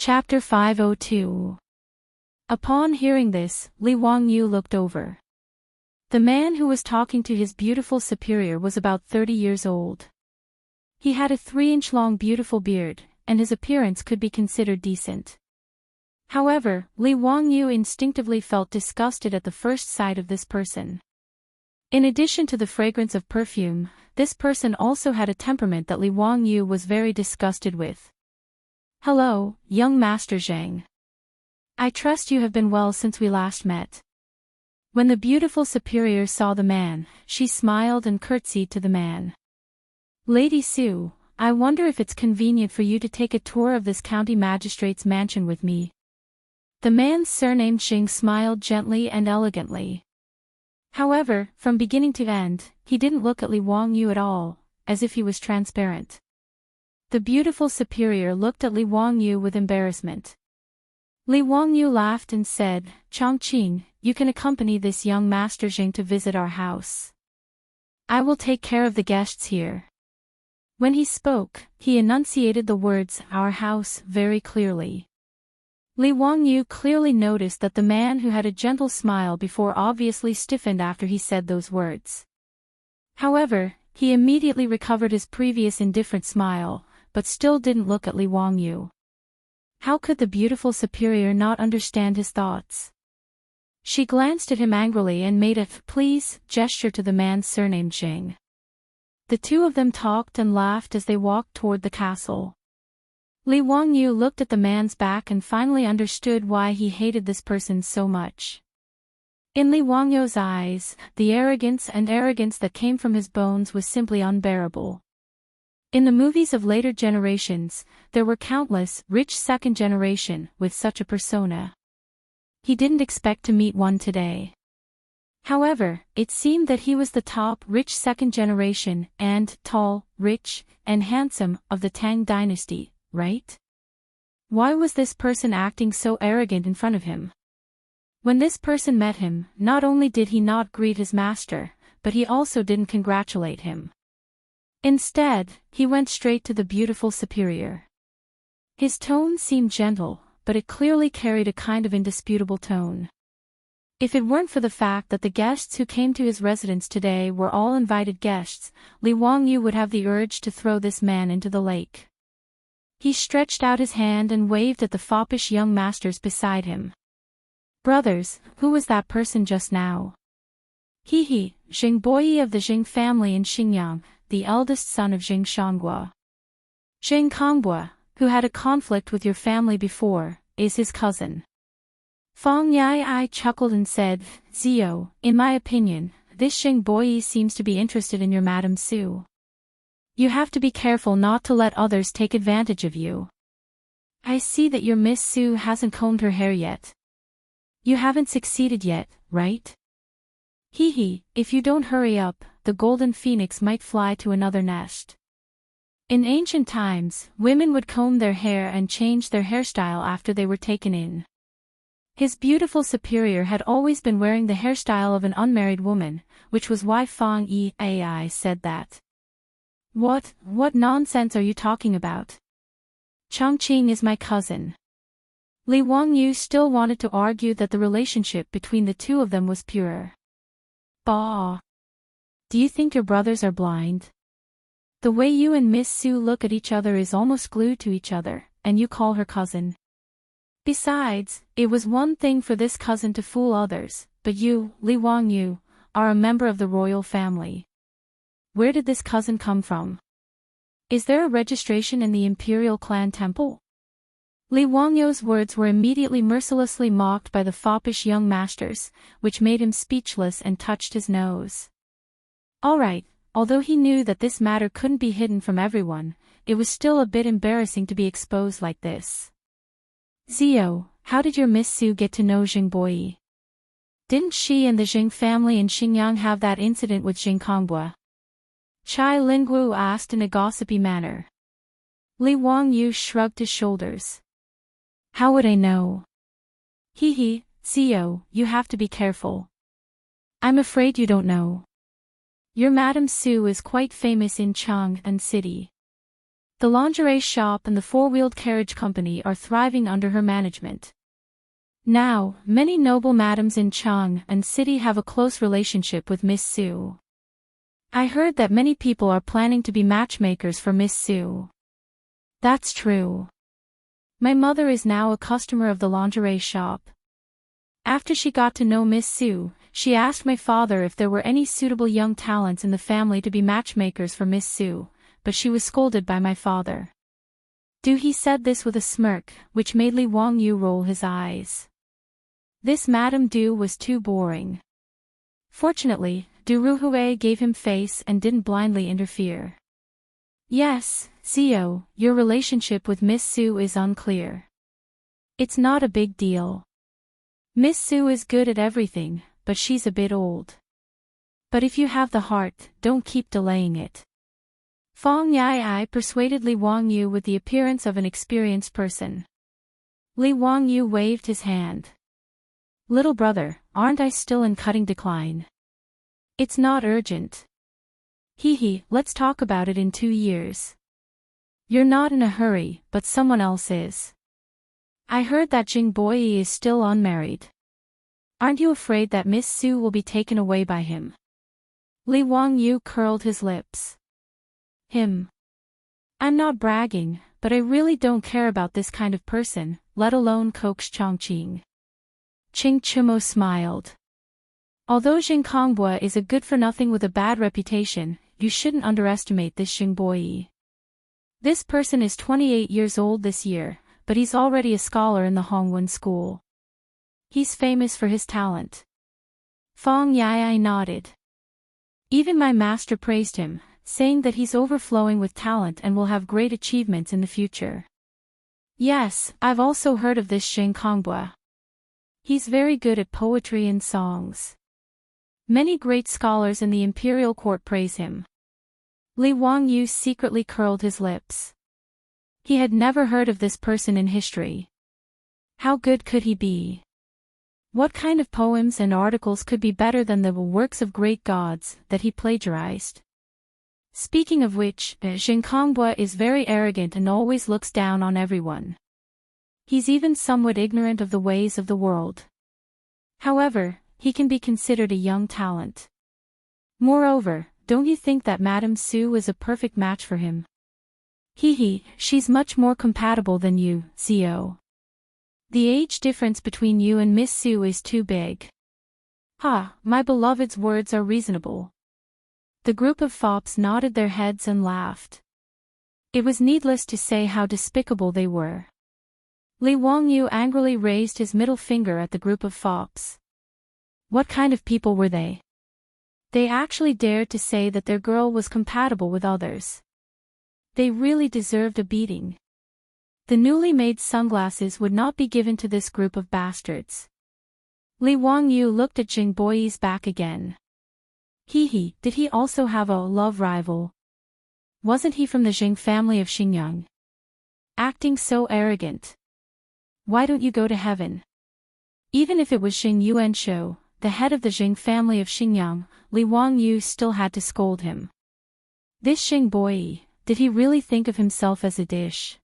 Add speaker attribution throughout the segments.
Speaker 1: Chapter 502. Upon hearing this, Li Wangyu looked over. The man who was talking to his beautiful superior was about 30 years old. He had a 3-inch long beautiful beard, and his appearance could be considered decent. However, Li Wangyu instinctively felt disgusted at the first sight of this person. In addition to the fragrance of perfume, this person also had a temperament that Li Wangyu was very disgusted with. "Hello, young Master Zhang. I trust you have been well since we last met." When the beautiful superior saw the man, she smiled and curtsied to the man. "Lady Su, I wonder if it's convenient for you to take a tour of this county magistrate's mansion with me." The man surnamed Xing smiled gently and elegantly. However, from beginning to end, he didn't look at Li Wangyu at all, as if he was transparent. The beautiful superior looked at Li Wangyu with embarrassment. Li Wangyu laughed and said, "Chongqing, you can accompany this young Master Xing to visit our house. I will take care of the guests here." When he spoke, he enunciated the words, "our house," very clearly. Li Wangyu clearly noticed that the man who had a gentle smile before obviously stiffened after he said those words. However, he immediately recovered his previous indifferent smile, but still didn't look at Li Wangyu. How could the beautiful superior not understand his thoughts? She glanced at him angrily and made a "please" gesture to the man surnamed Xing. The two of them talked and laughed as they walked toward the castle. Li Wangyu looked at the man's back and finally understood why he hated this person so much. In Li Wangyu's eyes, the arrogance that came from his bones was simply unbearable. In the movies of later generations, there were countless rich second generation with such a persona. He didn't expect to meet one today. However, it seemed that he was the top rich second generation and tall, rich, and handsome of the Tang Dynasty, right? Why was this person acting so arrogant in front of him? When this person met him, not only did he not greet his master, but he also didn't congratulate him. Instead, he went straight to the beautiful superior. His tone seemed gentle, but it clearly carried a kind of indisputable tone. If it weren't for the fact that the guests who came to his residence today were all invited guests, Li Wangyu would have the urge to throw this man into the lake. He stretched out his hand and waved at the foppish young masters beside him. "Brothers, who was that person just now?" "He, Xing Boyi of the Xing family in Xingyang, the eldest son of Xing Shanghua. Xing Kongbua, who had a conflict with your family before, is his cousin." Fang Yai chuckled and said, "Zio, in my opinion, this Xing Boyi seems to be interested in your Madam Su. You have to be careful not to let others take advantage of you. I see that your Miss Su hasn't combed her hair yet. You haven't succeeded yet, right? If you don't hurry up, the golden phoenix might fly to another nest." In ancient times, women would comb their hair and change their hairstyle after they were taken in. His beautiful superior had always been wearing the hairstyle of an unmarried woman, which was why Fang Yai said that. What nonsense are you talking about? Chongqing is my cousin." Li Wangyu still wanted to argue that the relationship between the two of them was pure. "Bah! Do you think your brothers are blind? The way you and Miss Su look at each other is almost glued to each other, and you call her cousin. Besides, it was one thing for this cousin to fool others, but you, Li Wangyu, are a member of the royal family. Where did this cousin come from? Is there a registration in the imperial clan temple?" Li Wangyu's words were immediately mercilessly mocked by the foppish young masters, which made him speechless and touched his nose. Alright, although he knew that this matter couldn't be hidden from everyone, it was still a bit embarrassing to be exposed like this. "Zio, how did your Miss Su get to know Xing Boyi? Didn't she and the Xing family in Xingyang have that incident with Xing Kongbua?" Chai Lingguo asked in a gossipy manner. Li Wangyu shrugged his shoulders. "How would I know? Zio, you have to be careful. I'm afraid you don't know. Your Madam Su is quite famous in Chang'an City. The lingerie shop and the four-wheeled carriage company are thriving under her management. Now, many noble madams in Chang and City have a close relationship with Miss Su. I heard that many people are planning to be matchmakers for Miss Su. That's true. My mother is now a customer of the lingerie shop. After she got to know Miss Su, she asked my father if there were any suitable young talents in the family to be matchmakers for Miss Su, but she was scolded by my father. He said this with a smirk, which made Li Wangyu roll his eyes. This Madame Du was too boring. Fortunately, Du Ruhui gave him face and didn't blindly interfere. Yes, Zio, your relationship with Miss Su is unclear. It's not a big deal. Miss Su is good at everything, but she's a bit old. But if you have the heart, don't keep delaying it. Fong Yai persuaded Li Wangyu with the appearance of an experienced person. Li Wangyu waved his hand. Little brother, aren't I still in cutting decline? It's not urgent. Let's talk about it in 2 years. You're not in a hurry, but someone else is. I heard that Jing Boyi is still unmarried. Aren't you afraid that Miss Su will be taken away by him? Li Wangyu curled his lips. Him. I'm not bragging, but I really don't care about this kind of person, let alone coax Chongqing. Qing Chumo smiled. Although Jing Kongbua is a good-for-nothing with a bad reputation, you shouldn't underestimate this Jing Boyi. This person is 28 years old this year, but he's already a scholar in the Hongwen school. He's famous for his talent. Fong Yai nodded. Even my master praised him, saying that he's overflowing with talent and will have great achievements in the future. Yes, I've also heard of this Jing Kongbua. He's very good at poetry and songs. Many great scholars in the imperial court praise him. Li Wangyu secretly curled his lips. He had never heard of this person in history. How good could he be? What kind of poems and articles could be better than the works of great gods that he plagiarized? Speaking of which, Jing Kongbua is very arrogant and always looks down on everyone. He's even somewhat ignorant of the ways of the world. However, he can be considered a young talent. Moreover, don't you think that Madame Su is a perfect match for him? She's much more compatible than you, Zio. The age difference between you and Miss Su is too big. My beloved's words are reasonable. The group of fops nodded their heads and laughed. It was needless to say how despicable they were. Li Wangyu angrily raised his middle finger at the group of fops. What kind of people were they? They actually dared to say that their girl was compatible with others. They really deserved a beating. The newly made sunglasses would not be given to this group of bastards. Li Wangyu looked at Jing Boyi's back again. Did he also have a love rival? Wasn't he from the Jing family of Xingyang? Acting so arrogant. Why don't you go to heaven? Even if it was Jing Yuanshou, the head of the Jing family of Xingyang, Li Wangyu still had to scold him. This Jing Boyi, did he really think of himself as a dish?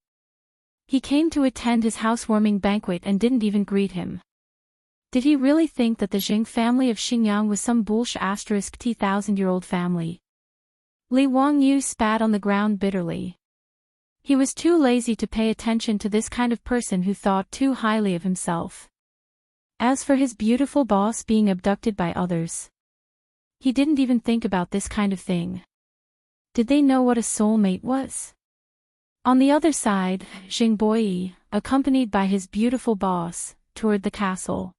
Speaker 1: He came to attend his housewarming banquet and didn't even greet him. Did he really think that the Jing family of Xingyang was some bullshit *T-thousand-year-old family? Li Wangyu spat on the ground bitterly. He was too lazy to pay attention to this kind of person who thought too highly of himself. As for his beautiful boss being abducted by others, he didn't even think about this kind of thing. Did they know what a soulmate was? On the other side, Jing Boyi, accompanied by his beautiful boss, toured the castle.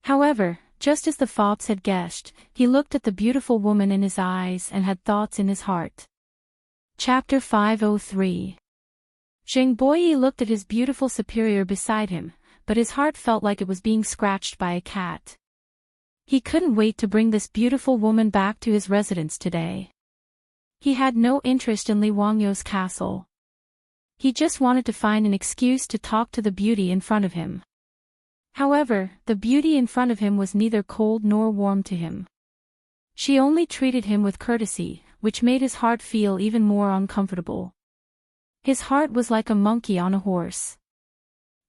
Speaker 1: However, just as the fops had guessed, he looked at the beautiful woman in his eyes and had thoughts in his heart. Chapter 503. Jing Boyi looked at his beautiful superior beside him, but his heart felt like it was being scratched by a cat. He couldn't wait to bring this beautiful woman back to his residence today. He had no interest in Li Wangyu's castle. He just wanted to find an excuse to talk to the beauty in front of him. However, the beauty in front of him was neither cold nor warm to him. She only treated him with courtesy, which made his heart feel even more uncomfortable. His heart was like a monkey on a horse.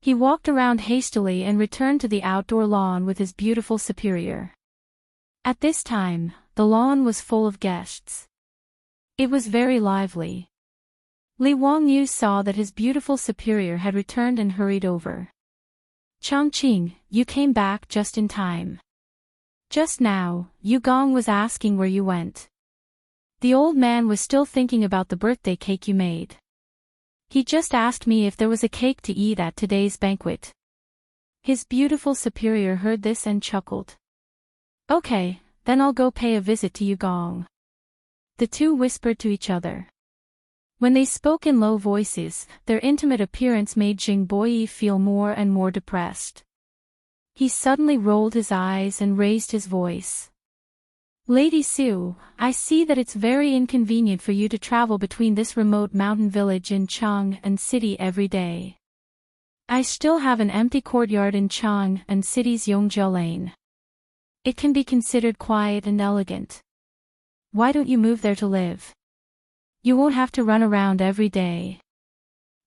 Speaker 1: He walked around hastily and returned to the outdoor lawn with his beautiful superior. At this time, the lawn was full of guests. It was very lively. Li Wangyu saw that his beautiful superior had returned and hurried over. Chongqing, you came back just in time. Just now, Yu Gong was asking where you went. The old man was still thinking about the birthday cake you made. He just asked me if there was a cake to eat at today's banquet. His beautiful superior heard this and chuckled. Okay, then I'll go pay a visit to Yu Gong. The two whispered to each other. When they spoke in low voices, their intimate appearance made Jing Boyi feel more and more depressed. He suddenly rolled his eyes and raised his voice. Lady Su, I see that it's very inconvenient for you to travel between this remote mountain village in Chang and city every day. I still have an empty courtyard in Chang and city's Yongjia Lane. It can be considered quiet and elegant. Why don't you move there to live? You won't have to run around every day.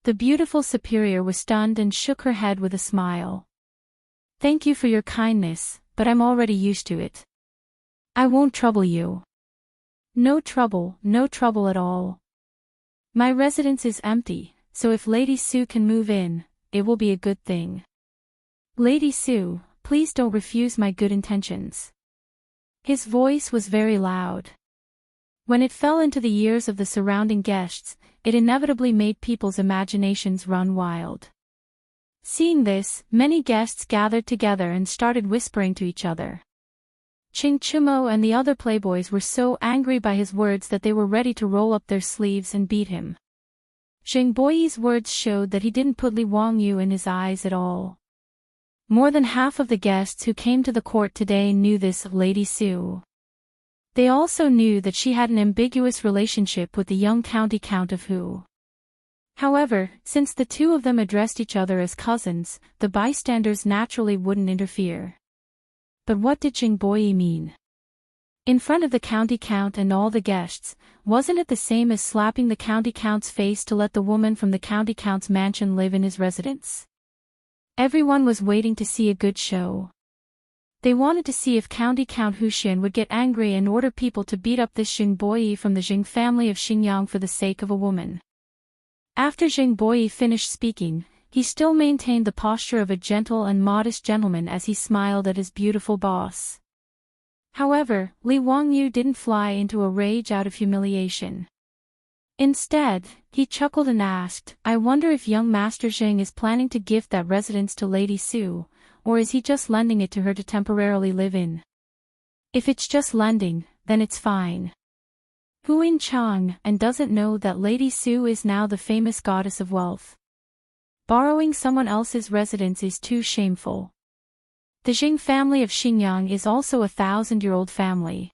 Speaker 1: The beautiful superior was stunned and shook her head with a smile. Thank you for your kindness, but I'm already used to it. I won't trouble you. No trouble at all. My residence is empty, so if Lady Su can move in, it will be a good thing. Lady Su, please don't refuse my good intentions. His voice was very loud. When it fell into the ears of the surrounding guests, it inevitably made people's imaginations run wild. Seeing this, many guests gathered together and started whispering to each other. Ching Chumo and the other playboys were so angry by his words that they were ready to roll up their sleeves and beat him. Jing Boyi's words showed that he didn't put Li Wangyu in his eyes at all. More than half of the guests who came to the court today knew this of Lady Su. They also knew that she had an ambiguous relationship with the young county count of Hu. However, since the two of them addressed each other as cousins, the bystanders naturally wouldn't interfere. But what did Jing Boyi mean? In front of the county count and all the guests, wasn't it the same as slapping the county count's face to let the woman from the county count's mansion live in his residence? Everyone was waiting to see a good show. They wanted to see if County Count Huxian would get angry and order people to beat up this Jing Boyi from the Jing family of Xingyang for the sake of a woman. After Jing Boyi finished speaking, he still maintained the posture of a gentle and modest gentleman as he smiled at his beautiful boss. However, Li Wangyu didn't fly into a rage out of humiliation. Instead, he chuckled and asked, I wonder if young Master Jing is planning to gift that residence to Lady Su, or is he just lending it to her to temporarily live in? If it's just lending, then it's fine. Hu in Chang and doesn't know that Lady Su is now the famous goddess of wealth. Borrowing someone else's residence is too shameful. The Jing family of Xingyang is also a 1,000-year-old family.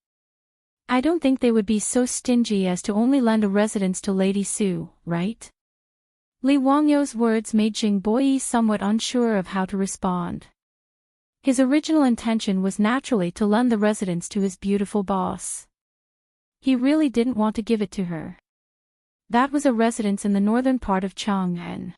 Speaker 1: I don't think they would be so stingy as to only lend a residence to Lady Su, right? Li Wangyu's words made Jing Boyi somewhat unsure of how to respond. His original intention was naturally to lend the residence to his beautiful boss. He really didn't want to give it to her. That was a residence in the northern part of Chang'an.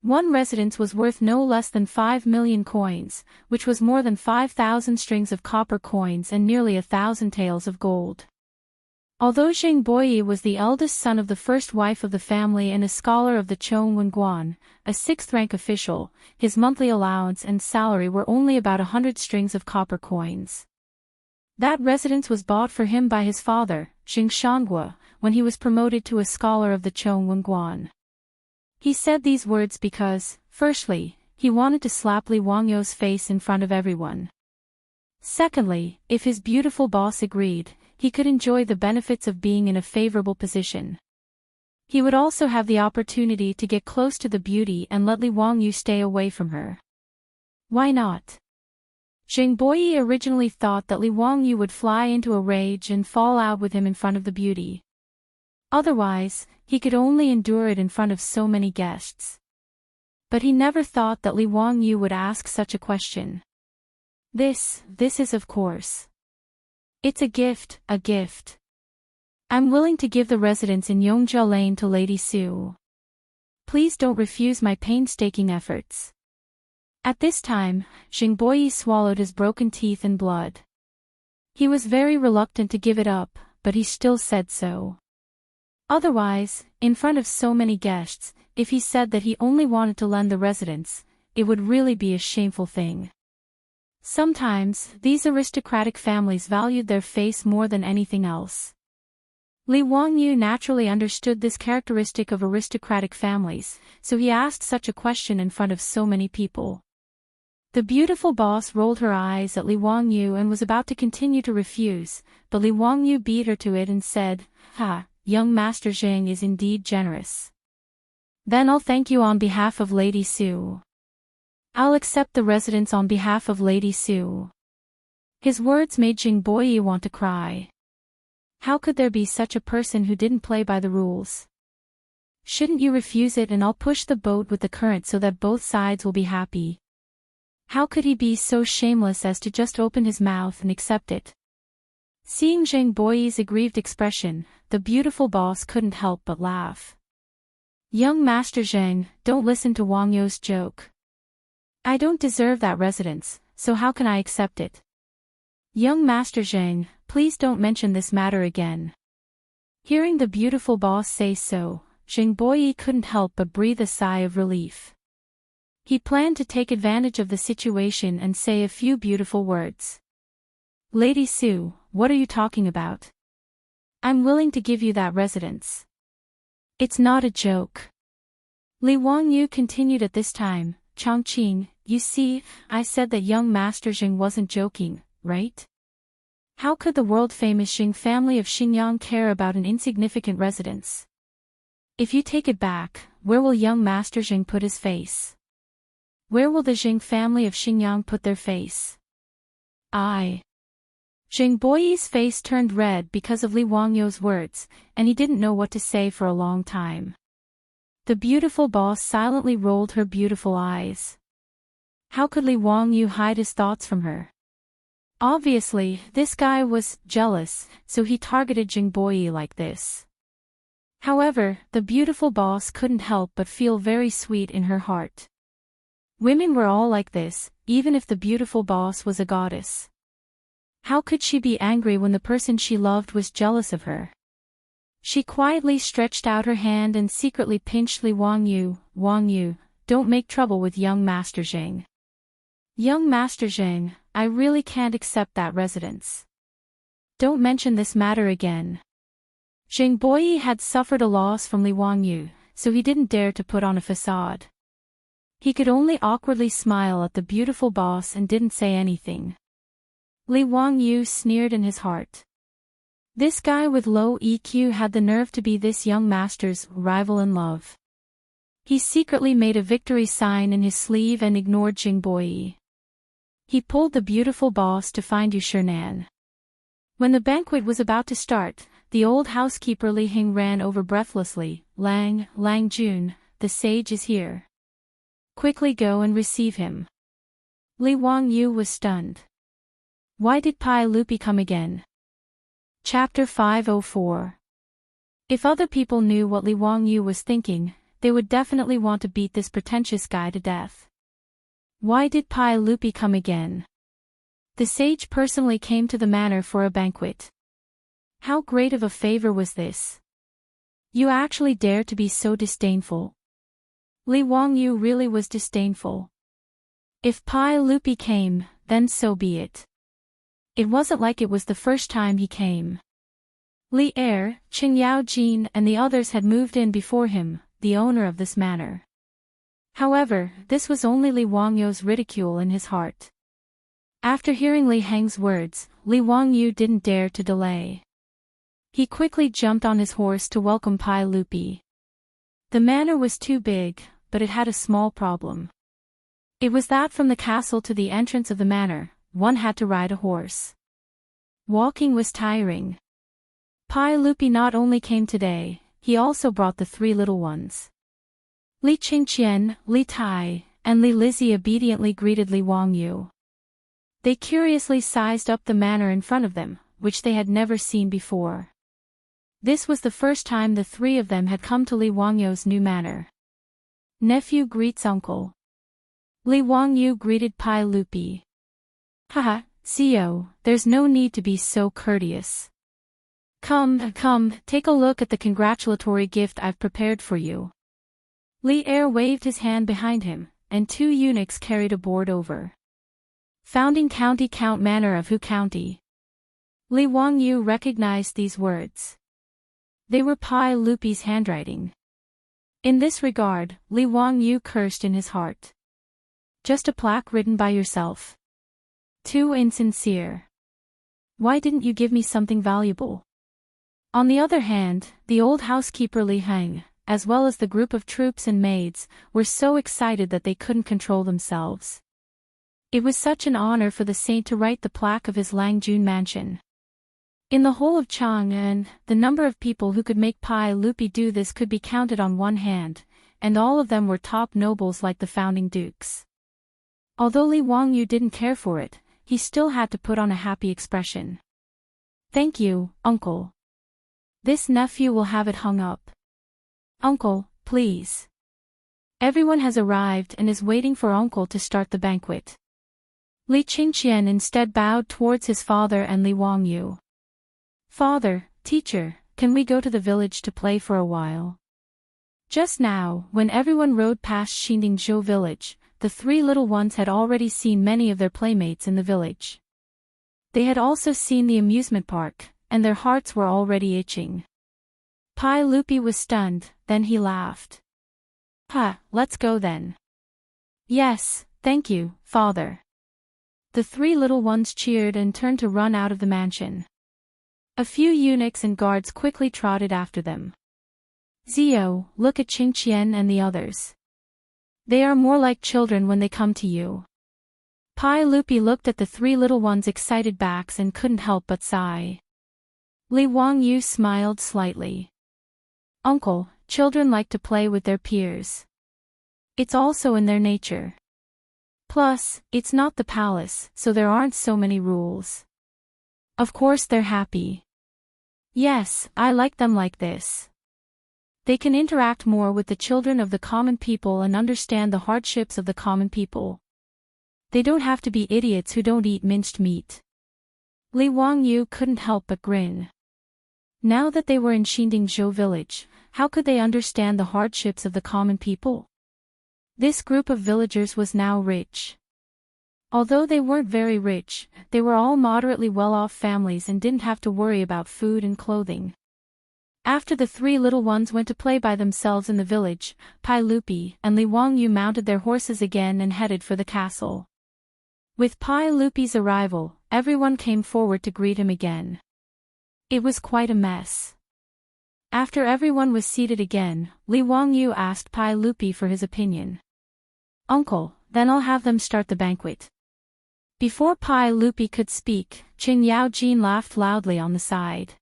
Speaker 1: One residence was worth no less than 5 million coins, which was more than 5,000 strings of copper coins and nearly 1,000 taels of gold. Although Jing Boyi was the eldest son of the first wife of the family and a scholar of the Chongwenguan, a 6th-rank official, his monthly allowance and salary were only about 100 strings of copper coins. That residence was bought for him by his father, Jing Shangua, when he was promoted to a scholar of the Chongwenguan. He said these words because, firstly, he wanted to slap Li Wangyu's face in front of everyone. Secondly, if his beautiful boss agreed, he could enjoy the benefits of being in a favorable position. He would also have the opportunity to get close to the beauty and let Li Wangyu stay away from her. Why not? Jing Boyi originally thought that Li Wangyu would fly into a rage and fall out with him in front of the beauty. Otherwise, he could only endure it in front of so many guests. But he never thought that Li Wangyu would ask such a question. This is of course. It's a gift, a gift. I'm willing to give the residence in Yongjia Lane to Lady Su. please don't refuse my painstaking efforts." At this time, Jingboyi swallowed his broken teeth and blood. He was very reluctant to give it up, but he still said so. Otherwise, in front of so many guests, if he said that he only wanted to lend the residence, it would really be a shameful thing. Sometimes, these aristocratic families valued their face more than anything else. Li Wangyu naturally understood this characteristic of aristocratic families, so he asked such a question in front of so many people. The beautiful boss rolled her eyes at Li Wangyu and was about to continue to refuse, but Li Wangyu beat her to it and said, "Ha, young Master Zheng is indeed generous. Then I'll thank you on behalf of Lady Su. I'll accept the residence on behalf of Lady Su." His words made Jingboyi want to cry. How could there be such a person who didn't play by the rules? "Shouldn't you refuse it and I'll push the boat with the current so that both sides will be happy?" How could he be so shameless as to just open his mouth and accept it? Seeing Zheng Boyi's aggrieved expression, the beautiful boss couldn't help but laugh. "Young Master Zheng, don't listen to Wang You's joke. I don't deserve that residence, so how can I accept it? Young Master Zheng, please don't mention this matter again." Hearing the beautiful boss say so, Zheng Boyi couldn't help but breathe a sigh of relief. He planned to take advantage of the situation and say a few beautiful words. "Lady Su, what are you talking about? I'm willing to give you that residence. It's not a joke." Li Wangyu continued at this time, "Chongqing, you see, I said that young Master Zheng wasn't joking, right? How could the world-famous Zheng family of Xingyang care about an insignificant residence? If you take it back, where will young Master Zheng put his face? Where will the Zheng family of Xingyang put their face?" Zheng Boyi's face turned red because of Li Wangyu's words, and he didn't know what to say for a long time. The beautiful boss silently rolled her beautiful eyes. How could Li Wangyu hide his thoughts from her? Obviously, this guy was jealous, so he targeted Zheng Boyi like this. However, the beautiful boss couldn't help but feel very sweet in her heart. Women were all like this, even if the beautiful boss was a goddess. How could she be angry when the person she loved was jealous of her? She quietly stretched out her hand and secretly pinched Li Wangyu. "Wangyu, don't make trouble with young Master Zheng. Young Master Zheng, I really can't accept that residence. Don't mention this matter again." Zheng Boyi had suffered a loss from Li Wangyu, so he didn't dare to put on a facade. He could only awkwardly smile at the beautiful boss and didn't say anything. Li Wangyu sneered in his heart. This guy with low EQ had the nerve to be this young master's rival in love. He secretly made a victory sign in his sleeve and ignored Zheng Boyi. He pulled the beautiful boss to find Yu Shernan. When the banquet was about to start, the old housekeeper Li Hing ran over breathlessly. Lang Jun, the sage is here. Quickly go and receive him." Li Wangyu was stunned. Why did Pai Lupi come again? Chapter 504. If other people knew what Li Wangyu was thinking, they would definitely want to beat this pretentious guy to death. Why did Pai Lupi come again? The sage personally came to the manor for a banquet. How great of a favor was this? You actually dare to be so disdainful. Li Wangyu really was disdainful. If Pai Lupi came, then so be it. It wasn't like it was the first time he came. Li Er, Qing Yao Jin and the others had moved in before him, the owner of this manor. However, this was only Li Wangyu's ridicule in his heart. After hearing Li Heng's words, Li Wangyu didn't dare to delay. He quickly jumped on his horse to welcome Pai Lupi. The manor was too big, but it had a small problem. It was that from the castle to the entrance of the manor, one had to ride a horse. Walking was tiring. Pai Lupi not only came today, he also brought the three little ones. Li Qingqian, Li Tai, and Li Lizzie obediently greeted Li Wangyu. They curiously sized up the manor in front of them, which they had never seen before. This was the first time the three of them had come to Li Wangyu's new manor. Nephew greets uncle. Li Wangyu greeted Pai Lupi. Haha, Zio, there's no need to be so courteous. Come, take a look at the congratulatory gift I've prepared for you. Li Er waved his hand behind him, and 2 eunuchs carried a board over. Founding County Count Manor of Hu County. Li Wangyu recognized these words. They were Pai Lupi's handwriting. In this regard, Li Wangyu cursed in his heart. Just a plaque written by yourself. Too insincere. Why didn't you give me something valuable? On the other hand, the old housekeeper Li Heng, as well as the group of troops and maids, were so excited that they couldn't control themselves. It was such an honor for the saint to write the plaque of his Langjun mansion. In the whole of Chang'an, the number of people who could make Pai Lupi do this could be counted on one hand, and all of them were top nobles like the founding dukes. Although Li Wangyu didn't care for it, he still had to put on a happy expression. Thank you, uncle. This nephew will have it hung up. Uncle, please. Everyone has arrived and is waiting for uncle to start the banquet. Li Qingqian instead bowed towards his father and Li Wangyu. Father, teacher, can we go to the village to play for a while? Just now, when everyone rode past Xindingzhou village, the 3 little ones had already seen many of their playmates in the village. They had also seen the amusement park, and their hearts were already itching. Pai Lupi was stunned, then he laughed. Let's go then. Yes, thank you, father. The 3 little ones cheered and turned to run out of the mansion. A few eunuchs and guards quickly trotted after them. Zio, look at Qingqian and the others. They are more like children when they come to you. Pai Lupi looked at the 3 little ones' excited backs and couldn't help but sigh. Li Wangyu smiled slightly. Uncle, children like to play with their peers. It's also in their nature. Plus, it's not the palace, so there aren't so many rules. Of course they're happy. Yes, I like them like this. They can interact more with the children of the common people and understand the hardships of the common people. They don't have to be idiots who don't eat minced meat. Li Wangyu couldn't help but grin. Now that they were in Xindingzhou village, how could they understand the hardships of the common people? This group of villagers was now rich. Although they weren't very rich, they were all moderately well-off families and didn't have to worry about food and clothing. After the 3 little ones went to play by themselves in the village, Pai Lupi and Li Wangyu mounted their horses again and headed for the castle. With Pai Lupi's arrival, everyone came forward to greet him again. It was quite a mess. After everyone was seated again, Li Wangyu asked Pai Lupi for his opinion. Uncle, then I'll have them start the banquet. Before Pai Lupi could speak, Qing Yaojin laughed loudly on the side.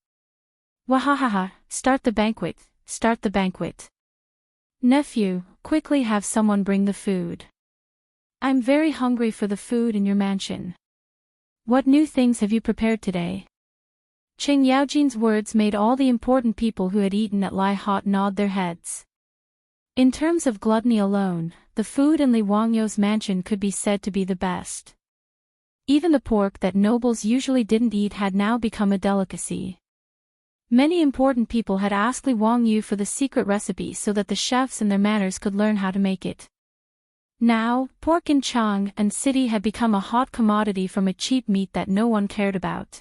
Speaker 1: Wahahaha, start the banquet, start the banquet. Nephew, quickly have someone bring the food. I'm very hungry for the food in your mansion. What new things have you prepared today? Qing Yaojin's words made all the important people who had eaten at Lai Hot nod their heads. In terms of gluttony alone, the food in Li Wangyu's mansion could be said to be the best. Even the pork that nobles usually didn't eat had now become a delicacy. Many important people had asked Li Wangyu for the secret recipe so that the chefs and their manors could learn how to make it. Now, pork in Chang'an City had become a hot commodity from a cheap meat that no one cared about.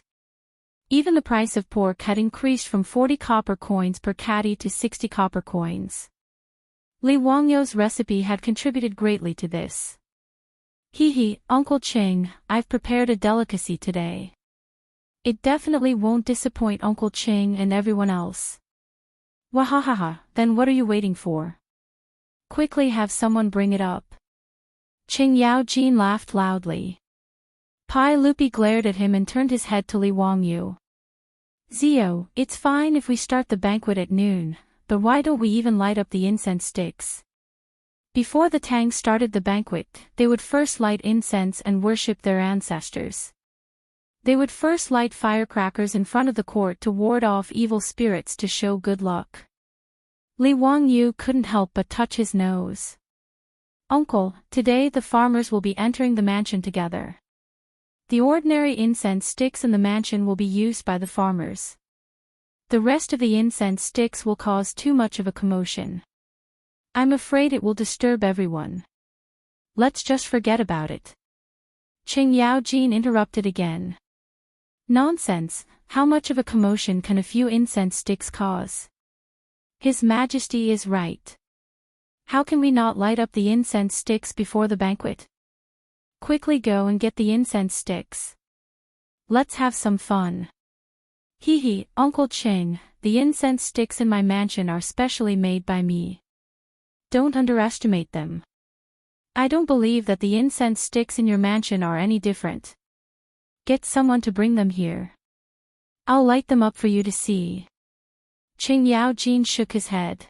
Speaker 1: Even the price of pork had increased from 40 copper coins per catty to 60 copper coins. Li Wangyu's recipe had contributed greatly to this. Hee, Uncle Qing, I've prepared a delicacy today. It definitely won't disappoint Uncle Qing and everyone else. Wahahaha, then what are you waiting for? Quickly have someone bring it up. Qing Yaojin laughed loudly. Pai Lupi glared at him and turned his head to Li Wangyu. Zio, it's fine if we start the banquet at noon, but why don't we even light up the incense sticks? Before the Tang started the banquet, they would first light incense and worship their ancestors. They would first light firecrackers in front of the court to ward off evil spirits to show good luck. Li Wangyu couldn't help but touch his nose. Uncle, today the farmers will be entering the mansion together. The ordinary incense sticks in the mansion will be used by the farmers. The rest of the incense sticks will cause too much of a commotion. I'm afraid it will disturb everyone. Let's just forget about it. Qing Yaojin interrupted again. Nonsense, how much of a commotion can a few incense sticks cause? His Majesty is right. How can we not light up the incense sticks before the banquet? Quickly go and get the incense sticks. Let's have some fun. Hee hee, Uncle Qing, the incense sticks in my mansion are specially made by me. Don't underestimate them. I don't believe that the incense sticks in your mansion are any different. Get someone to bring them here. I'll light them up for you to see. Qing Yaojin shook his head.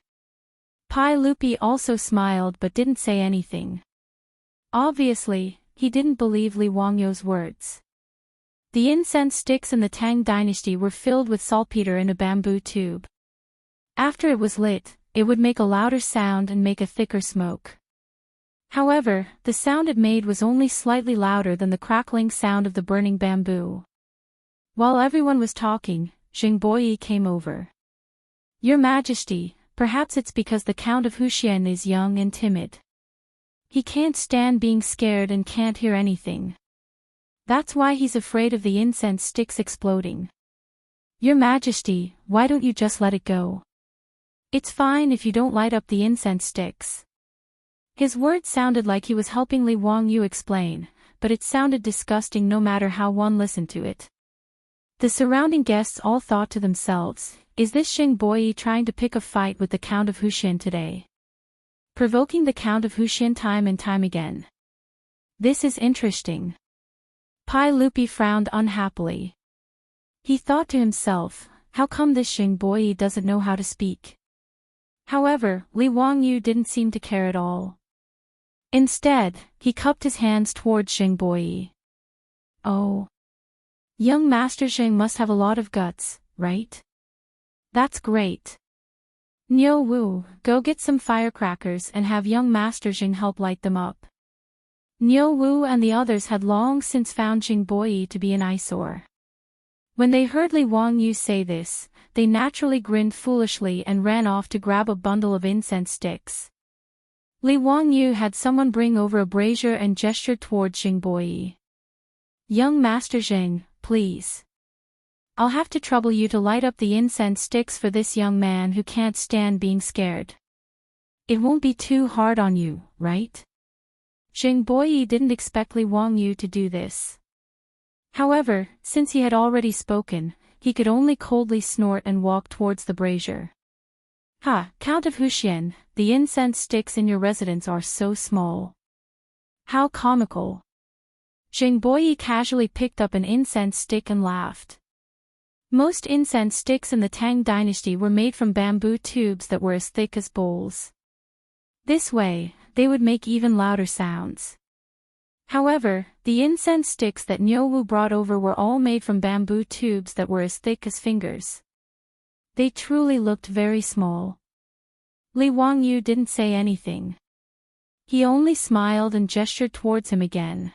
Speaker 1: Pai Lupi also smiled but didn't say anything. Obviously, he didn't believe Li Wangyu's words. The incense sticks in the Tang Dynasty were filled with saltpeter in a bamboo tube. After it was lit, it would make a louder sound and make a thicker smoke. However, the sound it made was only slightly louder than the crackling sound of the burning bamboo. While everyone was talking, Jing Boyi came over. Your Majesty, perhaps it's because the Count of Huxian is young and timid. He can't stand being scared and can't hear anything. That's why he's afraid of the incense sticks exploding. Your Majesty, why don't you just let it go? It's fine if you don't light up the incense sticks. His words sounded like he was helping Li Wangyu explain, but it sounded disgusting no matter how one listened to it. The surrounding guests all thought to themselves, is this Xing Boyi trying to pick a fight with the Count of Huxian today? Provoking the Count of Huxian time and time again. This is interesting. Pai Lupi frowned unhappily. He thought to himself, how come this Xing Boyi doesn't know how to speak? However, Li Wangyu didn't seem to care at all. Instead, he cupped his hands towards Xing Boyi. Oh. Young Master Xing must have a lot of guts, right? That's great. Niu Wu, go get some firecrackers and have young Master Xing help light them up. Niu Wu and the others had long since found Xing Boyi to be an eyesore. When they heard Li Wangyu say this, they naturally grinned foolishly and ran off to grab a bundle of incense sticks. Li Wangyu had someone bring over a brazier and gestured toward Xing Boyi. Young Master Xing, please. I'll have to trouble you to light up the incense sticks for this young man who can't stand being scared. It won't be too hard on you, right? Xing Boyi didn't expect Li Wangyu to do this. However, since he had already spoken, he could only coldly snort and walk towards the brazier. Ha, Count of Huxian, the incense sticks in your residence are so small. How comical. Xing Boyi casually picked up an incense stick and laughed. Most incense sticks in the Tang Dynasty were made from bamboo tubes that were as thick as bowls. This way, they would make even louder sounds. However, the incense sticks that Niu Wu brought over were all made from bamboo tubes that were as thick as fingers. They truly looked very small. Li Wangyu didn't say anything. He only smiled and gestured towards him again.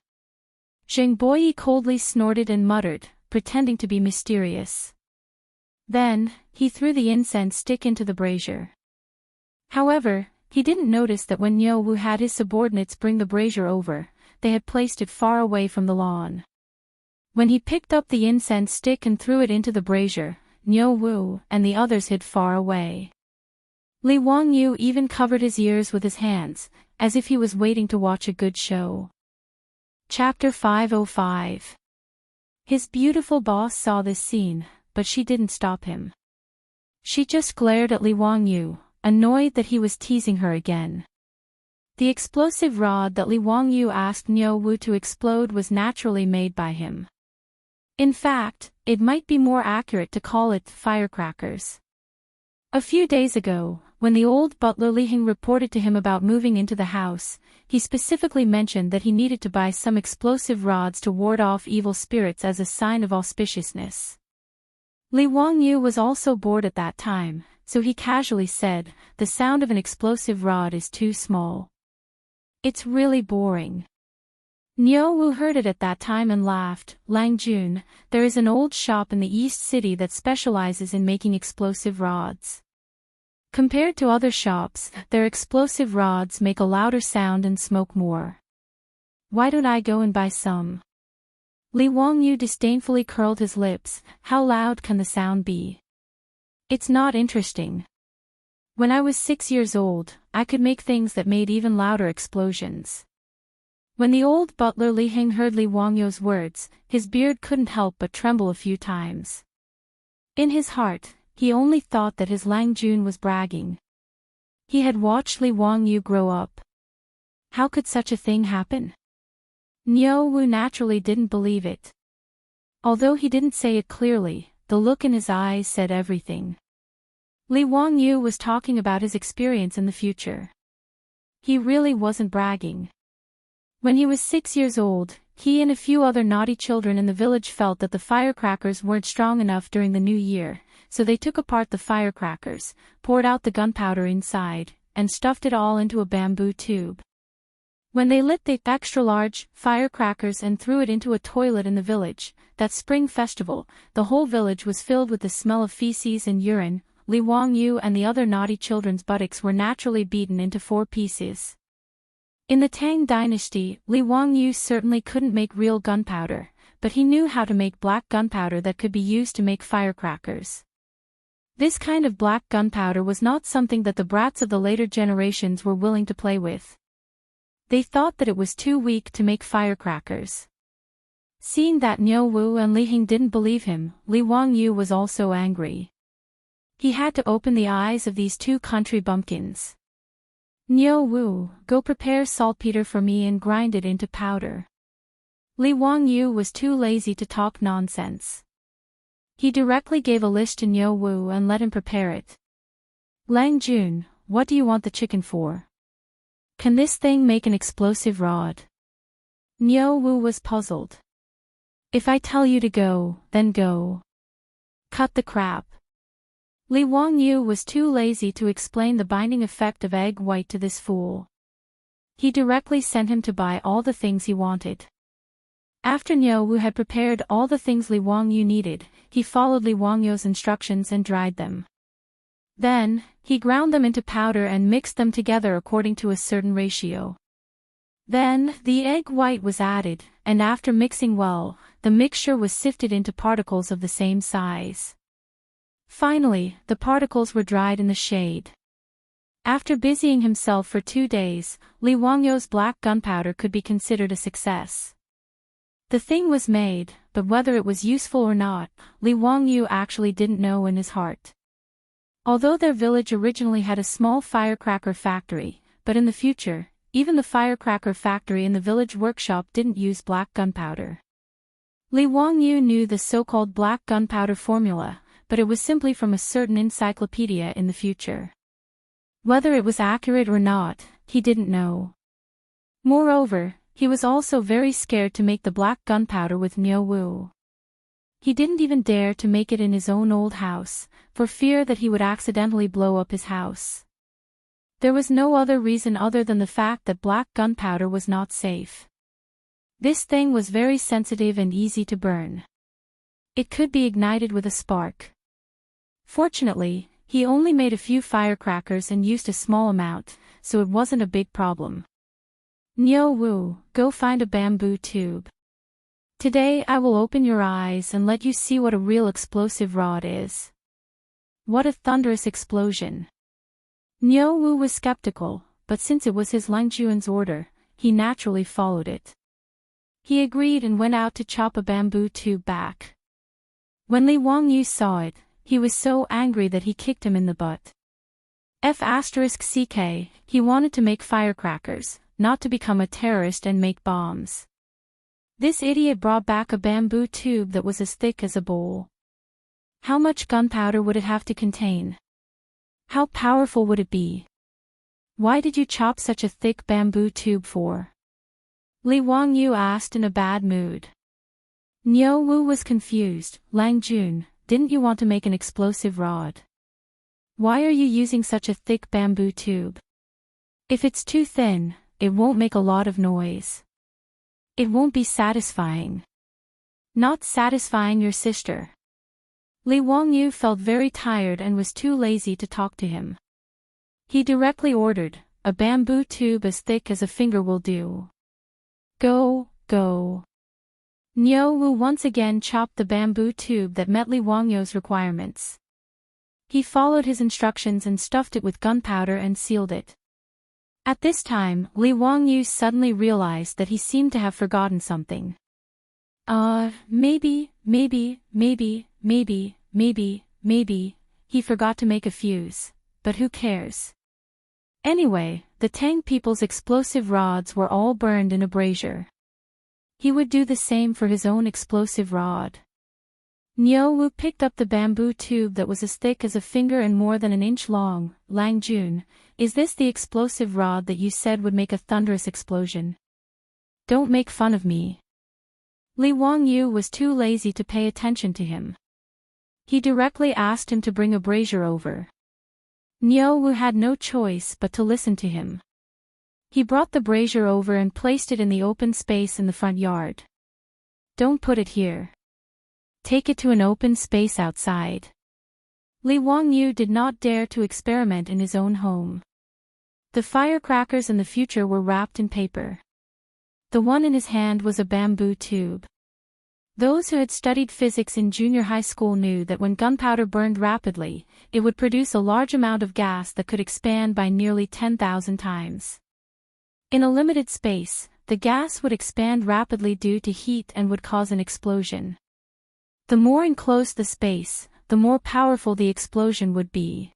Speaker 1: Xing Boyi coldly snorted and muttered, pretending to be mysterious. Then, he threw the incense stick into the brazier. However, he didn't notice that when Niu Wu had his subordinates bring the brazier over, they had placed it far away from the lawn. When he picked up the incense stick and threw it into the brazier, Niu Wu and the others hid far away. Li Wangyu even covered his ears with his hands, as if he was waiting to watch a good show. Chapter 505. His beautiful boss saw this scene, but she didn't stop him. She just glared at Li Wangyu, annoyed that he was teasing her again. The explosive rod that Li Wangyu asked Niu Wu to explode was naturally made by him. In fact, it might be more accurate to call it firecrackers. A few days ago, when the old butler Li Hing reported to him about moving into the house, he specifically mentioned that he needed to buy some explosive rods to ward off evil spirits as a sign of auspiciousness. Li Wangyu was also bored at that time, so he casually said, the sound of an explosive rod is too small. It's really boring. Niu Wu heard it at that time and laughed. Lang Jun, there is an old shop in the East City that specializes in making explosive rods. Compared to other shops, their explosive rods make a louder sound and smoke more. Why don't I go and buy some? Li Wangyu disdainfully curled his lips. How loud can the sound be? It's not interesting. When I was 6 years old, I could make things that made even louder explosions. When the old butler Li Heng heard Li Wangyu's words, his beard couldn't help but tremble a few times. In his heart, he only thought that his Lang Jun was bragging. He had watched Li Wangyu grow up. How could such a thing happen? Niu Wu naturally didn't believe it. Although he didn't say it clearly, the look in his eyes said everything. Li Wangyu was talking about his experience in the future. He really wasn't bragging. When he was 6 years old, he and a few other naughty children in the village felt that the firecrackers weren't strong enough during the new year, so they took apart the firecrackers, poured out the gunpowder inside, and stuffed it all into a bamboo tube. When they lit the extra-large firecrackers and threw it into a toilet in the village, that spring festival, the whole village was filled with the smell of feces and urine. Li Wangyu and the other naughty children's buttocks were naturally beaten into 4 pieces. In the Tang Dynasty, Li Wangyu certainly couldn't make real gunpowder, but he knew how to make black gunpowder that could be used to make firecrackers. This kind of black gunpowder was not something that the brats of the later generations were willing to play with. They thought that it was too weak to make firecrackers. Seeing that Niu Wu and Li Heng didn't believe him, Li Wangyu was also angry. He had to open the eyes of these 2 country bumpkins. Niu Wu, go prepare saltpeter for me and grind it into powder. Li Wangyu was too lazy to talk nonsense. He directly gave a list to Niu Wu and let him prepare it. Lang Jun, what do you want the chicken for? Can this thing make an explosive rod? Niu Wu was puzzled. If I tell you to go, then go. Cut the crap. Li Wangyu was too lazy to explain the binding effect of egg white to this fool. He directly sent him to buy all the things he wanted. After Niu Wu had prepared all the things Li Wangyu needed, he followed Li Wangyu's instructions and dried them. Then, he ground them into powder and mixed them together according to a certain ratio. Then, the egg white was added, and after mixing well, the mixture was sifted into particles of the same size. Finally, the particles were dried in the shade. After busying himself for 2 days, Li Wangyu's black gunpowder could be considered a success. The thing was made, but whether it was useful or not, Li Wangyu actually didn't know in his heart. Although their village originally had a small firecracker factory, but in the future, even the firecracker factory in the village workshop didn't use black gunpowder. Li Wangyu knew the so-called black gunpowder formula, but it was simply from a certain encyclopedia in the future. Whether it was accurate or not, he didn't know. Moreover, he was also very scared to make the black gunpowder with Niu Wu. He didn't even dare to make it in his own old house, for fear that he would accidentally blow up his house. There was no other reason other than the fact that black gunpowder was not safe. This thing was very sensitive and easy to burn. It could be ignited with a spark. Fortunately, he only made a few firecrackers and used a small amount, so it wasn't a big problem. Niu Wu, go find a bamboo tube. Today I will open your eyes and let you see what a real explosive rod is. What a thunderous explosion. Niu Wu was skeptical, but since it was his Lang Jun's order, he naturally followed it. He agreed and went out to chop a bamboo tube back. When Li Wangyu saw it, he was so angry that he kicked him in the butt. *CK, he wanted to make firecrackers, not to become a terrorist and make bombs. This idiot brought back a bamboo tube that was as thick as a bowl. How much gunpowder would it have to contain? How powerful would it be? Why did you chop such a thick bamboo tube for? Li Wangyu asked in a bad mood. Niu Wu was confused. Lang Jun, didn't you want to make an explosive rod? Why are you using such a thick bamboo tube? If it's too thin, it won't make a lot of noise. It won't be satisfying. Not satisfying your sister. Li Wangyu felt very tired and was too lazy to talk to him. He directly ordered, a bamboo tube as thick as a finger will do. Go, go. Niu Wu once again chopped the bamboo tube that met Li Wangyu's requirements. He followed his instructions and stuffed it with gunpowder and sealed it. At this time, Li Wangyu suddenly realized that he seemed to have forgotten something. Maybe, he forgot to make a fuse, but who cares? Anyway, the Tang people's explosive rods were all burned in a brazier. He would do the same for his own explosive rod. Niu Wu picked up the bamboo tube that was as thick as a finger and more than an inch long. Lang Jun, is this the explosive rod that you said would make a thunderous explosion? Don't make fun of me. Li Wangyu was too lazy to pay attention to him. He directly asked him to bring a brazier over. Niu Wu had no choice but to listen to him. He brought the brazier over and placed it in the open space in the front yard. Don't put it here. Take it to an open space outside. Li Wangyu did not dare to experiment in his own home. The firecrackers in the future were wrapped in paper. The one in his hand was a bamboo tube. Those who had studied physics in junior high school knew that when gunpowder burned rapidly, it would produce a large amount of gas that could expand by nearly 10,000 times. In a limited space, the gas would expand rapidly due to heat and would cause an explosion. The more enclosed the space, the more powerful the explosion would be.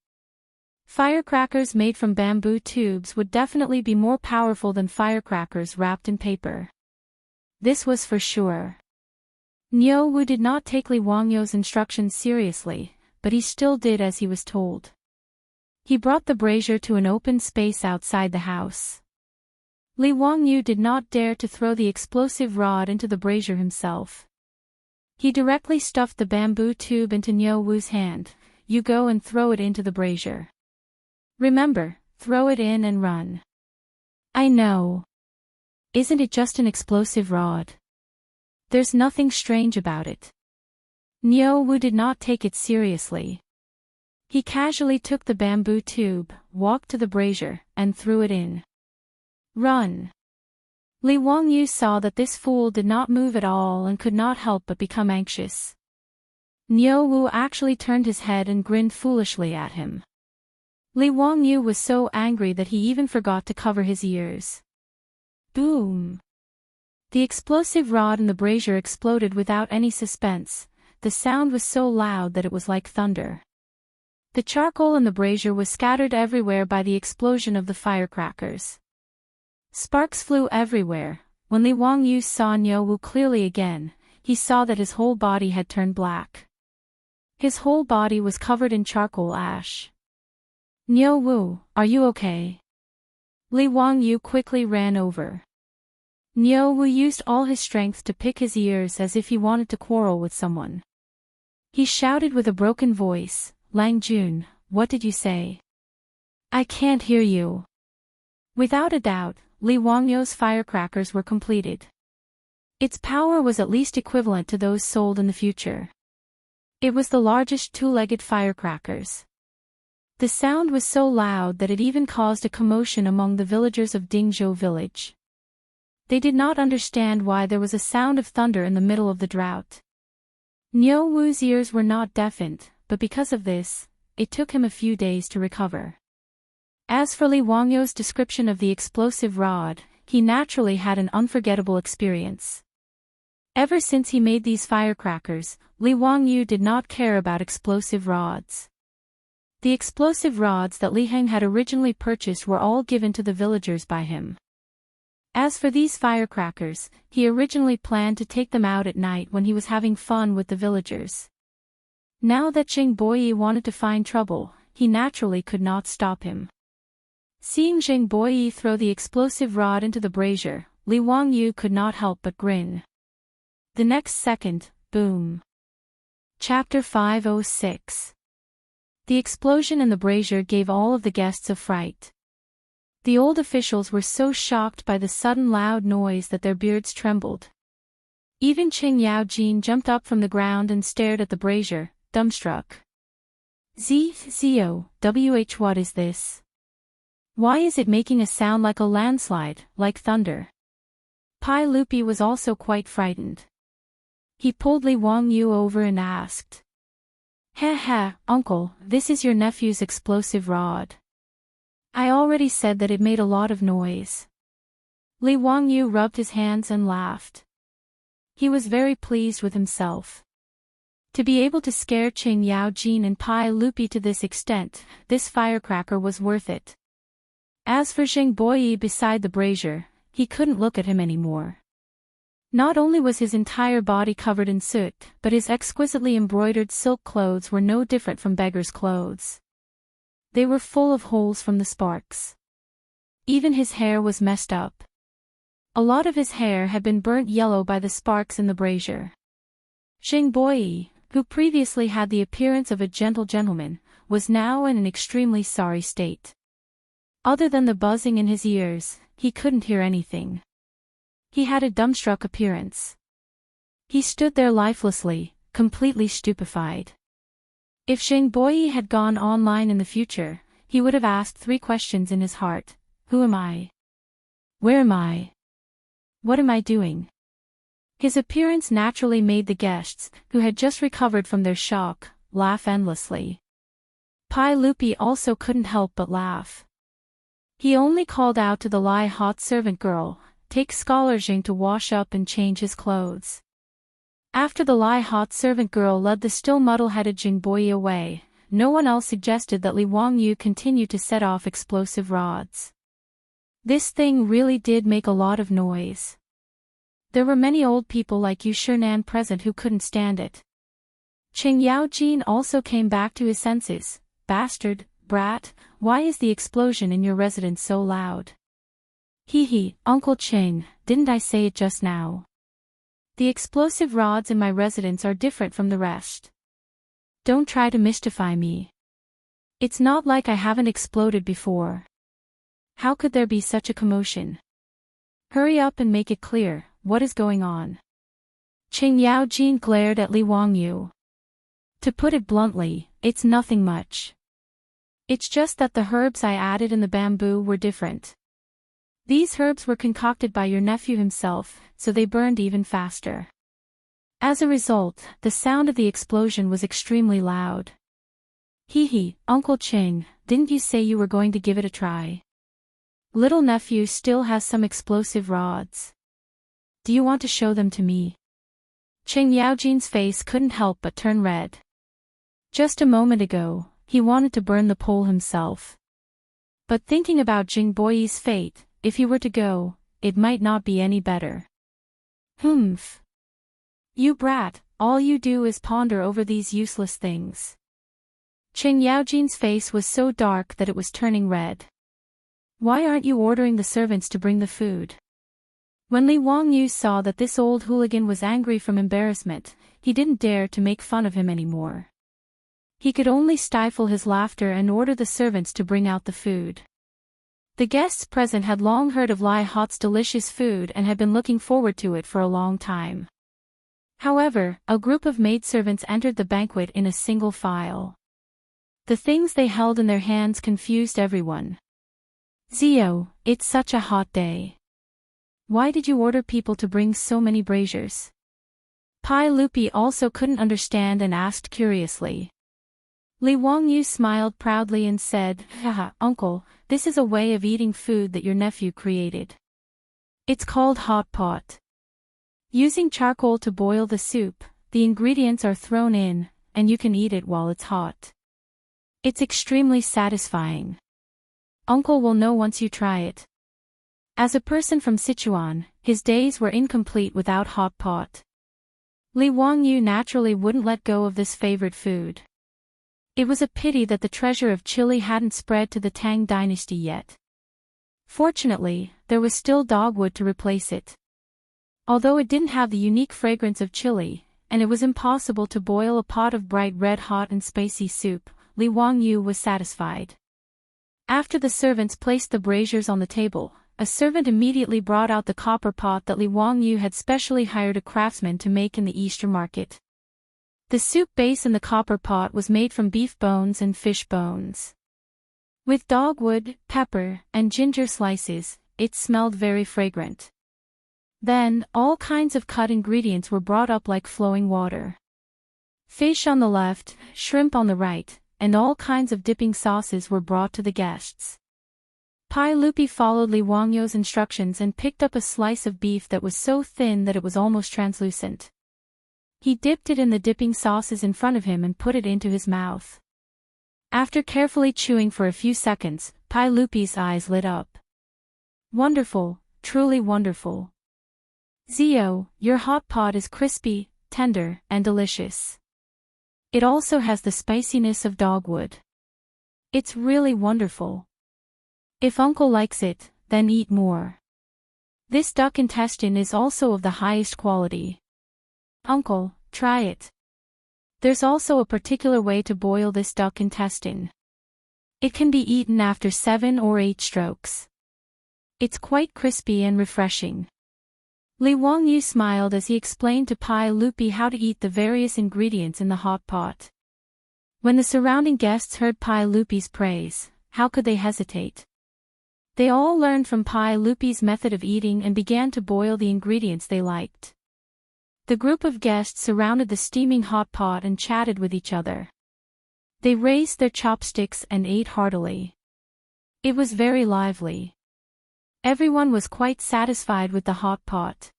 Speaker 1: Firecrackers made from bamboo tubes would definitely be more powerful than firecrackers wrapped in paper. This was for sure. Niu Wu did not take Li Wangyu's instructions seriously, but he still did as he was told. He brought the brazier to an open space outside the house. Li Wangyu did not dare to throw the explosive rod into the brazier himself. He directly stuffed the bamboo tube into Niu Wu's hand. You go and throw it into the brazier. Remember, throw it in and run. I know. Isn't it just an explosive rod? There's nothing strange about it. Niu Wu did not take it seriously. He casually took the bamboo tube, walked to the brazier, and threw it in. Run! Li Wangyu saw that this fool did not move at all and could not help but become anxious. Niu Wu actually turned his head and grinned foolishly at him. Li Wangyu was so angry that he even forgot to cover his ears. Boom! The explosive rod in the brazier exploded without any suspense. The sound was so loud that it was like thunder. The charcoal in the brazier was scattered everywhere by the explosion of the firecrackers. Sparks flew everywhere. When Li Wangyu saw Niu Wu clearly again, he saw that his whole body had turned black. His whole body was covered in charcoal ash. Niu Wu, are you okay? Li Wangyu quickly ran over. Niu Wu used all his strength to pick his ears as if he wanted to quarrel with someone. He shouted with a broken voice, Lang Jun, what did you say? I can't hear you. Without a doubt, Li Wangyu's firecrackers were completed. Its power was at least equivalent to those sold in the future. It was the largest two-legged firecrackers. The sound was so loud that it even caused a commotion among the villagers of Dingzhou village. They did not understand why there was a sound of thunder in the middle of the drought. Niu Wu's ears were not deafened, but because of this, it took him a few days to recover. As for Li Wangyu's description of the explosive rod, he naturally had an unforgettable experience. Ever since he made these firecrackers, Li Wangyu did not care about explosive rods. The explosive rods that Li Heng had originally purchased were all given to the villagers by him. As for these firecrackers, he originally planned to take them out at night when he was having fun with the villagers. Now that Jing Boyi wanted to find trouble, he naturally could not stop him. Seeing Jing Boyi throw the explosive rod into the brazier, Li Wangyu could not help but grin. The next second, boom. Chapter 506. The explosion in the brazier gave all of the guests a fright. The old officials were so shocked by the sudden loud noise that their beards trembled. Even Qing Yaojin jumped up from the ground and stared at the brazier, dumbstruck. Zio, what is this? Why is it making a sound like a landslide, like thunder? Pai Lupi was also quite frightened. He pulled Li Wangyu over and asked. Uncle, this is your nephew's explosive rod. I already said that it made a lot of noise. Li Wangyu rubbed his hands and laughed. He was very pleased with himself. To be able to scare Qing Yaojin and Pai Lupi to this extent, this firecracker was worth it. As for Zheng Boyi beside the brazier, he couldn't look at him anymore. Not only was his entire body covered in soot, but his exquisitely embroidered silk clothes were no different from beggars' clothes. They were full of holes from the sparks. Even his hair was messed up. A lot of his hair had been burnt yellow by the sparks in the brazier. Zheng Boyi, who previously had the appearance of a gentle gentleman, was now in an extremely sorry state. Other than the buzzing in his ears, he couldn't hear anything. He had a dumbstruck appearance. He stood there lifelessly, completely stupefied. If Zheng Boyi had gone online in the future, he would have asked 3 questions in his heart. Who am I? Where am I? What am I doing? His appearance naturally made the guests, who had just recovered from their shock, laugh endlessly. Pai Lupi also couldn't help but laugh. He only called out to the hot servant girl, "Take Scholar Zheng to wash up and change his clothes." After the hot servant girl led the still muddle-headed Zheng Boyi away, no one else suggested that Li Wangyu continue to set off explosive rods. This thing really did make a lot of noise. There were many old people like Yu Shernan present who couldn't stand it. Qing Yaojin also came back to his senses. "Bastard, brat, why is the explosion in your residence so loud?" Uncle Qing, didn't I say it just now? The explosive rods in my residence are different from the rest. Don't try to mystify me. It's not like I haven't exploded before. How could there be such a commotion? Hurry up and make it clear, what is going on? Qing Yaojin glared at Li Wangyu. To put it bluntly, it's nothing much. It's just that the herbs I added in the bamboo were different. These herbs were concocted by your nephew himself, so they burned even faster. As a result, the sound of the explosion was extremely loud. Uncle Qing, didn't you say you were going to give it a try? Little nephew still has some explosive rods. Do you want to show them to me? Qing Yaojin's face couldn't help but turn red. Just a moment ago, he wanted to burn the pole himself. But thinking about Zheng Boyi's fate, if he were to go, it might not be any better. Humph. You brat, all you do is ponder over these useless things. Qing Yaojin's face was so dark that it was turning red. Why aren't you ordering the servants to bring the food? When Li Wangyu saw that this old hooligan was angry from embarrassment, he didn't dare to make fun of him anymore. He could only stifle his laughter and order the servants to bring out the food. The guests present had long heard of Lai Hot's delicious food and had been looking forward to it for a long time. However, a group of maidservants entered the banquet in a single file. The things they held in their hands confused everyone. Zio, it's such a hot day. Why did you order people to bring so many braziers? Pai Lupi also couldn't understand and asked curiously. Li Wangyu smiled proudly and said, "Haha, uncle, this is a way of eating food that your nephew created. It's called hot pot. Using charcoal to boil the soup, the ingredients are thrown in, and you can eat it while it's hot. It's extremely satisfying. Uncle will know once you try it." As a person from Sichuan, his days were incomplete without hot pot. Li Wangyu naturally wouldn't let go of this favorite food. It was a pity that the treasure of chili hadn't spread to the Tang Dynasty yet. Fortunately, there was still dogwood to replace it. Although it didn't have the unique fragrance of chili, and it was impossible to boil a pot of bright red hot and spicy soup, Li Wangyu was satisfied. After the servants placed the braziers on the table, a servant immediately brought out the copper pot that Li Wangyu had specially hired a craftsman to make in the Easter market. The soup base in the copper pot was made from beef bones and fish bones. With dogwood, pepper, and ginger slices, it smelled very fragrant. Then, all kinds of cut ingredients were brought up like flowing water. Fish on the left, shrimp on the right, and all kinds of dipping sauces were brought to the guests. Pai Lupi followed Li Wangyu's instructions and picked up a slice of beef that was so thin that it was almost translucent. He dipped it in the dipping sauces in front of him and put it into his mouth. After carefully chewing for a few seconds, Pai Lupi's eyes lit up. Wonderful, truly wonderful. Zio, your hot pot is crispy, tender, and delicious. It also has the spiciness of dogwood. It's really wonderful. If uncle likes it, then eat more. This duck intestine is also of the highest quality. Uncle, try it. There's also a particular way to boil this duck intestine. It can be eaten after 7 or 8 strokes. It's quite crispy and refreshing. Li Wangyu smiled as he explained to Pai Lupi how to eat the various ingredients in the hot pot. When the surrounding guests heard Pai Lupi's praise, how could they hesitate? They all learned from Pai Lupi's method of eating and began to boil the ingredients they liked. The group of guests surrounded the steaming hot pot and chatted with each other. They raised their chopsticks and ate heartily. It was very lively. Everyone was quite satisfied with the hot pot.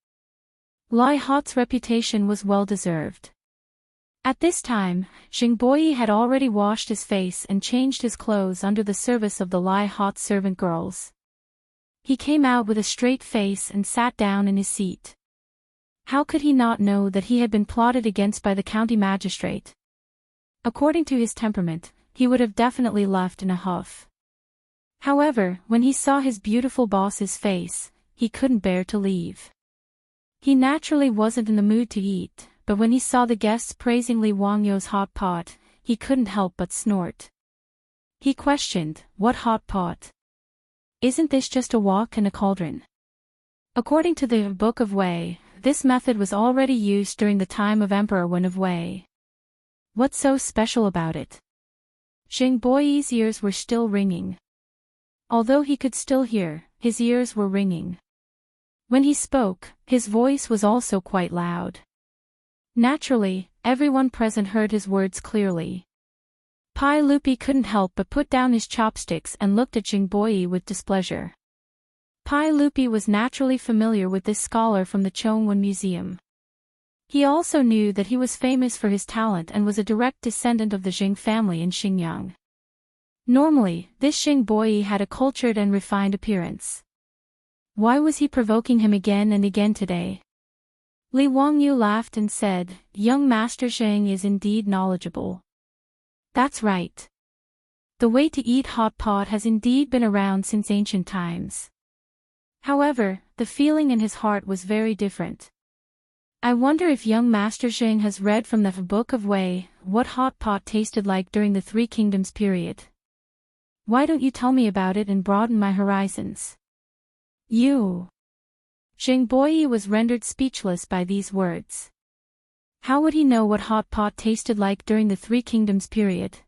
Speaker 1: Lai Hot's reputation was well deserved. At this time, Xingboyi had already washed his face and changed his clothes under the service of the Lai Hot servant girls. He came out with a straight face and sat down in his seat. How could he not know that he had been plotted against by the county magistrate? According to his temperament, he would have definitely left in a huff. However, when he saw his beautiful boss's face, he couldn't bear to leave. He naturally wasn't in the mood to eat, but when he saw the guests praising Li Wangyu's hot pot, he couldn't help but snort. He questioned, "What hot pot? Isn't this just a wok and a cauldron?" According to the Book of Wei, this method was already used during the time of Emperor Wen of Wei. What's so special about it? Xingboyi's ears were still ringing. Although he could still hear, his ears were ringing. When he spoke, his voice was also quite loud. Naturally, everyone present heard his words clearly. Pai Lupi couldn't help but put down his chopsticks and looked at Xingboyi with displeasure. Pai Lupi was naturally familiar with this scholar from the Chongwen Museum. He also knew that he was famous for his talent and was a direct descendant of the Jing family in Xinjiang. Normally, this Xingboyi had a cultured and refined appearance. Why was he provoking him again and again today? Li Wangyu laughed and said, "Young Master Zheng is indeed knowledgeable." That's right. The way to eat hot pot has indeed been around since ancient times. However, the feeling in his heart was very different. I wonder if young Master Zheng has read from the Book of Wei what hot pot tasted like during the Three Kingdoms period. Why don't you tell me about it and broaden my horizons? You. Xingboyi was rendered speechless by these words. How would he know what hot pot tasted like during the Three Kingdoms period?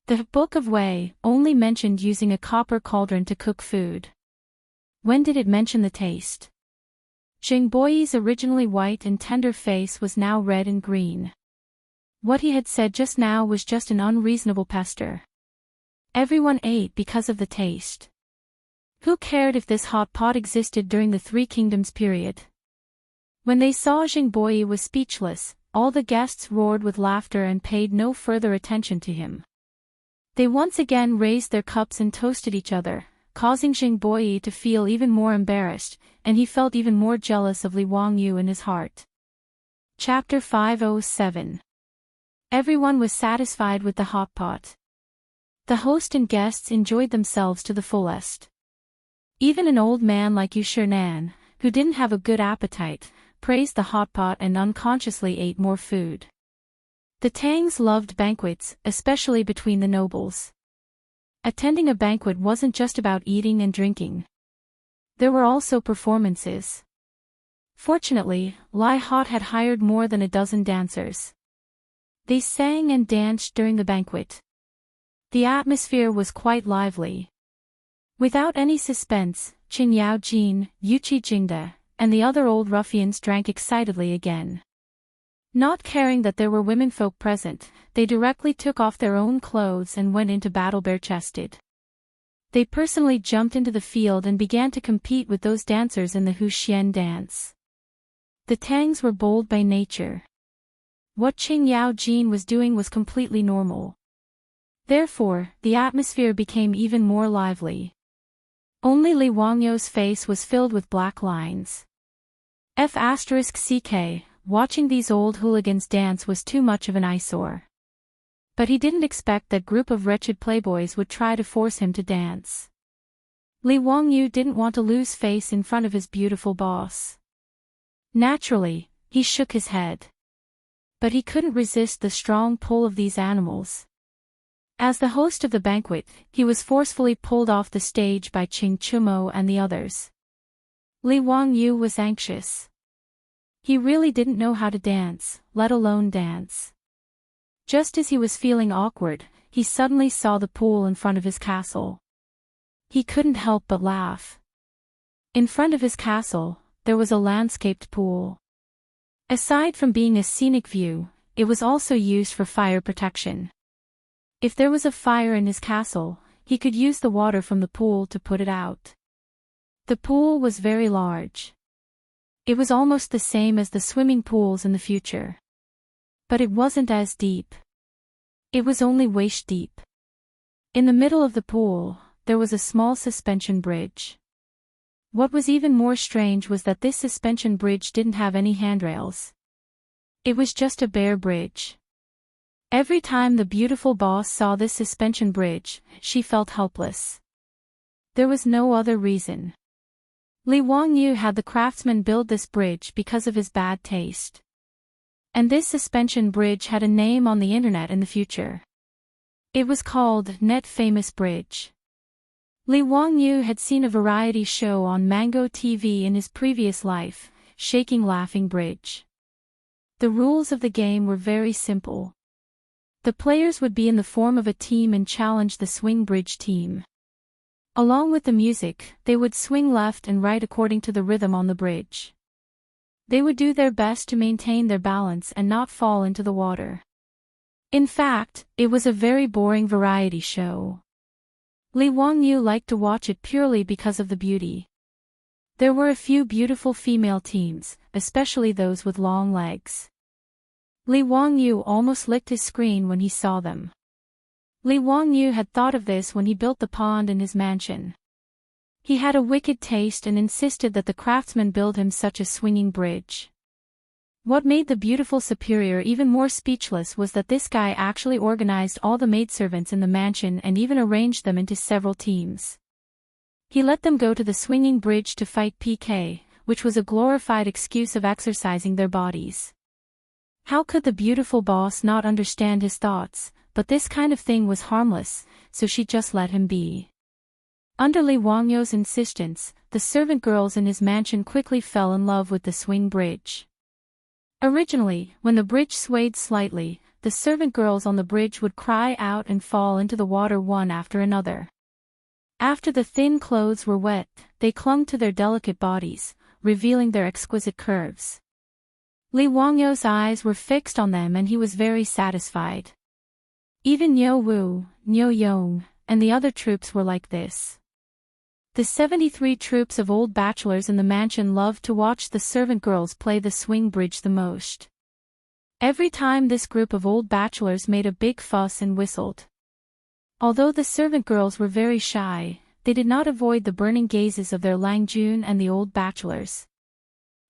Speaker 1: The Book of Wei only mentioned using a copper cauldron to cook food. When did it mention the taste? Xingboyi's originally white and tender face was now red and green. What he had said just now was just an unreasonable pester. Everyone ate because of the taste. Who cared if this hot pot existed during the Three Kingdoms period? When they saw Xingboyi was speechless, all the guests roared with laughter and paid no further attention to him. They once again raised their cups and toasted each other, causing Xingboyi to feel even more embarrassed, and he felt even more jealous of Li Wangyu in his heart. Chapter 507. Everyone was satisfied with the hot pot. The host and guests enjoyed themselves to the fullest. Even an old man like Yu Shinan, who didn't have a good appetite, praised the hot pot and unconsciously ate more food. The Tangs loved banquets, especially between the nobles. Attending a banquet wasn't just about eating and drinking. There were also performances. Fortunately, Lai Hot had hired more than a dozen dancers. They sang and danced during the banquet. The atmosphere was quite lively. Without any suspense, Qin Yao Jin, Yuqi Jingde, and the other old ruffians drank excitedly again. Not caring that there were womenfolk present, they directly took off their own clothes and went into battle bare-chested. They personally jumped into the field and began to compete with those dancers in the Huxian dance. The Tangs were bold by nature. What Qin Yao Jin was doing was completely normal. Therefore, the atmosphere became even more lively. Only Li Wangyou's face was filled with black lines. *CK, watching these old hooligans dance was too much of an eyesore. But he didn't expect that group of wretched playboys would try to force him to dance. Li Wangyou didn't want to lose face in front of his beautiful boss. Naturally, he shook his head. But he couldn't resist the strong pull of these animals. As the host of the banquet, he was forcefully pulled off the stage by Qing Chumo and the others. Li Wangyou was anxious. He really didn't know how to dance, let alone dance. Just as he was feeling awkward, he suddenly saw the pool in front of his castle. He couldn't help but laugh. In front of his castle, there was a landscaped pool. Aside from being a scenic view, it was also used for fire protection. If there was a fire in his castle, he could use the water from the pool to put it out. The pool was very large. It was almost the same as the swimming pools in the future. But it wasn't as deep. It was only waist deep. In the middle of the pool, there was a small suspension bridge. What was even more strange was that this suspension bridge didn't have any handrails. It was just a bare bridge. Every time the beautiful boss saw this suspension bridge, she felt helpless. There was no other reason. Li Wangyou had the craftsman build this bridge because of his bad taste. And this suspension bridge had a name on the internet in the future. It was called Net Famous Bridge. Li Wangyou had seen a variety show on Mango TV in his previous life, Shaking Laughing Bridge. The rules of the game were very simple. The players would be in the form of a team and challenge the swing bridge team. Along with the music, they would swing left and right according to the rhythm on the bridge. They would do their best to maintain their balance and not fall into the water. In fact, it was a very boring variety show. Li Wangyou liked to watch it purely because of the beauty. There were a few beautiful female teams, especially those with long legs. Li Wangyou almost licked his screen when he saw them. Li Wangyou had thought of this when he built the pond in his mansion. He had a wicked taste and insisted that the craftsman build him such a swinging bridge. What made the beautiful superior even more speechless was that this guy actually organized all the maidservants in the mansion and even arranged them into several teams. He let them go to the swinging bridge to fight PK, which was a glorified excuse of exercising their bodies. How could the beautiful boss not understand his thoughts? But this kind of thing was harmless, so she just let him be. Under Li Wangyou's insistence, the servant girls in his mansion quickly fell in love with the swing bridge. Originally, when the bridge swayed slightly, the servant girls on the bridge would cry out and fall into the water one after another. After the thin clothes were wet, they clung to their delicate bodies, revealing their exquisite curves. Li Wangyou's eyes were fixed on them and he was very satisfied. Even Niu Wu, Niu Yong, and the other troops were like this. The 73 troops of old bachelors in the mansion loved to watch the servant girls play the swing bridge the most. Every time this group of old bachelors made a big fuss and whistled. Although the servant girls were very shy, they did not avoid the burning gazes of their Langjun and the old bachelors.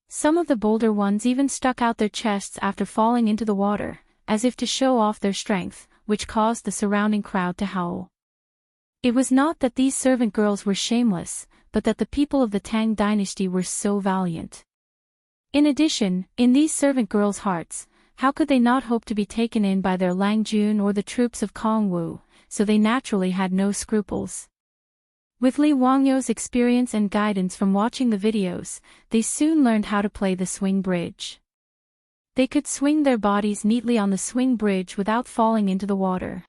Speaker 1: Some of the bolder ones even stuck out their chests after falling into the water, as if to show off their strength, which caused the surrounding crowd to howl. It was not that these servant girls were shameless, but that the people of the Tang Dynasty were so valiant. In addition, in these servant girls' hearts, how could they not hope to be taken in by their Langjun or the troops of Kongwu, so they naturally had no scruples. With Li Wangyou's experience and guidance from watching the videos, they soon learned how to play the swing bridge. They could swing their bodies neatly on the swing bridge without falling into the water.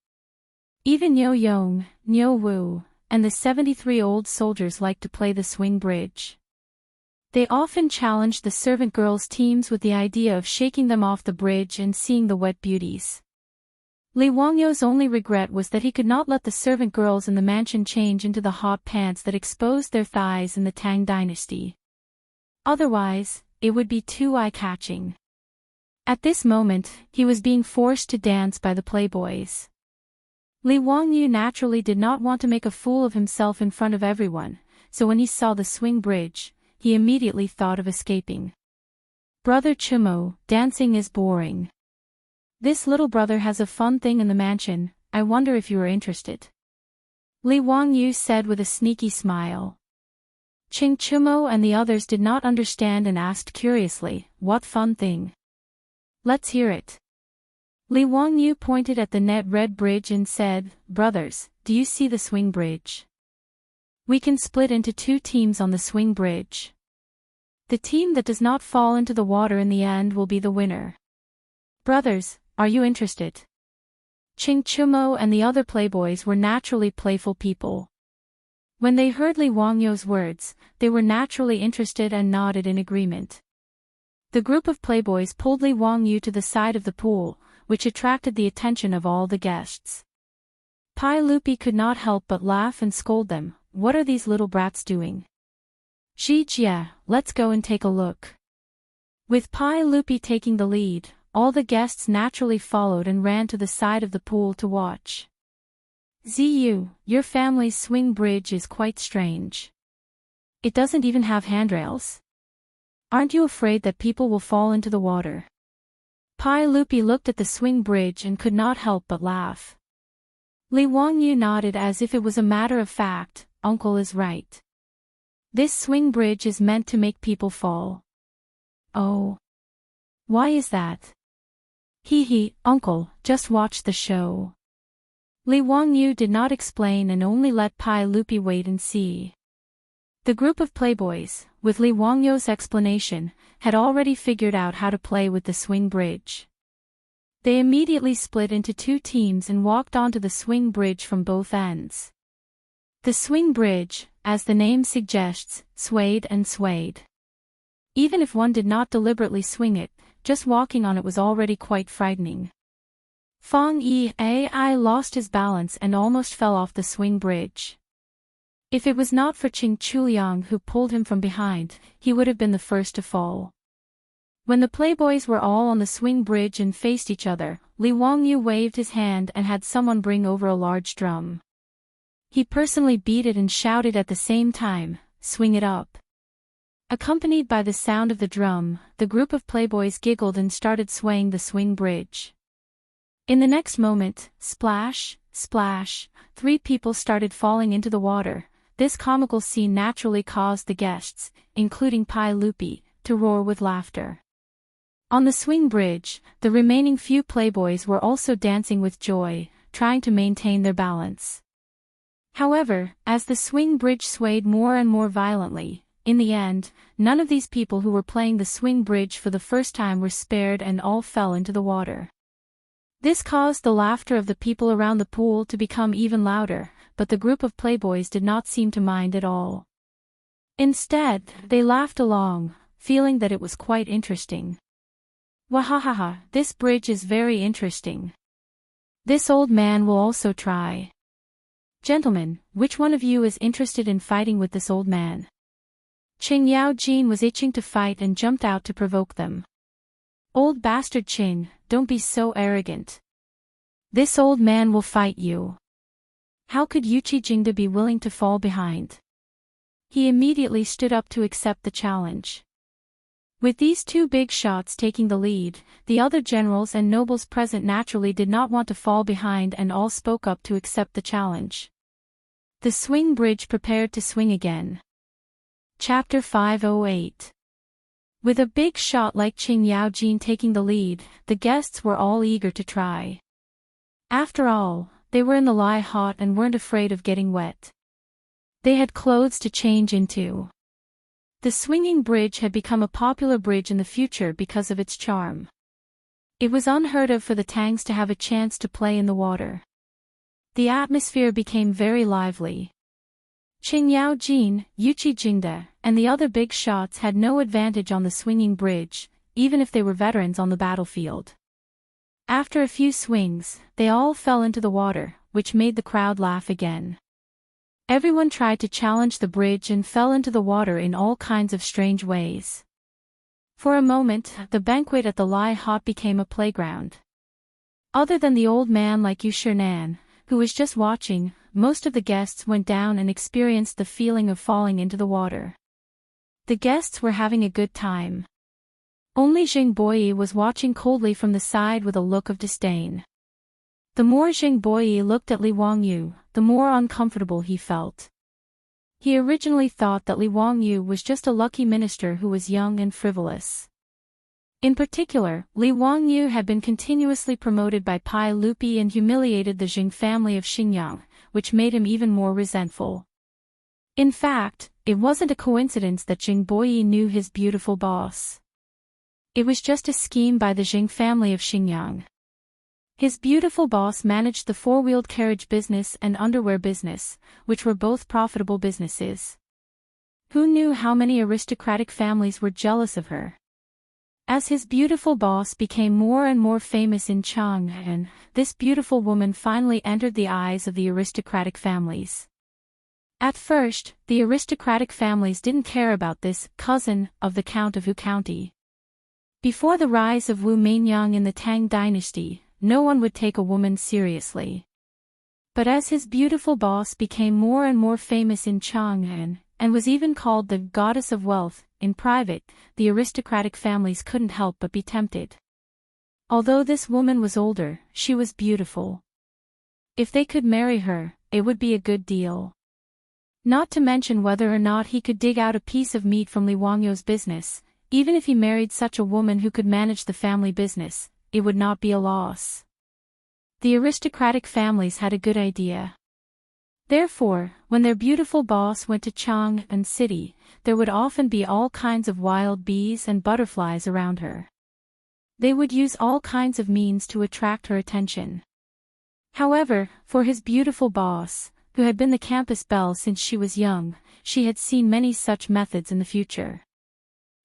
Speaker 1: Even Niu Yong, Niu Wu, and the 73 old soldiers liked to play the swing bridge. They often challenged the servant girls' teams with the idea of shaking them off the bridge and seeing the wet beauties. Li Wangyou's only regret was that he could not let the servant girls in the mansion change into the hot pants that exposed their thighs in the Tang Dynasty. Otherwise, it would be too eye-catching. At this moment, he was being forced to dance by the playboys. Li Wangyou naturally did not want to make a fool of himself in front of everyone, so when he saw the swing bridge, he immediately thought of escaping. "Brother Chumo, dancing is boring. This little brother has a fun thing in the mansion, I wonder if you are interested," Li Wangyou said with a sneaky smile. Ching Chumo and the others did not understand and asked curiously, "What fun thing? Let's hear it." Li Wangyou pointed at the net red bridge and said, "Brothers, do you see the swing bridge? We can split into 2 teams on the swing bridge. The team that does not fall into the water in the end will be the winner. Brothers, are you interested?" Ching Chumo and the other playboys were naturally playful people. When they heard Li Wangyou's words, they were naturally interested and nodded in agreement. The group of playboys pulled Li Wangyou to the side of the pool, which attracted the attention of all the guests. Pai Lupi could not help but laugh and scold them, "What are these little brats doing? Jia, let's go and take a look." With Pai Lupi taking the lead, all the guests naturally followed and ran to the side of the pool to watch. "Ziyu, your family's swing bridge is quite strange. It doesn't even have handrails. Aren't you afraid that people will fall into the water?" Pai Lupi looked at the swing bridge and could not help but laugh. Li Wangyou nodded as if it was a matter of fact, "Uncle is right. This swing bridge is meant to make people fall." "Oh. Why is that?" "Hee, Uncle, just watch the show." Li Wangyou did not explain and only let Pai Lupi wait and see. The group of playboys, with Li Wangyou's explanation, had already figured out how to play with the swing bridge. They immediately split into 2 teams and walked onto the swing bridge from both ends. The swing bridge, as the name suggests, swayed and swayed. Even if one did not deliberately swing it, just walking on it was already quite frightening. Fong Yi-ai lost his balance and almost fell off the swing bridge. If it was not for Ching Chuliang who pulled him from behind, he would have been the first to fall. When the playboys were all on the swing bridge and faced each other, Li Wangyou waved his hand and had someone bring over a large drum. He personally beat it and shouted at the same time, "Swing it up." Accompanied by the sound of the drum, the group of playboys giggled and started swaying the swing bridge. In the next moment, splash, splash, 3 people started falling into the water. This comical scene naturally caused the guests, including Pai Lupi, to roar with laughter. On the swing bridge, the remaining few playboys were also dancing with joy, trying to maintain their balance. However, as the swing bridge swayed more and more violently, in the end, none of these people who were playing the swing bridge for the first time were spared and all fell into the water. This caused the laughter of the people around the pool to become even louder, but the group of playboys did not seem to mind at all. Instead, they laughed along, feeling that it was quite interesting. "Wahahaha, this bridge is very interesting. This old man will also try. Gentlemen, which one of you is interested in fighting with this old man?" Qing Yao Jin was itching to fight and jumped out to provoke them. "Old bastard Qing, don't be so arrogant. This old man will fight you. How could Yuchi Jingda be willing to fall behind?" He immediately stood up to accept the challenge. With these 2 big shots taking the lead, the other generals and nobles present naturally did not want to fall behind and all spoke up to accept the challenge. The swing bridge prepared to swing again. Chapter 508. With a big shot like Qing Yaojin taking the lead, the guests were all eager to try. After all, they were in the Lai hot and weren't afraid of getting wet. They had clothes to change into. The swinging bridge had become a popular bridge in the future because of its charm. It was unheard of for the Tangs to have a chance to play in the water. The atmosphere became very lively. Qing Yao Jin, Yuchi Jingda, and the other big shots had no advantage on the swinging bridge, even if they were veterans on the battlefield. After a few swings, they all fell into the water, which made the crowd laugh again. Everyone tried to challenge the bridge and fell into the water in all kinds of strange ways. For a moment, the banquet at the Lai hot became a playground. Other than the old man like Yu Shernan, who was just watching, most of the guests went down and experienced the feeling of falling into the water. The guests were having a good time. Only Jing Boyi was watching coldly from the side with a look of disdain. The more Jing Boyi looked at Li Wangyu, the more uncomfortable he felt. He originally thought that Li Wangyu was just a lucky minister who was young and frivolous. In particular, Li Wangyu had been continuously promoted by Pai Lupi and humiliated the Jing family of Xinjiang, which made him even more resentful. In fact, it wasn't a coincidence that Jing Boyi knew his beautiful boss. It was just a scheme by the Jing family of Xinjiang. His beautiful boss managed the four-wheeled carriage business and underwear business, which were both profitable businesses. Who knew how many aristocratic families were jealous of her? As his beautiful boss became more and more famous in Chang'an, this beautiful woman finally entered the eyes of the aristocratic families. At first, the aristocratic families didn't care about this cousin of the Count of Wu County. Before the rise of Wu Mainyang in the Tang Dynasty, no one would take a woman seriously. But as his beautiful boss became more and more famous in Chang'an, and was even called the goddess of wealth, in private, the aristocratic families couldn't help but be tempted. Although this woman was older, she was beautiful. If they could marry her, it would be a good deal. Not to mention whether or not he could dig out a piece of meat from Li Wangyu's business. Even if he married such a woman who could manage the family business, it would not be a loss. The aristocratic families had a good idea. Therefore, when their beautiful boss went to Chang'an City, there would often be all kinds of wild bees and butterflies around her. They would use all kinds of means to attract her attention. However, for his beautiful boss, who had been the campus belle since she was young, she had seen many such methods in the future.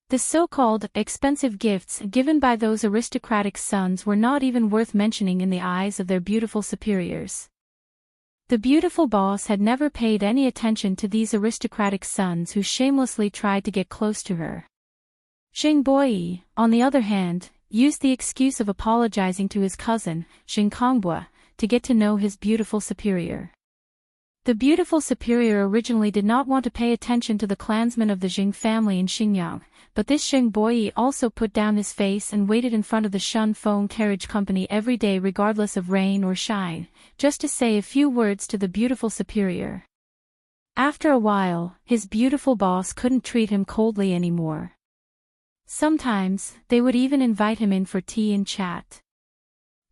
Speaker 1: The so-called expensive gifts given by those aristocratic sons were not even worth mentioning in the eyes of their beautiful superiors. The beautiful boss had never paid any attention to these aristocratic sons who shamelessly tried to get close to her. Jing Boyi, on the other hand, used the excuse of apologizing to his cousin, Jing Kongbua, to get to know his beautiful superior. The beautiful superior originally did not want to pay attention to the clansmen of the Jing family in Xinjiang, but this Jing Boyi also put down his face and waited in front of the Shun Feng carriage company every day regardless of rain or shine, just to say a few words to the beautiful superior. After a while, his beautiful boss couldn't treat him coldly anymore. Sometimes, they would even invite him in for tea and chat.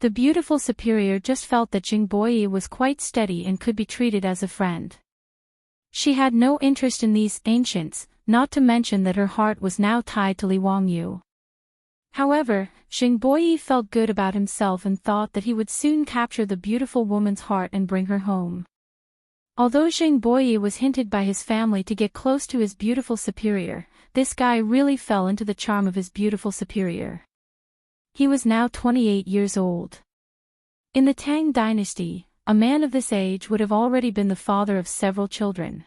Speaker 1: The beautiful superior just felt that Jing Boyi was quite steady and could be treated as a friend. She had no interest in these ancients, not to mention that her heart was now tied to Li Wangyu. However, Jing Boyi felt good about himself and thought that he would soon capture the beautiful woman's heart and bring her home. Although Jing Boyi was hinted by his family to get close to his beautiful superior, this guy really fell into the charm of his beautiful superior. He was now 28 years old. In the Tang Dynasty, a man of this age would have already been the father of several children.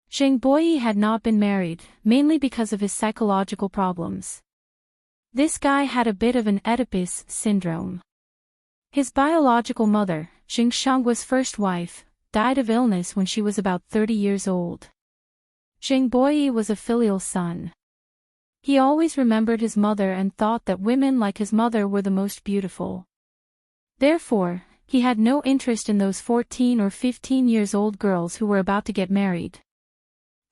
Speaker 1: Jing Boyi had not been married, mainly because of his psychological problems. This guy had a bit of an Oedipus syndrome. His biological mother, Jing Shanggua's first wife, died of illness when she was about 30 years old. Jing Boyi was a filial son. He always remembered his mother and thought that women like his mother were the most beautiful. Therefore, he had no interest in those 14 or 15 years old girls who were about to get married.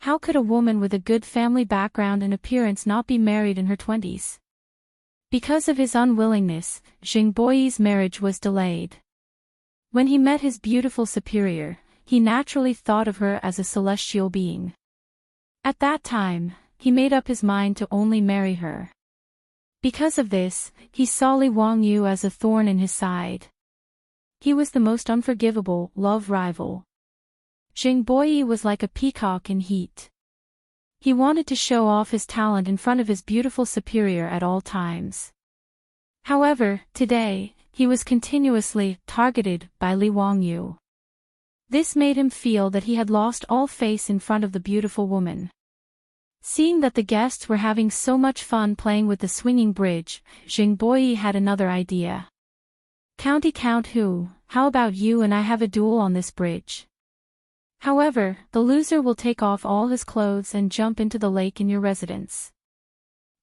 Speaker 1: How could a woman with a good family background and appearance not be married in her 20s? Because of his unwillingness, Jing Boyi's marriage was delayed. When he met his beautiful superior, he naturally thought of her as a celestial being. At that time, he made up his mind to only marry her. Because of this, he saw Li Wangyu as a thorn in his side. He was the most unforgivable love rival. Jing Boyi was like a peacock in heat. He wanted to show off his talent in front of his beautiful superior at all times. However, today, he was continuously targeted by Li Wangyu. This made him feel that he had lost all face in front of the beautiful woman. Seeing that the guests were having so much fun playing with the swinging bridge, Jing Boyi had another idea. County Count Hu, how about you and I have a duel on this bridge? However, the loser will take off all his clothes and jump into the lake in your residence.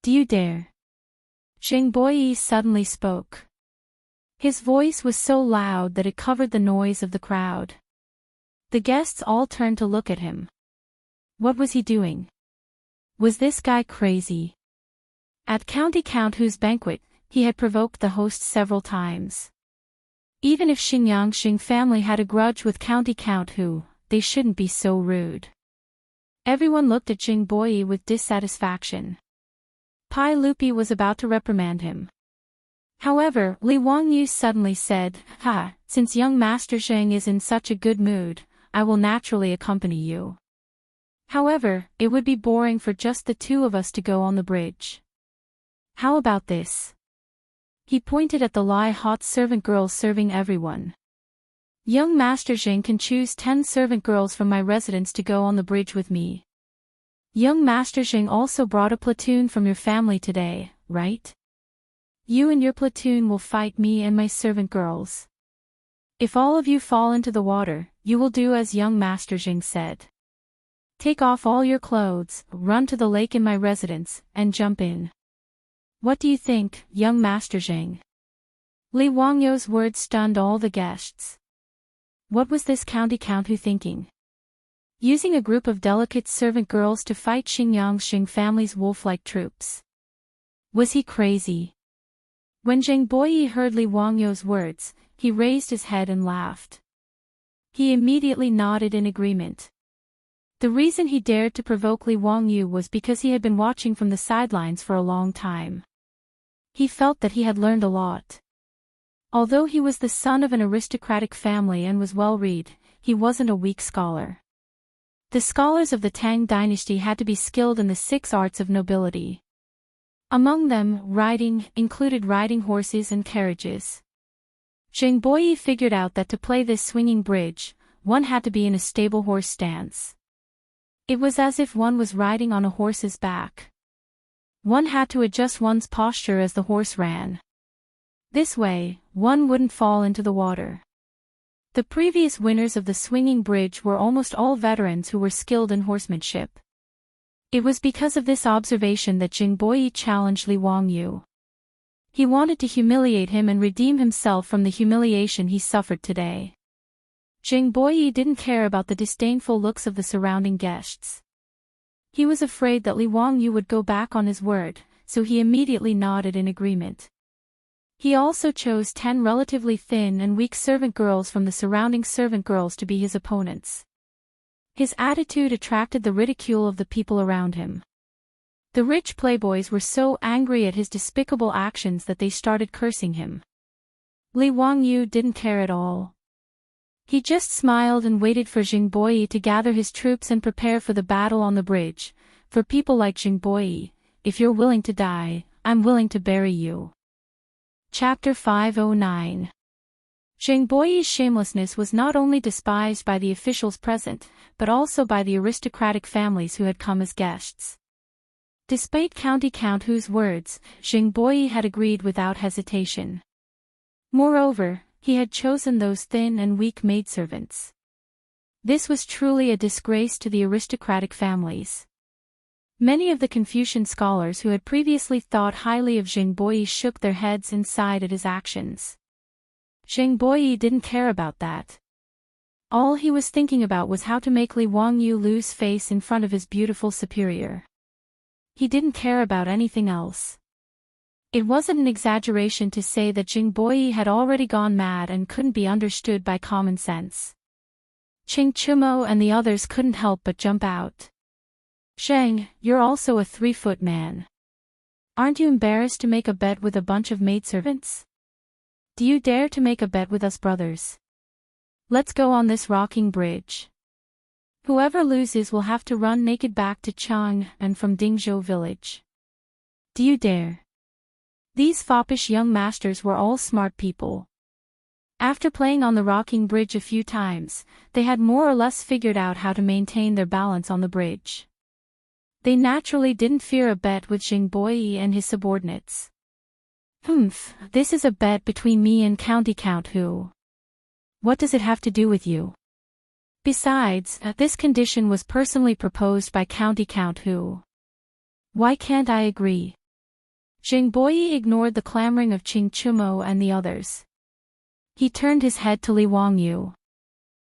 Speaker 1: Do you dare? Jing Boyi suddenly spoke. His voice was so loud that it covered the noise of the crowd. The guests all turned to look at him. What was he doing? Was this guy crazy? At County Count Hu's banquet, he had provoked the host several times. Even if Xing family had a grudge with County Count Hu, they shouldn't be so rude. Everyone looked at Jing Boyi with dissatisfaction. Pai Lupi was about to reprimand him. However, Li Wangyu suddenly said, since young Master Zheng is in such a good mood, I will naturally accompany you. However, it would be boring for just the two of us to go on the bridge. How about this? He pointed at the hot servant girls serving everyone. Young Master Zheng can choose 10 servant girls from my residence to go on the bridge with me. Young Master Zheng also brought a platoon from your family today, right? You and your platoon will fight me and my servant girls. If all of you fall into the water, you will do as young Master Zheng said. Take off all your clothes, run to the lake in my residence, and jump in. What do you think, young Master Zheng? Li Wangyu's words stunned all the guests. What was this County Count Hu thinking? Using a group of delicate servant girls to fight Xing family's wolf-like troops. Was he crazy? When Jing Boyi heard Li Wangyu's words, he raised his head and laughed. He immediately nodded in agreement. The reason he dared to provoke Li Wangyu was because he had been watching from the sidelines for a long time. He felt that he had learned a lot. Although he was the son of an aristocratic family and was well-read, he wasn't a weak scholar. The scholars of the Tang Dynasty had to be skilled in the 6 arts of nobility. Among them, riding included riding horses and carriages. Jing Boyi figured out that to play this swinging bridge, one had to be in a stable horse stance. It was as if one was riding on a horse's back. One had to adjust one's posture as the horse ran. This way, one wouldn't fall into the water. The previous winners of the swinging bridge were almost all veterans who were skilled in horsemanship. It was because of this observation that Jing Boyi challenged Li Wangyu. He wanted to humiliate him and redeem himself from the humiliation he suffered today. Jing Boyi didn't care about the disdainful looks of the surrounding guests. He was afraid that Li Wangyu would go back on his word, so he immediately nodded in agreement. He also chose 10 relatively thin and weak servant girls from the surrounding servant girls to be his opponents. His attitude attracted the ridicule of the people around him. The rich playboys were so angry at his despicable actions that they started cursing him. Li Wangyu didn't care at all. He just smiled and waited for Jing Boyi to gather his troops and prepare for the battle on the bridge. For people like Jing Boyi, if you're willing to die, I'm willing to bury you. Chapter 509. Jing Boyi's shamelessness was not only despised by the officials present, but also by the aristocratic families who had come as guests. Despite County Count Hu's words, Jing Boyi had agreed without hesitation. Moreover, he had chosen those thin and weak maidservants. This was truly a disgrace to the aristocratic families. Many of the Confucian scholars who had previously thought highly of Jing Boyi shook their heads and sighed at his actions. Jing Boyi didn't care about that. All he was thinking about was how to make Li Wangyu lose face in front of his beautiful superior. He didn't care about anything else. It wasn't an exaggeration to say that Jingboyi had already gone mad and couldn't be understood by common sense. Ching Chumo and the others couldn't help but jump out. Zheng, you're also a 3-foot man. Aren't you embarrassed to make a bet with a bunch of maidservants? Do you dare to make a bet with us brothers? Let's go on this rocking bridge. Whoever loses will have to run naked back to Chang and from Dingzhou village. Do you dare? These foppish young masters were all smart people. After playing on the rocking bridge a few times, they had more or less figured out how to maintain their balance on the bridge. They naturally didn't fear a bet with Jingboyi and his subordinates. This is a bet between me and County Count Hu. What does it have to do with you? Besides, this condition was personally proposed by County Count Hu. Why can't I agree? Jingboyi ignored the clamoring of Ching Chumo and the others. He turned his head to Li Wangyu.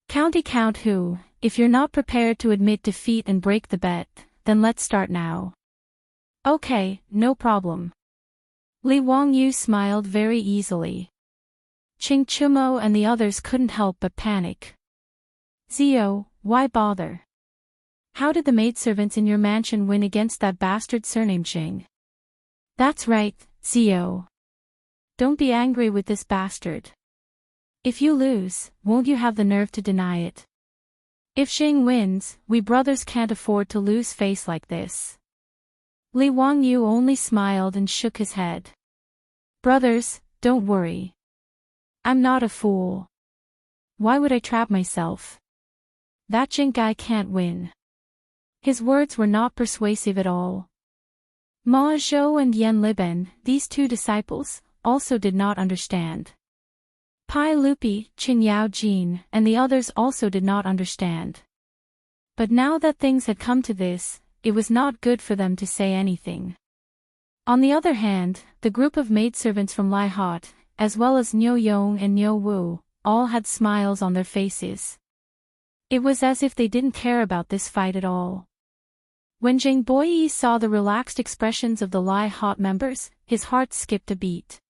Speaker 1: County Count Hu, if you're not prepared to admit defeat and break the bet, then let's start now. Okay, no problem. Li Wangyu smiled very easily. Ching Chumo and the others couldn't help but panic. Zio, why bother? How did the maidservants in your mansion win against that bastard surnamed Ching? That's right, Zio. Don't be angry with this bastard. If you lose, won't you have the nerve to deny it? If Xing wins, we brothers can't afford to lose face like this. Li Wangyu only smiled and shook his head. Brothers, don't worry. I'm not a fool. Why would I trap myself? That Jing guy can't win. His words were not persuasive at all. Ma Zhou and Yan Liben, these two disciples, also did not understand. Pai Lupi, Qin Yao Jin, and the others also did not understand. But now that things had come to this, it was not good for them to say anything. On the other hand, the group of maidservants from Lai Hot, as well as Niu Yong and Niu Wu, all had smiles on their faces. It was as if they didn't care about this fight at all. When Jingboyi saw the relaxed expressions of the Lai Hot members, his heart skipped a beat.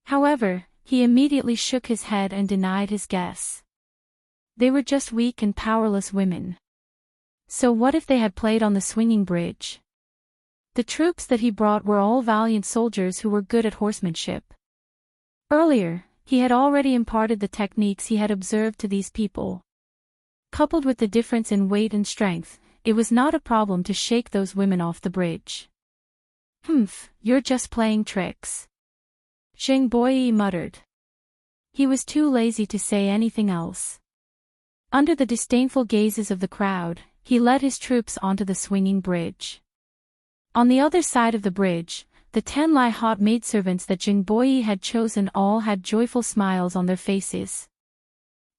Speaker 1: However, he immediately shook his head and denied his guess. They were just weak and powerless women. So what if they had played on the swinging bridge? The troops that he brought were all valiant soldiers who were good at horsemanship. Earlier, he had already imparted the techniques he had observed to these people. Coupled with the difference in weight and strength, it was not a problem to shake those women off the bridge. You're just playing tricks. Jingboyi muttered. He was too lazy to say anything else. Under the disdainful gazes of the crowd, he led his troops onto the swinging bridge. On the other side of the bridge, the 10 Lai Hot maidservants that Jingboyi had chosen all had joyful smiles on their faces.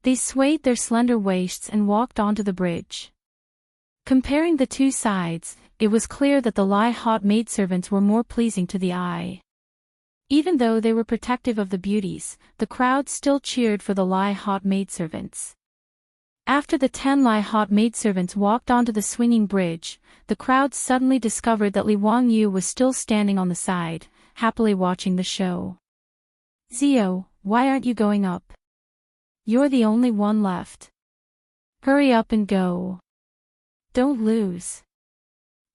Speaker 1: They swayed their slender waists and walked onto the bridge. Comparing the two sides, it was clear that the Lai Hot maidservants were more pleasing to the eye. Even though they were protective of the beauties, the crowd still cheered for the Lai Hot maidservants. After the 10 Lai Hot maidservants walked onto the swinging bridge, the crowd suddenly discovered that Li Wangyu was still standing on the side, happily watching the show. Zio, why aren't you going up? You're the only one left. Hurry up and go. Don't lose.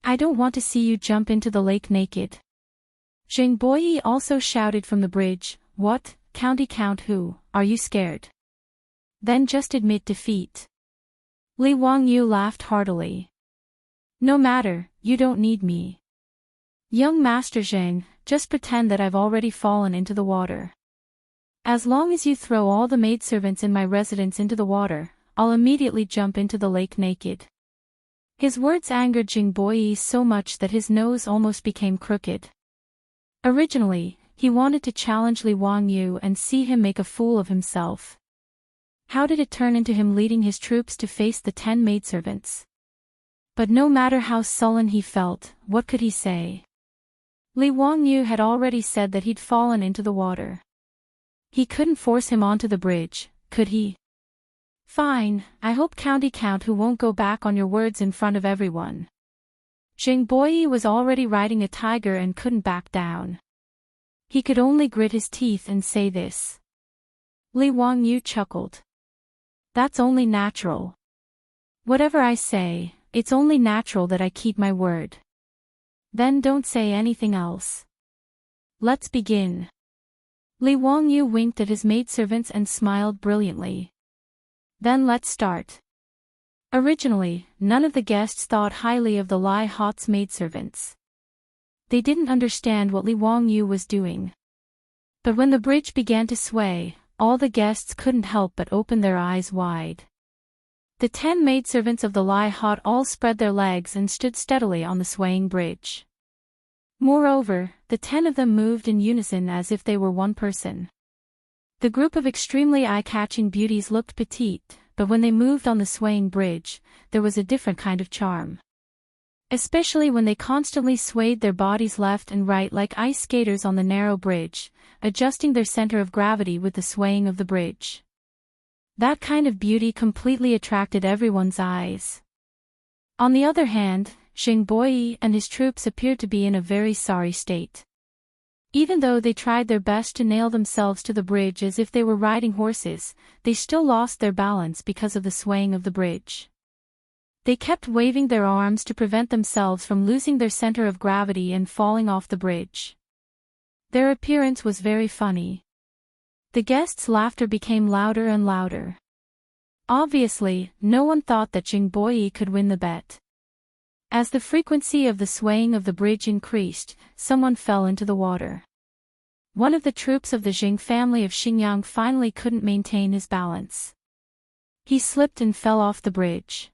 Speaker 1: I don't want to see you jump into the lake naked. Jingboyi also shouted from the bridge, What, County Count Hu, are you scared? Then just admit defeat. Li Wangyu laughed heartily. No matter, you don't need me. Young Master Zheng, just pretend that I've already fallen into the water. As long as you throw all the maidservants in my residence into the water, I'll immediately jump into the lake naked. His words angered Jingboyi so much that his nose almost became crooked. Originally, he wanted to challenge Li Wangyu and see him make a fool of himself. How did it turn into him leading his troops to face the 10 maidservants? But no matter how sullen he felt, what could he say? Li Wangyu had already said that he'd fallen into the water. He couldn't force him onto the bridge, could he? Fine, I hope County Count Hu won't go back on your words in front of everyone. Jingboyi was already riding a tiger and couldn't back down. he could only grit his teeth and say this. Li Wangyu chuckled. That's only natural. Whatever I say, it's only natural that I keep my word. Then don't say anything else. Let's begin. Li Wangyu winked at his maidservants and smiled brilliantly. Then let's start. Originally, none of the guests thought highly of the Lai Hot's maidservants. They didn't understand what Li Wangyu was doing. But when the bridge began to sway, all the guests couldn't help but open their eyes wide. The 10 maidservants of the Lai Hot all spread their legs and stood steadily on the swaying bridge. Moreover, the 10 of them moved in unison as if they were one person. The group of extremely eye-catching beauties looked petite, but when they moved on the swaying bridge, there was a different kind of charm. Especially when they constantly swayed their bodies left and right like ice skaters on the narrow bridge, adjusting their center of gravity with the swaying of the bridge. That kind of beauty completely attracted everyone's eyes. On the other hand, Xing Boyi and his troops appeared to be in a very sorry state. Even though they tried their best to nail themselves to the bridge as if they were riding horses, they still lost their balance because of the swaying of the bridge. They kept waving their arms to prevent themselves from losing their center of gravity and falling off the bridge. Their appearance was very funny. The guests' laughter became louder and louder. Obviously, no one thought that Xing Boyi could win the bet. As the frequency of the swaying of the bridge increased, someone fell into the water. One of the troops of the Jing family of Xingyang finally couldn't maintain his balance. He slipped and fell off the bridge.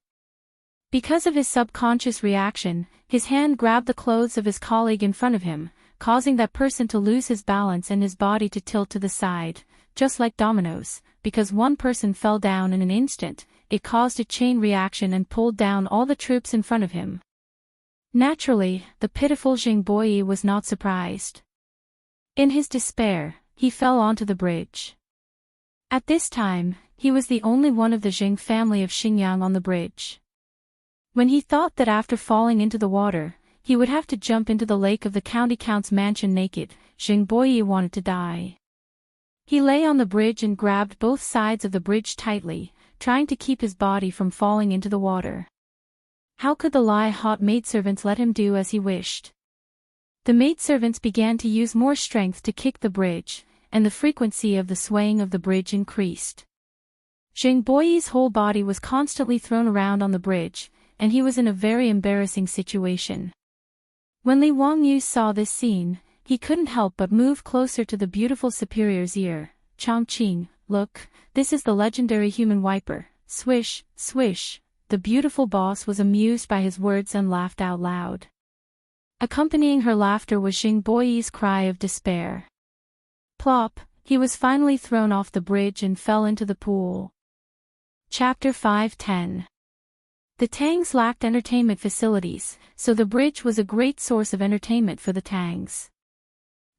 Speaker 1: Because of his subconscious reaction, his hand grabbed the clothes of his colleague in front of him, causing that person to lose his balance and his body to tilt to the side, just like dominoes. Because one person fell down in an instant, it caused a chain reaction and pulled down all the troops in front of him. Naturally, the pitiful Xing Boyi was not surprised. In his despair, he fell onto the bridge. At this time, he was the only one of the Jing family of Xingyang on the bridge. When he thought that after falling into the water, he would have to jump into the lake of the county count's mansion naked, Xing Boyi wanted to die. He lay on the bridge and grabbed both sides of the bridge tightly, trying to keep his body from falling into the water. How could the Lai Hot maidservants let him do as he wished? The maidservants began to use more strength to kick the bridge, and the frequency of the swaying of the bridge increased. Xing Boyi's whole body was constantly thrown around on the bridge, and he was in a very embarrassing situation. When Li Wangyu saw this scene, he couldn't help but move closer to the beautiful superior's ear. Chongqing, look, this is the legendary human wiper. Swish, swish. The beautiful boss was amused by his words and laughed out loud. Accompanying her laughter was Xing Boyi's cry of despair. Plop, he was finally thrown off the bridge and fell into the pool. Chapter 5:10. The Tangs lacked entertainment facilities, so the bridge was a great source of entertainment for the Tangs.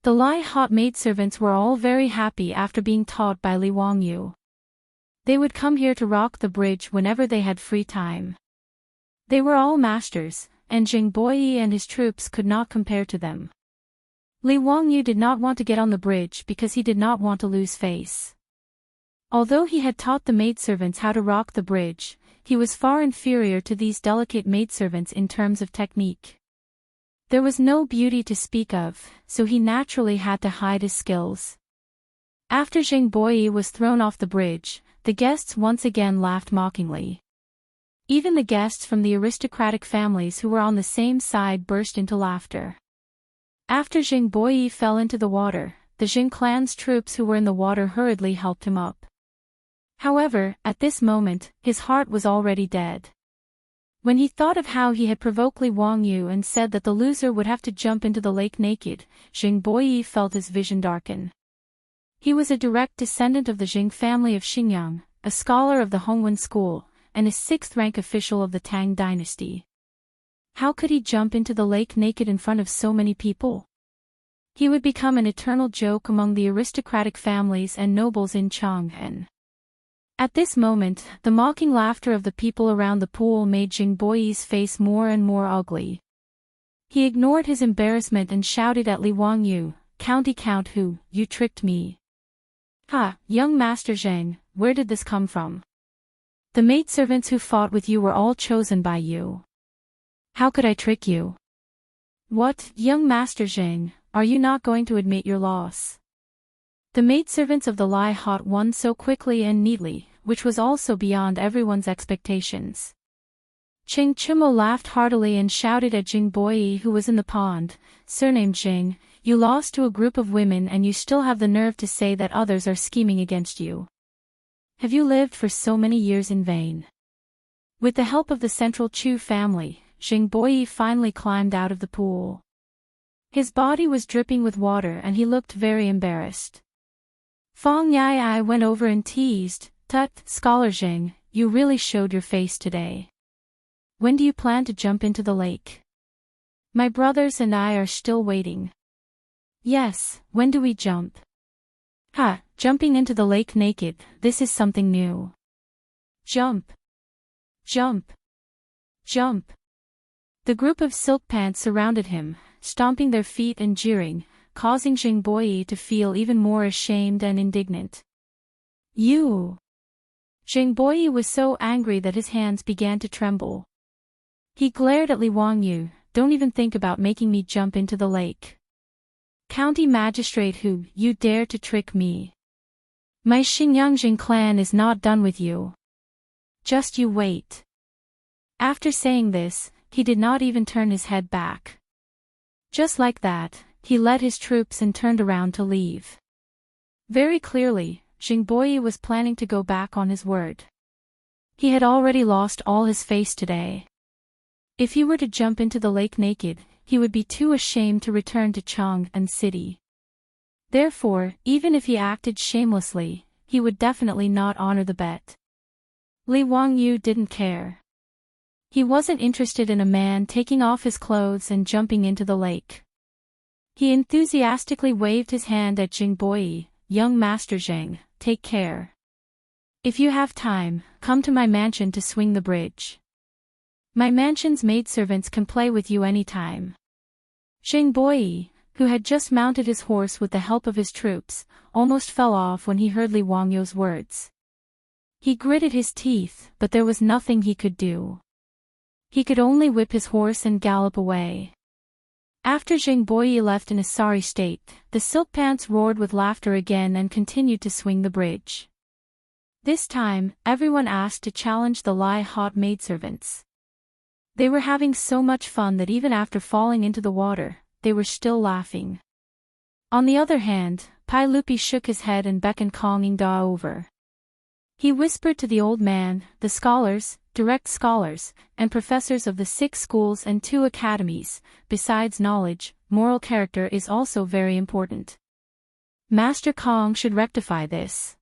Speaker 1: The Lai Hot maidservants were all very happy after being taught by Li Wangyu. They would come here to rock the bridge whenever they had free time. They were all masters, and Xing Boyi and his troops could not compare to them. Li Wangyu did not want to get on the bridge because he did not want to lose face. Although he had taught the maidservants how to rock the bridge, he was far inferior to these delicate maidservants in terms of technique. There was no beauty to speak of, so he naturally had to hide his skills. After Xing Boyi was thrown off the bridge, the guests once again laughed mockingly. Even the guests from the aristocratic families who were on the same side burst into laughter. After Xing Boyi fell into the water, the Xing clan's troops who were in the water hurriedly helped him up. However, at this moment, his heart was already dead. When he thought of how he had provoked Li Wangyu and said that the loser would have to jump into the lake naked, Xing Boyi felt his vision darken. He was a direct descendant of the Jing family of Xingyang, a scholar of the Hongwen school, and a 6th-rank official of the Tang Dynasty. How could he jump into the lake naked in front of so many people? He would become an eternal joke among the aristocratic families and nobles in Chang'an. At this moment, the mocking laughter of the people around the pool made Xing Boyi's face more and more ugly. He ignored his embarrassment and shouted at Li Wangyu, County Count Hu, you tricked me. Ha, young Master Zheng, where did this come from? The maidservants who fought with you were all chosen by you. How could I trick you? What, young Master Zheng, are you not going to admit your loss? The maidservants of the Lai Hot won so quickly and neatly, which was also beyond everyone's expectations. Ching Chimo laughed heartily and shouted at Jing Boyi, who was in the pond, surnamed Jing, you lost to a group of women and you still have the nerve to say that others are scheming against you. Have you lived for so many years in vain? With the help of the Central Chu family, Jing Boyi finally climbed out of the pool. His body was dripping with water and he looked very embarrassed. Fong Yai went over and teased, Tut, Scholar Jing, you really showed your face today. When do you plan to jump into the lake? My brothers and I are still waiting. Yes, when do we jump? Ha, jumping into the lake naked, this is something new. Jump. Jump. Jump. The group of silk pants surrounded him, stomping their feet and jeering, causing Jing Boyi to feel even more ashamed and indignant. You! Jing Boyi was so angry that his hands began to tremble. He glared at Li Wangyu, don't even think about making me jump into the lake. County Magistrate Hu, you dare to trick me. My Xinyangjing clan is not done with you. Just you wait. After saying this, he did not even turn his head back. Just like that, he led his troops and turned around to leave. Very clearly, Jing Boyi was planning to go back on his word. He had already lost all his face today. If he were to jump into the lake naked, he would be too ashamed to return to Chang'an City. Therefore, even if he acted shamelessly, he would definitely not honor the bet. Li Wangyu didn't care. He wasn't interested in a man taking off his clothes and jumping into the lake. He enthusiastically waved his hand at Jing Boyi, young Master Zheng, take care. If you have time, come to my mansion to swing the bridge. My mansion's maidservants can play with you anytime. Jing Boyi, who had just mounted his horse with the help of his troops, almost fell off when he heard Li Wangyu's words. He gritted his teeth, but there was nothing he could do. He could only whip his horse and gallop away. After Jing Boyi left in a sorry state, the silk pants roared with laughter again and continued to swing the bridge. This time, everyone asked to challenge the Lai Hot maidservants. They were having so much fun that even after falling into the water, they were still laughing. On the other hand, Pai Lupi shook his head and beckoned Kong Yingda over. He whispered to the old man, the scholars, direct scholars, and professors of the 6 schools and 2 academies, besides knowledge, moral character is also very important. Master Kong should rectify this.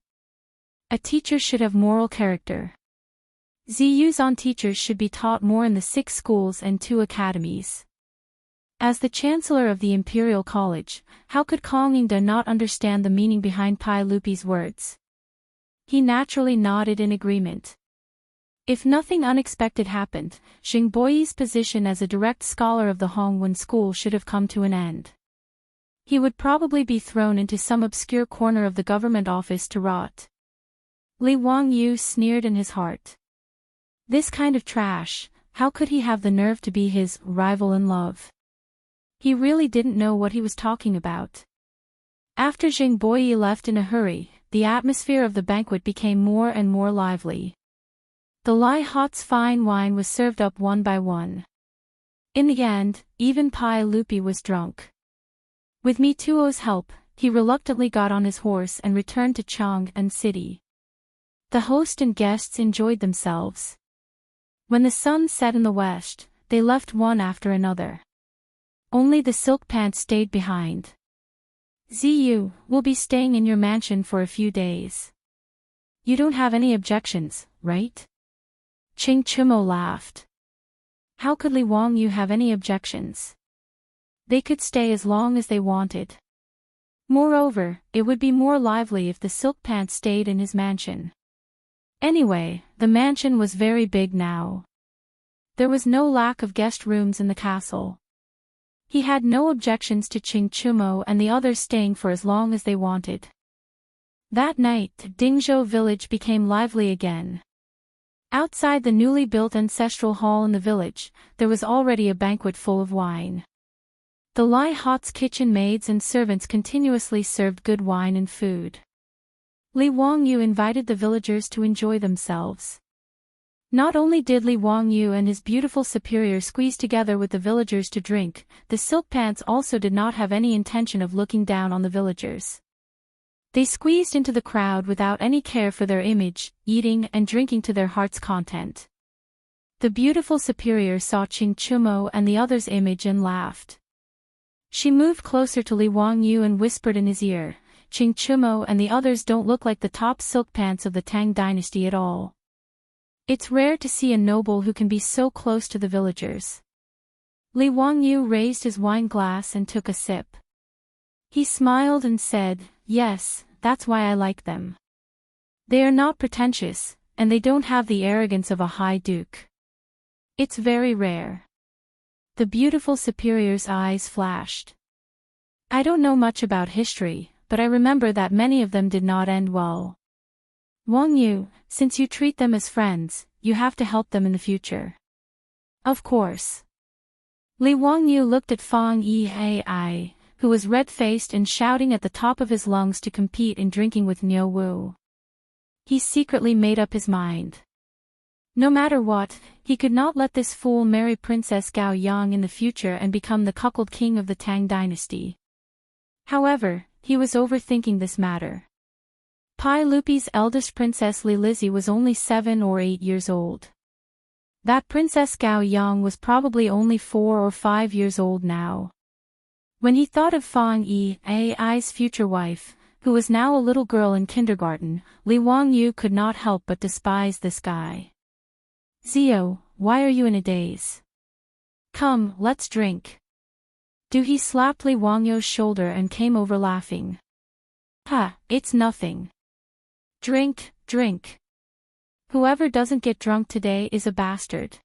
Speaker 1: A teacher should have moral character. Ziyuzan teachers should be taught more in the 6 schools and 2 academies. As the Chancellor of the Imperial College, how could Kong Yingda not understand the meaning behind Pai Lupi's words? He naturally nodded in agreement. If nothing unexpected happened, Jing Boyi's position as a direct scholar of the Hongwen school should have come to an end. He would probably be thrown into some obscure corner of the government office to rot. Li Wangyu sneered in his heart. This kind of trash, how could he have the nerve to be his rival in love? He really didn't know what he was talking about. After Jing Boyi left in a hurry, the atmosphere of the banquet became more and more lively. The Lai Hot's fine wine was served up one by one. In the end, even Pai Lupi was drunk. With Mituo's help, he reluctantly got on his horse and returned to Chang'an City. The host and guests enjoyed themselves. When the sun set in the west, they left one after another. Only the silk pants stayed behind. Ziyu, will be staying in your mansion for a few days. You don't have any objections, right? Ching Chimo laughed. How could Li Wangyu have any objections? They could stay as long as they wanted. Moreover, it would be more lively if the silk pants stayed in his mansion. Anyway, the mansion was very big now. There was no lack of guest rooms in the castle. He had no objections to Ching Chumo and the others staying for as long as they wanted. That night, Dingzhou village became lively again. Outside the newly built ancestral hall in the village, there was already a banquet full of wine. The Lai Hot's kitchen maids and servants continuously served good wine and food. Li Wangyu invited the villagers to enjoy themselves. Not only did Li Wangyu and his beautiful superior squeeze together with the villagers to drink, the silk pants also did not have any intention of looking down on the villagers. They squeezed into the crowd without any care for their image, eating and drinking to their heart's content. The beautiful superior saw Ching Chumo and the others' image and laughed. She moved closer to Li Wangyu and whispered in his ear, "Ching Chumo and the others don't look like the top silk pants of the Tang Dynasty at all. It's rare to see a noble who can be so close to the villagers." Li Wangyu raised his wine glass and took a sip. He smiled and said, "Yes, that's why I like them. They are not pretentious, and they don't have the arrogance of a high duke. It's very rare." The beautiful superior's eyes flashed. "I don't know much about history, but I remember that many of them did not end well. Wangyu, since you treat them as friends, you have to help them in the future." "Of course." Li Wangyu looked at Fang Yihai, who was red-faced and shouting at the top of his lungs to compete in drinking with Niu Wu. He secretly made up his mind. No matter what, he could not let this fool marry Princess Gao Yang in the future and become the cuckold king of the Tang Dynasty. However, he was overthinking this matter. Pai Lupi's eldest princess Li Lizzie was only 7 or 8 years old. That Princess Gao Yang was probably only 4 or 5 years old now. When he thought of Fang Yi's future wife, who was now a little girl in kindergarten, Li Wangyu could not help but despise this guy. "Zio, why are you in a daze? Come, let's drink." He slapped Li Wangyu's shoulder and came over laughing. "Ha, it's nothing. Drink, drink. Whoever doesn't get drunk today is a bastard."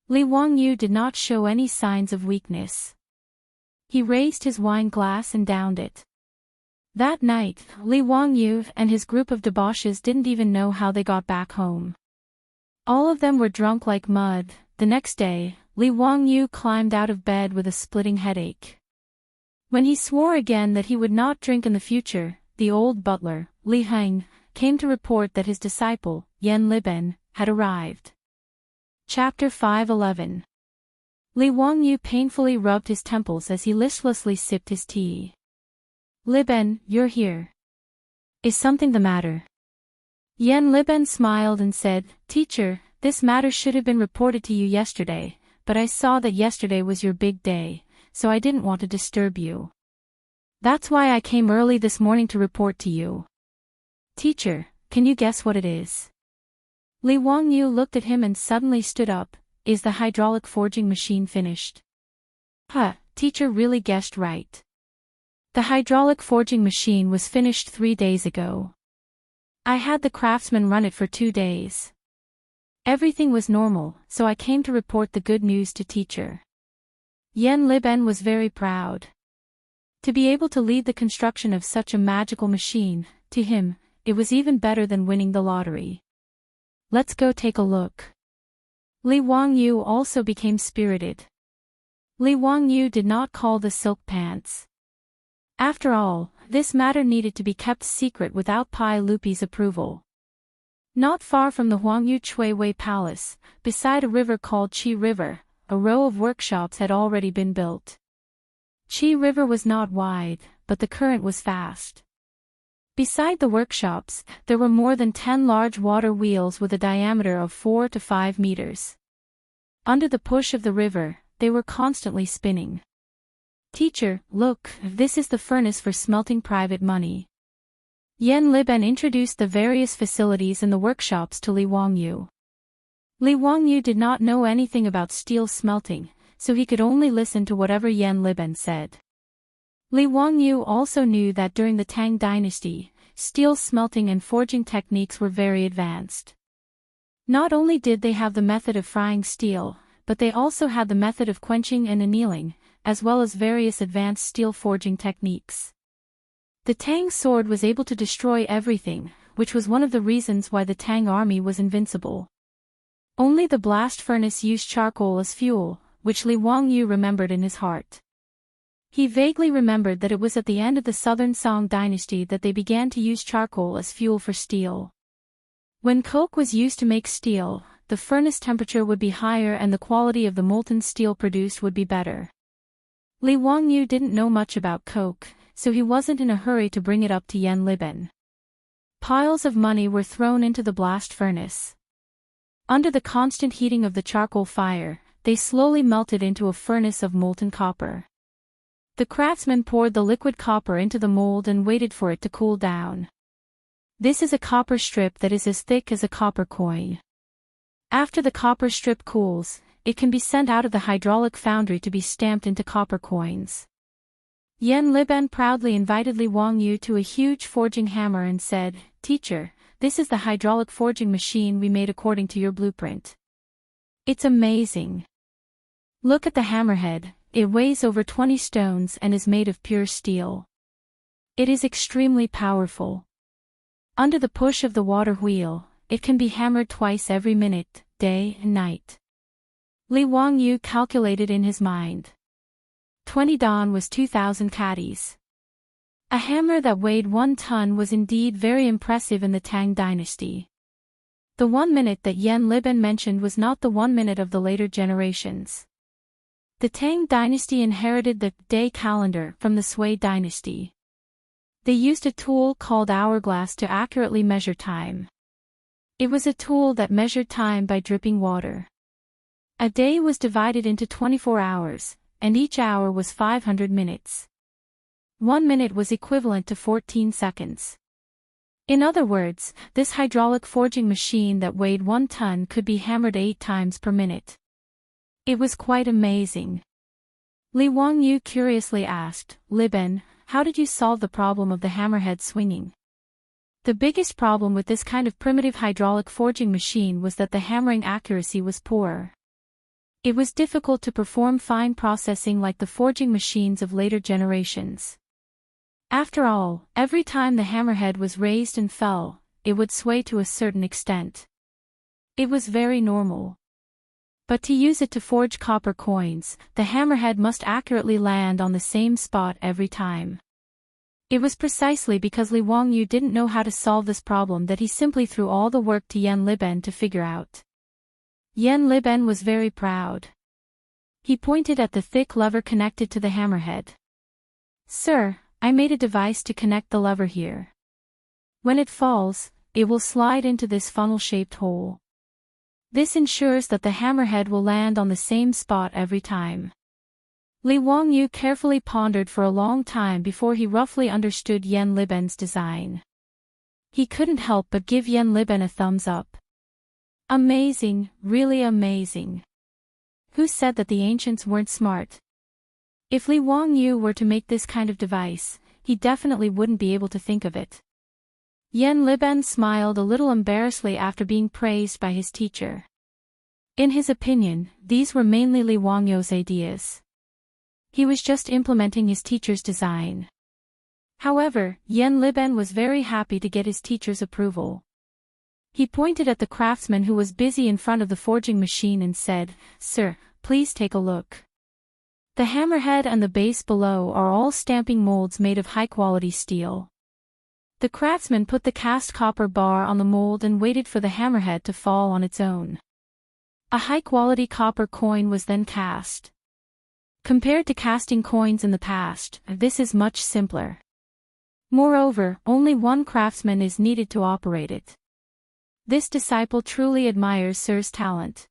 Speaker 1: Li Wangyu did not show any signs of weakness. He raised his wine glass and downed it. That night, Li Wangyu and his group of debauches didn't even know how they got back home. All of them were drunk like mud. The next day, Li Wangyu climbed out of bed with a splitting headache. When he swore again that he would not drink in the future, the old butler, Li Heng, came to report that his disciple, Yan Liben, had arrived. Chapter 5:11. Li Wangyu painfully rubbed his temples as he listlessly sipped his tea. "Liben, you're here. Is something the matter?" Yan Liben smiled and said, "Teacher, this matter should have been reported to you yesterday, but I saw that yesterday was your big day, so I didn't want to disturb you. That's why I came early this morning to report to you." "Teacher, can you guess what it is?" Li Wangyu looked at him and suddenly stood up. "Is the hydraulic forging machine finished?" Teacher really guessed right. The hydraulic forging machine was finished 3 days ago. I had the craftsman run it for 2 days. Everything was normal, so I came to report the good news to teacher. Yan Liben was very proud. To be able to lead the construction of such a magical machine, to him, it was even better than winning the lottery. "Let's go take a look." Li Wangyu also became spirited. Li Wangyu did not call the silk pants. After all, this matter needed to be kept secret without Pai Lupi's approval. Not far from the Huangyu Chuiwei Palace, beside a river called Qi River, a row of workshops had already been built. Qi River was not wide, but the current was fast. Beside the workshops, there were more than 10 large water wheels with a diameter of 4 to 5 meters. Under the push of the river, they were constantly spinning. "Teacher, look, this is the furnace for smelting private money." Yan Liben introduced the various facilities in the workshops to Li Wangyu. Li Wangyu did not know anything about steel smelting, so he could only listen to whatever Yan Liben said. Li Wangyu also knew that during the Tang Dynasty, steel smelting and forging techniques were very advanced. Not only did they have the method of frying steel, but they also had the method of quenching and annealing, as well as various advanced steel forging techniques. The Tang sword was able to destroy everything, which was one of the reasons why the Tang army was invincible. Only the blast furnace used charcoal as fuel, which Li Wangyu remembered in his heart. He vaguely remembered that it was at the end of the Southern Song Dynasty that they began to use charcoal as fuel for steel. When coke was used to make steel, the furnace temperature would be higher and the quality of the molten steel produced would be better. Li Wangyu didn't know much about coke, so he wasn't in a hurry to bring it up to Yan Liben. Piles of money were thrown into the blast furnace. Under the constant heating of the charcoal fire, they slowly melted into a furnace of molten copper. The craftsman poured the liquid copper into the mold and waited for it to cool down. This is a copper strip that is as thick as a copper coin. After the copper strip cools, it can be sent out of the hydraulic foundry to be stamped into copper coins. Yan Liben proudly invited Li Wangyu to a huge forging hammer and said, "Teacher, this is the hydraulic forging machine we made according to your blueprint. It's amazing. Look at the hammerhead, it weighs over 20 stones and is made of pure steel. It is extremely powerful. Under the push of the water wheel, it can be hammered twice every minute, day and night." Li Wangyu calculated in his mind. 20 dan was 2,000 caddies. A hammer that weighed 1 ton was indeed very impressive in the Tang dynasty. The 1 minute that Yan Liben mentioned was not the 1 minute of the later generations. The Tang dynasty inherited the day calendar from the Sui dynasty. They used a tool called hourglass to accurately measure time. It was a tool that measured time by dripping water. A day was divided into 24 hours, and each hour was 500 minutes. 1 minute was equivalent to 14 seconds. In other words, this hydraulic forging machine that weighed 1 ton could be hammered 8 times per minute. It was quite amazing. Li Wangyu curiously asked, "Liben, how did you solve the problem of the hammerhead swinging?" The biggest problem with this kind of primitive hydraulic forging machine was that the hammering accuracy was poor. It was difficult to perform fine processing like the forging machines of later generations. After all, every time the hammerhead was raised and fell, it would sway to a certain extent. It was very normal. But to use it to forge copper coins, the hammerhead must accurately land on the same spot every time. It was precisely because Li Wangyu didn't know how to solve this problem that he simply threw all the work to Yan Liben to figure out. Yan Liben was very proud. He pointed at the thick lever connected to the hammerhead. "Sir, I made a device to connect the lever here. When it falls, it will slide into this funnel-shaped hole. This ensures that the hammerhead will land on the same spot every time." Li Wangyu carefully pondered for a long time before he roughly understood Yan Liben's design. He couldn't help but give Yan Liben a thumbs up. Amazing, really amazing. Who said that the ancients weren't smart? If Li Wangyu were to make this kind of device, he definitely wouldn't be able to think of it. Yan Liben smiled a little embarrassedly after being praised by his teacher. In his opinion, these were mainly Li Wangyu's ideas. He was just implementing his teacher's design. However, Yan Liben was very happy to get his teacher's approval. He pointed at the craftsman who was busy in front of the forging machine and said, "Sir, please take a look. The hammerhead and the base below are all stamping molds made of high-quality steel." The craftsman put the cast copper bar on the mold and waited for the hammerhead to fall on its own. A high-quality copper coin was then cast. Compared to casting coins in the past, this is much simpler. Moreover, only one craftsman is needed to operate it. This disciple truly admires Sir's talent.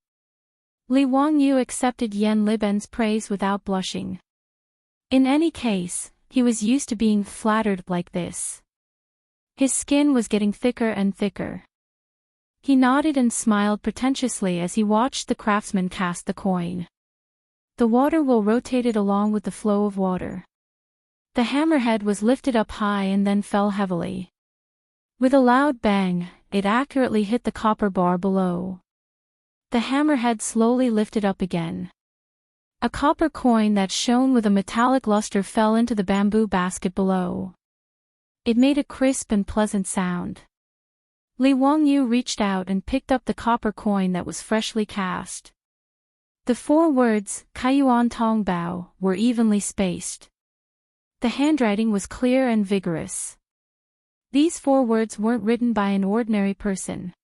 Speaker 1: Li Wangyu accepted Yan Liben's praise without blushing. In any case, he was used to being flattered like this. His skin was getting thicker and thicker. He nodded and smiled pretentiously as he watched the craftsman cast the coin. The water wheel rotated along with the flow of water. The hammerhead was lifted up high and then fell heavily. With a loud bang, it accurately hit the copper bar below. The hammerhead slowly lifted up again. A copper coin that shone with a metallic luster fell into the bamboo basket below. It made a crisp and pleasant sound. Li Wangyu reached out and picked up the copper coin that was freshly cast. The 4 words, Kaiyuan Tongbao, were evenly spaced. The handwriting was clear and vigorous. These 4 words weren't written by an ordinary person.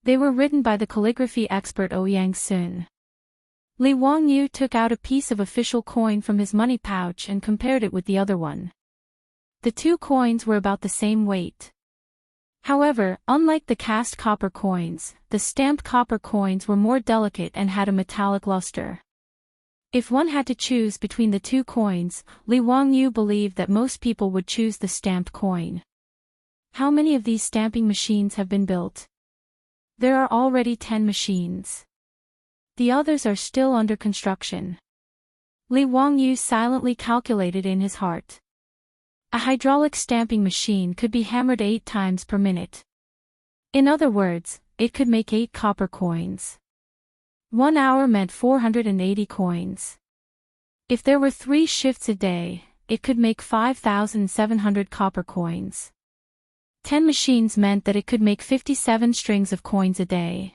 Speaker 1: They were written by the calligraphy expert Ouyang Sun. Li Wangyu took out a piece of official coin from his money pouch and compared it with the other one. The 2 coins were about the same weight. However, unlike the cast copper coins, the stamped copper coins were more delicate and had a metallic luster. If one had to choose between the 2 coins, Li Wangyu believed that most people would choose the stamped coin. How many of these stamping machines have been built? There are already 10 machines. The others are still under construction. Li Wangyu silently calculated in his heart. A hydraulic stamping machine could be hammered 8 times per minute. In other words, it could make 8 copper coins. 1 hour meant 480 coins. If there were 3 shifts a day, it could make 5,700 copper coins. 10 machines meant that it could make 57 strings of coins a day.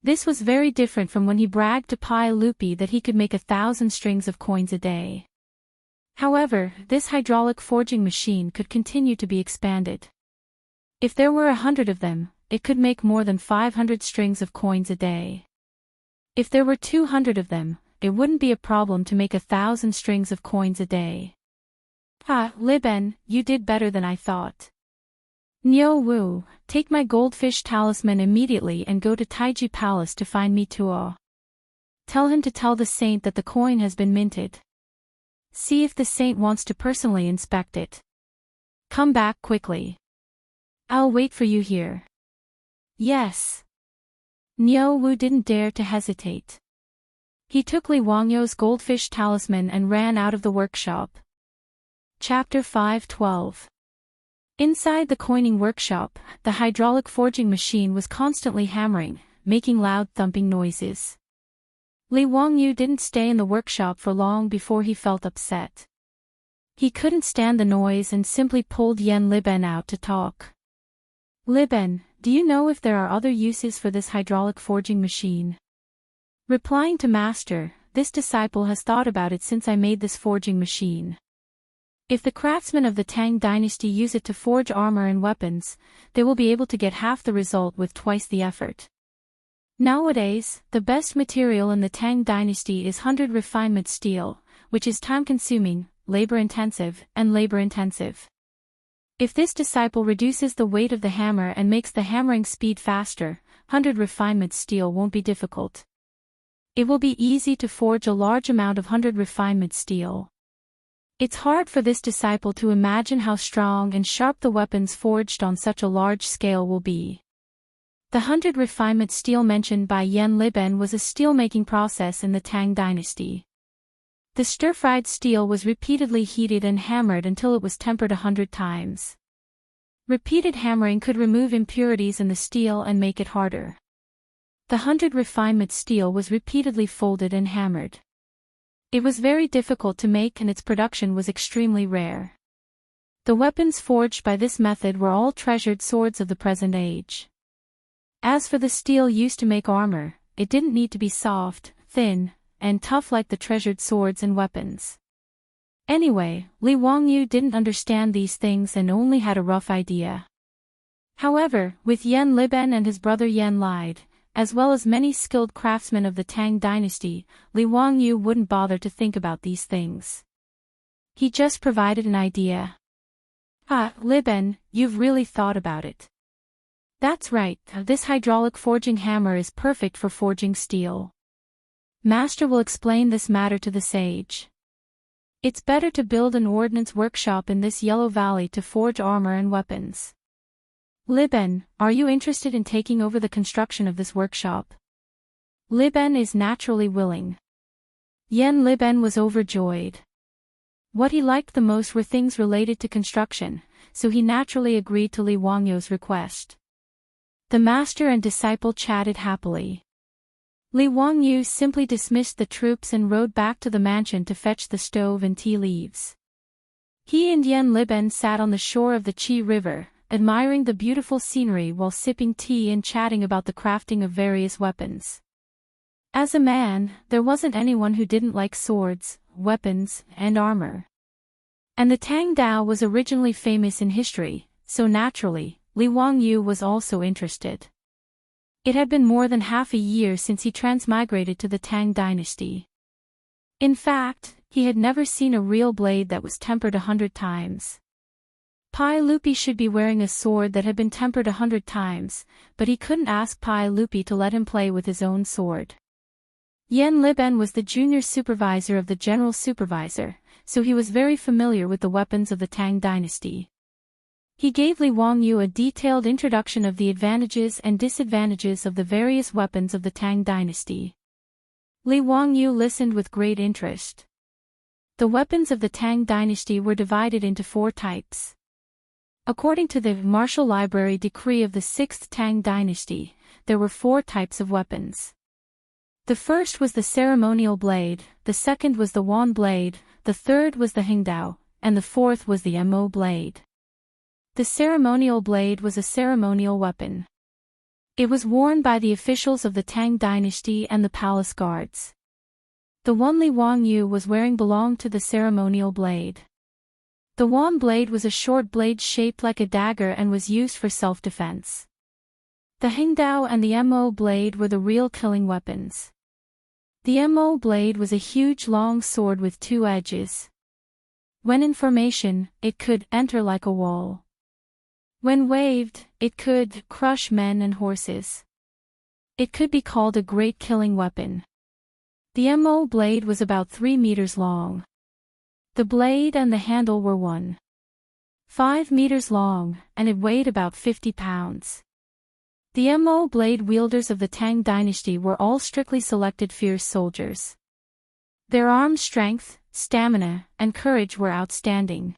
Speaker 1: This was very different from when he bragged to Pai Lupi that he could make 1,000 strings of coins a day. However, this hydraulic forging machine could continue to be expanded. If there were 100 of them, it could make more than 500 strings of coins a day. If there were 200 of them, it wouldn't be a problem to make 1,000 strings of coins a day. Liben, you did better than I thought. Niu Wu, take my goldfish talisman immediately and go to Taiji Palace to find me Tuo. Tell him to tell the saint that the coin has been minted. See if the saint wants to personally inspect it. Come back quickly. I'll wait for you here. Yes. Niu Wu didn't dare to hesitate. He took Li Wangyu's goldfish talisman and ran out of the workshop. Chapter 5:12. Inside the coining workshop, the hydraulic forging machine was constantly hammering, making loud thumping noises. Li Wangyu didn't stay in the workshop for long before he felt upset. He couldn't stand the noise and simply pulled Yan Liben out to talk. Liben, do you know if there are other uses for this hydraulic forging machine? Replying to Master, this disciple has thought about it since I made this forging machine. If the craftsmen of the Tang Dynasty use it to forge armor and weapons, they will be able to get half the result with twice the effort. Nowadays, the best material in the Tang Dynasty is 100 refinement steel, which is time-consuming, labor-intensive, and labor-intensive. If this disciple reduces the weight of the hammer and makes the hammering speed faster, 100 refinement steel won't be difficult. It will be easy to forge a large amount of 100 refinement steel. It's hard for this disciple to imagine how strong and sharp the weapons forged on such a large scale will be. The 100 refinement steel mentioned by Yan Liben was a steelmaking process in the Tang Dynasty. The stir-fried steel was repeatedly heated and hammered until it was tempered 100 times. Repeated hammering could remove impurities in the steel and make it harder. The 100 refinement steel was repeatedly folded and hammered. It was very difficult to make and its production was extremely rare. The weapons forged by this method were all treasured swords of the present age. As for the steel used to make armor, it didn't need to be soft, thin, and tough like the treasured swords and weapons. Anyway, Li Wangyu didn't understand these things and only had a rough idea. However, with Yan Liben and his brother Yan Lide, as well as many skilled craftsmen of the Tang Dynasty, Li Wangyu wouldn't bother to think about these things. He just provided an idea. Liben, you've really thought about it. That's right, this hydraulic forging hammer is perfect for forging steel. Master will explain this matter to the sage. It's better to build an ordnance workshop in this Yellow Valley to forge armor and weapons. Liben, are you interested in taking over the construction of this workshop? Liben is naturally willing. Yan Liben was overjoyed. What he liked the most were things related to construction, so he naturally agreed to Li Wangyu's request. The master and disciple chatted happily. Li Wangyu simply dismissed the troops and rode back to the mansion to fetch the stove and tea leaves. He and Yan Liben sat on the shore of the Qi River, admiring the beautiful scenery while sipping tea and chatting about the crafting of various weapons. As a man, there wasn't anyone who didn't like swords, weapons, and armor. And the Tang Dao was originally famous in history, so naturally, Li Wangyu was also interested. It had been more than half a year since he transmigrated to the Tang Dynasty. In fact, he had never seen a real blade that was tempered 100 times. Pai Lupi should be wearing a sword that had been tempered 100 times, but he couldn't ask Pai Lupi to let him play with his own sword. Yan Liben was the junior supervisor of the general supervisor, so he was very familiar with the weapons of the Tang Dynasty. He gave Li Wangyu a detailed introduction of the advantages and disadvantages of the various weapons of the Tang Dynasty. Li Wangyu listened with great interest. The weapons of the Tang Dynasty were divided into 4 types. According to the Martial Library decree of the 6th Tang Dynasty, there were 4 types of weapons. The first was the ceremonial blade, the second was the wand blade, the third was the hingdao, and the fourth was the mo blade. The ceremonial blade was a ceremonial weapon. It was worn by the officials of the Tang Dynasty and the palace guards. The one Li Wangyu was wearing belonged to the ceremonial blade. The wand blade was a short blade shaped like a dagger and was used for self-defense. The hingdao and the mo blade were the real killing weapons. The mo blade was a huge long sword with 2 edges. When in formation, it could enter like a wall. When waved, it could crush men and horses. It could be called a great killing weapon. The mo blade was about 3 meters long. The blade and the handle were 1.5 meters long, and it weighed about 50 pounds. The mo blade wielders of the Tang Dynasty were all strictly selected fierce soldiers. Their arm strength, stamina, and courage were outstanding.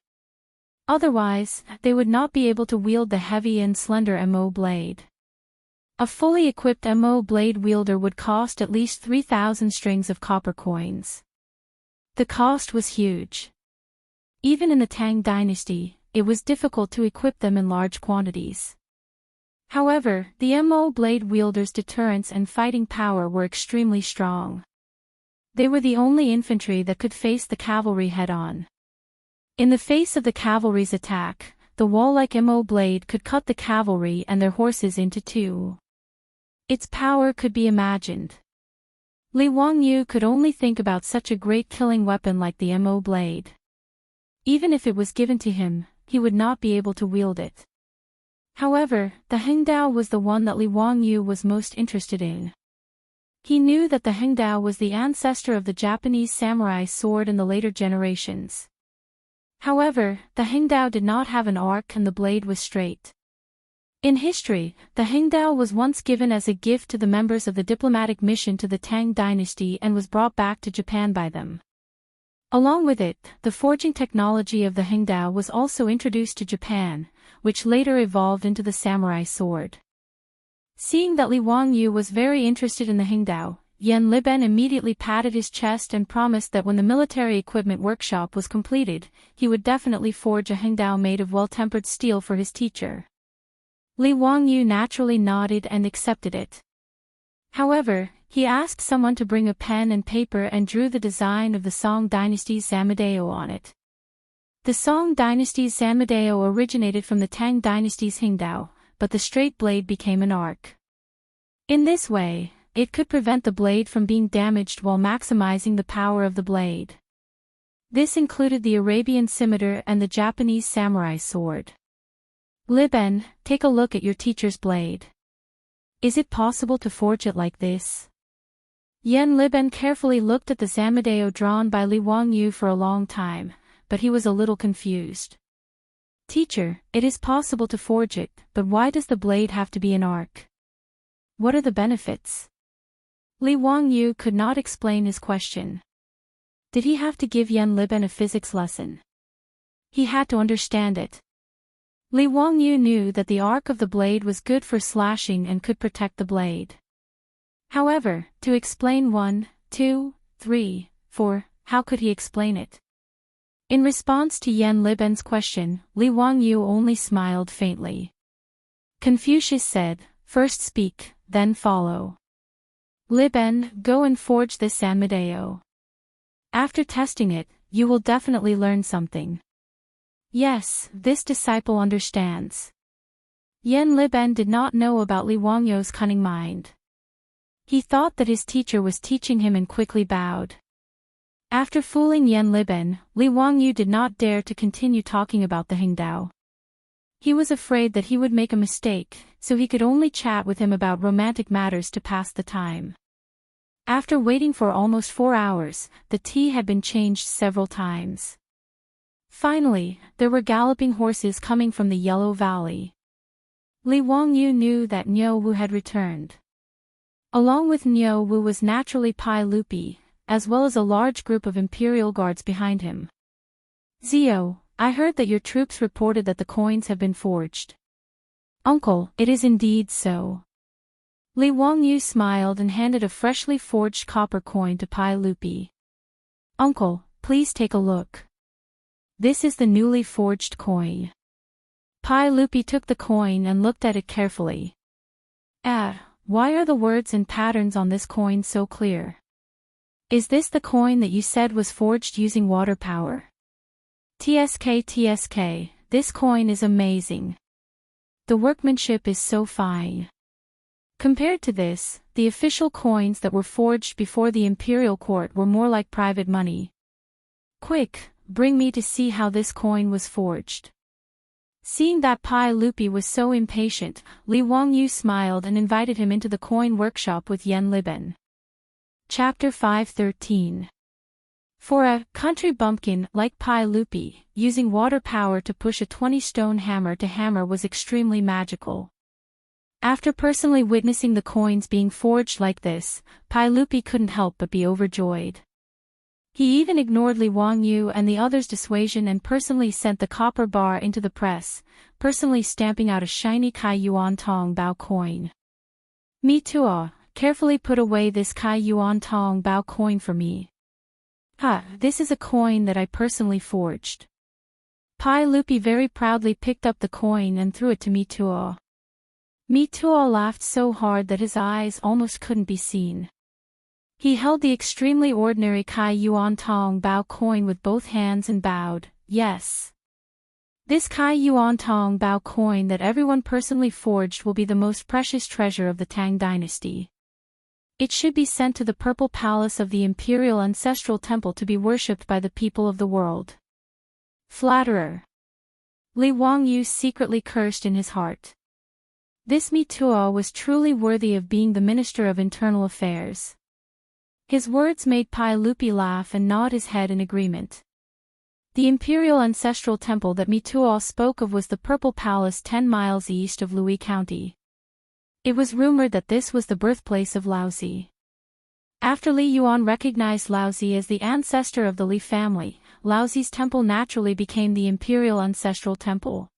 Speaker 1: Otherwise, they would not be able to wield the heavy and slender mo blade. A fully equipped mo blade wielder would cost at least 3,000 strings of copper coins. The cost was huge. Even in the Tang Dynasty, it was difficult to equip them in large quantities. However, the mo blade wielders' deterrence and fighting power were extremely strong. They were the only infantry that could face the cavalry head-on. In the face of the cavalry's attack, the wall-like mo blade could cut the cavalry and their horses into 2. Its power could be imagined. Li Wangyu could only think about such a great killing weapon like the mo blade. Even if it was given to him, he would not be able to wield it. However, the hingdao was the one that Li Wangyu was most interested in. He knew that the hingdao was the ancestor of the Japanese samurai sword in the later generations. However, the hingdao did not have an arc and the blade was straight. In history, the hingdao was once given as a gift to the members of the diplomatic mission to the Tang Dynasty and was brought back to Japan by them. Along with it, the forging technology of the hingdao was also introduced to Japan, which later evolved into the samurai sword. Seeing that Li Wangyu was very interested in the hingdao, Yan Liben immediately patted his chest and promised that when the military equipment workshop was completed, he would definitely forge a hingdao made of well-tempered steel for his teacher. Li Wangyu naturally nodded and accepted it. However, he asked someone to bring a pen and paper and drew the design of the Song Dynasty's Sanmedeo on it. The Song Dynasty's Sanmedeo originated from the Tang Dynasty's hingdao, but the straight blade became an arc. In this way, it could prevent the blade from being damaged while maximizing the power of the blade. This included the Arabian scimitar and the Japanese samurai sword. Liben, take a look at your teacher's blade. Is it possible to forge it like this? Yan Liben carefully looked at the Sanmedeo drawn by Li Wangyu for a long time, but he was a little confused. Teacher, it is possible to forge it, but why does the blade have to be an arc? What are the benefits? Li Wangyu could not explain his question. Did he have to give Yan Liben a physics lesson? He had to understand it. Li Wangyu knew that the arc of the blade was good for slashing and could protect the blade. However, to explain 1, 2, 3, 4, how could he explain it? In response to Yan Liben's question, Li Wangyu only smiled faintly. Confucius said, "First speak, then follow. Liben, go and forge this San Medeo. After testing it, you will definitely learn something." Yes, this disciple understands. Yan Liben did not know about Li Wangyu's cunning mind. He thought that his teacher was teaching him and quickly bowed. After fooling Yan Liben, Li Wangyu did not dare to continue talking about the Hingdao. He was afraid that he would make a mistake, so he could only chat with him about romantic matters to pass the time. After waiting for almost 4 hours, the tea had been changed several times. Finally, there were galloping horses coming from the Yellow Valley. Li Wangyu knew that Niu Wu had returned. Along with Niu Wu was naturally Pai Lupi, as well as a large group of imperial guards behind him. "Zio, I heard that your troops reported that the coins have been forged." "Uncle, it is indeed so." Li Wangyu smiled and handed a freshly forged copper coin to Pai Lupi. "Uncle, please take a look. This is the newly forged coin." Pai Lupi took the coin and looked at it carefully. Why are the words and patterns on this coin so clear? Is this the coin that you said was forged using water power? TSK, this coin is amazing. The workmanship is so fine. Compared to this, the official coins that were forged before the imperial court were more like private money. Quick, bring me to see how this coin was forged. Seeing that Pai Lupi was so impatient, Li Wangyu smiled and invited him into the coin workshop with Yan Liben. Chapter 5:13. For a country bumpkin like Pai Lupi, using water power to push a 20-stone hammer to hammer was extremely magical. After personally witnessing the coins being forged like this, Pai Lupi couldn't help but be overjoyed. He even ignored Li Wangyu and the others' dissuasion and personally sent the copper bar into the press, personally stamping out a shiny Kai Yuan Tong Bao coin. "Me too, carefully put away this Kai Yuan Tong Bao coin for me. This is a coin that I personally forged." Pai Lupi very proudly picked up the coin and threw it to Mituo. Mituo laughed so hard that his eyes almost couldn't be seen. He held the extremely ordinary Kai Yuan Tong Bao coin with both hands and bowed, "Yes. This Kai Yuan Tong Bao coin that everyone personally forged will be the most precious treasure of the Tang Dynasty. It should be sent to the Purple Palace of the Imperial Ancestral Temple to be worshipped by the people of the world." Flatterer. Li Wangyu secretly cursed in his heart. This Mituo was truly worthy of being the Minister of Internal Affairs. His words made Pai Lupi laugh and nod his head in agreement. The Imperial Ancestral Temple that Mituo spoke of was the Purple Palace 10 miles east of Louis County. It was rumored that this was the birthplace of Laozi. After Li Yuan recognized Laozi as the ancestor of the Li family, Laozi's temple naturally became the Imperial Ancestral Temple.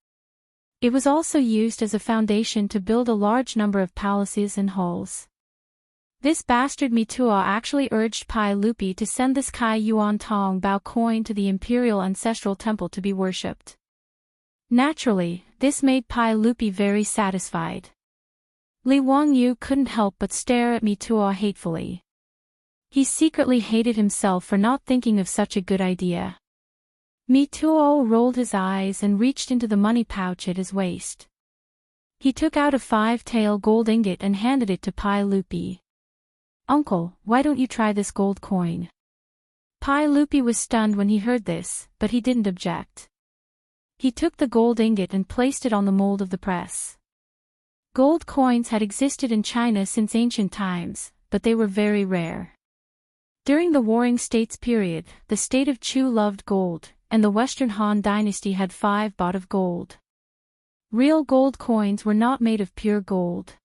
Speaker 1: It was also used as a foundation to build a large number of palaces and halls. This bastard Mituo actually urged Pai Lupi to send this Kai Yuan Tong Bao coin to the Imperial Ancestral Temple to be worshipped. Naturally, this made Pai Lupi very satisfied. Li Wangyu couldn't help but stare at Mituo hatefully. He secretly hated himself for not thinking of such a good idea. Mituo rolled his eyes and reached into the money pouch at his waist. He took out a 5-tael gold ingot and handed it to Pai Lupi. "Uncle, why don't you try this gold coin?" Pai Lupi was stunned when he heard this, but he didn't object. He took the gold ingot and placed it on the mold of the press. Gold coins had existed in China since ancient times, but they were very rare. During the Warring States period, the state of Chu loved gold, and the Western Han Dynasty had 5 baht of gold. Real gold coins were not made of pure gold.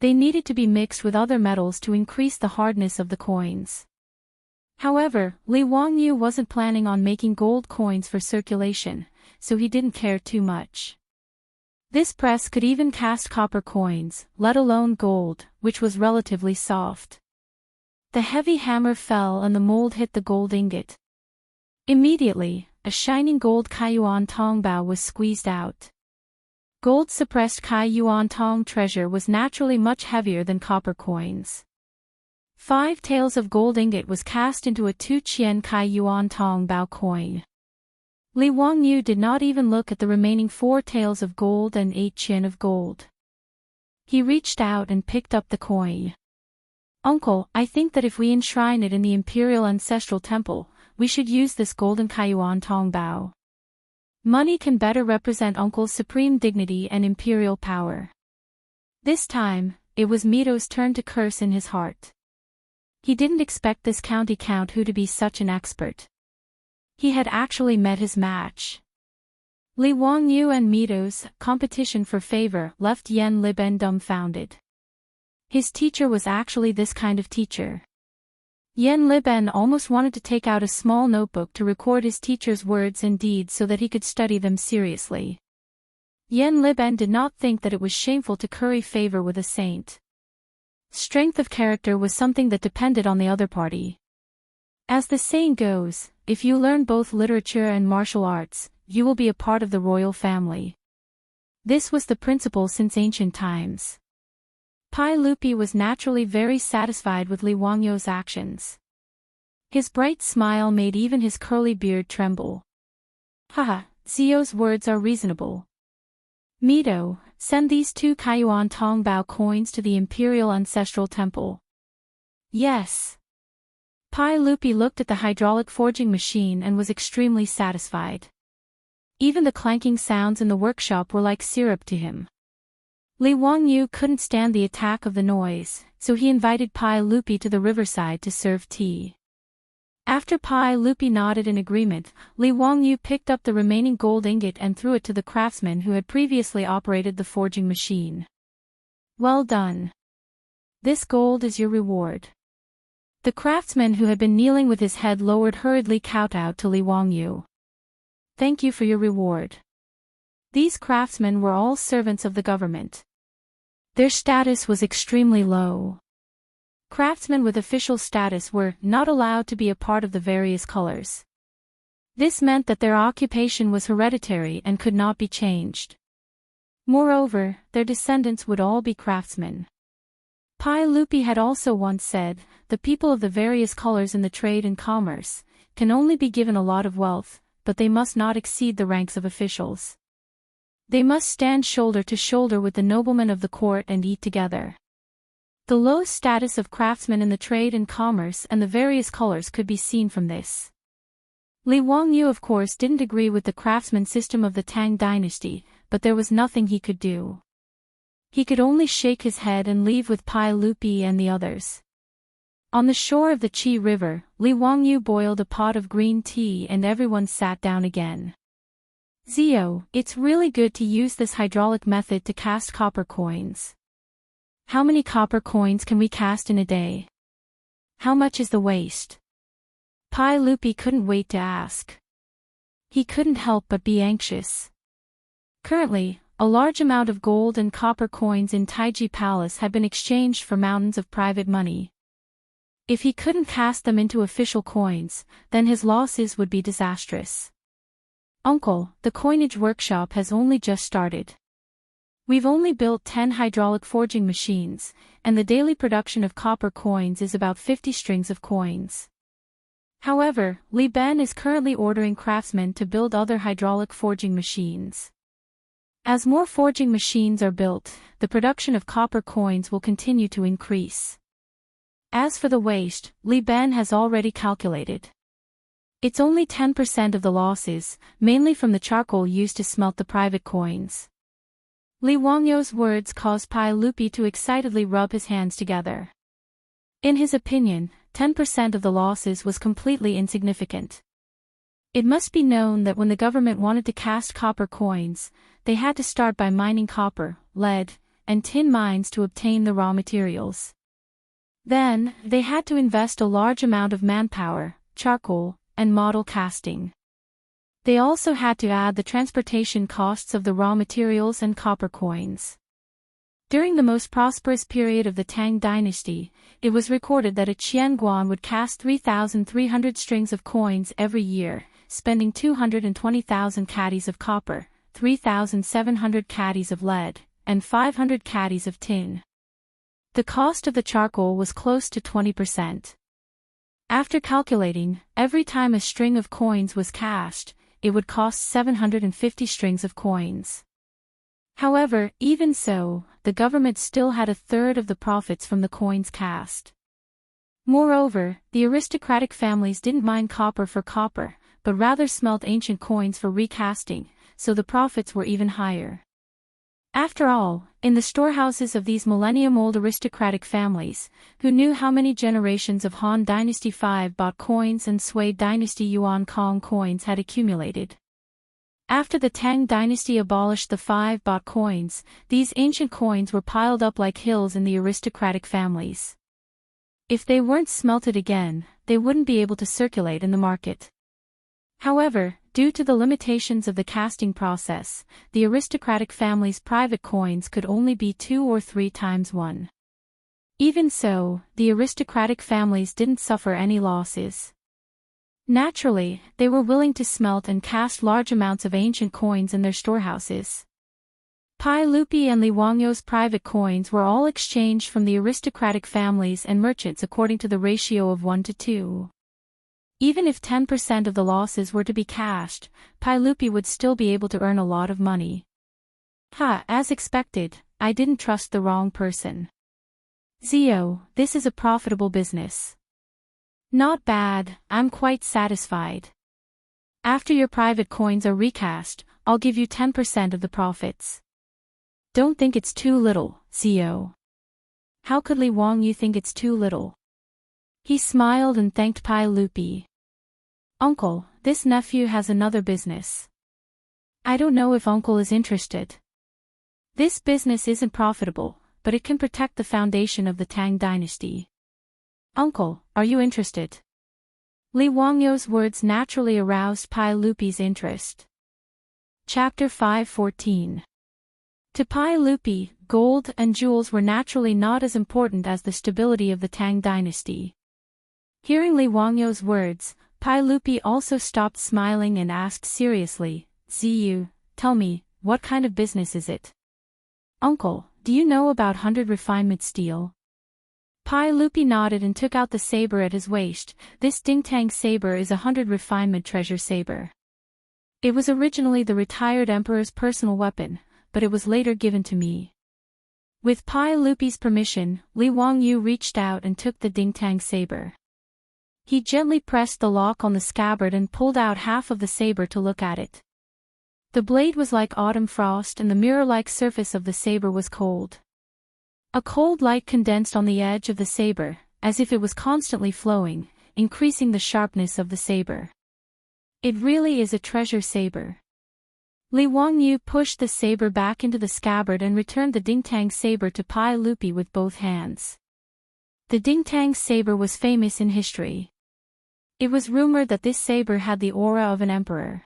Speaker 1: They needed to be mixed with other metals to increase the hardness of the coins. However, Li Wangyu wasn't planning on making gold coins for circulation, so he didn't care too much. This press could even cast copper coins, let alone gold, which was relatively soft. The heavy hammer fell and the mold hit the gold ingot. Immediately, a shining gold Kaiyuan Tong bao was squeezed out. Gold-suppressed Kaiyuan Tong treasure was naturally much heavier than copper coins. 5 taels of gold ingot was cast into a 2 Qian Kaiyuan Tong bao coin. Li Wangyu did not even look at the remaining 4 taels of gold and 8 Qian of gold. He reached out and picked up the coin. "Uncle, I think that if we enshrine it in the Imperial Ancestral Temple, we should use this golden Kaiyuan Tong bao. Money can better represent Uncle's supreme dignity and imperial power." This time, it was Mito's turn to curse in his heart. He didn't expect this county count who to be such an expert. He had actually met his match. Li Wangyu and Mito's competition for favor left Yen Liben dumbfounded. His teacher was actually this kind of teacher. Yen Liben almost wanted to take out a small notebook to record his teacher's words and deeds so that he could study them seriously. Yen Liben did not think that it was shameful to curry favor with a saint. Strength of character was something that depended on the other party. As the saying goes, if you learn both literature and martial arts, you will be a part of the royal family. This was the principle since ancient times. Pai Lupi was naturally very satisfied with Li Wangyu's actions. His bright smile made even his curly beard tremble. "Haha, Zio's words are reasonable. Mito, send these 2 Kaiyuan Tong bao coins to the Imperial Ancestral Temple." "Yes." Pai Lupi looked at the hydraulic forging machine and was extremely satisfied. Even the clanking sounds in the workshop were like syrup to him. Li Wangyu couldn't stand the attack of the noise, so he invited Pai Lupi to the riverside to serve tea. After Pai Lupi nodded in agreement, Li Wangyu picked up the remaining gold ingot and threw it to the craftsman who had previously operated the forging machine. "Well done. This gold is your reward." The craftsman who had been kneeling with his head lowered hurriedly kowtowed to Li Wangyu. "Thank you for your reward." These craftsmen were all servants of the government. Their status was extremely low. Craftsmen with official status were not allowed to be a part of the various colors. This meant that their occupation was hereditary and could not be changed. Moreover, their descendants would all be craftsmen. Pai Lupi had also once said, "The people of the various colors in the trade and commerce can only be given a lot of wealth, but they must not exceed the ranks of officials. They must stand shoulder to shoulder with the noblemen of the court and eat together." The low status of craftsmen in the trade and commerce and the various colors could be seen from this. Li Wangyu of course didn't agree with the craftsman system of the Tang Dynasty, but there was nothing he could do. He could only shake his head and leave with Pai Lupi and the others. On the shore of the Qi River, Li Wangyu boiled a pot of green tea and everyone sat down again. "Zio, it's really good to use this hydraulic method to cast copper coins. How many copper coins can we cast in a day? How much is the waste?" Pai Lupi couldn't wait to ask. He couldn't help but be anxious. Currently, a large amount of gold and copper coins in Taiji Palace had been exchanged for mountains of private money. If he couldn't cast them into official coins, then his losses would be disastrous. "Uncle, the coinage workshop has only just started. We've only built 10 hydraulic forging machines, and the daily production of copper coins is about 50 strings of coins. However, Li Ben is currently ordering craftsmen to build other hydraulic forging machines. As more forging machines are built, the production of copper coins will continue to increase. As for the waste, Li Ben has already calculated. It's only 10% of the losses, mainly from the charcoal used to smelt the private coins." Li Wangyu's words caused Pai Lupi to excitedly rub his hands together. In his opinion, 10% of the losses was completely insignificant. It must be known that when the government wanted to cast copper coins, they had to start by mining copper, lead, and tin mines to obtain the raw materials. Then, they had to invest a large amount of manpower, charcoal, and model casting. They also had to add the transportation costs of the raw materials and copper coins. During the most prosperous period of the Tang Dynasty, it was recorded that a Qianguan would cast 3,300 strings of coins every year, spending 220,000 caddies of copper, 3,700 caddies of lead, and 500 caddies of tin. The cost of the charcoal was close to 20%. After calculating, every time a string of coins was cast, it would cost 750 strings of coins. However, even so, the government still had a third of the profits from the coins cast. Moreover, the aristocratic families didn't mine copper for copper, but rather smelt ancient coins for recasting, so the profits were even higher. After all, in the storehouses of these millennium-old aristocratic families, who knew how many generations of Han Dynasty 5 bought coins and Sui Dynasty Yuan Kong coins had accumulated. After the Tang Dynasty abolished the 5 baht coins, these ancient coins were piled up like hills in the aristocratic families. If they weren't smelted again, they wouldn't be able to circulate in the market. However, due to the limitations of the casting process, the aristocratic family's private coins could only be 2 or 3 times 1. Even so, the aristocratic families didn't suffer any losses. Naturally, they were willing to smelt and cast large amounts of ancient coins in their storehouses. Pai Lupi and Li Wangyou's private coins were all exchanged from the aristocratic families and merchants according to the ratio of 1 to 2. Even if 10% of the losses were to be cashed, Pai Lupi would still be able to earn a lot of money. As expected, I didn't trust the wrong person. Zio, this is a profitable business. Not bad, I'm quite satisfied. After your private coins are recast, I'll give you 10% of the profits. Don't think it's too little, Zio. How could Li Wangyou think it's too little? He smiled and thanked Pai Lupi. Uncle, this nephew has another business. I don't know if Uncle is interested. This business isn't profitable, but it can protect the foundation of the Tang Dynasty. Uncle, are you interested? Li Wangyou's words naturally aroused Pai Lupi's interest. Chapter 5:14. To Pai Lupi, gold and jewels were naturally not as important as the stability of the Tang Dynasty. Hearing Li Wangyou's words, Pai Lupi also stopped smiling and asked seriously, Ziyu, tell me, what kind of business is it? Uncle, do you know about 100 refinement steel? Pai Lupi nodded and took out the saber at his waist. This Dingtang saber is a 100 refinement treasure saber. It was originally the retired emperor's personal weapon, but it was later given to me. With Pai Lupi's permission, Li Wangyou reached out and took the Dingtang saber. He gently pressed the lock on the scabbard and pulled out half of the saber to look at it. The blade was like autumn frost and the mirror-like surface of the saber was cold. A cold light condensed on the edge of the saber, as if it was constantly flowing, increasing the sharpness of the saber. It really is a treasure saber. Li Wangyou pushed the saber back into the scabbard and returned the Dingtang saber to Pai Lupi with both hands. The Dingtang saber was famous in history. It was rumored that this saber had the aura of an emperor.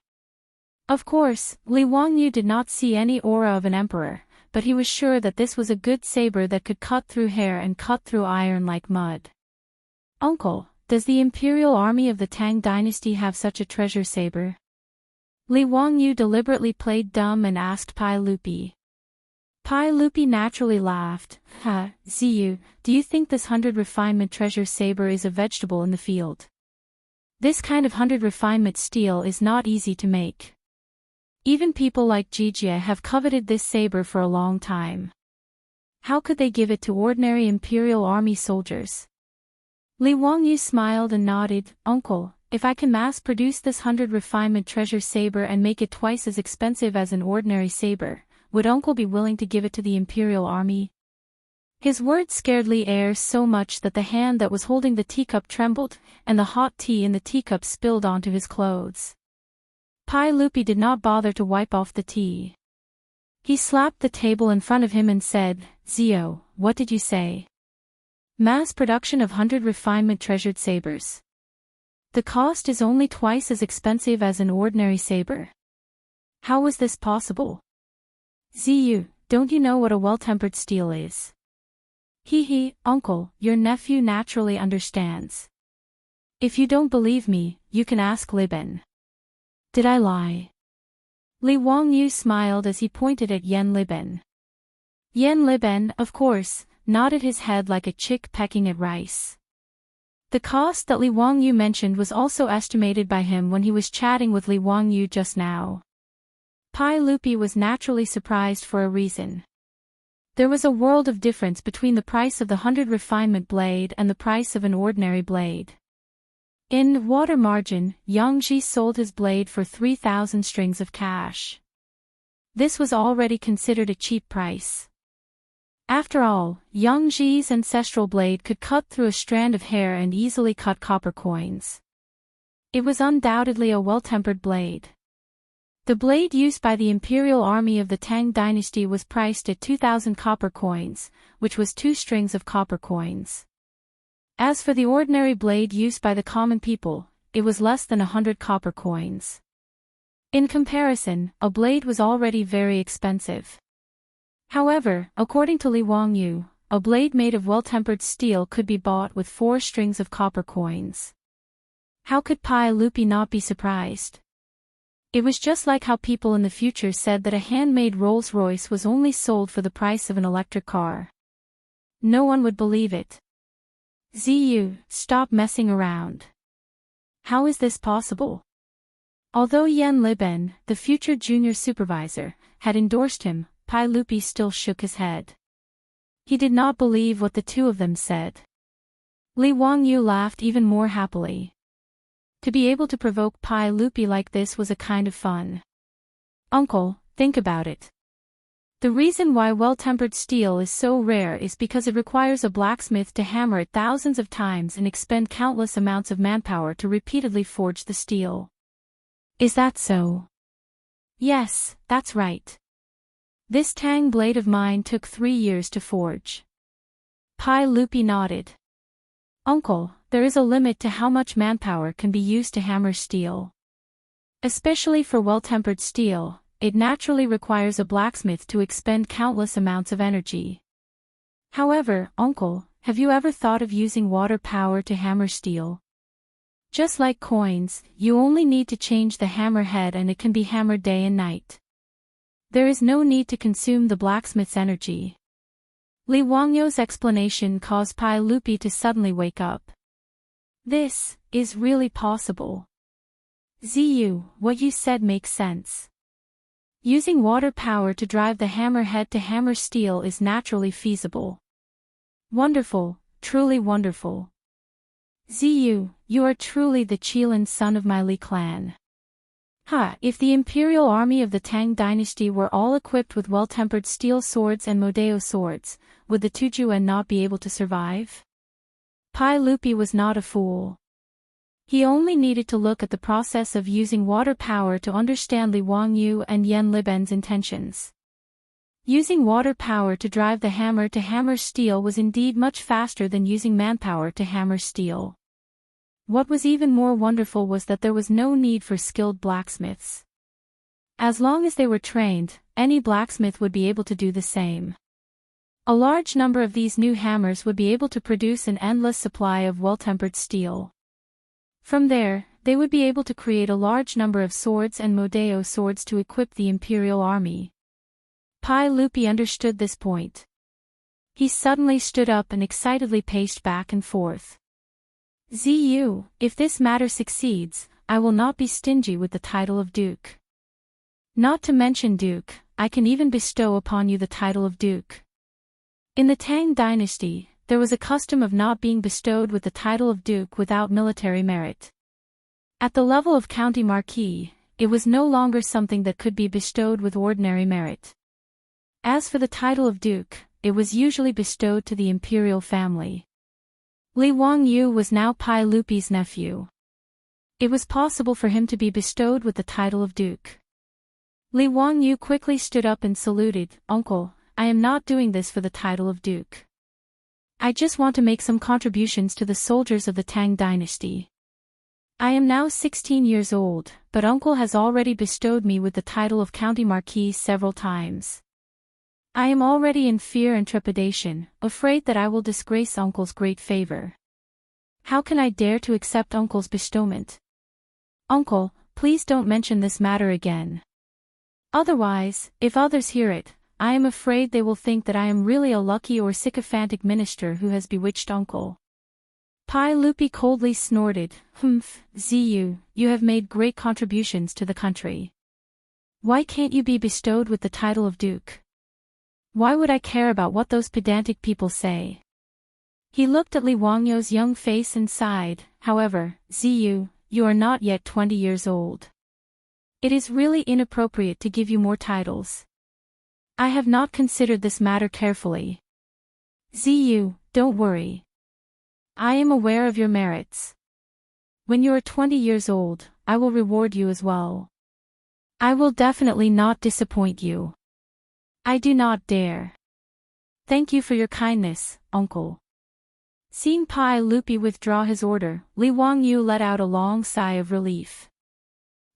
Speaker 1: Of course, Li Wangyou did not see any aura of an emperor, but he was sure that this was a good saber that could cut through hair and cut through iron like mud. Uncle, does the imperial army of the Tang Dynasty have such a treasure saber? Li Wangyou deliberately played dumb and asked Pai Lupi. Pai Lupi naturally laughed. Ziyu, do you think this 100 refinement treasure saber is a vegetable in the field? This kind of 100 refinement steel is not easy to make. Even people like Jijie have coveted this saber for a long time. How could they give it to ordinary imperial army soldiers? Li Wangyou smiled and nodded. Uncle, if I can mass-produce this 100 refinement treasure saber and make it twice as expensive as an ordinary saber, would Uncle be willing to give it to the imperial army? His words scared Li Air so much that the hand that was holding the teacup trembled, and the hot tea in the teacup spilled onto his clothes. Pai Lupi did not bother to wipe off the tea. He slapped the table in front of him and said, Zio, what did you say? Mass production of 100 refinement treasured sabers. The cost is only twice as expensive as an ordinary saber. How was this possible? Ziyu, don't you know what a well-tempered steel is? Hee, uncle, your nephew naturally understands. If you don't believe me, you can ask Liben. Did I lie? Li Wangyu smiled as he pointed at Yen Liben. Yen Liben, of course, nodded his head like a chick pecking at rice. The cost that Li Wangyu mentioned was also estimated by him when he was chatting with Li Wangyu just now. Pai Lupi was naturally surprised for a reason. There was a world of difference between the price of the 100 refinement blade and the price of an ordinary blade. In water margin, Yang Ji sold his blade for 3,000 strings of cash. This was already considered a cheap price. After all, Yang Ji's ancestral blade could cut through a strand of hair and easily cut copper coins. It was undoubtedly a well-tempered blade. The blade used by the imperial army of the Tang Dynasty was priced at 2,000 copper coins, which was 2 strings of copper coins. As for the ordinary blade used by the common people, it was less than 100 copper coins. In comparison, a blade was already very expensive. However, according to Li Wangyu, a blade made of well-tempered steel could be bought with 4 strings of copper coins. How could Pai Lupi not be surprised? It was just like how people in the future said that a handmade Rolls-Royce was only sold for the price of an electric car. No one would believe it. Ziyu, stop messing around. How is this possible? Although Yen Liben, the future junior supervisor, had endorsed him, Pai Lupi still shook his head. He did not believe what the two of them said. Li Wangyu laughed even more happily. To be able to provoke Pai Lupi like this was a kind of fun. Uncle, think about it. The reason why well-tempered steel is so rare is because it requires a blacksmith to hammer it thousands of times and expend countless amounts of manpower to repeatedly forge the steel. Is that so? Yes, that's right. This Tang blade of mine took 3 years to forge. Pai Lupi nodded. Uncle, there is a limit to how much manpower can be used to hammer steel. Especially for well-tempered steel, it naturally requires a blacksmith to expend countless amounts of energy. However, uncle, have you ever thought of using water power to hammer steel? Just like coins, you only need to change the hammer head and it can be hammered day and night. There is no need to consume the blacksmith's energy. Li Wangyu's explanation caused Pai Lupi to suddenly wake up. This is really possible. Ziyu, what you said makes sense. Using water power to drive the hammer head to hammer steel is naturally feasible. Wonderful, truly wonderful. Ziyu, you are truly the Qilin son of my Li clan. If the imperial army of the Tang Dynasty were all equipped with well-tempered steel swords and Modeo swords, would the Tujuan not be able to survive? Pai Lupi was not a fool. He only needed to look at the process of using water power to understand Li Wangyu and Yen Liben's intentions. Using water power to drive the hammer to hammer steel was indeed much faster than using manpower to hammer steel. What was even more wonderful was that there was no need for skilled blacksmiths. As long as they were trained, any blacksmith would be able to do the same. A large number of these new hammers would be able to produce an endless supply of well-tempered steel. From there, they would be able to create a large number of swords and Modeo swords to equip the imperial army. Pai Lupi understood this point. He suddenly stood up and excitedly paced back and forth. Ziyu, if this matter succeeds, I will not be stingy with the title of Duke. Not to mention Duke, I can even bestow upon you the title of Duke. In the Tang Dynasty, there was a custom of not being bestowed with the title of Duke without military merit. At the level of County Marquis, it was no longer something that could be bestowed with ordinary merit. As for the title of Duke, it was usually bestowed to the imperial family. Li Wangyu was now Pai Lupi's nephew. It was possible for him to be bestowed with the title of Duke. Li Wangyu quickly stood up and saluted, Uncle, I am not doing this for the title of Duke. I just want to make some contributions to the soldiers of the Tang Dynasty. I am now 16 years old, but uncle has already bestowed me with the title of County Marquis several times. I am already in fear and trepidation, afraid that I will disgrace uncle's great favor. How can I dare to accept uncle's bestowment? Uncle, please don't mention this matter again. Otherwise, if others hear it, I am afraid they will think that I am really a lucky or sycophantic minister who has bewitched uncle. Pai Lupi coldly snorted, "Humph, Ziyu, you have made great contributions to the country. Why can't you be bestowed with the title of duke? Why would I care about what those pedantic people say?" He looked at Li Wangyou's young face and sighed. "However, Ziyu, you are not yet 20 years old. It is really inappropriate to give you more titles. I have not considered this matter carefully. Ziyu, don't worry. I am aware of your merits. When you are 20 years old, I will reward you as well. I will definitely not disappoint you. I do not dare. Thank you for your kindness, uncle." Seeing Pai Lupi withdraw his order, Li Wangyu let out a long sigh of relief.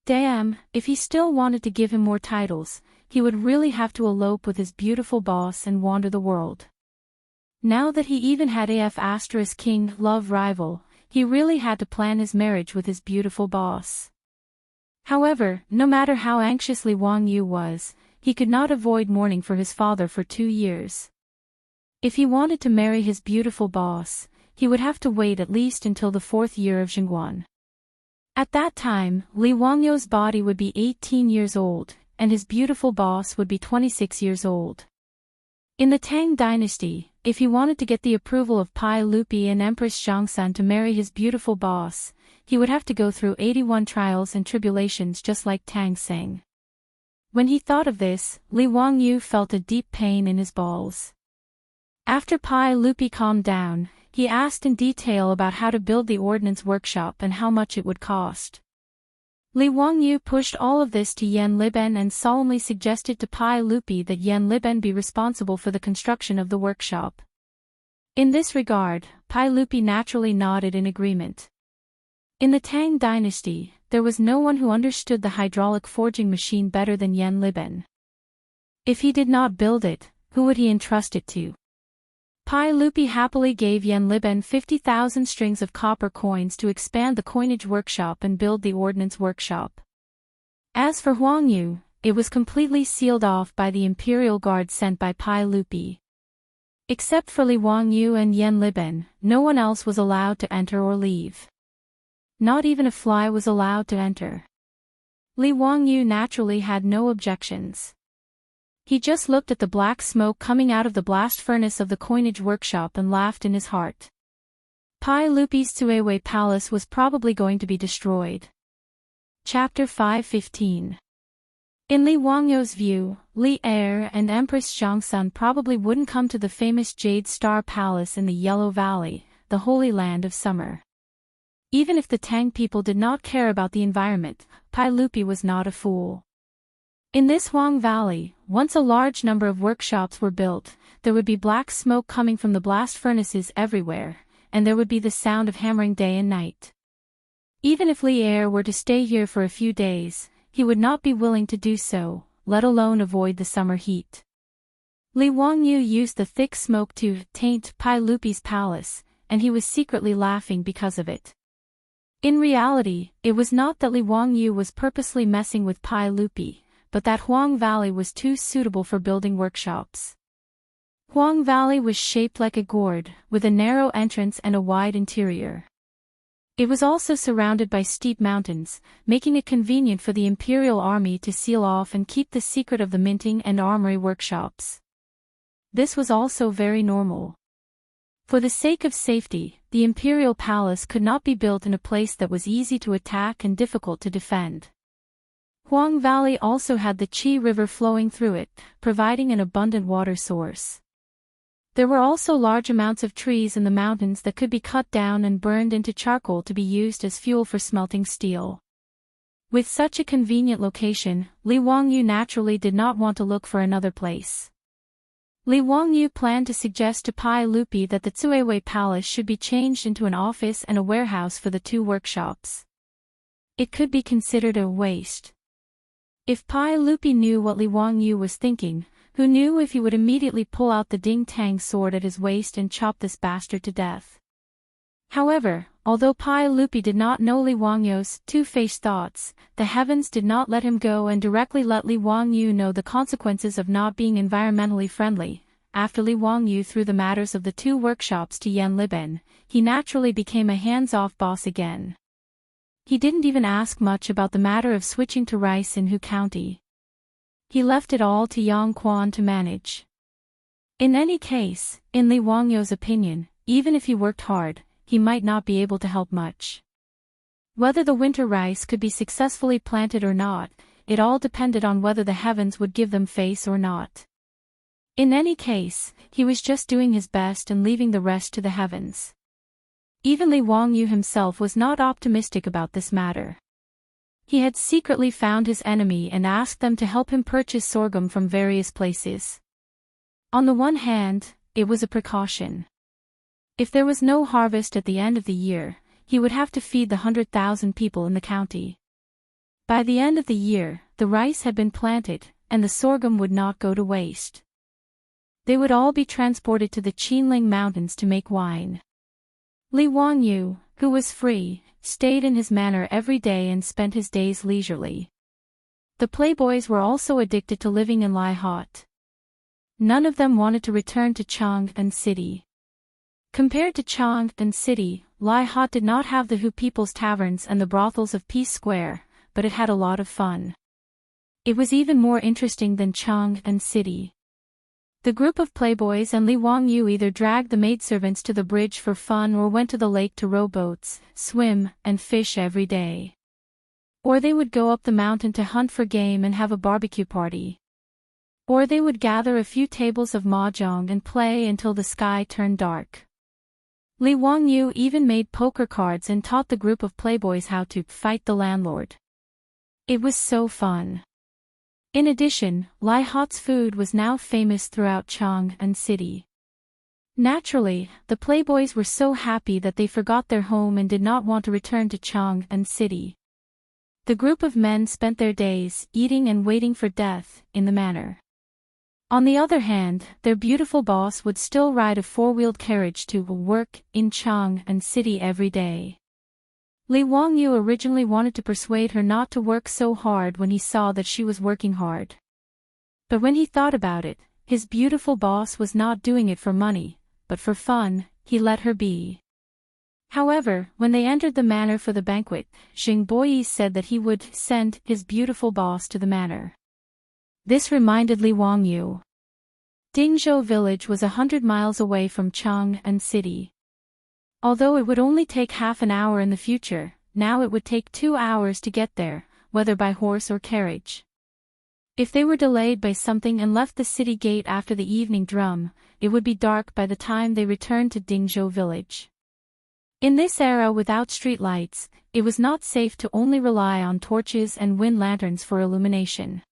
Speaker 1: Damn, if he still wanted to give him more titles, he would really have to elope with his beautiful boss and wander the world. Now that he even had *King love rival, he really had to plan his marriage with his beautiful boss. However, no matter how anxious Li Wangyu was, he could not avoid mourning for his father for 2 years. If he wanted to marry his beautiful boss, he would have to wait at least until the 4th year of Jingguan. At that time, Li Wangyou's body would be 18 years old, and his beautiful boss would be 26 years old. In the Tang Dynasty, if he wanted to get the approval of Pai Lupi and Empress Zhangsun to marry his beautiful boss, he would have to go through 81 trials and tribulations just like Tang Seng. When he thought of this, Li Wangyu felt a deep pain in his balls. After Pai Lupi calmed down, he asked in detail about how to build the ordnance workshop and how much it would cost. Li Wangyu pushed all of this to Yan Liben and solemnly suggested to Pai Lupi that Yan Liben be responsible for the construction of the workshop. In this regard, Pai Lupi naturally nodded in agreement. In the Tang Dynasty, there was no one who understood the hydraulic forging machine better than Yan Liben. If he did not build it, who would he entrust it to? Pai Lupi happily gave Yan Liben 50,000 strings of copper coins to expand the coinage workshop and build the ordnance workshop. As for Huangyu, it was completely sealed off by the imperial guard sent by Pai Lupi. Except for Li Wangyu and Yan Liben, no one else was allowed to enter or leave. Not even a fly was allowed to enter. Li Wangyu naturally had no objections. He just looked at the black smoke coming out of the blast furnace of the coinage workshop and laughed in his heart. Pai Lupi's Tsuewei Palace was probably going to be destroyed. Chapter 5:15. In Li Wangyou's view, Li Er and Empress Zhangsun probably wouldn't come to the famous Jade Star Palace in the Yellow Valley, the holy land of summer. Even if the Tang people did not care about the environment, Pai Lupi was not a fool. In this Huang Valley, once a large number of workshops were built, there would be black smoke coming from the blast furnaces everywhere, and there would be the sound of hammering day and night. Even if Li Er were to stay here for a few days, he would not be willing to do so, let alone avoid the summer heat. Li Wangyu used the thick smoke to taint Pai Lupi's palace, and he was secretly laughing because of it. In reality, it was not that Li Wangyu was purposely messing with Pai Lupi, but that Huang Valley was too suitable for building workshops. Huang Valley was shaped like a gourd, with a narrow entrance and a wide interior. It was also surrounded by steep mountains, making it convenient for the imperial army to seal off and keep the secret of the minting and armory workshops. This was also very normal. For the sake of safety, the imperial palace could not be built in a place that was easy to attack and difficult to defend. Huang Valley also had the Qi River flowing through it, providing an abundant water source. There were also large amounts of trees in the mountains that could be cut down and burned into charcoal to be used as fuel for smelting steel. With such a convenient location, Li Wangyu naturally did not want to look for another place. Li Wangyu planned to suggest to Pai Lupi that the Tsuewei Palace should be changed into an office and a warehouse for the two workshops. It could be considered a waste. If Pai Lupi knew what Li Wangyu was thinking, who knew if he would immediately pull out the Ding Tang sword at his waist and chop this bastard to death. However, although Pai Lupi did not know Li Wangyu's two-faced thoughts, the heavens did not let him go and directly let Li Wangyu know the consequences of not being environmentally friendly. After Li Wangyu threw the matters of the two workshops to Yan Liben, he naturally became a hands-off boss again. He didn't even ask much about the matter of switching to rice in Hu County. He left it all to Yang Quan to manage. In any case, in Li Wangyu's opinion, even if he worked hard, he might not be able to help much. Whether the winter rice could be successfully planted or not, it all depended on whether the heavens would give them face or not. In any case, he was just doing his best and leaving the rest to the heavens. Even Li Wangyu himself was not optimistic about this matter. He had secretly found his enemy and asked them to help him purchase sorghum from various places. On the one hand, it was a precaution. If there was no harvest at the end of the year, he would have to feed the 100,000 people in the county. By the end of the year, the rice had been planted, and the sorghum would not go to waste. They would all be transported to the Qinling Mountains to make wine. Li Wangyu, who was free, stayed in his manor every day and spent his days leisurely. The playboys were also addicted to living in Lai Hot. None of them wanted to return to Chang'an City. Compared to Chang'an City, Lai Hot did not have the Hu People's taverns and the brothels of Peace Square, but it had a lot of fun. It was even more interesting than Chang'an City. The group of playboys and Li Wangyu either dragged the maidservants to the bridge for fun or went to the lake to row boats, swim, and fish every day. Or they would go up the mountain to hunt for game and have a barbecue party. Or they would gather a few tables of mahjong and play until the sky turned dark. Li Wangyu even made poker cards and taught the group of playboys how to fight the landlord. It was so fun. In addition, Lai Hot's food was now famous throughout Chang'an City. Naturally, the playboys were so happy that they forgot their home and did not want to return to Chang'an City. The group of men spent their days eating and waiting for death in the manor. On the other hand, their beautiful boss would still ride a four-wheeled carriage to work in Chang'an City every day. Li Wangyu originally wanted to persuade her not to work so hard when he saw that she was working hard. But when he thought about it, his beautiful boss was not doing it for money, but for fun. He let her be. However, when they entered the manor for the banquet, Xing Boyi said that he would send his beautiful boss to the manor. This reminded Li Wangyu. Dingzhou village was 100 miles away from Chang'an City. Although it would only take half an hour in the future, now it would take 2 hours to get there, whether by horse or carriage. If they were delayed by something and left the city gate after the evening drum, it would be dark by the time they returned to Dingzhou village. In this era without streetlights, it was not safe to only rely on torches and wind lanterns for illumination.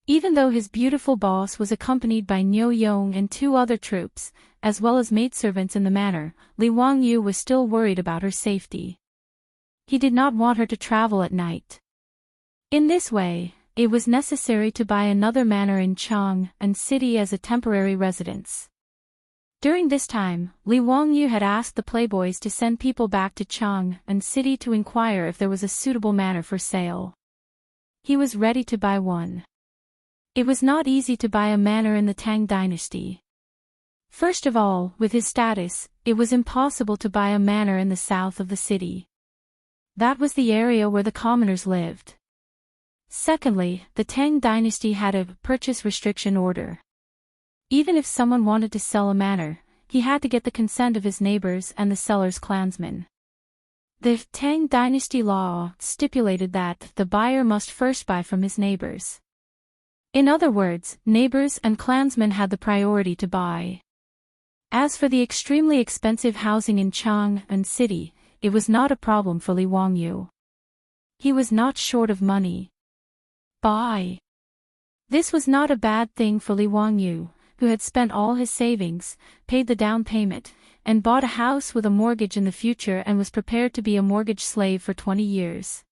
Speaker 1: Even though his beautiful boss was accompanied by Niu Yong and 2 other troops, as well as maidservants in the manor, Li Wangyu was still worried about her safety. He did not want her to travel at night. In this way, it was necessary to buy another manor in Chang'an City as a temporary residence. During this time, Li Wangyu had asked the playboys to send people back to Chang'an City to inquire if there was a suitable manor for sale. He was ready to buy one. It was not easy to buy a manor in the Tang Dynasty. First of all, with his status, it was impossible to buy a manor in the south of the city. That was the area where the commoners lived. Secondly, the Tang Dynasty had a purchase restriction order. Even if someone wanted to sell a manor, he had to get the consent of his neighbors and the seller's clansmen. The Tang Dynasty law stipulated that the buyer must first buy from his neighbors. In other words, neighbors and clansmen had the priority to buy. As for the extremely expensive housing in Chang'an City, it was not a problem for Li Wangyu. He was not short of money. Buy. This was not a bad thing for Li Wangyu, who had spent all his savings, paid the down payment, and bought a house with a mortgage in the future and was prepared to be a mortgage slave for 20 years.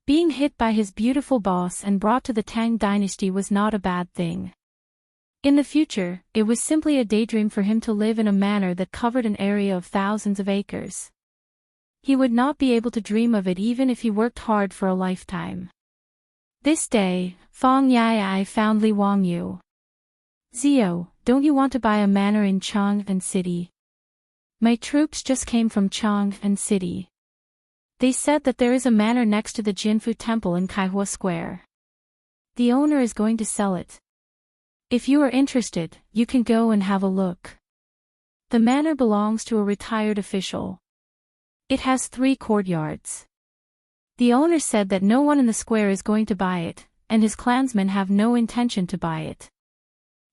Speaker 1: Being hit by his beautiful boss and brought to the Tang dynasty was not a bad thing. In the future, it was simply a daydream for him to live in a manor that covered an area of thousands of acres. He would not be able to dream of it even if he worked hard for a lifetime. This day, Fong Yai found Li Wangyu. Zio, don't you want to buy a manor in Chang'an City? My troops just came from Chang'an City. They said that there is a manor next to the Jinfu Temple in Kaihua Square. The owner is going to sell it. If you are interested, you can go and have a look. The manor belongs to a retired official. It has 3 courtyards. The owner said that no one in the square is going to buy it, and his clansmen have no intention to buy it.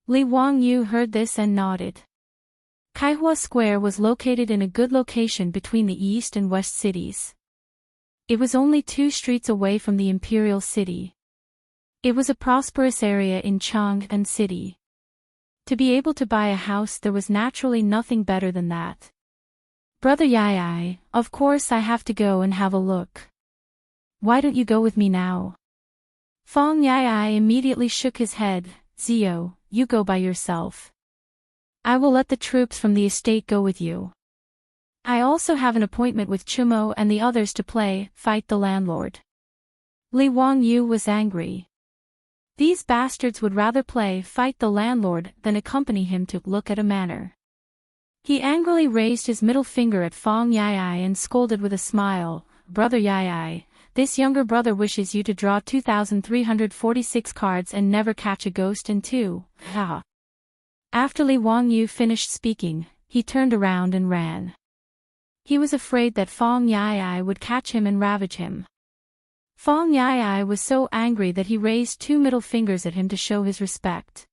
Speaker 1: Li Wangyu heard this and nodded. Kaihua Square was located in a good location between the east and west cities. It was only 2 streets away from the imperial city. It was a prosperous area in Chang'an City. To be able to buy a house, there was naturally nothing better than that. Brother Yai, of course I have to go and have a look. Why don't you go with me now? Fong Yai immediately shook his head. Zio, you go by yourself. I will let the troops from the estate go with you. I also have an appointment with Chumo and the others to play Fight the Landlord. Li Wangyu was angry. These bastards would rather play Fight the Landlord than accompany him to look at a manor. He angrily raised his middle finger at Fong Yai and scolded with a smile. Brother Yai, this younger brother wishes you to draw 2,346 cards and never catch a ghost in 2. Ha. After Li Wangyu finished speaking, he turned around and ran. He was afraid that Fong Yai would catch him and ravage him. Fong Yai was so angry that he raised 2 middle fingers at him to show his respect.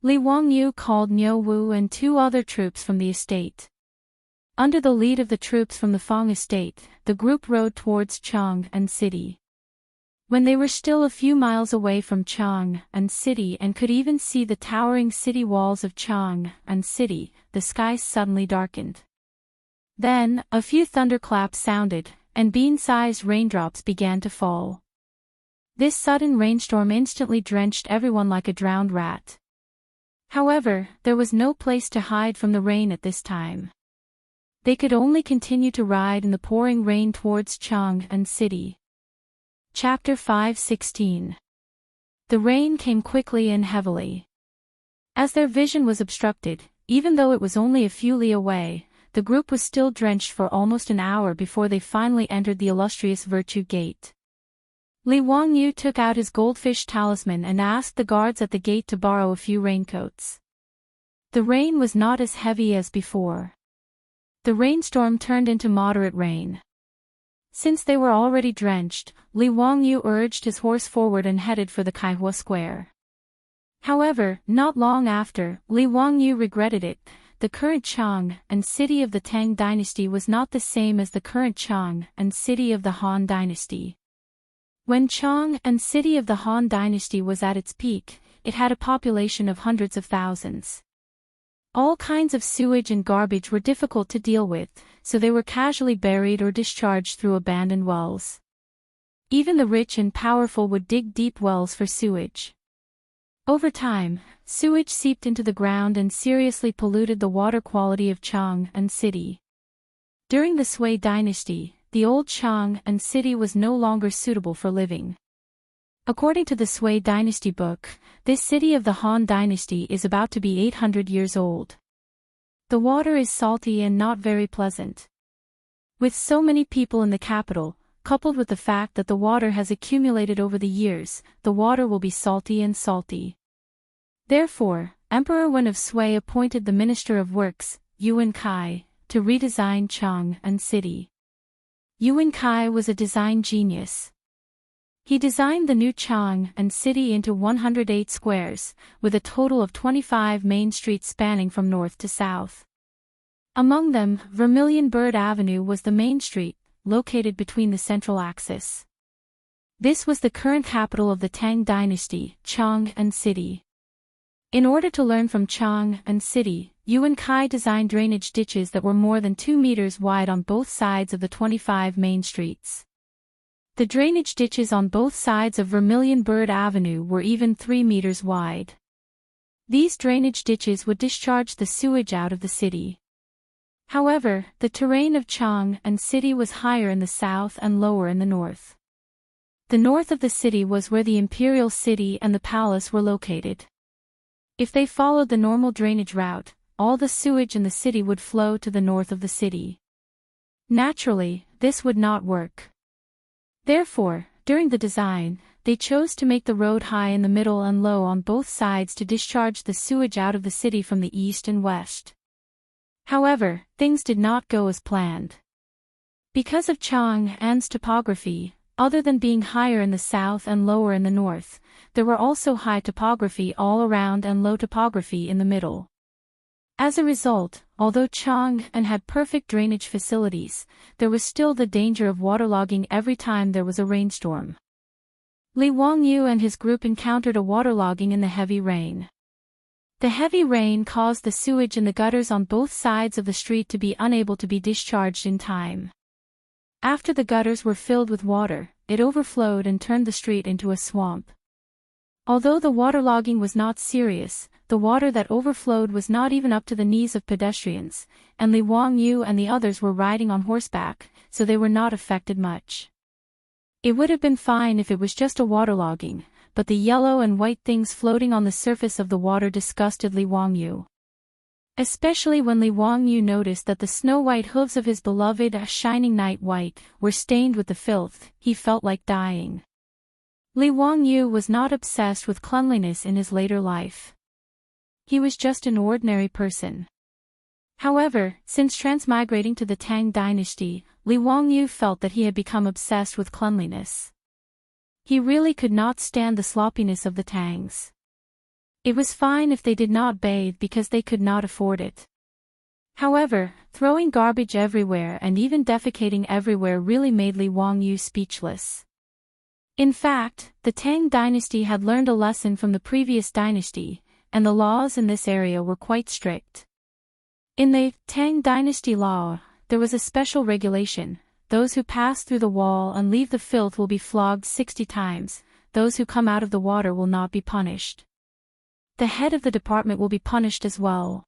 Speaker 1: Li Wangyu called Niu Wu and 2 other troops from the estate. Under the lead of the troops from the Fong estate, the group rode towards Chang'an City. When they were still a few miles away from Chang'an City and could even see the towering city walls of Chang'an City, the sky suddenly darkened. Then, a few thunderclaps sounded, and bean-sized raindrops began to fall. This sudden rainstorm instantly drenched everyone like a drowned rat. However, there was no place to hide from the rain at this time. They could only continue to ride in the pouring rain towards Chang'an City. Chapter 5:16. The rain came quickly and heavily. As their vision was obstructed, even though it was only a few li away, the group was still drenched for almost an hour before they finally entered the illustrious Virtue Gate. Li Wangyu took out his goldfish talisman and asked the guards at the gate to borrow a few raincoats. The rain was not as heavy as before. The rainstorm turned into moderate rain. Since they were already drenched, Li Wangyu urged his horse forward and headed for the Kaihua Square. However, not long after, Li Wangyu regretted it. The current Chang'an City of the Tang Dynasty was not the same as the current Chang'an City of the Han Dynasty. When Chang'an City of the Han Dynasty was at its peak, it had a population of hundreds of thousands. All kinds of sewage and garbage were difficult to deal with, so they were casually buried or discharged through abandoned wells. Even the rich and powerful would dig deep wells for sewage. Over time, sewage seeped into the ground and seriously polluted the water quality of Chang'an City. During the Sui Dynasty, the old Chang'an City was no longer suitable for living. According to the Sui Dynasty book, this city of the Han Dynasty is about to be 800 years old. The water is salty and not very pleasant. With so many people in the capital, coupled with the fact that the water has accumulated over the years, the water will be salty and salty. Therefore, Emperor Wen of Sui appointed the Minister of Works, Yuan Kai, to redesign Chang'an City. Yuan Kai was a design genius. He designed the new Chang'an City into 108 squares, with a total of 25 main streets spanning from north to south. Among them, Vermilion Bird Avenue was the main street, located between the central axis. This was the current capital of the Tang Dynasty, Chang'an City. In order to learn from Chang'an City, Yuan Kai designed drainage ditches that were more than 2 meters wide on both sides of the 25 main streets. The drainage ditches on both sides of Vermilion Bird Avenue were even 3 meters wide. These drainage ditches would discharge the sewage out of the city. However, the terrain of Chang and city was higher in the south and lower in the north. The north of the city was where the imperial city and the palace were located. If they followed the normal drainage route, all the sewage in the city would flow to the north of the city. Naturally, this would not work. Therefore, during the design, they chose to make the road high in the middle and low on both sides to discharge the sewage out of the city from the east and west. However, things did not go as planned. Because of Chang'an's topography, other than being higher in the south and lower in the north, there were also high topography all around and low topography in the middle. As a result, although Chang'an had perfect drainage facilities, there was still the danger of waterlogging every time there was a rainstorm. Li Wangyu and his group encountered a waterlogging in the heavy rain. The heavy rain caused the sewage in the gutters on both sides of the street to be unable to be discharged in time. After the gutters were filled with water, it overflowed and turned the street into a swamp. Although the waterlogging was not serious, the water that overflowed was not even up to the knees of pedestrians, and Li Wangyu and the others were riding on horseback, so they were not affected much. It would have been fine if it was just a waterlogging, but the yellow and white things floating on the surface of the water disgusted Li Wangyu. Especially when Li Wangyu noticed that the snow-white hooves of his beloved shining night white were stained with the filth, he felt like dying. Li Wangyu was not obsessed with cleanliness in his later life. He was just an ordinary person. However, since transmigrating to the Tang Dynasty, Li Wangyu felt that he had become obsessed with cleanliness. He really could not stand the sloppiness of the Tangs. It was fine if they did not bathe because they could not afford it. However, throwing garbage everywhere and even defecating everywhere really made Li Wangyu speechless. In fact, the Tang Dynasty had learned a lesson from the previous dynasty, and the laws in this area were quite strict. In the Tang Dynasty law, there was a special regulation: those who pass through the wall and leave the filth will be flogged 60 times, those who come out of the water will not be punished. The head of the department will be punished as well.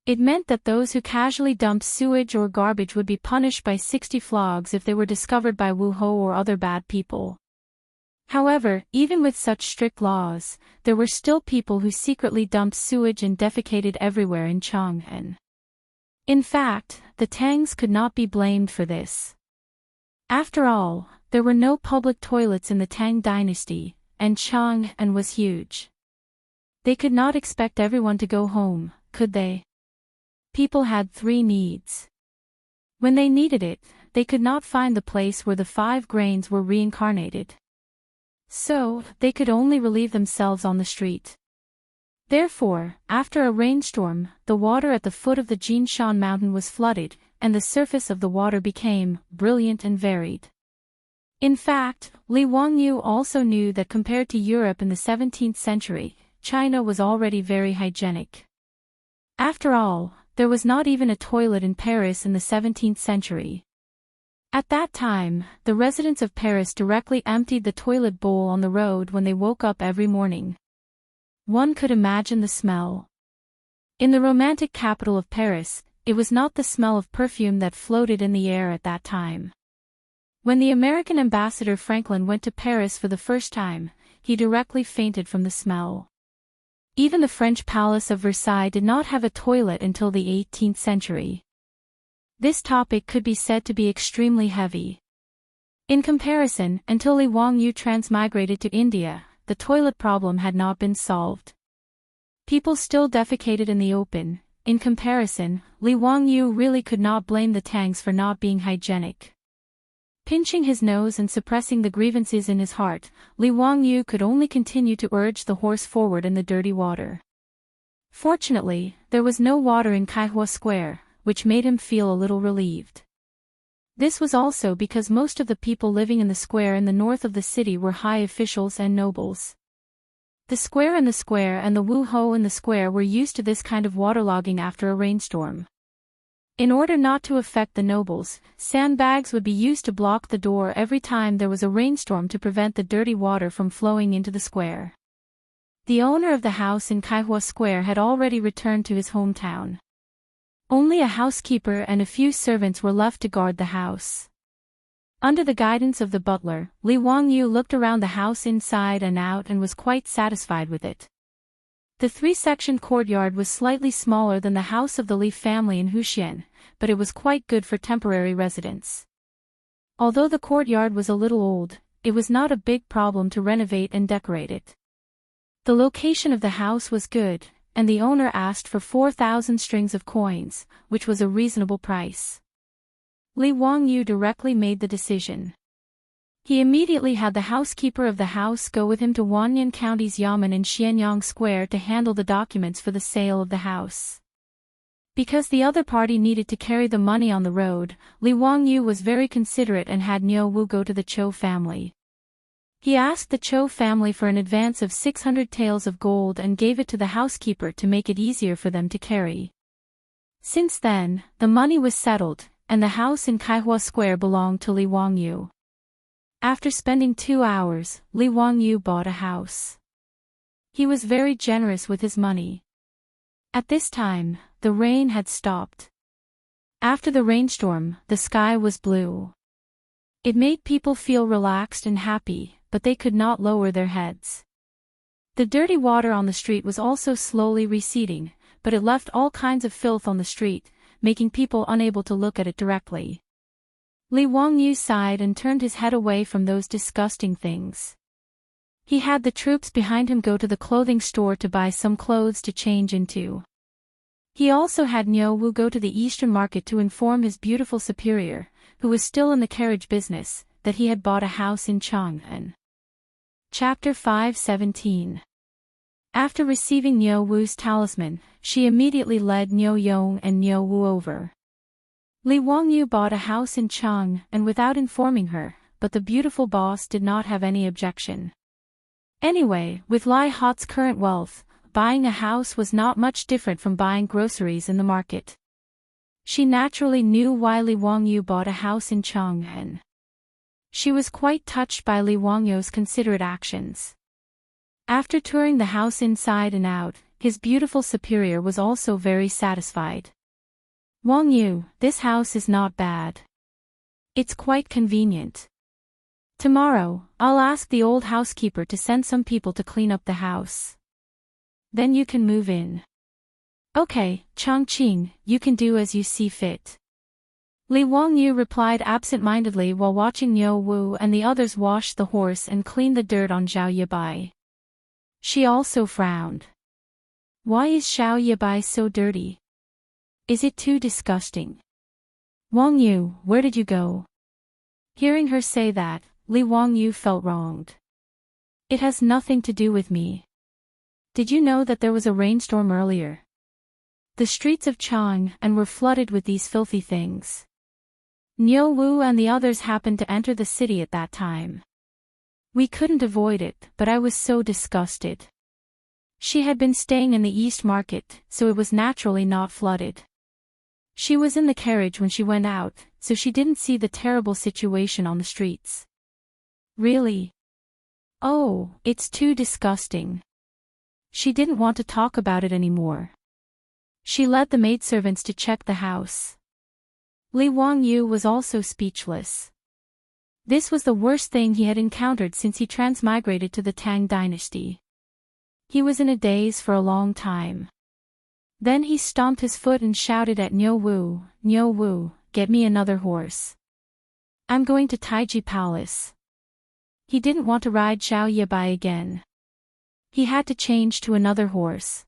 Speaker 1: It meant that those who casually dumped sewage or garbage would be punished by 60 flogs if they were discovered by Wu Ho or other bad people. However, even with such strict laws, there were still people who secretly dumped sewage and defecated everywhere in Chang'an. In fact, the Tangs could not be blamed for this. After all, there were no public toilets in the Tang Dynasty, and Chang'an was huge. They could not expect everyone to go home, could they? People had 3 needs. When they needed it, they could not find the place where the 5 grains were reincarnated. So, they could only relieve themselves on the street. Therefore, after a rainstorm, the water at the foot of the Jinshan mountain was flooded, and the surface of the water became brilliant and varied. In fact, Li Wangyu also knew that compared to Europe in the 17th century, China was already very hygienic. After all, there was not even a toilet in Paris in the 17th century. At that time, the residents of Paris directly emptied the toilet bowl on the road when they woke up every morning. One could imagine the smell. In the romantic capital of Paris, it was not the smell of perfume that floated in the air at that time. When the American ambassador Franklin went to Paris for the first time, he directly fainted from the smell. Even the French palace of Versailles did not have a toilet until the 18th century. This topic could be said to be extremely heavy. In comparison, until Li Wangyu transmigrated to India, the toilet problem had not been solved. People still defecated in the open. In comparison, Li Wangyu really could not blame the Tangs for not being hygienic. Pinching his nose and suppressing the grievances in his heart, Li Wangyu could only continue to urge the horse forward in the dirty water. Fortunately, there was no water in Kaihua Square, which made him feel a little relieved. This was also because most of the people living in the square in the north of the city were high officials and nobles. The square and the Wu Ho in the square were used to this kind of waterlogging after a rainstorm. In order not to affect the nobles, sandbags would be used to block the door every time there was a rainstorm to prevent the dirty water from flowing into the square. The owner of the house in Kaihua Square had already returned to his hometown. Only a housekeeper and a few servants were left to guard the house. Under the guidance of the butler, Li Wangyu looked around the house inside and out and was quite satisfied with it. The three-sectioned courtyard was slightly smaller than the house of the Li family in Huxian, but it was quite good for temporary residence. Although the courtyard was a little old, it was not a big problem to renovate and decorate it. The location of the house was good, and the owner asked for 4,000 strings of coins, which was a reasonable price. Li Wangyu directly made the decision. He immediately had the housekeeper of the house go with him to Wanyan County's Yamen in Xianyang Square to handle the documents for the sale of the house. Because the other party needed to carry the money on the road, Li Wangyu was very considerate and had Niu Wu go to the Cho family. He asked the Cho family for an advance of 600 taels of gold and gave it to the housekeeper to make it easier for them to carry. Since then, the money was settled, and the house in Kaihua Square belonged to Li Wangyu. After spending 2 hours, Li Wangyu bought a house. He was very generous with his money. At this time, the rain had stopped. After the rainstorm, the sky was blue. It made people feel relaxed and happy, but they could not lower their heads. The dirty water on the street was also slowly receding, but it left all kinds of filth on the street, making people unable to look at it directly. Li Wangyu sighed and turned his head away from those disgusting things. He had the troops behind him go to the clothing store to buy some clothes to change into. He also had Niu Wu go to the Eastern market to inform his beautiful superior, who was still in the carriage business, that he had bought a house in Chang'an. Chapter 5:17. After receiving Niu Wu's talisman, she immediately led Niu Yong and Niu Wu over. Li Wangyu bought a house in Chang'an without informing her, but the beautiful boss did not have any objection. Anyway, with Lai Hot's current wealth, buying a house was not much different from buying groceries in the market. She naturally knew why Li Wangyu bought a house in Chang'an. She was quite touched by Li Wangyu's considerate actions. After touring the house inside and out, his beautiful superior was also very satisfied. Wangyu, this house is not bad. It's quite convenient. Tomorrow, I'll ask the old housekeeper to send some people to clean up the house. Then you can move in. Okay, Changqing, you can do as you see fit. Li Wangyu replied absent-mindedly while watching Niu Wu and the others wash the horse and clean the dirt on Zhao Yibai. She also frowned. Why is Zhao Yibai so dirty? Is it too disgusting? Wangyu, where did you go? Hearing her say that, Li Wangyu felt wronged. It has nothing to do with me. Did you know that there was a rainstorm earlier? The streets of Chang'an were flooded with these filthy things. Niu Wu and the others happened to enter the city at that time. We couldn't avoid it, but I was so disgusted. She had been staying in the East Market, so it was naturally not flooded. She was in the carriage when she went out, so she didn't see the terrible situation on the streets. Really? Oh, it's too disgusting. She didn't want to talk about it anymore. She led the maidservants to check the house. Li Wangyu was also speechless. This was the worst thing he had encountered since he transmigrated to the Tang Dynasty. He was in a daze for a long time. Then he stomped his foot and shouted at Niu Wu, get me another horse. I'm going to Taiji Palace. He didn't want to ride Zhao Yibai again. He had to change to another horse.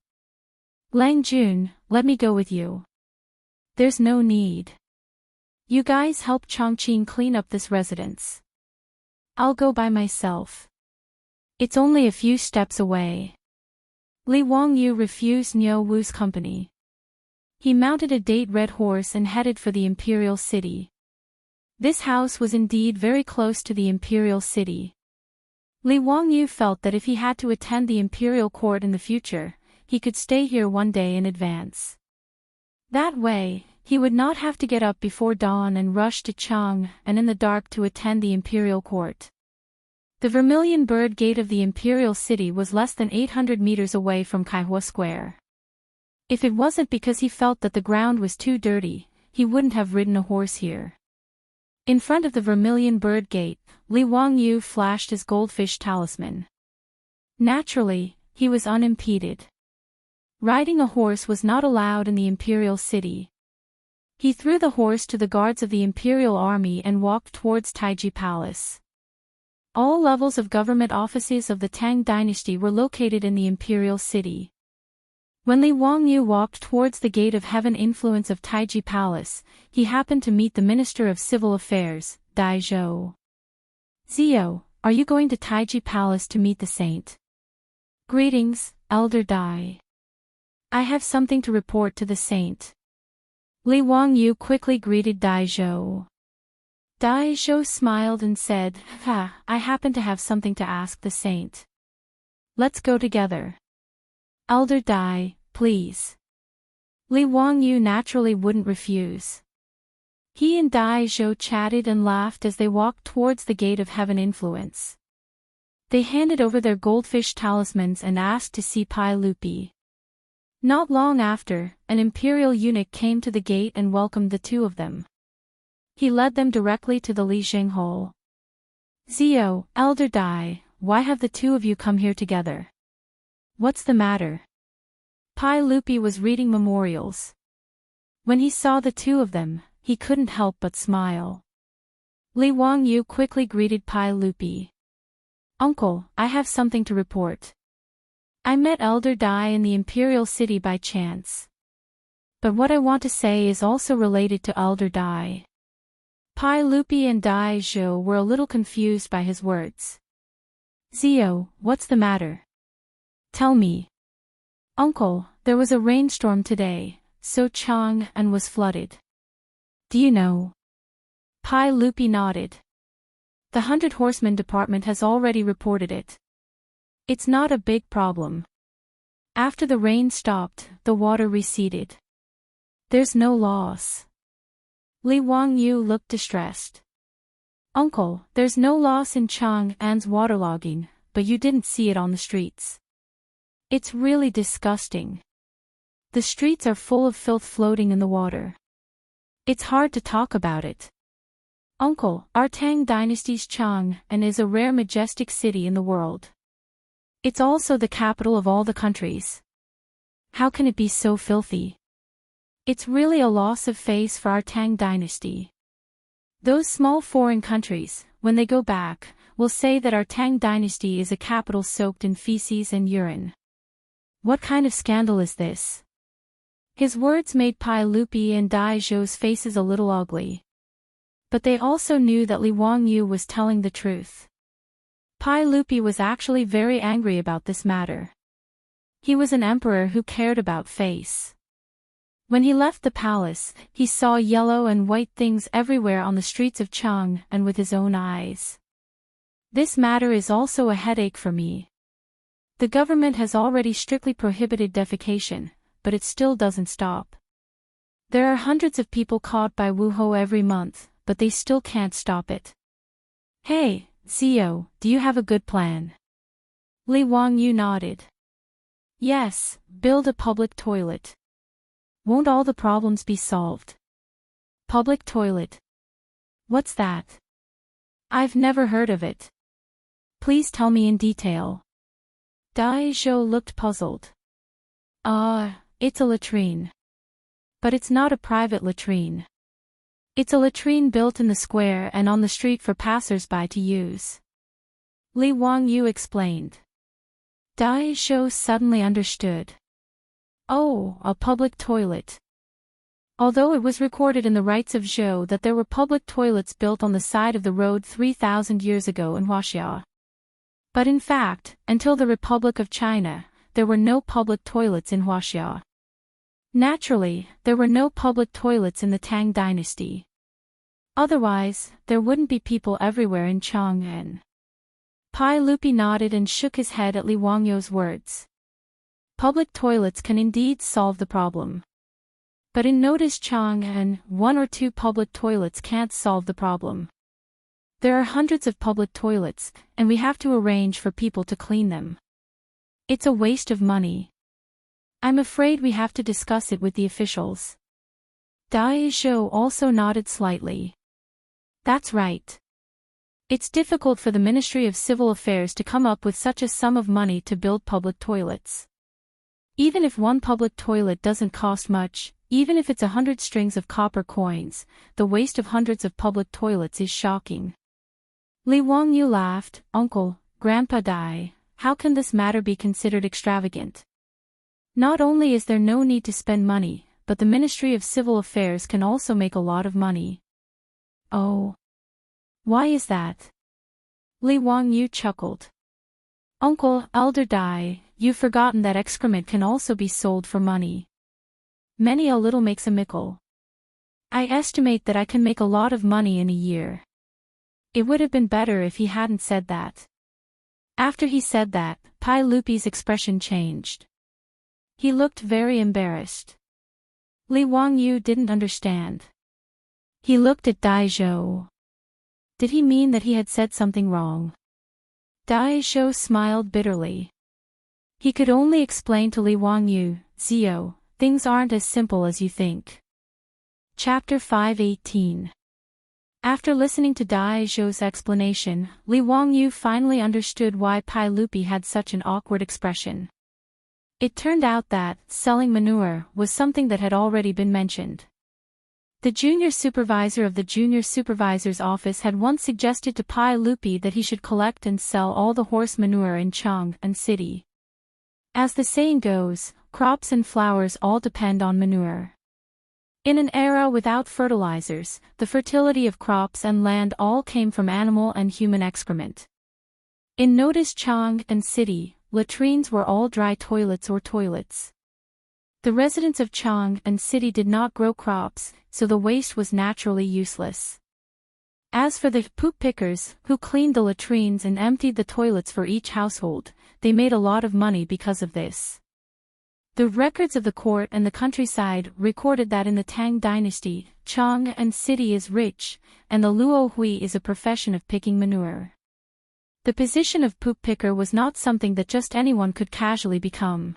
Speaker 1: Lang Jun, let me go with you. There's no need. You guys help Chongqing clean up this residence. I'll go by myself. It's only a few steps away. Li Wangyu refused Niu Wu's company. He mounted a date red horse and headed for the imperial city. This house was indeed very close to the imperial city. Li Wangyu felt that if he had to attend the imperial court in the future, he could stay here one day in advance. That way, he would not have to get up before dawn and rush to Chang and in the dark to attend the imperial court. The Vermilion Bird Gate of the imperial city was less than 800 meters away from Kaihua Square. If it wasn't because he felt that the ground was too dirty, he wouldn't have ridden a horse here. In front of the Vermilion Bird Gate, Li Wangyu flashed his goldfish talisman. Naturally, he was unimpeded. Riding a horse was not allowed in the imperial city. He threw the horse to the guards of the imperial army and walked towards Taiji Palace. All levels of government offices of the Tang Dynasty were located in the imperial city. When Li Wangyu walked towards the Gate of Heaven influence of Taiji Palace, he happened to meet the Minister of Civil Affairs, Dai Zhou. "Zio, are you going to Taiji Palace to meet the saint?" "Greetings, Elder Dai. I have something to report to the saint." Li Wangyu quickly greeted Dai Zhou. Dai Zhou smiled and said, I happen to have something to ask the saint. Let's go together." "Elder Dai, please." Li Wangyu naturally wouldn't refuse. He and Dai Zhou chatted and laughed as they walked towards the Gate of Heaven influence. They handed over their goldfish talismans and asked to see Pai Lupi. Not long after, an imperial eunuch came to the gate and welcomed the two of them. He led them directly to the Li Zheng Hall. "Zio, Elder Dai, why have the two of you come here together? What's the matter?" Pai Lupi was reading memorials. When he saw the two of them, he couldn't help but smile. Li Wangyu quickly greeted Pai Lupi. "Uncle, I have something to report. I met Elder Dai in the imperial city by chance. But what I want to say is also related to Elder Dai." Pai Lupi and Dai Zhou were a little confused by his words. "Zio, what's the matter? Tell me." "Uncle, there was a rainstorm today, so Chang and was flooded. Do you know?" Pai Lupi nodded. "The 100 Horsemen Department has already reported it. It's not a big problem. After the rain stopped, the water receded. There's no loss." Li Wangyu looked distressed. "Uncle, there's no loss in Chang'an's waterlogging, but you didn't see it on the streets. It's really disgusting. The streets are full of filth floating in the water. It's hard to talk about it. Uncle, our Tang Dynasty's Chang'an is a rare majestic city in the world. It's also the capital of all the countries. How can it be so filthy? It's really a loss of face for our Tang Dynasty. Those small foreign countries, when they go back, will say that our Tang Dynasty is a capital soaked in feces and urine. What kind of scandal is this?" His words made Pai Lupi and Dai Zhou's faces a little ugly. But they also knew that Li Wangyu was telling the truth. Pai Lupi was actually very angry about this matter. He was an emperor who cared about face. When he left the palace, he saw yellow and white things everywhere on the streets of Chang and with his own eyes. "This matter is also a headache for me. The government has already strictly prohibited defecation, but it still doesn't stop. There are hundreds of people caught by Wuho every month, but they still can't stop it. Hey, Zio, do you have a good plan?" Li Wangyu nodded. "Yes, build a public toilet. Won't all the problems be solved?" "Public toilet? What's that? I've never heard of it. Please tell me in detail." Dai Zhou looked puzzled. It's a latrine. But it's not a private latrine. It's a latrine built in the square and on the street for passers-by to use." Li Wangyu explained. Dai Zhou suddenly understood. Oh, a public toilet. Although it was recorded in the rights of Zhou that there were public toilets built on the side of the road 3,000 years ago in Huaxia. But in fact, until the Republic of China, there were no public toilets in Huaxia. Naturally, there were no public toilets in the Tang Dynasty. Otherwise, there wouldn't be people everywhere in Chang'an. Pai Lupi nodded and shook his head at Li Wangyu's words. Public toilets can indeed solve the problem. But in notice Chang and one or two public toilets can't solve the problem. There are hundreds of public toilets, and we have to arrange for people to clean them. It's a waste of money. I'm afraid we have to discuss it with the officials. Dai Zhou also nodded slightly. That's right. It's difficult for the Ministry of Civil Affairs to come up with such a sum of money to build public toilets. Even if one public toilet doesn't cost much, even if it's 100 strings of copper coins, the waste of hundreds of public toilets is shocking. Li Wangyu laughed. Uncle, Grandpa Dai, how can this matter be considered extravagant? Not only is there no need to spend money, but the Ministry of Civil Affairs can also make a lot of money. Oh. Why is that? Li Wangyu chuckled. Uncle, Elder Dai, you've forgotten that excrement can also be sold for money. Many a little makes a mickle. I estimate that I can make a lot of money in a year. It would have been better if he hadn't said that. After he said that, Pai Lupi's expression changed. He looked very embarrassed. Li Wangyu didn't understand. He looked at Dai Zhou. Did he mean that he had said something wrong? Dai Zhou smiled bitterly. He could only explain to Li Wangyu, Zio, things aren't as simple as you think. Chapter 5:18. After listening to Dai Zhou's explanation, Li Wangyu finally understood why Pai Lupi had such an awkward expression. It turned out that selling manure was something that had already been mentioned. The junior supervisor of the junior supervisor's office had once suggested to Pai Lupi that he should collect and sell all the horse manure in Chang and city. As the saying goes, crops and flowers all depend on manure. In an era without fertilizers, the fertility of crops and land all came from animal and human excrement. In notice Chang and city, latrines were all dry toilets or toilets. The residents of Chang and city did not grow crops, so the waste was naturally useless. As for the poop pickers, who cleaned the latrines and emptied the toilets for each household, they made a lot of money because of this. The records of the court and the countryside recorded that in the Tang Dynasty, Chang and city is rich, and the luo hui is a profession of picking manure. The position of poop picker was not something that just anyone could casually become.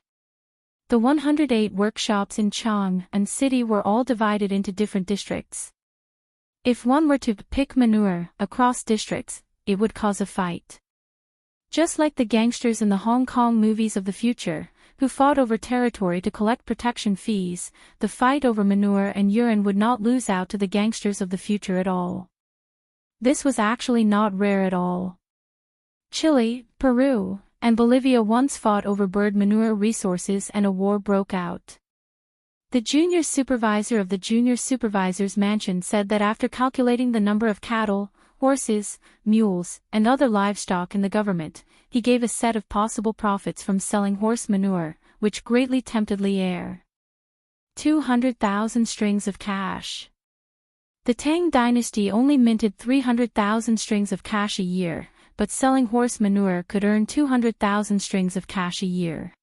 Speaker 1: The 108 workshops in Chang and city were all divided into different districts. If one were to pick manure across districts, it would cause a fight. Just like the gangsters in the Hong Kong movies of the future, who fought over territory to collect protection fees, the fight over manure and urine would not lose out to the gangsters of the future at all. This was actually not rare at all. Chile, Peru, and Bolivia once fought over bird manure resources and a war broke out. The junior supervisor of the junior supervisor's mansion said that after calculating the number of cattle, horses, mules, and other livestock in the government, he gave a set of possible profits from selling horse manure, which greatly tempted Li Air. 200,000 strings of cash. The Tang Dynasty only minted 300,000 strings of cash a year, but selling horse manure could earn 200,000 strings of cash a year.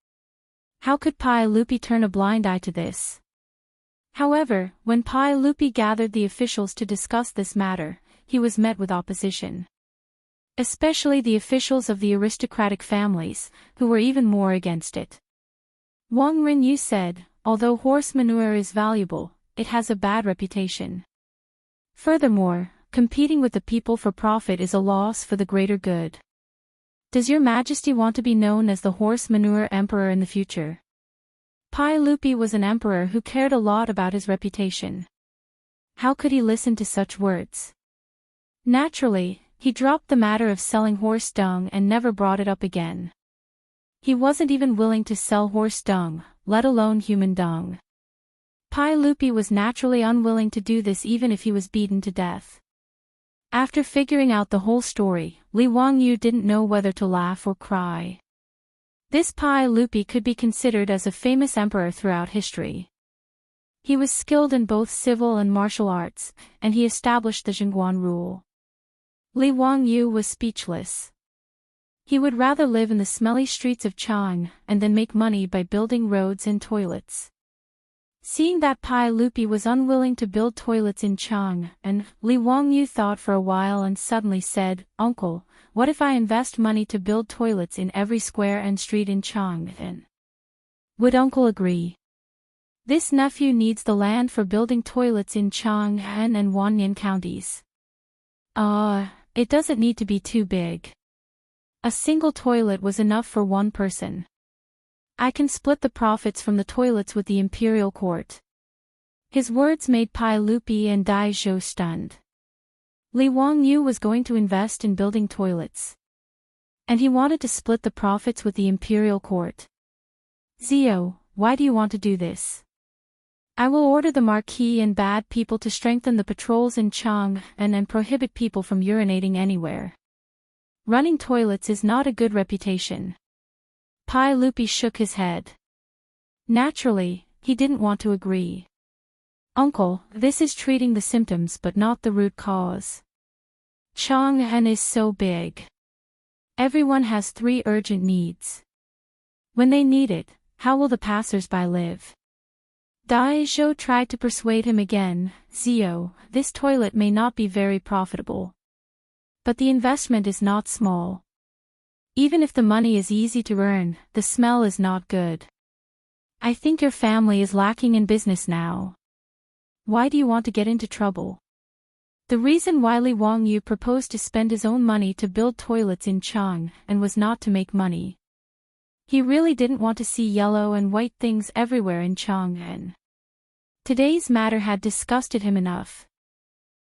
Speaker 1: How could Pai Lupi turn a blind eye to this? However, when Pai Lupi gathered the officials to discuss this matter, he was met with opposition. Especially the officials of the aristocratic families, who were even more against it. Wang Rinyu said, although horse manure is valuable, it has a bad reputation. Furthermore, competing with the people for profit is a loss for the greater good. Does your majesty want to be known as the horse manure emperor in the future? Pai Lupi was an emperor who cared a lot about his reputation. How could he listen to such words? Naturally, he dropped the matter of selling horse dung and never brought it up again. He wasn't even willing to sell horse dung, let alone human dung. Pai Lupi was naturally unwilling to do this even if he was beaten to death. After figuring out the whole story, Li Wangyu didn't know whether to laugh or cry. This Pai Lupi could be considered as a famous emperor throughout history. He was skilled in both civil and martial arts, and he established the Zhongguan rule. Li Wangyu was speechless. He would rather live in the smelly streets of Chang and then make money by building roads and toilets. Seeing that Pai Lupi was unwilling to build toilets in Chang, and Li Wangyu thought for a while and suddenly said, "Uncle, what if I invest money to build toilets in every square and street in Chang'an? Would uncle agree? This nephew needs the land for building toilets in Chang'an and Wanyan counties." It doesn't need to be too big. A single toilet was enough for one person. I can split the profits from the toilets with the imperial court. His words made Pai Lupi and Dai Zhou stunned. Li Wangyu was going to invest in building toilets. And he wanted to split the profits with the imperial court. "Zio, why do you want to do this?" "I will order the marquis and bad people to strengthen the patrols in Chang and prohibit people from urinating anywhere. Running toilets is not a good reputation." Pai Lupi shook his head. Naturally, he didn't want to agree. "Uncle, this is treating the symptoms but not the root cause. Chang'an is so big. Everyone has 3 urgent needs. When they need it, how will the passers-by live?" Dai Zhou tried to persuade him again. "Zio, this toilet may not be very profitable. But the investment is not small. Even if the money is easy to earn, the smell is not good. I think your family is lacking in business now. Why do you want to get into trouble?" The reason why Li Wangyu proposed to spend his own money to build toilets in Chang and was not to make money. He really didn't want to see yellow and white things everywhere in Chang'an. Today's matter had disgusted him enough.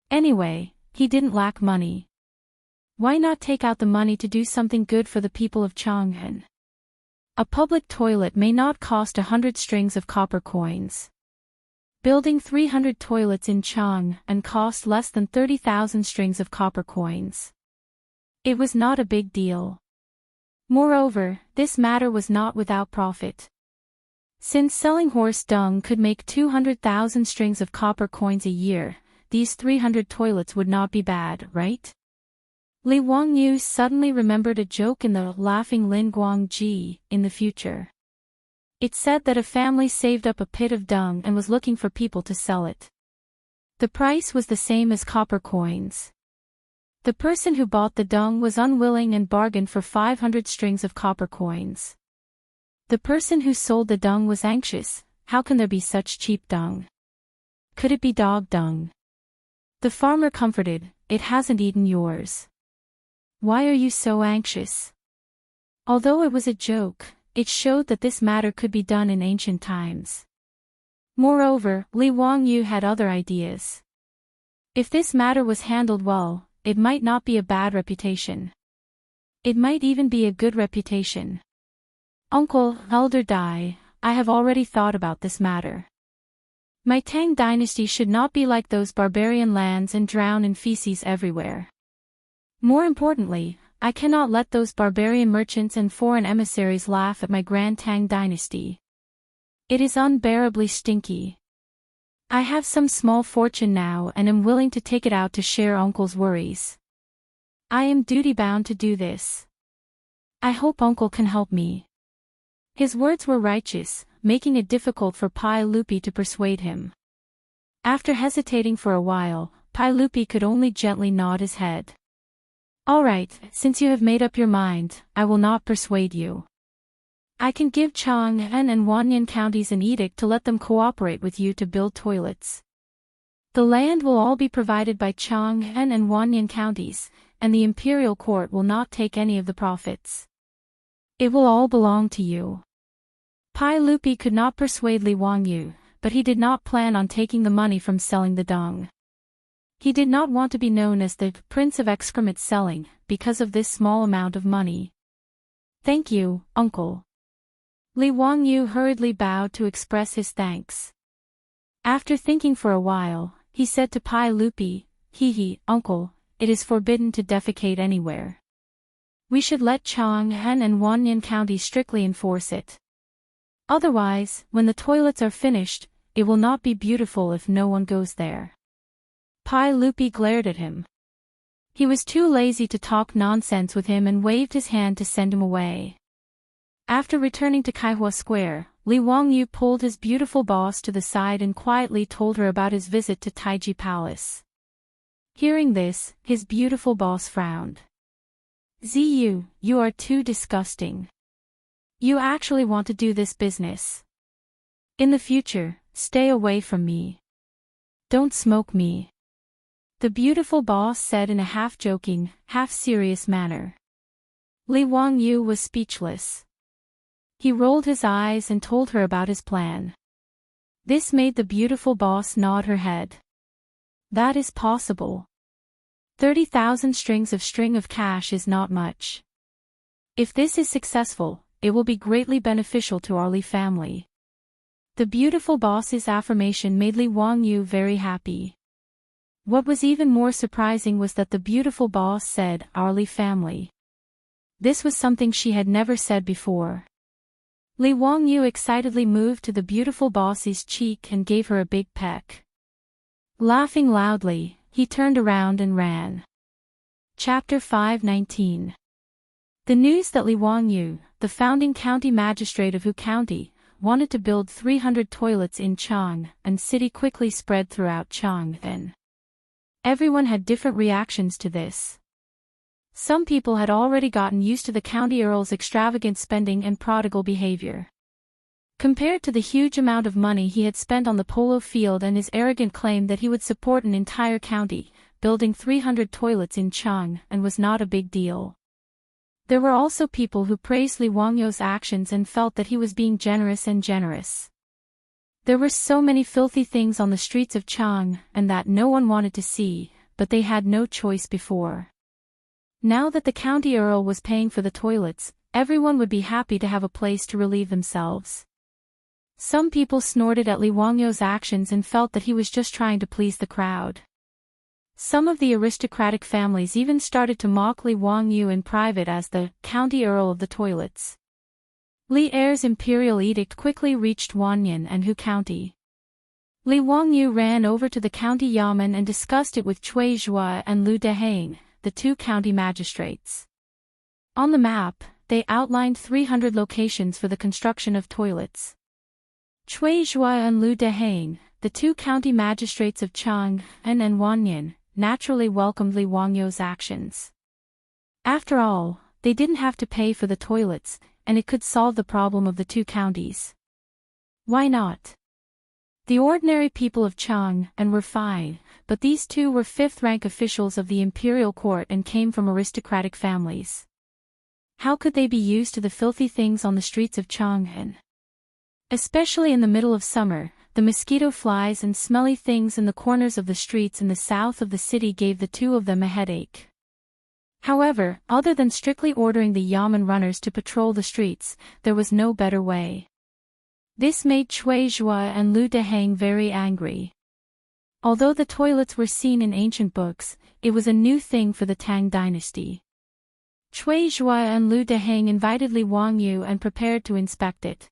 Speaker 1: Anyway, he didn't lack money. Why not take out the money to do something good for the people of Chang'an? A public toilet may not cost 100 strings of copper coins. Building 300 toilets in Chang'an cost less than 30,000 strings of copper coins. It was not a big deal. Moreover, this matter was not without profit. Since selling horse dung could make 200,000 strings of copper coins a year, these 300 toilets would not be bad, right? Li Wangyu suddenly remembered a joke in the Laughing Lin Guangji in the future. It said that a family saved up a pit of dung and was looking for people to sell it. The price was the same as copper coins. The person who bought the dung was unwilling and bargained for 500 strings of copper coins. The person who sold the dung was anxious. How can there be such cheap dung? Could it be dog dung? The farmer comforted, "It hasn't eaten yours. Why are you so anxious?" Although it was a joke, it showed that this matter could be done in ancient times. Moreover, Li Wangyu had other ideas. If this matter was handled well, it might not be a bad reputation. It might even be a good reputation. "Uncle, Elder Dai, I have already thought about this matter. My Tang dynasty should not be like those barbarian lands and drown in feces everywhere. More importantly, I cannot let those barbarian merchants and foreign emissaries laugh at my grand Tang dynasty. It is unbearably stinky. I have some small fortune now and am willing to take it out to share uncle's worries. I am duty-bound to do this. I hope uncle can help me." His words were righteous, making it difficult for Pai Lupi to persuade him. After hesitating for a while, Pai Lupi could only gently nod his head. "All right, since you have made up your mind, I will not persuade you. I can give Chang'an and Wanyan counties an edict to let them cooperate with you to build toilets. The land will all be provided by Chang'an and Wanyan counties, and the imperial court will not take any of the profits. It will all belong to you." Pai Lupi could not persuade Li Wangyu, but he did not plan on taking the money from selling the dung. He did not want to be known as the Prince of Excrement Selling, because of this small amount of money. "Thank you, uncle." Li Wangyu hurriedly bowed to express his thanks. After thinking for a while, he said to Pai Lupi, "Uncle, it is forbidden to defecate anywhere. We should let Chang'an and Wanyan counties strictly enforce it. Otherwise, when the toilets are finished, it will not be beautiful if no one goes there." Pai Lupi glared at him. He was too lazy to talk nonsense with him and waved his hand to send him away. After returning to Kaihua Square, Li Wangyu pulled his beautiful boss to the side and quietly told her about his visit to Taiji Palace. Hearing this, his beautiful boss frowned. Ziyu, you are too disgusting. You actually want to do this business? In the future, stay away from me. Don't smoke me. The beautiful boss said in a half-joking, half-serious manner. Li Wangyu was speechless. He rolled his eyes and told her about his plan. This made the beautiful boss nod her head. That is possible. 30,000 strings of cash is not much. If this is successful, it will be greatly beneficial to our Li family. The beautiful boss's affirmation made Li Wangyu very happy. What was even more surprising was that the beautiful boss said, our Li family. This was something she had never said before. Li Wangyu excitedly moved to the beautiful boss's cheek and gave her a big peck. Laughing loudly, he turned around and ran. Chapter 519. The news that Li Wangyu, the founding county magistrate of Hu County, wanted to build 300 toilets in Chang'an City quickly spread throughout Chang'an. Everyone had different reactions to this. Some people had already gotten used to the county earl's extravagant spending and prodigal behavior. Compared to the huge amount of money he had spent on the polo field and his arrogant claim that he would support an entire county, building 300 toilets in Chang'an was not a big deal. There were also people who praised Li Wangyu's actions and felt that he was being generous. There were so many filthy things on the streets of Chang'an that no one wanted to see, but they had no choice before. Now that the county earl was paying for the toilets, everyone would be happy to have a place to relieve themselves. Some people snorted at Li Wangyu's actions and felt that he was just trying to please the crowd. Some of the aristocratic families even started to mock Li Wangyu in private as the county earl of the toilets. Li Er's imperial edict quickly reached Wanyan and Hu County. Li Wangyu ran over to the county yamen and discussed it with Cui Zhua and Lu Deheng, the two county magistrates. On the map, they outlined 300 locations for the construction of toilets. Cui Zhua and Lu Deheng, the two county magistrates of Chang'an and Wanyan, naturally welcomed Li Wangyu's actions. After all, they didn't have to pay for the toilets, and it could solve the problem of the two counties. Why not? The ordinary people of Chang'an were fine, but these two were fifth-rank officials of the imperial court and came from aristocratic families. How could they be used to the filthy things on the streets of Chang'an? Especially in the middle of summer, the mosquito flies and smelly things in the corners of the streets in the south of the city gave the two of them a headache. However, other than strictly ordering the yamen runners to patrol the streets, there was no better way. This made Cui Zhua and Lu Deheng very angry. Although the toilets were seen in ancient books, it was a new thing for the Tang Dynasty. Cui Zhua and Lu Deheng invited Li Wangyu and prepared to inspect it.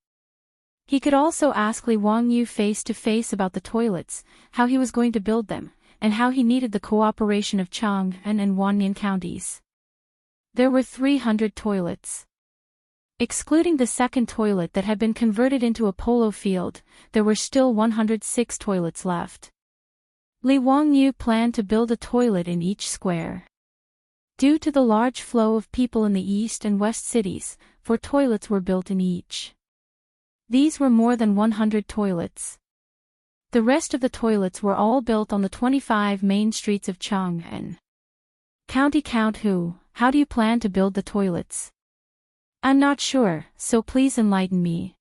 Speaker 1: He could also ask Li Wangyu face to face about the toilets, how he was going to build them, and how he needed the cooperation of Chang'an and Wanyan counties. There were 300 toilets. Excluding the second toilet that had been converted into a polo field, there were still 106 toilets left. Li Wangyu planned to build a toilet in each square. Due to the large flow of people in the east and west cities, 4 toilets were built in each. These were more than 100 toilets. The rest of the toilets were all built on the 25 main streets of Chang'an. County Count Hu, how do you plan to build the toilets? I'm not sure, so please enlighten me.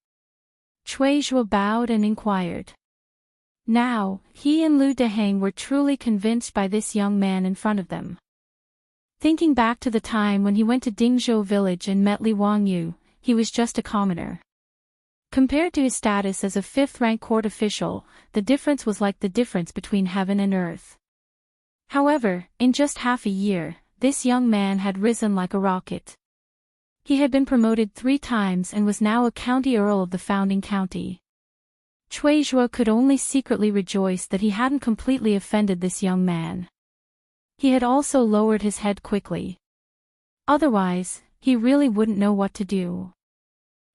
Speaker 1: Cui Zhua bowed and inquired. Now, he and Lu Deheng were truly convinced by this young man in front of them. Thinking back to the time when he went to Dingzhou village and met Li Wangyu, he was just a commoner. Compared to his status as a fifth-rank court official, the difference was like the difference between heaven and earth. However, in just half a year, this young man had risen like a rocket. He had been promoted 3 times and was now a county earl of the founding county. Cui Zhua could only secretly rejoice that he hadn't completely offended this young man. He had also lowered his head quickly. Otherwise, he really wouldn't know what to do.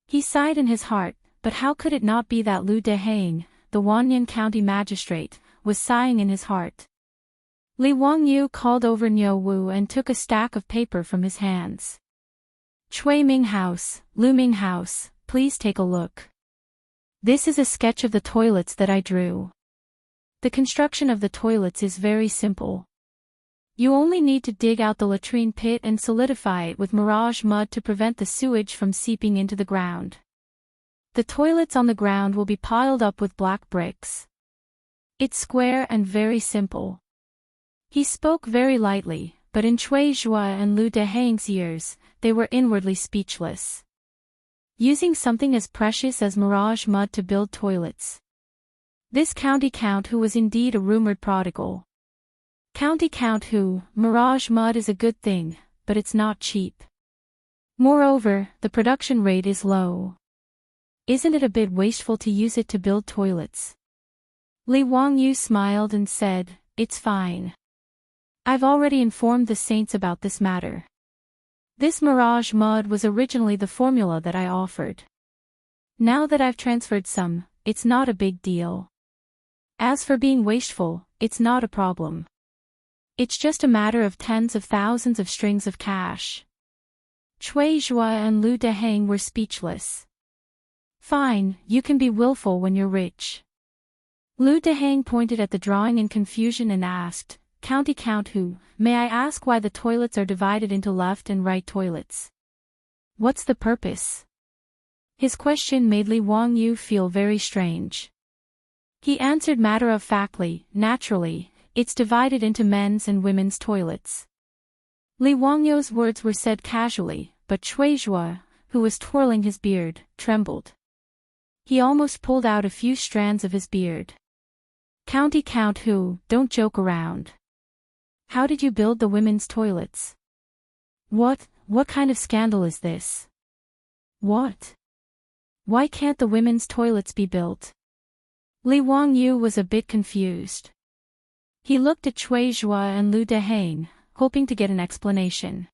Speaker 1: He sighed in his heart, but how could it not be that Lu Dehang, the Wanyan County magistrate, was sighing in his heart. Li Wangyu called over Niu Wu and took a stack of paper from his hands. Chui Ming House, Lu Ming House, please take a look. This is a sketch of the toilets that I drew. The construction of the toilets is very simple. You only need to dig out the latrine pit and solidify it with mirage mud to prevent the sewage from seeping into the ground. The toilets on the ground will be piled up with black bricks. It's square and very simple. He spoke very lightly, but in Cui Zhua and Lu Dehang's ears, they were inwardly speechless. Using something as precious as mirage mud to build toilets. This county count who was indeed a rumored prodigal. County count who, mirage mud is a good thing, but it's not cheap. Moreover, the production rate is low. Isn't it a bit wasteful to use it to build toilets? Li Wangyu smiled and said, "It's fine. I've already informed the saints about this matter. This mirage mud was originally the formula that I offered. Now that I've transferred some, it's not a big deal. As for being wasteful, it's not a problem. It's just a matter of tens of thousands of strings of cash." Cui Zhua and Lu Dehang were speechless. "Fine, you can be willful when you're rich." Lu Dehang pointed at the drawing in confusion and asked, "County count who, may I ask why the toilets are divided into left and right toilets? What's the purpose?" His question made Li Wangyu feel very strange. He answered matter-of-factly, "Naturally, it's divided into men's and women's toilets." Li Wangyu's words were said casually, but Cui Zhua, who was twirling his beard, trembled. He almost pulled out a few strands of his beard. "County count who, don't joke around. How did you build the women's toilets? What kind of scandal is this? What? Why can't the women's toilets be built?" Li Wangyu was a bit confused. He looked at Cui Zhua and Lu Dehang, hoping to get an explanation.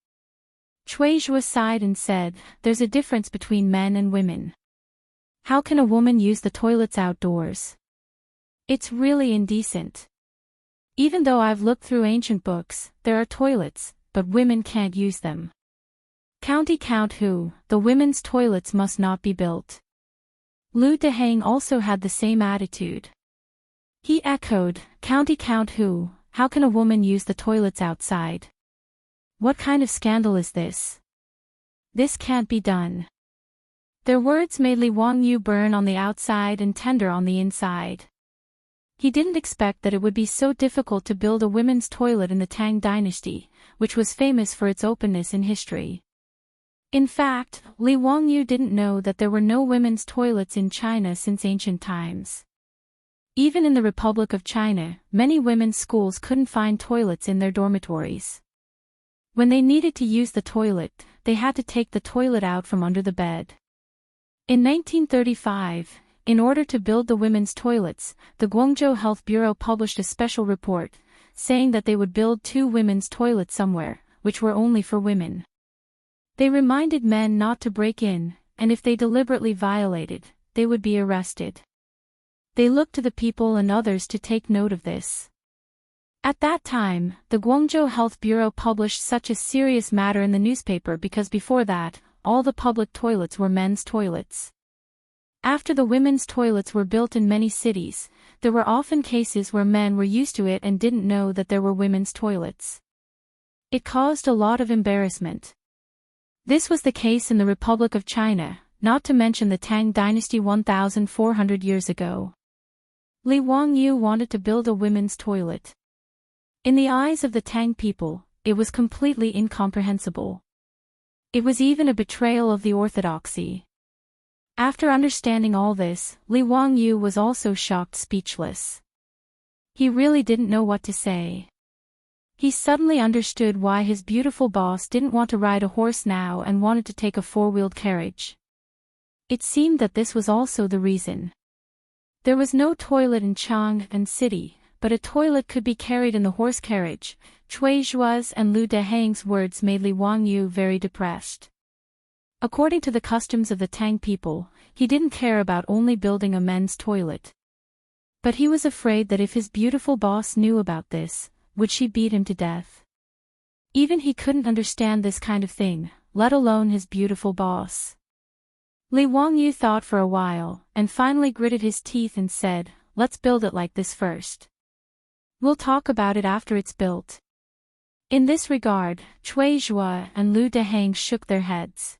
Speaker 1: Cui Zhua sighed and said, "There's a difference between men and women. How can a woman use the toilets outdoors? It's really indecent. Even though I've looked through ancient books, there are toilets, but women can't use them. County count who, the women's toilets must not be built." Lu Dehang also had the same attitude. He echoed, "County count who, how can a woman use the toilets outside? What kind of scandal is this? This can't be done." Their words made Li Wangyu burn on the outside and tender on the inside. He didn't expect that it would be so difficult to build a women's toilet in the Tang Dynasty, which was famous for its openness in history. In fact, Li Wangyu didn't know that there were no women's toilets in China since ancient times. Even in the Republic of China, many women's schools couldn't find toilets in their dormitories. When they needed to use the toilet, they had to take the toilet out from under the bed. In 1935, in order to build the women's toilets, the Guangzhou Health Bureau published a special report, saying that they would build 2 women's toilets somewhere, which were only for women. They reminded men not to break in, and if they deliberately violated, they would be arrested. They looked to the people and others to take note of this. At that time, the Guangzhou Health Bureau published such a serious matter in the newspaper because before that, all the public toilets were men's toilets. After the women's toilets were built in many cities, there were often cases where men were used to it and didn't know that there were women's toilets. It caused a lot of embarrassment. This was the case in the Republic of China, not to mention the Tang Dynasty 1,400 years ago. Li Wangyu wanted to build a women's toilet. In the eyes of the Tang people, it was completely incomprehensible. It was even a betrayal of the orthodoxy. After understanding all this, Li Wangyu was also shocked speechless. He really didn't know what to say. He suddenly understood why his beautiful boss didn't want to ride a horse now and wanted to take a 4-wheeled carriage. It seemed that this was also the reason. There was no toilet in Chang'an City, but a toilet could be carried in the horse carriage. Cui Zhua's and Lu Dehang's words made Li Wangyu very depressed. According to the customs of the Tang people, he didn't care about only building a men's toilet. But he was afraid that if his beautiful boss knew about this, would she beat him to death? Even he couldn't understand this kind of thing, let alone his beautiful boss. Li Wangyu thought for a while, and finally gritted his teeth and said, "Let's build it like this first. We'll talk about it after it's built." In this regard, Cui Zhua and Lu Dehang shook their heads.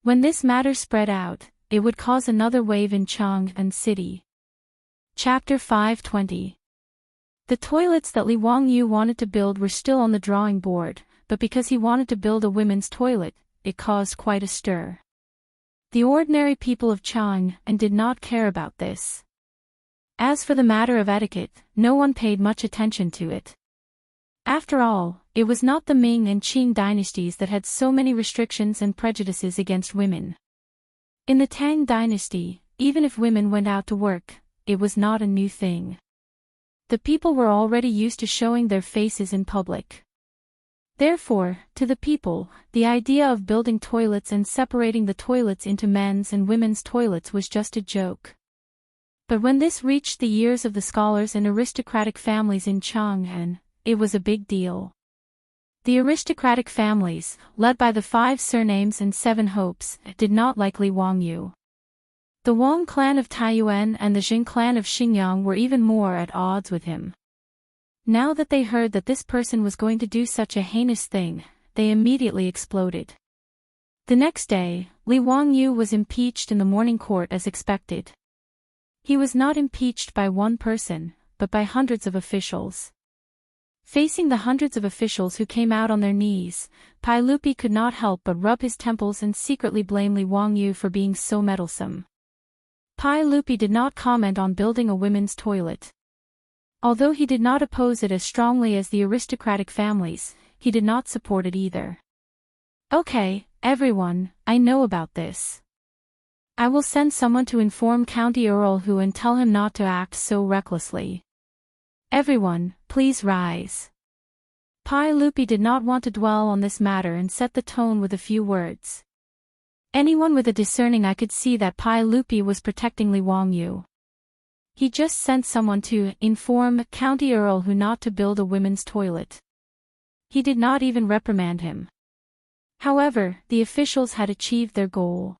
Speaker 1: When this matter spread out, it would cause another wave in Chang'an City. Chapter 520. The toilets that Li Wangyu wanted to build were still on the drawing board, but because he wanted to build a women's toilet, it caused quite a stir. The ordinary people of Chang'an did not care about this. As for the matter of etiquette, no one paid much attention to it. After all, it was not the Ming and Qing dynasties that had so many restrictions and prejudices against women. In the Tang dynasty, even if women went out to work, it was not a new thing. The people were already used to showing their faces in public. Therefore, to the people, the idea of building toilets and separating the toilets into men's and women's toilets was just a joke. But when this reached the ears of the scholars and aristocratic families in Chang'an, it was a big deal. The aristocratic families, led by the 5 surnames and 7 hopes, did not like Li Wangyu. The Wang clan of Taiyuan and the Jing clan of Xinjiang were even more at odds with him. Now that they heard that this person was going to do such a heinous thing, they immediately exploded. The next day, Li Wangyu was impeached in the morning court as expected. He was not impeached by one person, but by hundreds of officials. Facing the hundreds of officials who came out on their knees, Pai Lupi could not help but rub his temples and secretly blame Li Wangyu for being so meddlesome. Pai Lupi did not comment on building a women's toilet. Although he did not oppose it as strongly as the aristocratic families, he did not support it either. "Okay, everyone, I know about this. I will send someone to inform County Earl Hu and tell him not to act so recklessly. Everyone, please rise." Pai Lupi did not want to dwell on this matter and set the tone with a few words. Anyone with a discerning eye could see that Pai Lupi was protecting Li Wangyu. He just sent someone to inform County Earl Hu not to build a women's toilet. He did not even reprimand him. However, the officials had achieved their goal.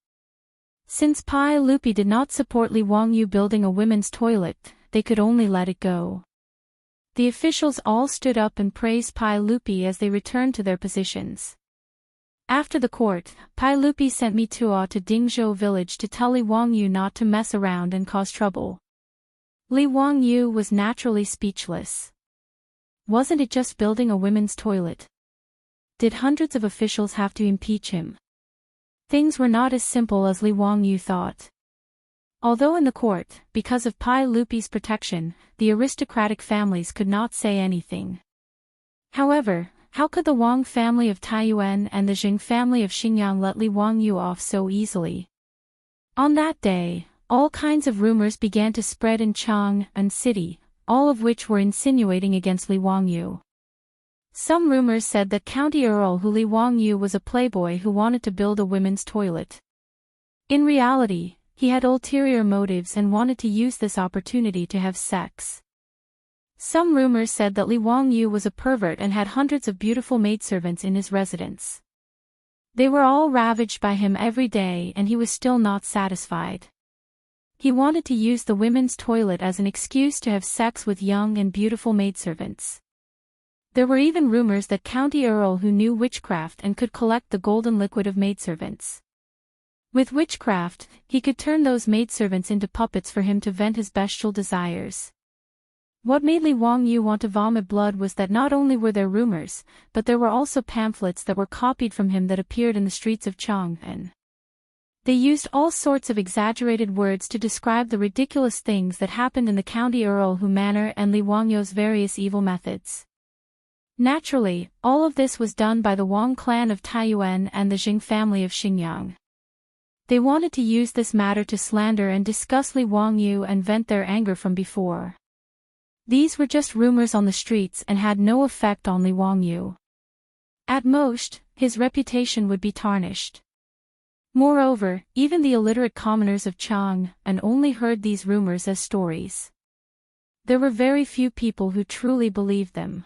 Speaker 1: Since Pai Lupi did not support Li Wangyu building a women's toilet, they could only let it go. The officials all stood up and praised Pai Lupi as they returned to their positions. After the court, Pai Lupi sent Mitua to Dingzhou village to tell Li Wangyu not to mess around and cause trouble. Li Wangyu was naturally speechless. Wasn't it just building a women's toilet? Did hundreds of officials have to impeach him? Things were not as simple as Li Wangyu thought. Although in the court, because of Pai Lupi's protection, the aristocratic families could not say anything. However, how could the Wang family of Taiyuan and the Jing family of Xinjiang let Li Wangyu off so easily? On that day, all kinds of rumors began to spread in Chang'an City, all of which were insinuating against Li Wangyu. Some rumors said that County Earl Hu Li Wangyu was a playboy who wanted to build a women's toilet. In reality, he had ulterior motives and wanted to use this opportunity to have sex. Some rumors said that Li Wangyu was a pervert and had hundreds of beautiful maidservants in his residence. They were all ravaged by him every day and he was still not satisfied. He wanted to use the women's toilet as an excuse to have sex with young and beautiful maidservants. There were even rumors that County Earl Hu knew witchcraft and could collect the golden liquid of maidservants. With witchcraft, he could turn those maidservants into puppets for him to vent his bestial desires. What made Li Wangyu want to vomit blood was that not only were there rumors, but there were also pamphlets that were copied from him that appeared in the streets of Chang'an. They used all sorts of exaggerated words to describe the ridiculous things that happened in the County Earl Hu manor and Li Wangyu's various evil methods. Naturally, all of this was done by the Wang clan of Taiyuan and the Jing family of Xinjiang. They wanted to use this matter to slander and discuss Li Wangyu and vent their anger from before. These were just rumors on the streets and had no effect on Li Wangyu. At most, his reputation would be tarnished. Moreover, even the illiterate commoners of Chang and only heard these rumors as stories. There were very few people who truly believed them.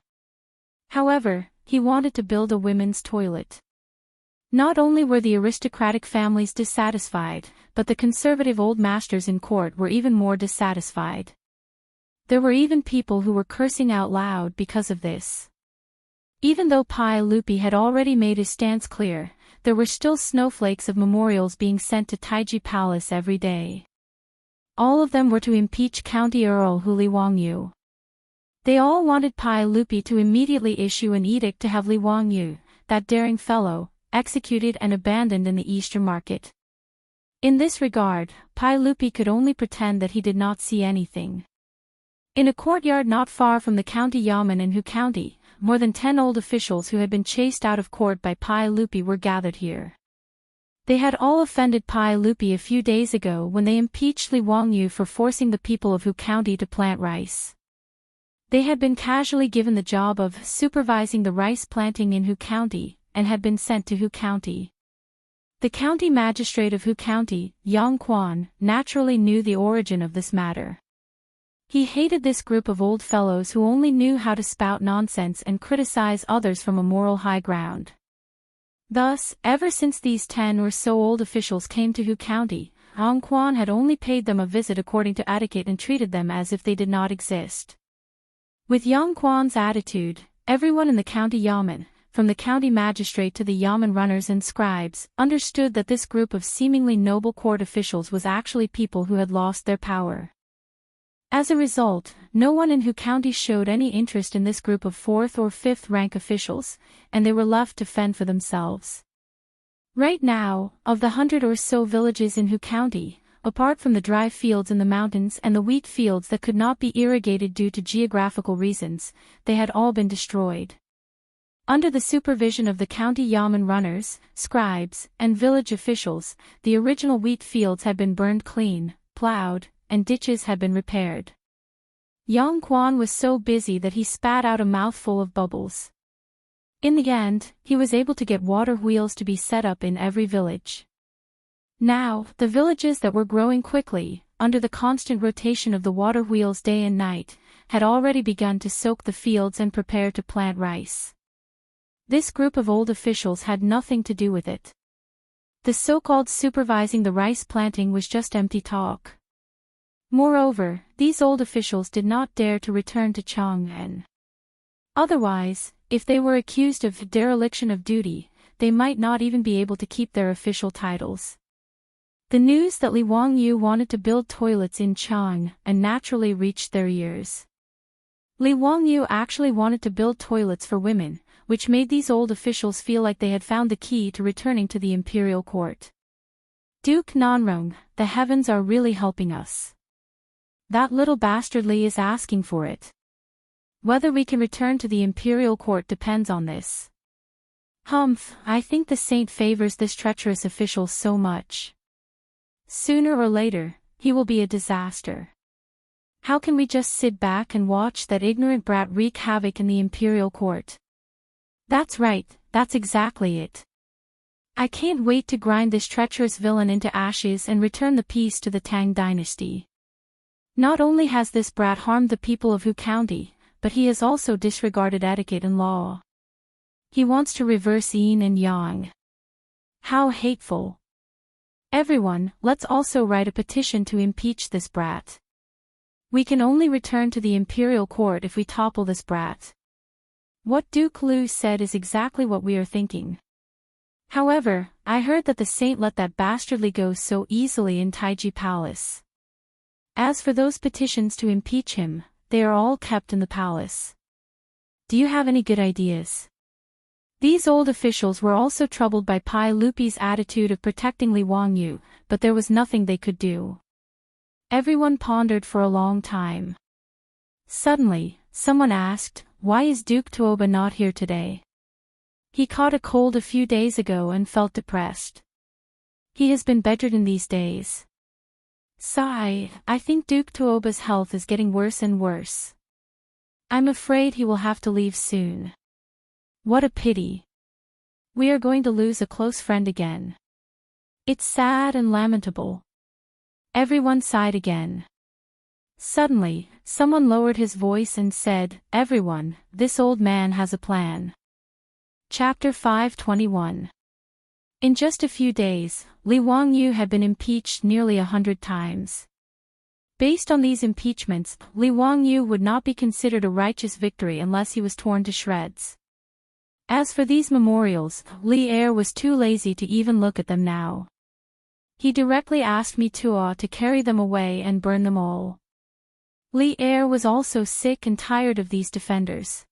Speaker 1: However, he wanted to build a women's toilet. Not only were the aristocratic families dissatisfied, but the conservative old masters in court were even more dissatisfied. There were even people who were cursing out loud because of this. Even though Pai Lupi had already made his stance clear, there were still snowflakes of memorials being sent to Taiji Palace every day. All of them were to impeach County Earl Hu Li Wangyu. They all wanted Pai Lupi to immediately issue an edict to have Li Wangyu, that daring fellow, executed and abandoned in the Eastern market. In this regard, Pai Lupi could only pretend that he did not see anything. In a courtyard not far from the county yamen in Hu County, more than 10 old officials who had been chased out of court by Pai Lupi were gathered here. They had all offended Pai Lupi a few days ago when they impeached Li Wangyu for forcing the people of Hu County to plant rice. They had been casually given the job of supervising the rice planting in Hu County, and had been sent to Hu County. The county magistrate of Hu County, Yang Quan, naturally knew the origin of this matter. He hated this group of old fellows who only knew how to spout nonsense and criticize others from a moral high ground. Thus, ever since these 10 or so old officials came to Hu County, Yang Quan had only paid them a visit according to etiquette and treated them as if they did not exist. With Yang Quan's attitude, everyone in the county yamen, from the county magistrate to the yamen runners and scribes, understood that this group of seemingly noble court officials was actually people who had lost their power. As a result, no one in Hu County showed any interest in this group of 4th or 5th rank officials, and they were left to fend for themselves. Right now, of the 100 or so villages in Hu County, apart from the dry fields in the mountains and the wheat fields that could not be irrigated due to geographical reasons, they had all been destroyed. Under the supervision of the county yamen runners, scribes, and village officials, the original wheat fields had been burned clean, plowed, and ditches had been repaired. Yang Quan was so busy that he spat out a mouthful of bubbles. In the end, he was able to get water wheels to be set up in every village. Now, the villages that were growing quickly, under the constant rotation of the water wheels day and night, had already begun to soak the fields and prepare to plant rice. This group of old officials had nothing to do with it. The so-called supervising the rice planting was just empty talk. Moreover, these old officials did not dare to return to Chang'an. Otherwise, if they were accused of dereliction of duty, they might not even be able to keep their official titles. The news that Li Wangyu wanted to build toilets in Chang'an naturally reached their ears. Li Wangyu actually wanted to build toilets for women, which made these old officials feel like they had found the key to returning to the imperial court. Duke Nanrong, the heavens are really helping us. That little bastard Li is asking for it. Whether we can return to the imperial court depends on this. Humph, I think the saint favors this treacherous official so much. Sooner or later, he will be a disaster. How can we just sit back and watch that ignorant brat wreak havoc in the imperial court? That's right, that's exactly it. I can't wait to grind this treacherous villain into ashes and return the peace to the Tang Dynasty. Not only has this brat harmed the people of Hu County, but he has also disregarded etiquette and law. He wants to reverse yin and yang. How hateful. Everyone, let's also write a petition to impeach this brat. We can only return to the imperial court if we topple this brat. What Duke Lu said is exactly what we are thinking. However, I heard that the saint let that bastardly go so easily in Taiji Palace. As for those petitions to impeach him, they are all kept in the palace. Do you have any good ideas? These old officials were also troubled by Pai Lupi's attitude of protecting Li Wangyu, but there was nothing they could do. Everyone pondered for a long time. Suddenly, someone asked, "Why is Duke Tuoba not here today?" He caught a cold a few days ago and felt depressed. He has been bedridden these days. Sigh, I think Duke Tuoba's health is getting worse and worse. I'm afraid he will have to leave soon. What a pity. We are going to lose a close friend again. It's sad and lamentable. Everyone sighed again. Suddenly, someone lowered his voice and said, "Everyone, this old man has a plan." Chapter 521. In just a few days, Li Wangyu had been impeached nearly 100 times. Based on these impeachments, Li Wangyu would not be considered a righteous victory unless he was torn to shreds. As for these memorials, Li Er was too lazy to even look at them now. He directly asked me to carry them away and burn them all. Li Er was also sick and tired of these defenders.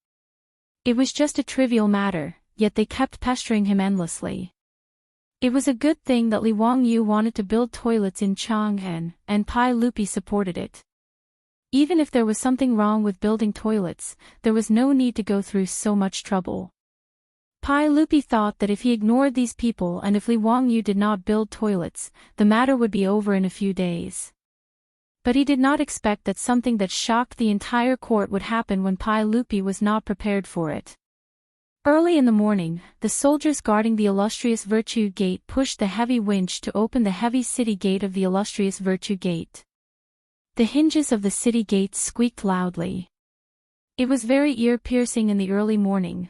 Speaker 1: It was just a trivial matter, yet they kept pestering him endlessly. It was a good thing that Li Wangyu wanted to build toilets in Chang'an, and Pai Lupi supported it. Even if there was something wrong with building toilets, there was no need to go through so much trouble. Pai Lupi thought that if he ignored these people and if Li Wangyu did not build toilets, the matter would be over in a few days. But he did not expect that something that shocked the entire court would happen when Pai Lupi was not prepared for it. Early in the morning, the soldiers guarding the illustrious Virtue Gate pushed the heavy winch to open the heavy city gate of the illustrious Virtue Gate. The hinges of the city gates squeaked loudly. It was very ear-piercing in the early morning.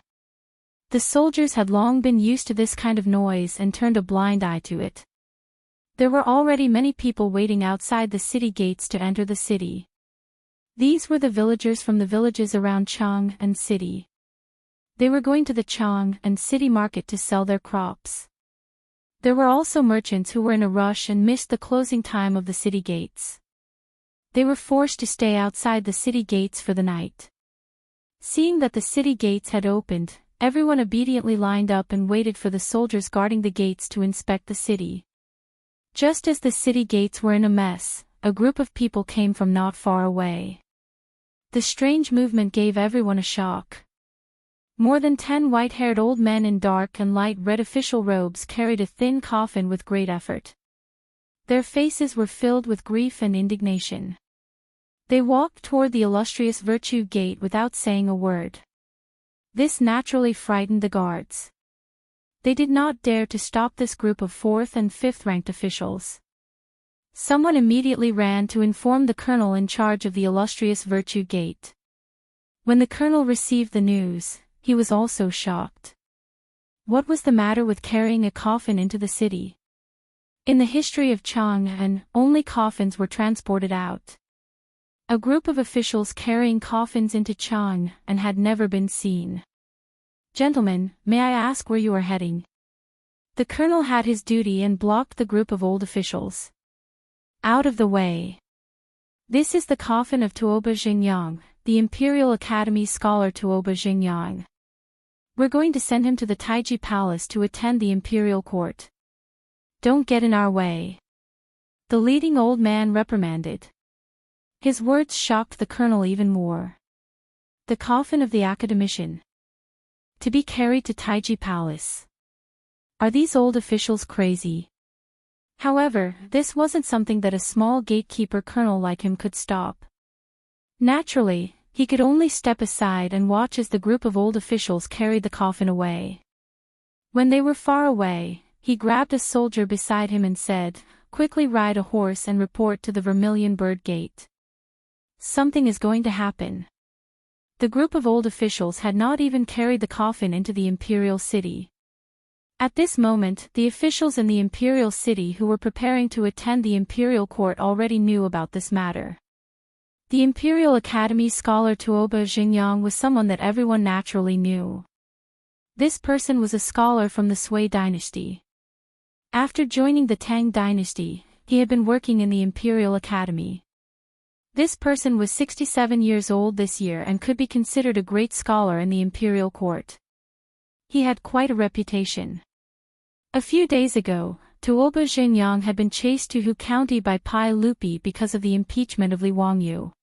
Speaker 1: The soldiers had long been used to this kind of noise and turned a blind eye to it. There were already many people waiting outside the city gates to enter the city. These were the villagers from the villages around Chang'an City. They were going to the Chang'an City market to sell their crops. There were also merchants who were in a rush and missed the closing time of the city gates. They were forced to stay outside the city gates for the night. Seeing that the city gates had opened, everyone obediently lined up and waited for the soldiers guarding the gates to inspect the city. Just as the city gates were in a mess, a group of people came from not far away. The strange movement gave everyone a shock. More than 10 white-haired old men in dark and light red official robes carried a thin coffin with great effort. Their faces were filled with grief and indignation. They walked toward the illustrious Virtue Gate without saying a word. This naturally frightened the guards. They did not dare to stop this group of 4th and 5th ranked officials. Someone immediately ran to inform the colonel in charge of the illustrious Virtue Gate. When the colonel received the news, he was also shocked. What was the matter with carrying a coffin into the city? In the history of Chang'an, only coffins were transported out. A group of officials carrying coffins into Chang'an had never been seen. "Gentlemen, may I ask where you are heading?" The colonel had his duty and blocked the group of old officials. "Out of the way. This is the coffin of Tuoba Xingyang, the Imperial Academy scholar Tuoba Xingyang. We're going to send him to the Taiji Palace to attend the imperial court. Don't get in our way," the leading old man reprimanded. His words shocked the colonel even more. The coffin of the academician. To be carried to Taiji Palace. Are these old officials crazy? However, this wasn't something that a small gatekeeper colonel like him could stop. Naturally, he could only step aside and watch as the group of old officials carried the coffin away. When they were far away, he grabbed a soldier beside him and said, "Quickly ride a horse and report to the Vermilion Bird Gate. Something is going to happen." The group of old officials had not even carried the coffin into the imperial city. At this moment, the officials in the imperial city who were preparing to attend the imperial court already knew about this matter. The Imperial Academy scholar Tuoba Xingyang was someone that everyone naturally knew. This person was a scholar from the Sui Dynasty. After joining the Tang Dynasty, he had been working in the Imperial Academy. This person was 67 years old this year and could be considered a great scholar in the imperial court. He had quite a reputation. A few days ago, Tuoba Xingyang had been chased to Hu County by Pai Lupi because of the impeachment of Li Wangyu.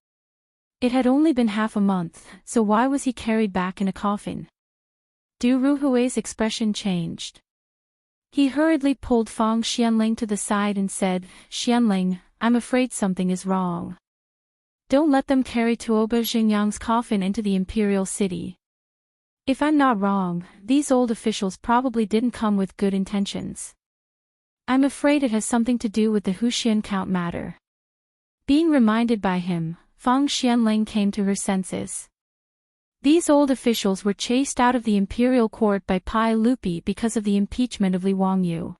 Speaker 1: It had only been half a month, so why was he carried back in a coffin? Du Ruhui's expression changed. He hurriedly pulled Fang Xianling to the side and said, "Xianling, I'm afraid something is wrong. Don't let them carry Tuoba Xingyang's coffin into the imperial city. If I'm not wrong, these old officials probably didn't come with good intentions." I'm afraid it has something to do with the Huxian Count matter. Being reminded by him, Fang Xianling came to her senses. These old officials were chased out of the imperial court by Pai Lupi because of the impeachment of Li Wangyu.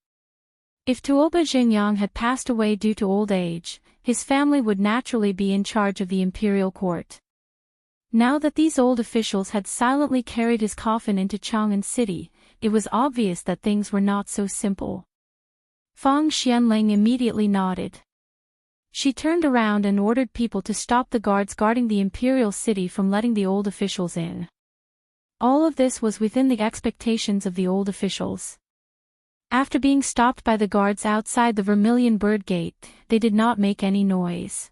Speaker 1: If Tuoba Xingyang had passed away due to old age, his family would naturally be in charge of the imperial court. Now that these old officials had silently carried his coffin into Chang'an City, it was obvious that things were not so simple. Fang Xianling immediately nodded. She turned around and ordered people to stop the guards guarding the imperial city from letting the old officials in. All of this was within the expectations of the old officials. After being stopped by the guards outside the Vermilion Bird Gate, they did not make any noise.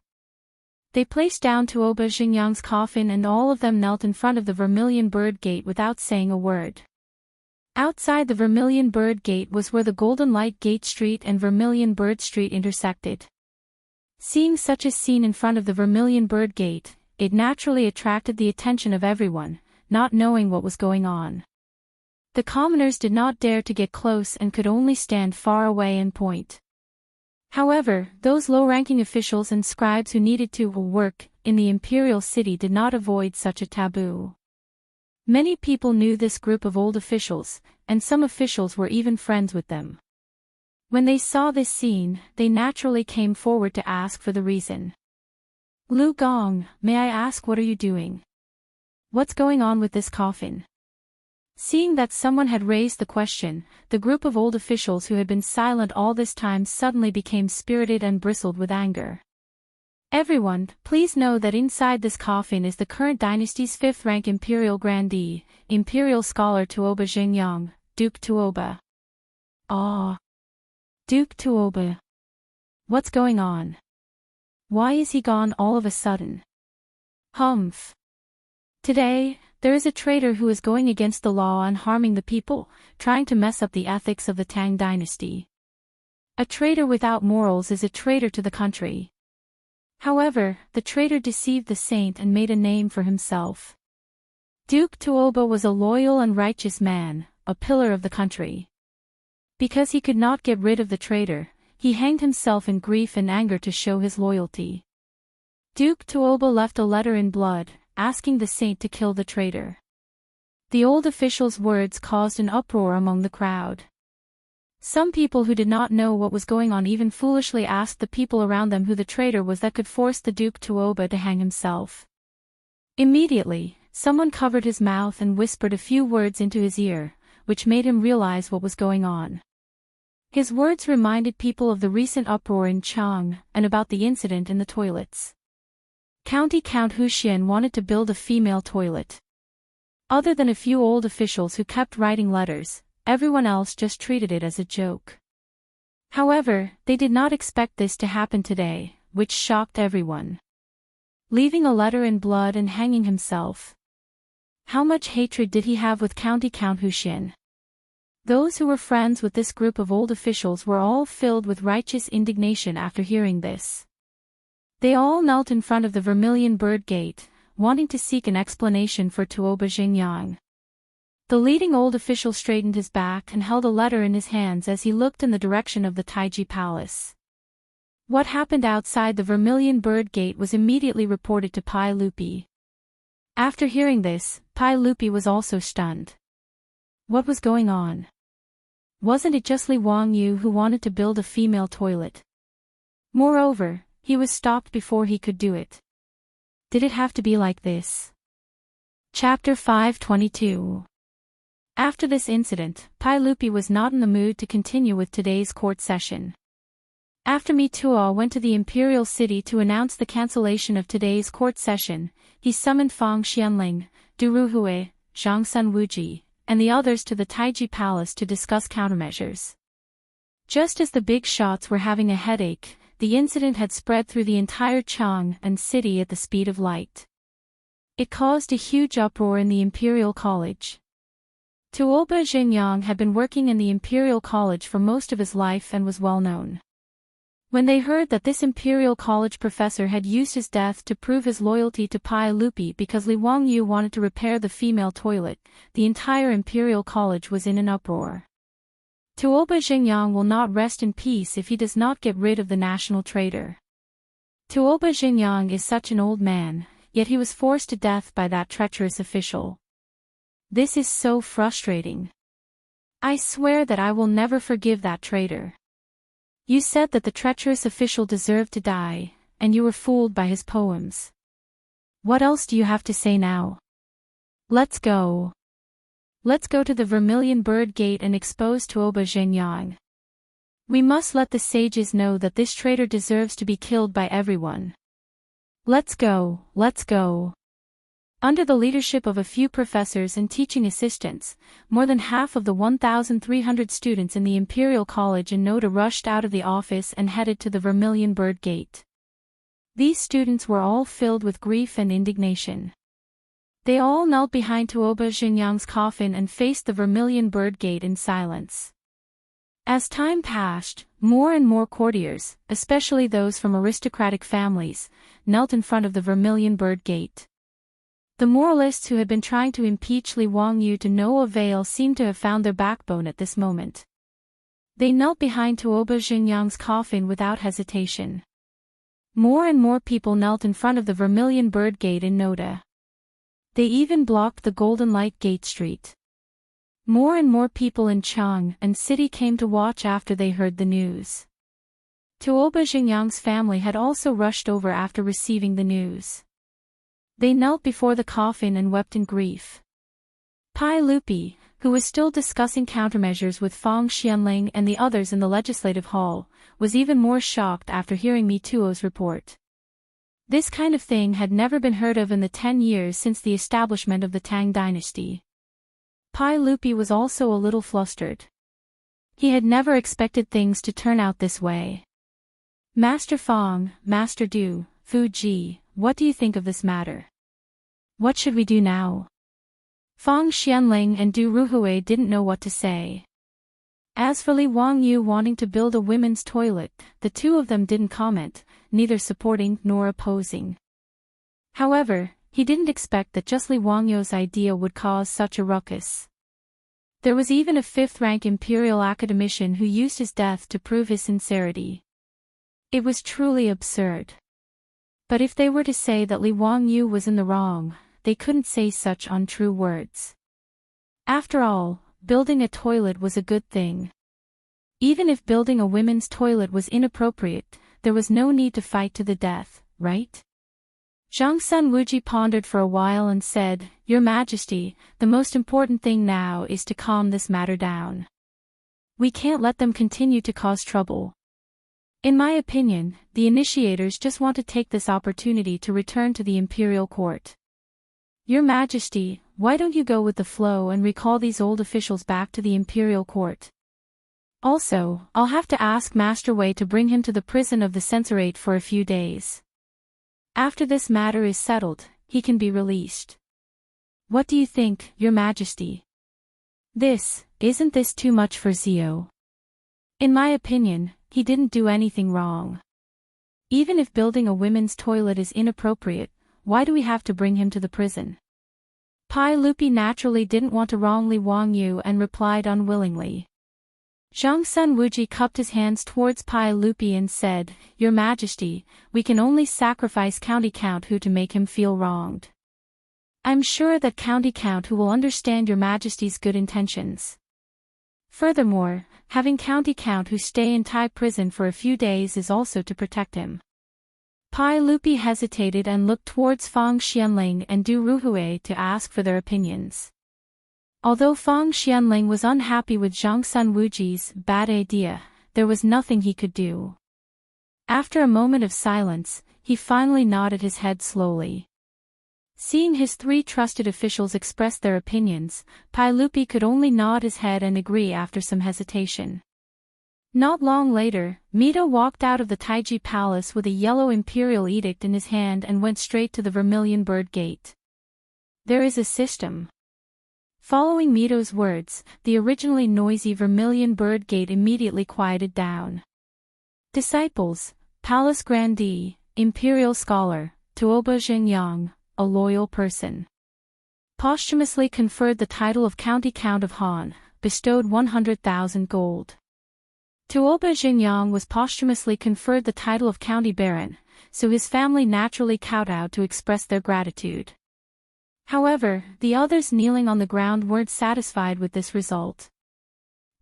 Speaker 1: They placed down Tuoba Xingyang's coffin and all of them knelt in front of the Vermilion Bird Gate without saying a word. Outside the Vermilion Bird Gate was where the Golden Light Gate Street and Vermilion Bird Street intersected. Seeing such a scene in front of the Vermilion Bird Gate, it naturally attracted the attention of everyone, not knowing what was going on. The commoners did not dare to get close and could only stand far away and point. However, those low-ranking officials and scribes who needed to work in the imperial city did not avoid such a taboo. Many people knew this group of old officials, and some officials were even friends with them. When they saw this scene, they naturally came forward to ask for the reason. Lu Gong, may I ask, what are you doing? What's going on with this coffin? Seeing that someone had raised the question, the group of old officials who had been silent all this time suddenly became spirited and bristled with anger. Everyone, please know that inside this coffin is the current dynasty's 5th-rank imperial grandee, imperial scholar Tuoba Xingyang, Duke Tuoba. Ah. Duke Tuoba. What's going on? Why is he gone all of a sudden? Humph. Today, there is a traitor who is going against the law and harming the people, trying to mess up the ethics of the Tang dynasty. A traitor without morals is a traitor to the country. However, the traitor deceived the saint and made a name for himself. Duke Tuoba was a loyal and righteous man, a pillar of the country. Because he could not get rid of the traitor, he hanged himself in grief and anger to show his loyalty. Duke Tuoba left a letter in blood, asking the saint to kill the traitor. The old official's words caused an uproar among the crowd. Some people who did not know what was going on even foolishly asked the people around them who the traitor was that could force the Duke Tuoba to hang himself. Immediately, someone covered his mouth and whispered a few words into his ear, which made him realize what was going on. His words reminded people of the recent uproar in Chang and about the incident in the toilets. County Count Huxian wanted to build a female toilet. Other than a few old officials who kept writing letters, everyone else just treated it as a joke. However, they did not expect this to happen today, which shocked everyone. Leaving a letter in blood and hanging himself. How much hatred did he have with County Count Huxian? Those who were friends with this group of old officials were all filled with righteous indignation after hearing this. They all knelt in front of the Vermilion Bird Gate, wanting to seek an explanation for Tuoba Xingyang. The leading old official straightened his back and held a letter in his hands as he looked in the direction of the Taiji Palace. What happened outside the Vermilion Bird Gate was immediately reported to Pai Lupi. After hearing this, Pai Lupi was also stunned. What was going on? Wasn't it just Li Wangyu who wanted to build a female toilet? Moreover, he was stopped before he could do it. Did it have to be like this? Chapter 522. After this incident, Pai Lupi was not in the mood to continue with today's court session. After Mi Tuo went to the imperial city to announce the cancellation of today's court session, he summoned Fang Xianling, Du Ruhui, Zhang Sun Wuji, and the others to the Taiji Palace to discuss countermeasures. Just as the big shots were having a headache, the incident had spread through the entire Chang'an city at the speed of light. It caused a huge uproar in the Imperial College. Tuoba Xingyang had been working in the Imperial College for most of his life and was well known. When they heard that this Imperial College professor had used his death to prove his loyalty to Pai Lupi because Li Wangyu wanted to repair the female toilet, the entire Imperial College was in an uproar. Tuoba Xingyang will not rest in peace if he does not get rid of the national traitor. Tuoba Xingyang is such an old man, yet he was forced to death by that treacherous official. This is so frustrating. I swear that I will never forgive that traitor. You said that the treacherous official deserved to die, and you were fooled by his poems. What else do you have to say now? Let's go. Let's go to the Vermilion Bird Gate and expose Tuoba Xingyang. We must let the sages know that this traitor deserves to be killed by everyone. Let's go, let's go. Under the leadership of a few professors and teaching assistants, more than half of the 1,300 students in the Imperial College in Noda rushed out of the office and headed to the Vermilion Bird Gate. These students were all filled with grief and indignation. They all knelt behind Tuoba Xingyang's coffin and faced the Vermilion Bird Gate in silence. As time passed, more and more courtiers, especially those from aristocratic families, knelt in front of the Vermilion Bird Gate. The moralists who had been trying to impeach Li Wangyu to no avail seemed to have found their backbone at this moment. They knelt behind Tuoba Xingyang's coffin without hesitation. More and more people knelt in front of the Vermilion Bird Gate in Noda. They even blocked the Golden Light Gate Street. More and more people in Chang and city came to watch after they heard the news. Tuoba Xingyang's family had also rushed over after receiving the news. They knelt before the coffin and wept in grief. Pai Lupi, who was still discussing countermeasures with Fang Xianling and the others in the legislative hall, was even more shocked after hearing Mi Tuo's report. This kind of thing had never been heard of in the 10 years since the establishment of the Tang Dynasty. Pai Lupi was also a little flustered. He had never expected things to turn out this way. Master Fang, Master Du, Fu Ji, what do you think of this matter? What should we do now? Fang Xianling and Du Ruhui didn't know what to say. As for Li Wangyu wanting to build a women's toilet, the two of them didn't comment, neither supporting nor opposing. However, he didn't expect that just Li Wangyu's idea would cause such a ruckus. There was even a 5th-rank Imperial academician who used his death to prove his sincerity. It was truly absurd. But if they were to say that Li Wangyu was in the wrong, they couldn't say such untrue words. After all, building a toilet was a good thing. Even if building a women's toilet was inappropriate, there was no need to fight to the death, right? Zhang Sun Wuji pondered for a while and said, Your Majesty, the most important thing now is to calm this matter down. We can't let them continue to cause trouble. In my opinion, the initiators just want to take this opportunity to return to the imperial court. Your Majesty, why don't you go with the flow and recall these old officials back to the imperial court? Also, I'll have to ask Master Wei to bring him to the prison of the censorate for a few days. After this matter is settled, he can be released. What do you think, Your Majesty? Isn't this too much for Zio? In my opinion, he didn't do anything wrong. Even if building a women's toilet is inappropriate, why do we have to bring him to the prison? Pai Lupi naturally didn't want to wrong Li Wangyu and replied unwillingly. Zhang Sun Wuji cupped his hands towards Pai Lupi and said, Your Majesty, we can only sacrifice County Count Hu to make him feel wronged. I'm sure that County Count Hu will understand Your Majesty's good intentions. Furthermore, having County Count Hu stay in Thai prison for a few days is also to protect him. Pai Lupi hesitated and looked towards Fang Xianling and Du Ruhui to ask for their opinions. Although Fang Xianling was unhappy with Zhang Sun Wuji's bad idea, there was nothing he could do. After a moment of silence, he finally nodded his head slowly. Seeing his 3 trusted officials express their opinions, Pai Lupi could only nod his head and agree after some hesitation. Not long later, Mito walked out of the Taiji Palace with a yellow imperial edict in his hand and went straight to the Vermilion Bird Gate. There is a system. Following Mito's words, the originally noisy Vermilion Bird Gate immediately quieted down. Disciples, Palace Grandee, Imperial Scholar, Tuoba Xingyang, a loyal person. Posthumously conferred the title of County Count of Han, bestowed 100,000 gold. Tuoba Xingyang was posthumously conferred the title of county baron, so his family naturally kowtowed to express their gratitude. However, the others kneeling on the ground weren't satisfied with this result.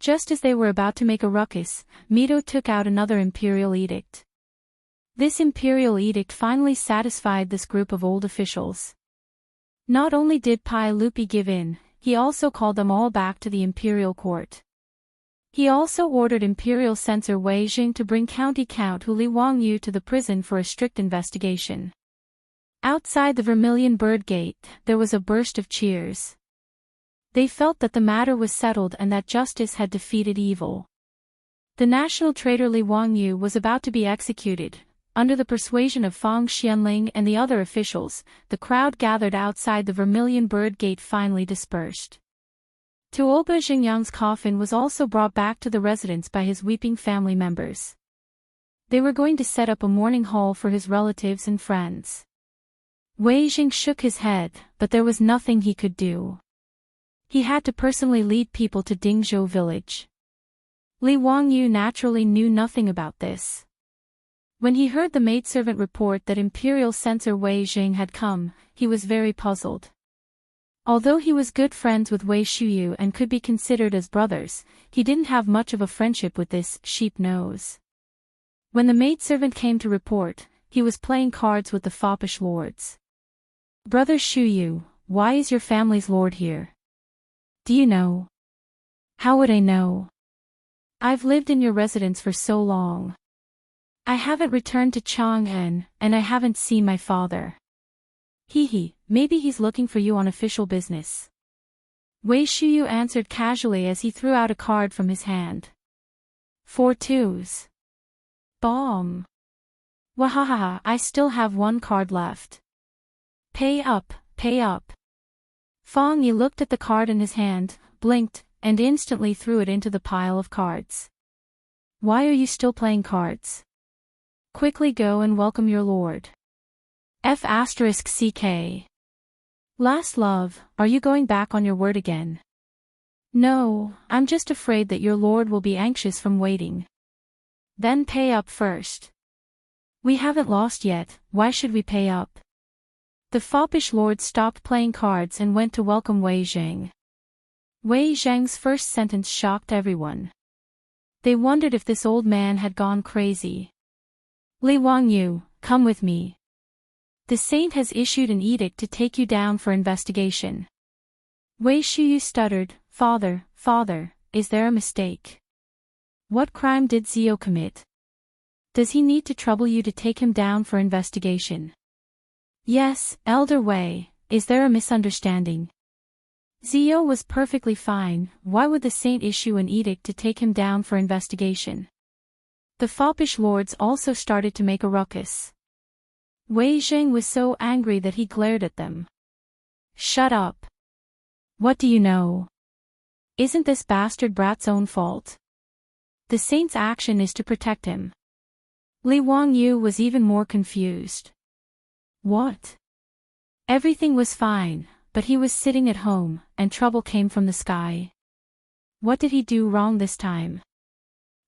Speaker 1: Just as they were about to make a ruckus, Mito took out another imperial edict. This imperial edict finally satisfied this group of old officials. Not only did Pai Lupi give in, he also called them all back to the imperial court. He also ordered imperial censor Wei Jing to bring County Count Hu Li Wangyu to the prison for a strict investigation. Outside the Vermilion Bird Gate, there was a burst of cheers. They felt that the matter was settled and that justice had defeated evil. The national traitor Li Wangyu was about to be executed. Under the persuasion of Fang Xianling and the other officials, the crowd gathered outside the Vermilion Bird Gate finally dispersed. Tuoba Xingyang's coffin was also brought back to the residence by his weeping family members. They were going to set up a mourning hall for his relatives and friends. Wei Jing shook his head, but there was nothing he could do. He had to personally lead people to Dingzhou village. Li Wangyu naturally knew nothing about this. When he heard the maidservant report that Imperial Censor Wei Jing had come, he was very puzzled. Although he was good friends with Wei Shuyu and could be considered as brothers, he didn't have much of a friendship with this sheep nose. When the maidservant came to report, he was playing cards with the foppish lords. "Brother Shuyu, why is your family's lord here? Do you know?" "How would I know? I've lived in your residence for so long. I haven't returned to Chang'an, and I haven't seen my father." "Hee, maybe he's looking for you on official business." Wei Shuyu answered casually as he threw out a card from his hand. 4 twos. Bomb. Wahahaha, I still have one card left. Pay up, pay up. Fang Yi looked at the card in his hand, blinked, and instantly threw it into the pile of cards. "Why are you still playing cards? Quickly go and welcome your lord. F***CK. Last love, are you going back on your word again?" "No, I'm just afraid that your lord will be anxious from waiting." "Then pay up first." "We haven't lost yet, why should we pay up?" The foppish lord stopped playing cards and went to welcome Wei Jing. Wei Zheng's first sentence shocked everyone. They wondered if this old man had gone crazy. "Li Wangyu, come with me. The saint has issued an edict to take you down for investigation." Wei Shuyu stuttered, Father, is there a mistake? What crime did Zio commit? Does he need to trouble you to take him down for investigation?" "Yes, Elder Wei, is there a misunderstanding? Zio was perfectly fine, why would the saint issue an edict to take him down for investigation?" The foppish lords also started to make a ruckus. Wei Jing was so angry that he glared at them. "Shut up. What do you know? Isn't this bastard brat's own fault? The saint's action is to protect him." Li Wangyu was even more confused. What? Everything was fine, but he was sitting at home, and trouble came from the sky. What did he do wrong this time?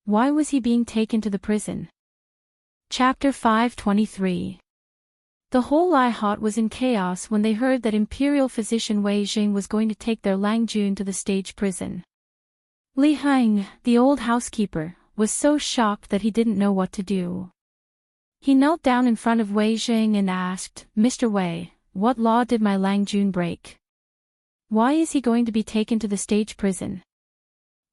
Speaker 1: Why was he being taken to the prison? Chapter 523. The whole Lihat was in chaos when they heard that Imperial Physician Wei Jing was going to take their Lang Jun to the stage prison. Li Heng, the old housekeeper, was so shocked that he didn't know what to do. He knelt down in front of Wei Jing and asked, "Mr. Wei, what law did my Lang Jun break? Why is he going to be taken to the stage prison?"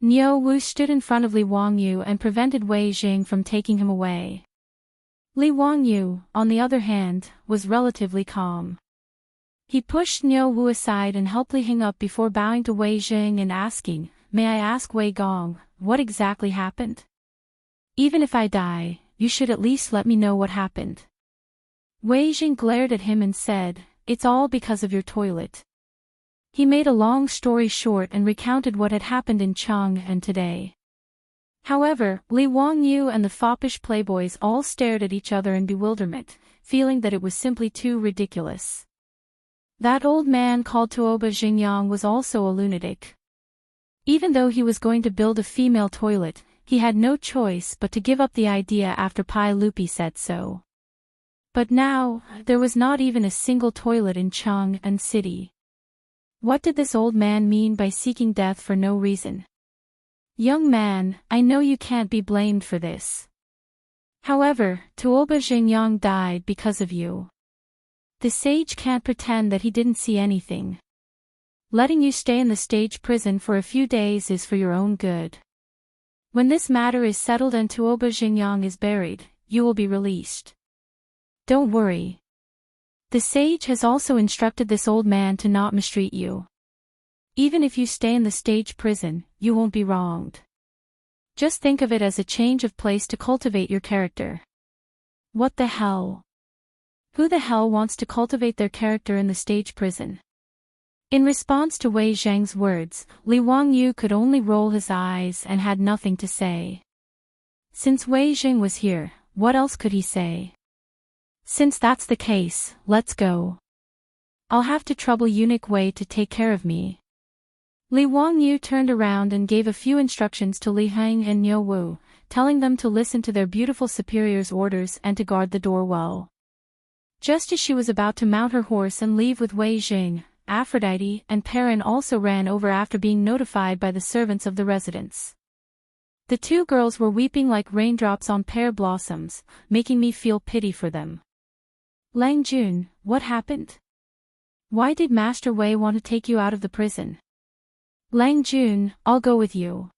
Speaker 1: Niu Wu stood in front of Li Wangyu and prevented Wei Jing from taking him away. Li Wangyu, on the other hand, was relatively calm. He pushed Niu Wu aside and helped Li Heng up before bowing to Wei Jing and asking, "May I ask Wei Gong, what exactly happened? Even if I die, you should at least let me know what happened." Wei Jing glared at him and said, "It's all because of your toilet." He made a long story short and recounted what had happened in Chang'an today. However, Li Wangyu and the foppish playboys all stared at each other in bewilderment, feeling that it was simply too ridiculous. That old man called Tuoba Xingyang was also a lunatic. Even though he was going to build a female toilet, he had no choice but to give up the idea after Pai Lupi said so. But now, there was not even a single toilet in Chang'an City. What did this old man mean by seeking death for no reason? Young man, I know you can't be blamed for this. However, Tuoba Xingyang died because of you. The sage can't pretend that he didn't see anything. Letting you stay in the stage prison for a few days is for your own good. When this matter is settled and Tuoba Xingyang is buried, you will be released. Don't worry. The sage has also instructed this old man to not mistreat you. Even if you stay in the stage prison, you won't be wronged. Just think of it as a change of place to cultivate your character. What the hell? Who the hell wants to cultivate their character in the stage prison? In response to Wei Zheng's words, Li Wangyu could only roll his eyes and had nothing to say. Since Wei Zheng was here, what else could he say? Since that's the case, let's go. I'll have to trouble eunuch Wei to take care of me. Li Wangyu turned around and gave a few instructions to Li Heng and Niu Wu, telling them to listen to their beautiful superior's orders and to guard the door well. Just as she was about to mount her horse and leave with Wei Jing, Aphrodite and Perrin also ran over after being notified by the servants of the residence. The two girls were weeping like raindrops on pear blossoms, making me feel pity for them. Lang Jun, what happened? Why did Master Wei want to take you out of the prison? Lang Jun, I'll go with you.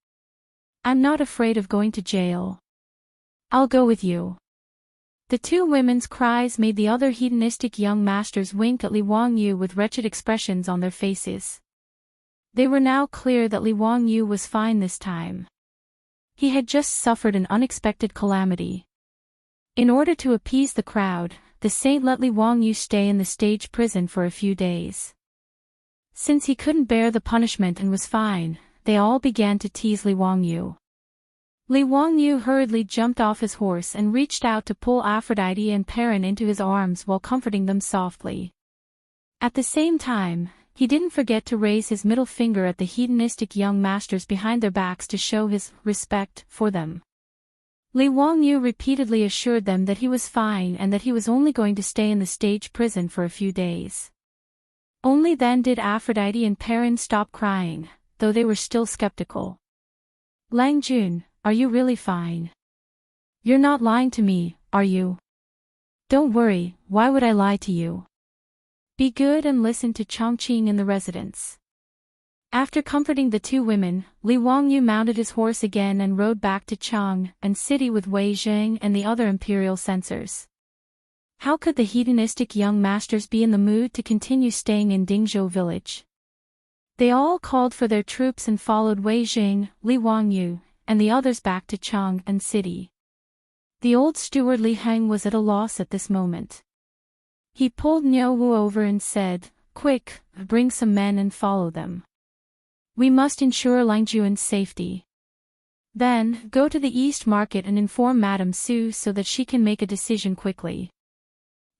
Speaker 1: I'm not afraid of going to jail. I'll go with you. The two women's cries made the other hedonistic young masters wink at Li Wangyu with wretched expressions on their faces. They were now clear that Li Wangyu was fine this time. He had just suffered an unexpected calamity. In order to appease the crowd, the saint let Li Wangyu stay in the stage prison for a few days. Since he couldn't bear the punishment and was fine, they all began to tease Li Wangyu. Li Wangyu hurriedly jumped off his horse and reached out to pull Aphrodite and Perrin into his arms while comforting them softly. At the same time, he didn't forget to raise his middle finger at the hedonistic young masters behind their backs to show his respect for them. Li Wangyu repeatedly assured them that he was fine and that he was only going to stay in the stage prison for a few days. Only then did Aphrodite and Perrin stop crying, though they were still skeptical. Lang Jun, are you really fine? You're not lying to me, are you? Don't worry, why would I lie to you? Be good and listen to Chongqing in the residence. After comforting the two women, Li Wangyu mounted his horse again and rode back to Chang'an City with Wei Zheng and the other imperial censors. How could the hedonistic young masters be in the mood to continue staying in Dingzhou village? They all called for their troops and followed Wei Zheng, Li Wangyu, and the others back to Chang'an City. The old steward Li Heng was at a loss at this moment. He pulled Niu Wu over and said, "Quick, bring some men and follow them. We must ensure Langjuan's safety. Then, go to the East Market and inform Madame Su so that she can make a decision quickly."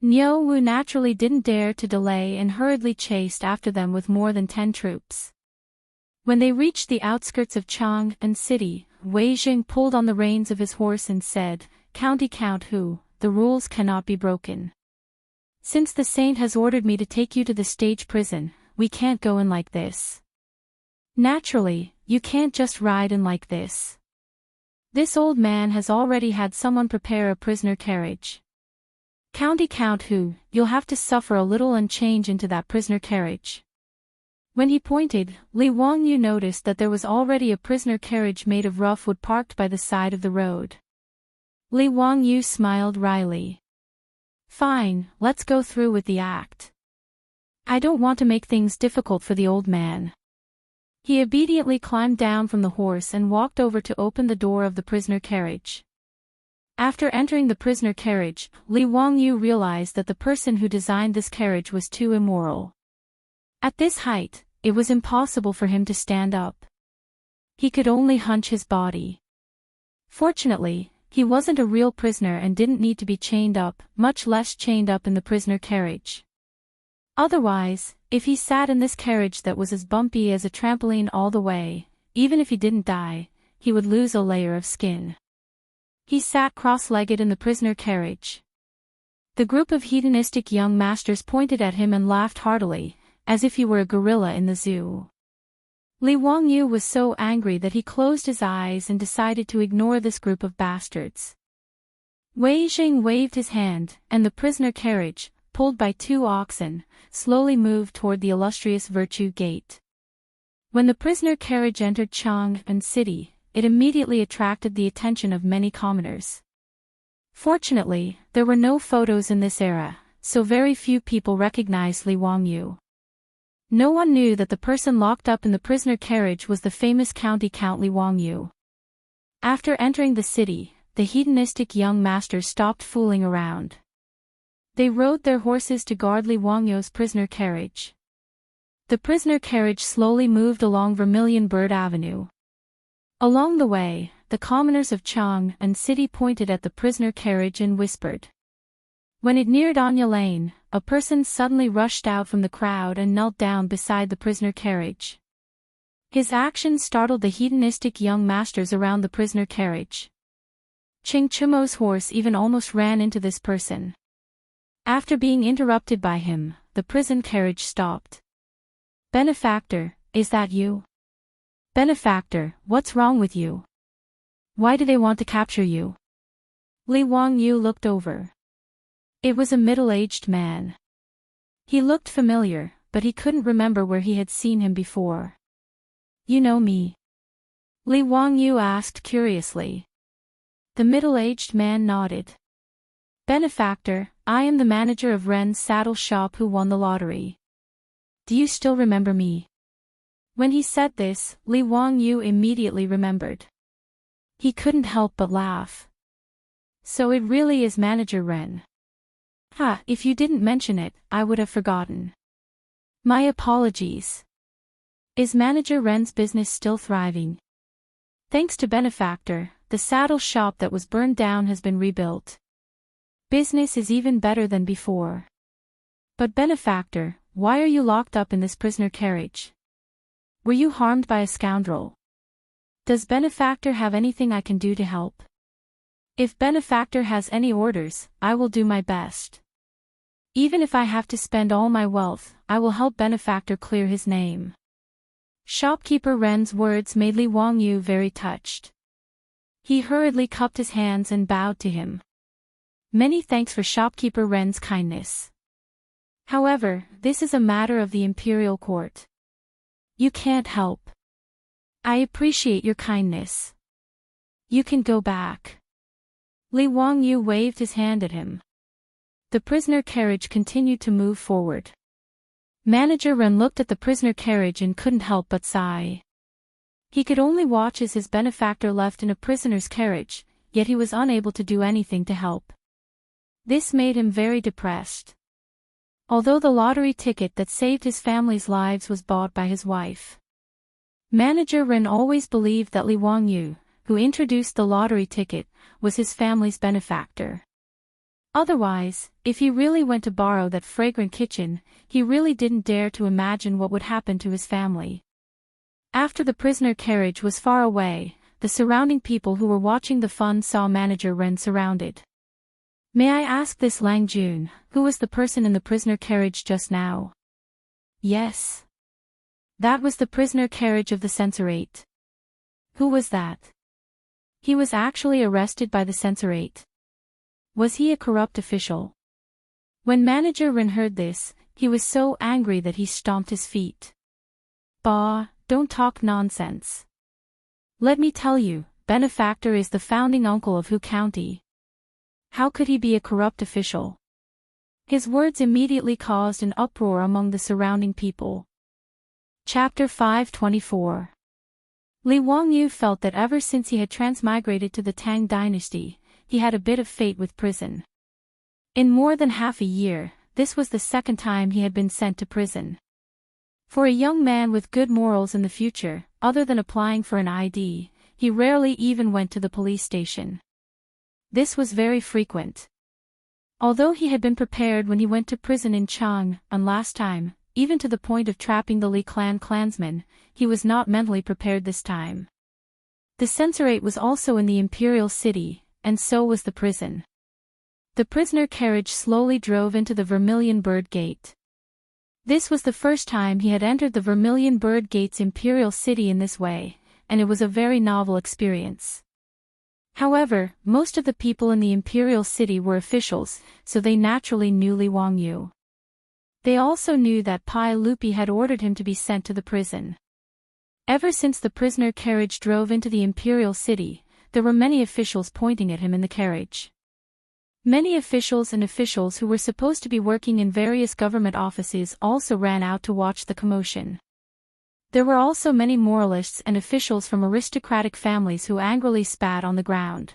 Speaker 1: Niu Wu naturally didn't dare to delay and hurriedly chased after them with more than 10 troops. When they reached the outskirts of Chang'an City, Wei Jing pulled on the reins of his horse and said, "County Count Hu, the rules cannot be broken. Since the saint has ordered me to take you to the stage prison, we can't go in like this. Naturally, you can't just ride in like this. This old man has already had someone prepare a prisoner carriage. County Count Hu, you'll have to suffer a little and change into that prisoner carriage." When he pointed, Li Wangyu noticed that there was already a prisoner carriage made of rough wood parked by the side of the road. Li Wangyu smiled wryly. "Fine, let's go through with the act. I don't want to make things difficult for the old man." He obediently climbed down from the horse and walked over to open the door of the prisoner carriage. After entering the prisoner carriage, Li Wangyu realized that the person who designed this carriage was too immoral. At this height, it was impossible for him to stand up. He could only hunch his body. Fortunately, he wasn't a real prisoner and didn't need to be chained up, much less chained up in the prisoner carriage. Otherwise, if he sat in this carriage that was as bumpy as a trampoline all the way, even if he didn't die, he would lose a layer of skin. He sat cross-legged in the prisoner carriage. The group of hedonistic young masters pointed at him and laughed heartily, as if he were a gorilla in the zoo. Li Wangyu was so angry that he closed his eyes and decided to ignore this group of bastards. Wei Jing waved his hand, and the prisoner carriage, pulled by 2 oxen, slowly moved toward the illustrious Virtue Gate. When the prisoner carriage entered Chang'an City, it immediately attracted the attention of many commoners. Fortunately, there were no photos in this era, so very few people recognized Li Wangyu. No one knew that the person locked up in the prisoner carriage was the famous county count Li Wangyu. After entering the city, the hedonistic young masters stopped fooling around. They rode their horses to guard Li Wangyu's prisoner carriage. The prisoner carriage slowly moved along Vermilion Bird Avenue. Along the way, the commoners of Chang'an City pointed at the prisoner carriage and whispered. When it neared Anya Lane, a person suddenly rushed out from the crowd and knelt down beside the prisoner carriage. His action startled the hedonistic young masters around the prisoner carriage. Ching Chumo's horse even almost ran into this person. After being interrupted by him, the prison carriage stopped. "Benefactor, is that you? Benefactor, what's wrong with you? Why do they want to capture you?" Li Wangyu looked over. It was a middle-aged man. He looked familiar, but he couldn't remember where he had seen him before. "You know me?" Li Wangyu asked curiously. The middle-aged man nodded. "Benefactor, I am the manager of Ren's saddle shop who won the lottery. Do you still remember me?" When he said this, Li Wangyu immediately remembered. He couldn't help but laugh. "So it really is Manager Ren. Ha, if you didn't mention it, I would have forgotten. My apologies. Is Manager Ren's business still thriving?" "Thanks to Benefactor, the saddle shop that was burned down has been rebuilt. Business is even better than before. But Benefactor, why are you locked up in this prisoner carriage? Were you harmed by a scoundrel? Does Benefactor have anything I can do to help? If Benefactor has any orders, I will do my best. Even if I have to spend all my wealth, I will help Benefactor clear his name." Shopkeeper Ren's words made Li Wangyu very touched. He hurriedly cupped his hands and bowed to him. "Many thanks for Shopkeeper Ren's kindness. However, this is a matter of the Imperial Court. You can't help. I appreciate your kindness. You can go back." Li Wangyu waved his hand at him. The prisoner carriage continued to move forward. Manager Ren looked at the prisoner carriage and couldn't help but sigh. He could only watch as his benefactor left in a prisoner's carriage, yet he was unable to do anything to help. This made him very depressed. Although the lottery ticket that saved his family's lives was bought by his wife. Manager Ren always believed that Li Wangyu, who introduced the lottery ticket, was his family's benefactor. Otherwise, if he really went to borrow that fragrant kitchen, he really didn't dare to imagine what would happen to his family. After the prisoner carriage was far away, the surrounding people who were watching the fun saw Manager Ren surrounded. "May I ask this Lang Jun, who was the person in the prisoner carriage just now?" "Yes. That was the prisoner carriage of the censorate." "Who was that?" "He was actually arrested by the censorate." "Was he a corrupt official?" When Manager Ren heard this, he was so angry that he stomped his feet. "Bah, don't talk nonsense. Let me tell you, Benefactor is the founding uncle of Hu County. How could he be a corrupt official?" His words immediately caused an uproar among the surrounding people. Chapter 524. Li Wangyu felt that ever since he had transmigrated to the Tang Dynasty, he had a bit of fate with prison. In more than half a year, this was the second time he had been sent to prison. For a young man with good morals in the future, other than applying for an ID, he rarely even went to the police station. This was very frequent. Although he had been prepared when he went to prison in Chang'an last time, even to the point of trapping the Li clan clansmen. He was not mentally prepared this time. The censorate was also in the imperial city, and so was the prison. The prisoner carriage slowly drove into the Vermilion Bird Gate. This was the first time he had entered the Vermilion Bird Gate's imperial city in this way, and it was a very novel experience. However, most of the people in the imperial city were officials, so they naturally knew Li Wangyu. They also knew that Pai Lupi had ordered him to be sent to the prison. Ever since the prisoner carriage drove into the imperial city, there were many officials pointing at him in the carriage. Many officials and officials who were supposed to be working in various government offices also ran out to watch the commotion. There were also many moralists and officials from aristocratic families who angrily spat on the ground.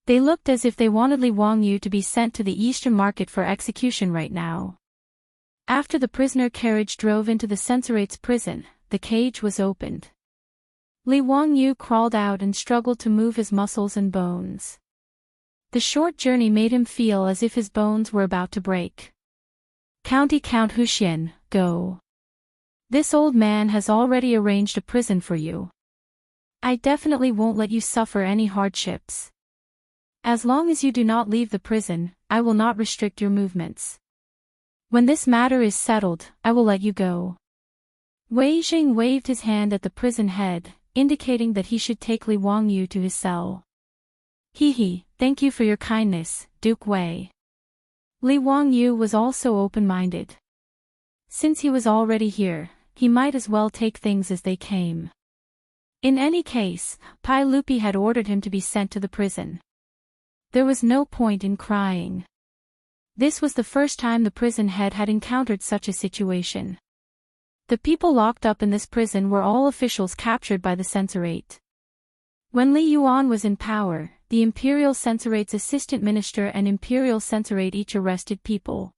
Speaker 1: They looked as if they wanted Li Wangyu to be sent to the Eastern Market for execution right now. After the prisoner carriage drove into the censorate's prison, the cage was opened. Li Wangyu crawled out and struggled to move his muscles and bones. The short journey made him feel as if his bones were about to break. County Count Huxian, go. This old man has already arranged a prison for you. I definitely won't let you suffer any hardships. As long as you do not leave the prison, I will not restrict your movements. When this matter is settled, I will let you go. Wei Jing waved his hand at the prison head, indicating that he should take Li Wangyu to his cell. He, thank you for your kindness, Duke Wei. Li Wangyu was also open-minded. Since he was already here, he might as well take things as they came. In any case, Pai Lupi had ordered him to be sent to the prison. There was no point in crying. This was the first time the prison head had encountered such a situation. The people locked up in this prison were all officials captured by the censorate. When Li Yuan was in power, the Imperial Censorate's assistant minister and Imperial Censorate each arrested people.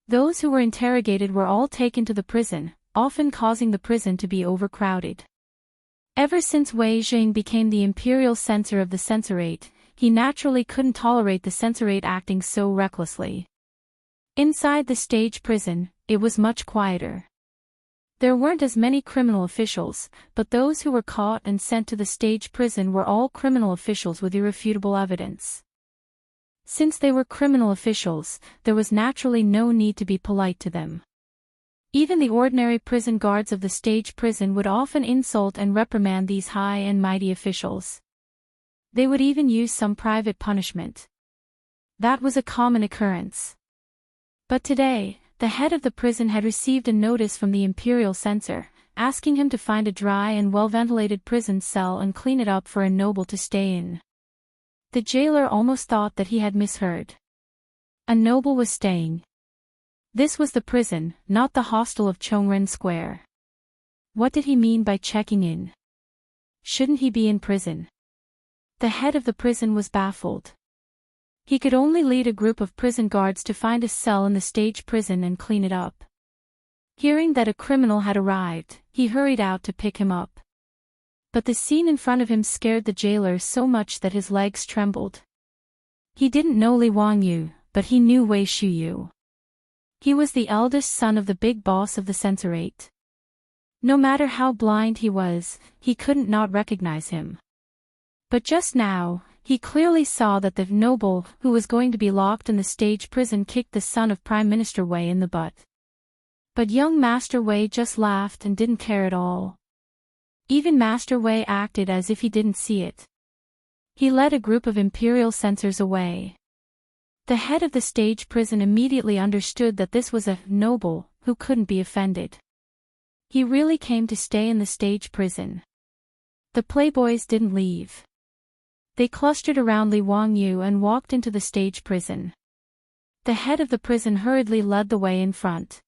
Speaker 1: Those who were interrogated were all taken to the prison, often causing the prison to be overcrowded. Ever since Wei Jing became the Imperial Censor of the Censorate, he naturally couldn't tolerate the Censorate acting so recklessly. Inside the stage prison, it was much quieter. There weren't as many criminal officials, but those who were caught and sent to the stage prison were all criminal officials with irrefutable evidence. Since they were criminal officials, there was naturally no need to be polite to them. Even the ordinary prison guards of the stage prison would often insult and reprimand these high and mighty officials. They would even use some private punishment. That was a common occurrence. But today, the head of the prison had received a notice from the imperial censor, asking him to find a dry and well-ventilated prison cell and clean it up for a noble to stay in. The jailer almost thought that he had misheard. A noble was staying. This was the prison, not the hostel of Chongren Square. What did he mean by checking in? Shouldn't he be in prison? The head of the prison was baffled. He could only lead a group of prison guards to find a cell in the stage prison and clean it up. Hearing that a criminal had arrived, he hurried out to pick him up. But the scene in front of him scared the jailer so much that his legs trembled. He didn't know Li Wangyu, but he knew Wei Shuyu. He was the eldest son of the big boss of the censorate. No matter how blind he was, he couldn't not recognize him. But just now, he clearly saw that the noble who was going to be locked in the stage prison kicked the son of Prime Minister Wei in the butt. But young Master Wei just laughed and didn't care at all. Even Master Wei acted as if he didn't see it. He led a group of imperial censors away. The head of the stage prison immediately understood that this was a noble who couldn't be offended. He really came to stay in the stage prison. The playboys didn't leave. They clustered around Li Wangyu and walked into the stage prison. The head of the prison hurriedly led the way in front.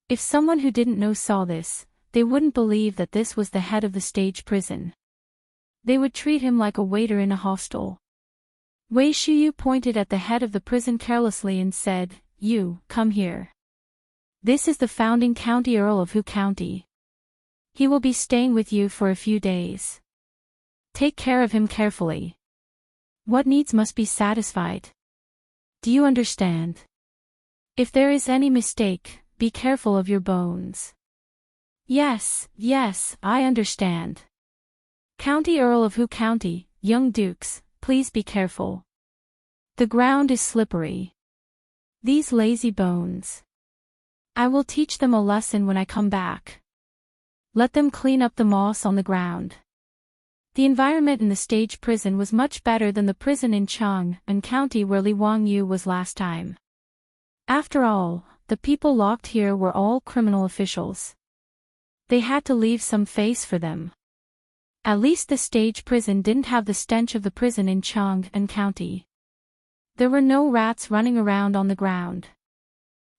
Speaker 1: If someone who didn't know saw this, they wouldn't believe that this was the head of the stage prison. They would treat him like a waiter in a hostel. Wei Shuyu pointed at the head of the prison carelessly and said, "You, come here. This is the founding county earl of Hu County. He will be staying with you for a few days. Take care of him carefully. What needs must be satisfied. Do you understand? If there is any mistake, be careful of your bones. Yes, yes, I understand. County Earl of Who County, young dukes, please be careful. The ground is slippery. These lazy bones. I will teach them a lesson when I come back. Let them clean up the moss on the ground. The environment in the stage prison was much better than the prison in Chang'an County where Li Wangyu was last time. After all, the people locked here were all criminal officials. They had to leave some face for them. At least the stage prison didn't have the stench of the prison in Chang'an County. There were no rats running around on the ground.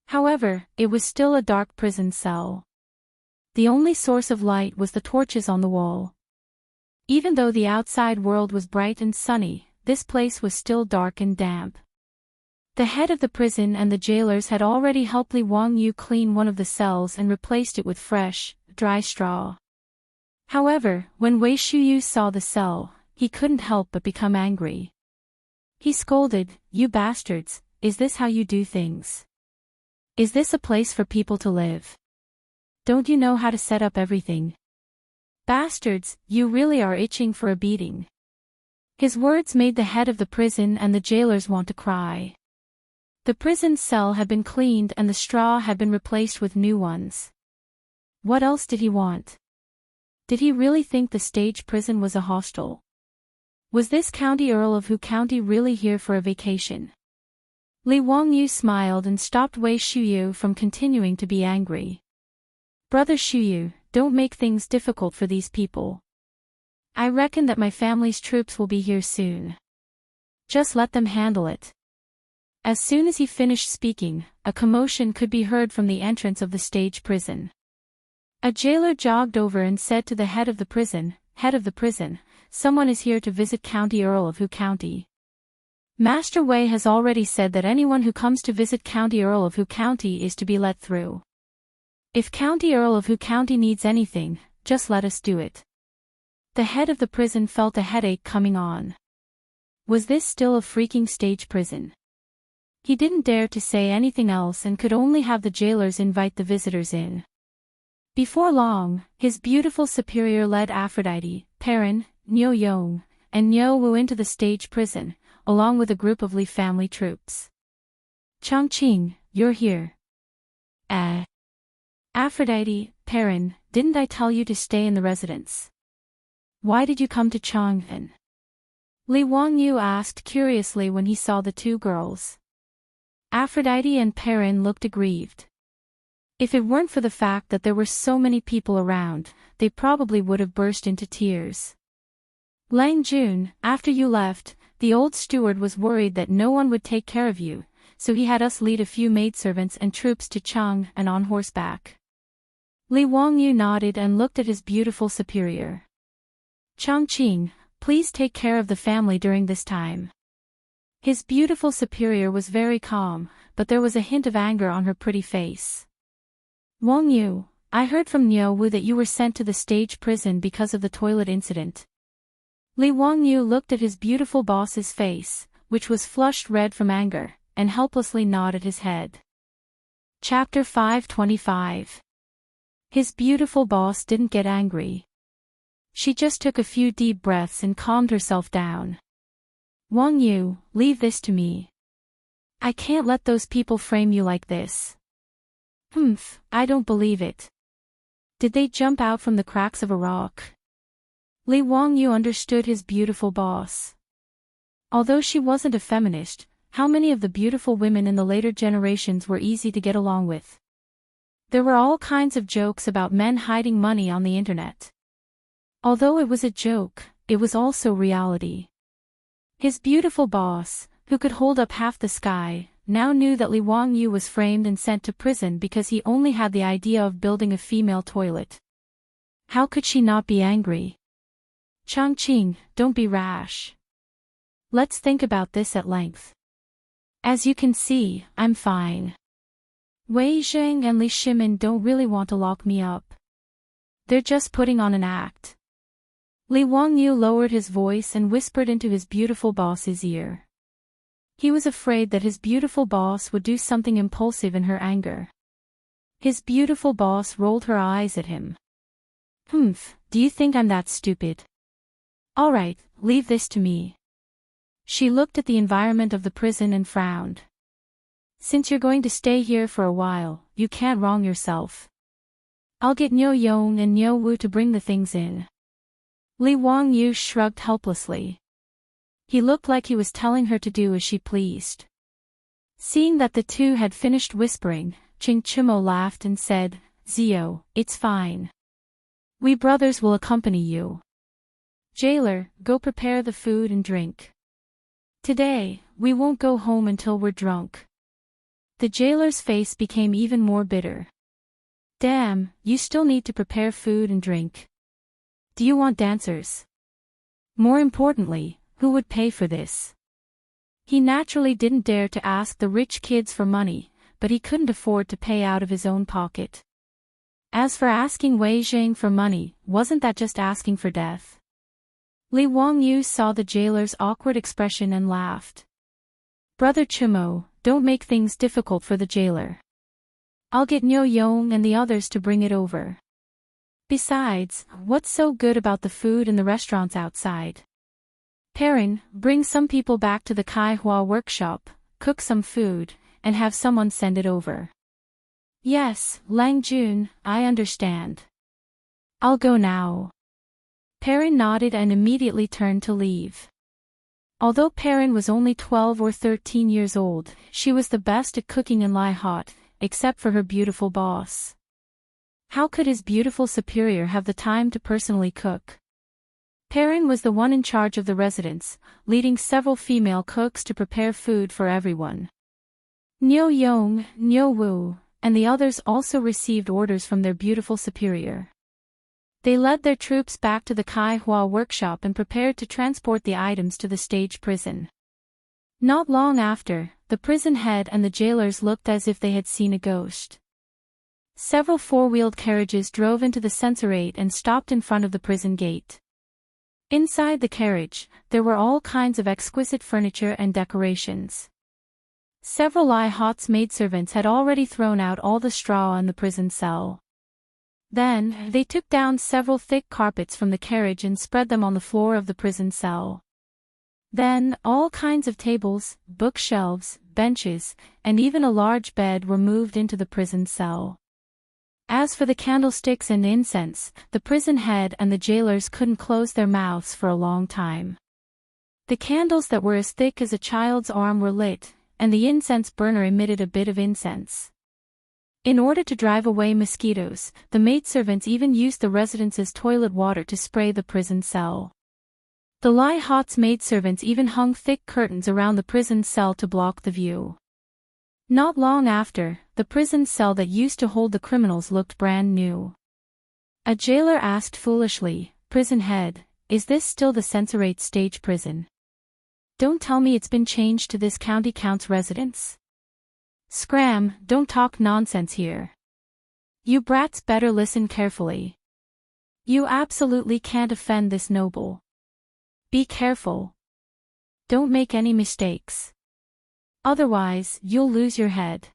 Speaker 1: However, it was still a dark prison cell. The only source of light was the torches on the wall. Even though the outside world was bright and sunny, this place was still dark and damp. The head of the prison and the jailers had already helped Li Wangyu clean one of the cells and replaced it with fresh, dry straw. However, when Wei Shuyu saw the cell, he couldn't help but become angry. He scolded, "You bastards, is this how you do things? Is this a place for people to live? Don't you know how to set up everything? Bastards, you really are itching for a beating." His words made the head of the prison and the jailers want to cry. The prison cell had been cleaned and the straw had been replaced with new ones. What else did he want? Did he really think the stage prison was a hostel? Was this County Earl of Who County really here for a vacation? Li Wangyu smiled and stopped Wei Shuyu from continuing to be angry. "Brother Shuyu, don't make things difficult for these people. I reckon that my family's troops will be here soon. Just let them handle it." As soon as he finished speaking, a commotion could be heard from the entrance of the stage prison. A jailer jogged over and said to the head of the prison, "Head of the prison, someone is here to visit County Earl of Who County. Master Wei has already said that anyone who comes to visit County Earl of Who County is to be let through. If County Earl of Who County needs anything, just let us do it." The head of the prison felt a headache coming on. Was this still a freaking stage prison? He didn't dare to say anything else and could only have the jailers invite the visitors in. Before long, his beautiful superior led Aphrodite, Perrin, Niu Yong, and Niu Wu into the stage prison, along with a group of Li family troops. "Chongqing, you're here." Aphrodite, Perrin, didn't I tell you to stay in the residence? Why did you come to Chang'an?" Li Wangyu asked curiously when he saw the two girls. Aphrodite and Perrin looked aggrieved. If it weren't for the fact that there were so many people around, they probably would have burst into tears. "Lang Jun, after you left, the old steward was worried that no one would take care of you, so he had us lead a few maidservants and troops to Chang'an on horseback." Li Wangyu nodded and looked at his beautiful superior. "Chongqing, please take care of the family during this time." His beautiful superior was very calm, but there was a hint of anger on her pretty face. "Wangyu, I heard from Niu Wu that you were sent to the stage prison because of the toilet incident." Li Wangyu looked at his beautiful boss's face, which was flushed red from anger, and helplessly nodded his head. Chapter 525. His beautiful boss didn't get angry. She just took a few deep breaths and calmed herself down. "Wangyu, leave this to me. I can't let those people frame you like this." "Humph, I don't believe it. Did they jump out from the cracks of a rock?" Li Wangyu understood his beautiful boss. Although she wasn't a feminist, how many of the beautiful women in the later generations were easy to get along with? There were all kinds of jokes about men hiding money on the internet. Although it was a joke, it was also reality. His beautiful boss, who could hold up half the sky, now knew that Li Wangyu was framed and sent to prison because he only had the idea of building a female toilet. How could she not be angry? "Chongqing, don't be rash. Let's think about this at length. As you can see, I'm fine. Wei Zheng and Li Shimin don't really want to lock me up. They're just putting on an act." Li Wangyu lowered his voice and whispered into his beautiful boss's ear. He was afraid that his beautiful boss would do something impulsive in her anger. His beautiful boss rolled her eyes at him. Humph, do you think I'm that stupid? All right, leave this to me. She looked at the environment of the prison and frowned. Since you're going to stay here for a while, you can't wrong yourself. I'll get Nyo Yong and Nyo Wu to bring the things in. Li Wangyu shrugged helplessly. He looked like he was telling her to do as she pleased. Seeing that the two had finished whispering, Ching Chimo laughed and said, Zio, it's fine. We brothers will accompany you. Jailer, go prepare the food and drink. Today, we won't go home until we're drunk. The jailer's face became even more bitter. Damn, you still need to prepare food and drink. Do you want dancers? More importantly, who would pay for this? He naturally didn't dare to ask the rich kids for money, but he couldn't afford to pay out of his own pocket. As for asking Wei Zhang for money, wasn't that just asking for death? Li Wangyu saw the jailer's awkward expression and laughed. Brother Chimo, don't make things difficult for the jailer. I'll get Nyo Yong and the others to bring it over. Besides, what's so good about the food in the restaurants outside? Perrin, bring some people back to the Kai Hua workshop, cook some food, and have someone send it over. Yes, Lang Jun, I understand. I'll go now. Perrin nodded and immediately turned to leave. Although Perrin was only 12 or 13 years old, she was the best at cooking in Lai Hot, except for her beautiful boss. How could his beautiful superior have the time to personally cook? Perrin was the one in charge of the residence, leading several female cooks to prepare food for everyone. Nyo Yong, Nyo Wu, and the others also received orders from their beautiful superior. They led their troops back to the Kai Hua workshop and prepared to transport the items to the stage prison. Not long after, the prison head and the jailers looked as if they had seen a ghost. Several four-wheeled carriages drove into the censorate and stopped in front of the prison gate. Inside the carriage, there were all kinds of exquisite furniture and decorations. Several Lai Hot's maidservants had already thrown out all the straw in the prison cell. Then, they took down several thick carpets from the carriage and spread them on the floor of the prison cell. Then, all kinds of tables, bookshelves, benches, and even a large bed were moved into the prison cell. As for the candlesticks and incense, the prison head and the jailers couldn't close their mouths for a long time. The candles that were as thick as a child's arm were lit, and the incense burner emitted a bit of incense. In order to drive away mosquitoes, the maidservants even used the residence's toilet water to spray the prison cell. The Lai Hot's maidservants even hung thick curtains around the prison cell to block the view. Not long after, the prison cell that used to hold the criminals looked brand new. A jailer asked foolishly, "Prison head, is this still the censorate stage prison? Don't tell me it's been changed to this county count's residence?" Scram, don't talk nonsense here. You brats better listen carefully. You absolutely can't offend this noble. Be careful. Don't make any mistakes. Otherwise, you'll lose your head.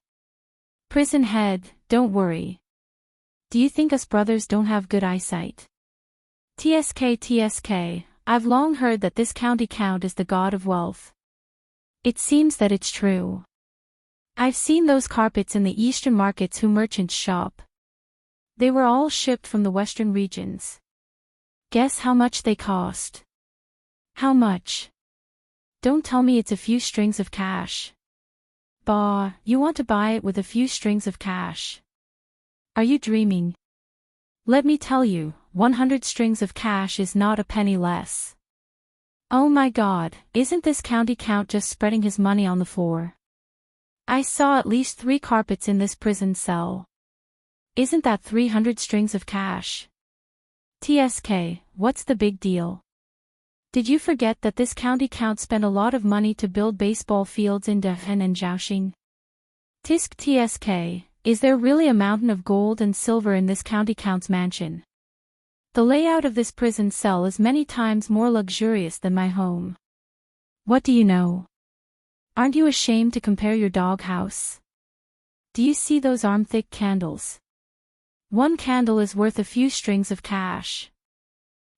Speaker 1: Prison head, don't worry. Do you think us brothers don't have good eyesight? TSK, I've long heard that this county count is the god of wealth. It seems that it's true. I've seen those carpets in the eastern markets who merchants shop. They were all shipped from the western regions. Guess how much they cost? How much? Don't tell me it's a few strings of cash. Bah, you want to buy it with a few strings of cash. Are you dreaming? Let me tell you, 100 strings of cash is not a penny less. Oh my God, isn't this county count just spreading his money on the floor? I saw at least 3 carpets in this prison cell. Isn't that 300 strings of cash? TSK, what's the big deal? Did you forget that this county count spent a lot of money to build baseball fields in Defen and Zhaoxing? Tisk TSK, is there really a mountain of gold and silver in this county count's mansion? The layout of this prison cell is many times more luxurious than my home. What do you know? Aren't you ashamed to compare your doghouse? do you see those arm-thick candles? One candle is worth a few strings of cash.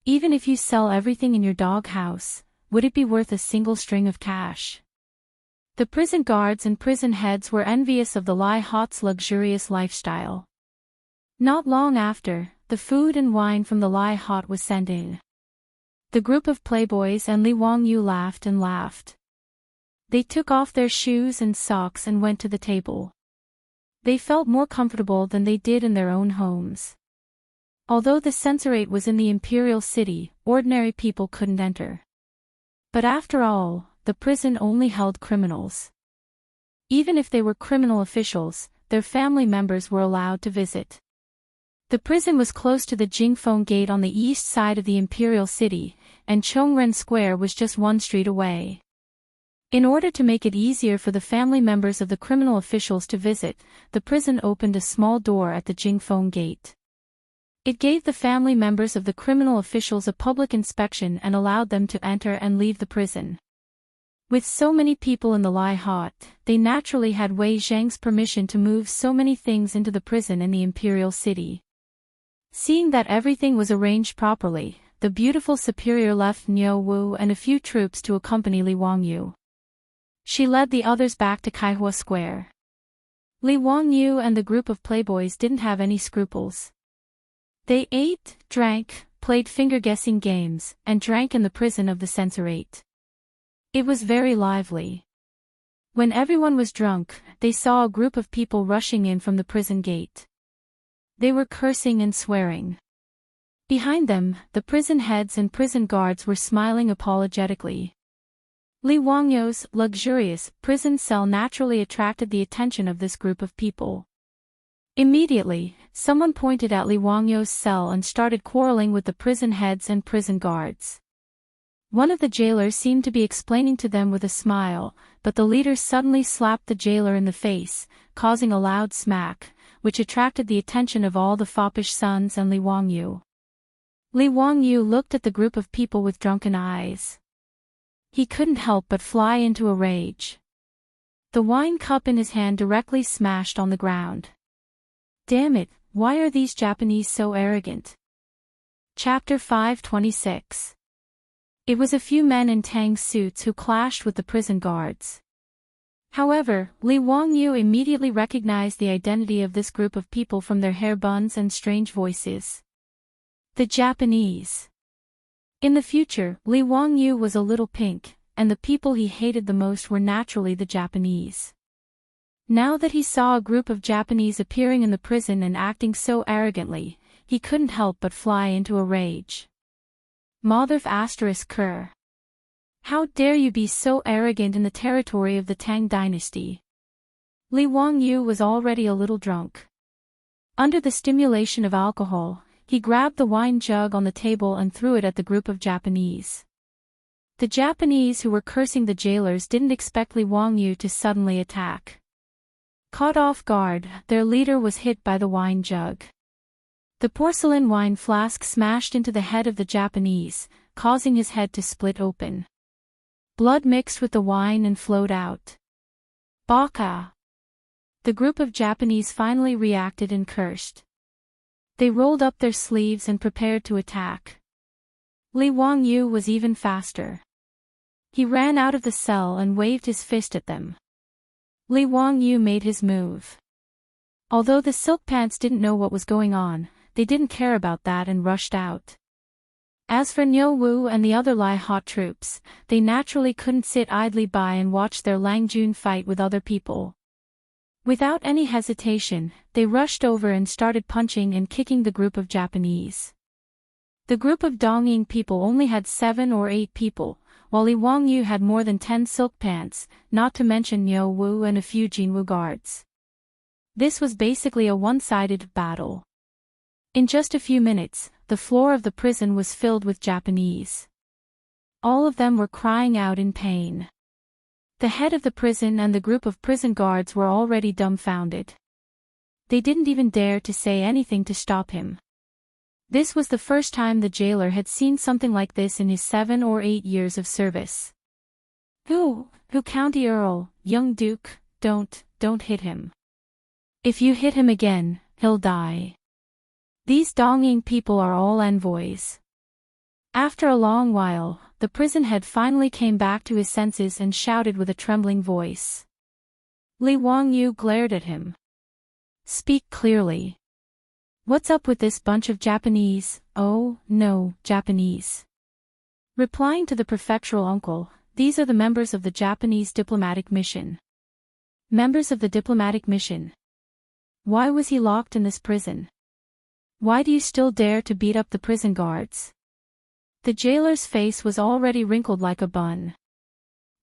Speaker 1: Even if you sell everything in your doghouse, would it be worth a single string of cash? The prison guards and prison heads were envious of the Lai Hot's luxurious lifestyle. Not long after, the food and wine from the Lai Hot was sent in. The group of playboys and Li Wangyu laughed and laughed. They took off their shoes and socks and went to the table. They felt more comfortable than they did in their own homes. Although the censorate was in the imperial city, ordinary people couldn't enter. But after all, the prison only held criminals. Even if they were criminal officials, their family members were allowed to visit. The prison was close to the Jingfeng Gate on the east side of the imperial city, and Chongren Square was just one street away. In order to make it easier for the family members of the criminal officials to visit, the prison opened a small door at the Jingfeng Gate. It gave the family members of the criminal officials a public inspection and allowed them to enter and leave the prison. With so many people in the Lai Hot, they naturally had Wei Zhang's permission to move so many things into the prison in the imperial city. Seeing that everything was arranged properly, the beautiful superior left Niu Wu and a few troops to accompany Li Wangyu. She led the others back to Kaihua Square. Li Wangyu and the group of playboys didn't have any scruples. They ate, drank, played finger-guessing games, and drank in the prison of the censorate. It was very lively. When everyone was drunk, they saw a group of people rushing in from the prison gate. They were cursing and swearing. Behind them, the prison heads and prison guards were smiling apologetically. Li Wangyu's luxurious prison cell naturally attracted the attention of this group of people. Immediately, someone pointed at Li Wangyu's cell and started quarreling with the prison heads and prison guards. One of the jailers seemed to be explaining to them with a smile, but the leader suddenly slapped the jailer in the face, causing a loud smack, which attracted the attention of all the foppish sons and Li Wangyu. Li Wangyu looked at the group of people with drunken eyes. He couldn't help but fly into a rage. The wine cup in his hand directly smashed on the ground. Damn it, why are these Japanese so arrogant? Chapter 526. It was a few men in Tang suits who clashed with the prison guards. However, Li Wangyu immediately recognized the identity of this group of people from their hair buns and strange voices. The Japanese. In the future, Li Wangyu was a little pink, and the people he hated the most were naturally the Japanese. Now that he saw a group of Japanese appearing in the prison and acting so arrogantly, he couldn't help but fly into a rage. Mother **Ker. How dare you be so arrogant in the territory of the Tang Dynasty? Li Wangyu was already a little drunk. Under the stimulation of alcohol, he grabbed the wine jug on the table and threw it at the group of Japanese. The Japanese who were cursing the jailers didn't expect Li Wangyu to suddenly attack. Caught off guard, their leader was hit by the wine jug. The porcelain wine flask smashed into the head of the Japanese, causing his head to split open. Blood mixed with the wine and flowed out. Baka! The group of Japanese finally reacted and cursed. They rolled up their sleeves and prepared to attack. Li Wangyu was even faster. He ran out of the cell and waved his fist at them. Li Wangyu made his move. Although the silk pants didn't know what was going on, they didn't care about that and rushed out. As for Niu Wu and the other Lai Hot troops, they naturally couldn't sit idly by and watch their Langjun fight with other people. Without any hesitation, they rushed over and started punching and kicking the group of Japanese. The group of Dongying people only had 7 or 8 people, while Li Wangyu had more than 10 silk pants, not to mention Niu Wu and a few Jinwu guards. This was basically a one-sided battle. In just a few minutes, the floor of the prison was filled with Japanese. All of them were crying out in pain. The head of the prison and the group of prison guards were already dumbfounded. They didn't even dare to say anything to stop him. This was the first time the jailer had seen something like this in his 7 or 8 years of service. Who County Earl, young Duke, don't hit him. If you hit him again, he'll die. These Dongying people are all envoys. After a long while, the prison head finally came back to his senses and shouted with a trembling voice. Li Wangyu glared at him. Speak clearly. What's up with this bunch of Japanese? Oh, no, Japanese. Replying to the prefectural uncle, these are the members of the Japanese diplomatic mission. Members of the diplomatic mission. Why was he locked in this prison? Why do you still dare to beat up the prison guards? The jailer's face was already wrinkled like a bun.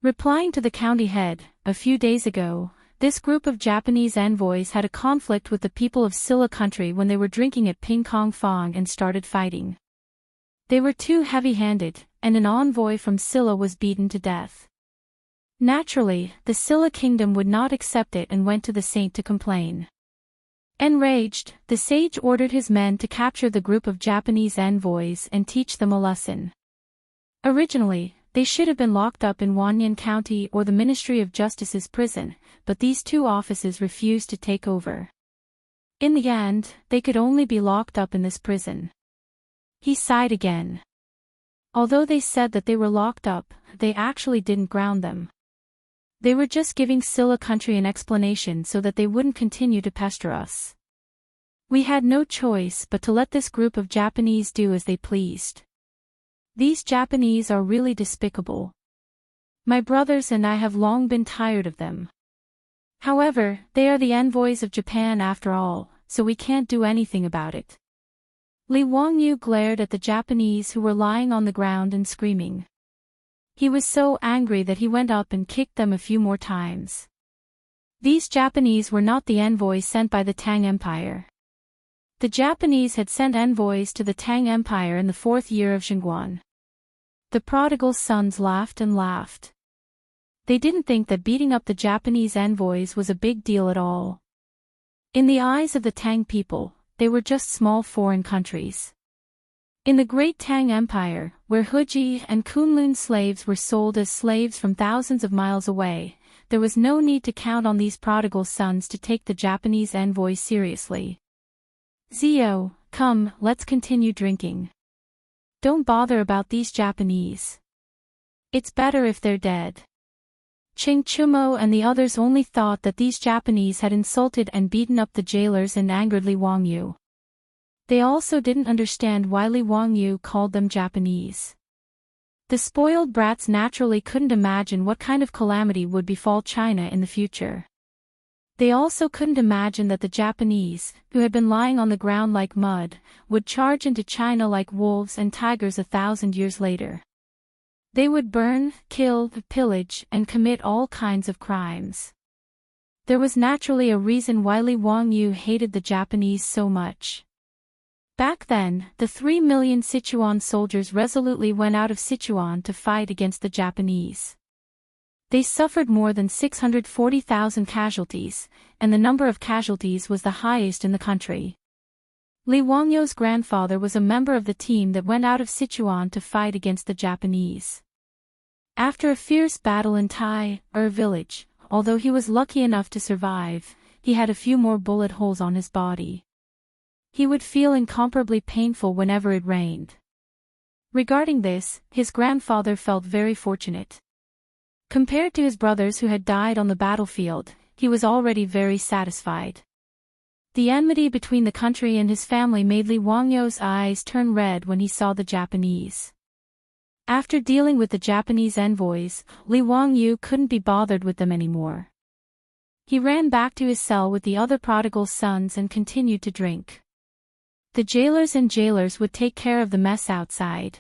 Speaker 1: Replying to the county head, a few days ago, this group of Japanese envoys had a conflict with the people of Silla country when they were drinking at Ping Kong Fong and started fighting. They were too heavy-handed, and an envoy from Silla was beaten to death. Naturally, the Silla kingdom would not accept it and went to the saint to complain. Enraged, the sage ordered his men to capture the group of Japanese envoys and teach them a lesson. Originally, they should have been locked up in Wanyan County or the Ministry of Justice's prison, but these two offices refused to take over. In the end, they could only be locked up in this prison. He sighed again. Although they said that they were locked up, they actually didn't ground them. They were just giving Silla country an explanation so that they wouldn't continue to pester us. We had no choice but to let this group of Japanese do as they pleased. These Japanese are really despicable. My brothers and I have long been tired of them. However, they are the envoys of Japan after all, so we can't do anything about it. Li Wangyu glared at the Japanese who were lying on the ground and screaming. He was so angry that he went up and kicked them a few more times. These Japanese were not the envoys sent by the Tang Empire. The Japanese had sent envoys to the Tang Empire in the 4th year of Xingguan. The prodigal sons laughed and laughed. They didn't think that beating up the Japanese envoys was a big deal at all. In the eyes of the Tang people, they were just small foreign countries. In the great Tang Empire, where Huji and Kunlun slaves were sold as slaves from thousands of miles away, there was no need to count on these prodigal sons to take the Japanese envoys seriously. Zio, come, let's continue drinking. Don't bother about these Japanese. It's better if they're dead. Ching Chumo and the others only thought that these Japanese had insulted and beaten up the jailers and angered Li Wangyu. They also didn't understand why Li Wangyu called them Japanese. The spoiled brats naturally couldn't imagine what kind of calamity would befall China in the future. They also couldn't imagine that the Japanese, who had been lying on the ground like mud, would charge into China like wolves and tigers 1,000 years later. They would burn, kill, pillage, and commit all kinds of crimes. There was naturally a reason why Li Wangyu hated the Japanese so much. Back then, the 3 million Sichuan soldiers resolutely went out of Sichuan to fight against the Japanese. They suffered more than 640,000 casualties, and the number of casualties was the highest in the country. Li Wangyu's grandfather was a member of the team that went out of Sichuan to fight against the Japanese. After a fierce battle in Tai, village, although he was lucky enough to survive, he had a few more bullet holes on his body. He would feel incomparably painful whenever it rained. Regarding this, his grandfather felt very fortunate. Compared to his brothers who had died on the battlefield, he was already very satisfied. The enmity between the country and his family made Li Wangyu's eyes turn red when he saw the Japanese. After dealing with the Japanese envoys, Li Wangyu couldn't be bothered with them anymore. He ran back to his cell with the other prodigal sons and continued to drink. The jailers would take care of the mess outside.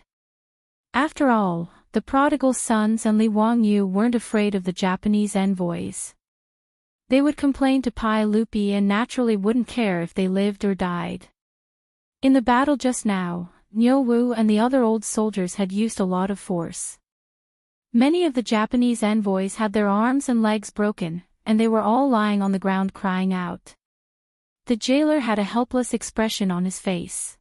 Speaker 1: After all, the prodigal sons and Li Wangyu weren't afraid of the Japanese envoys. They would complain to Pai Lupi and naturally wouldn't care if they lived or died. In the battle just now, Niu Wu and the other old soldiers had used a lot of force. Many of the Japanese envoys had their arms and legs broken, and they were all lying on the ground crying out. The jailer had a helpless expression on his face.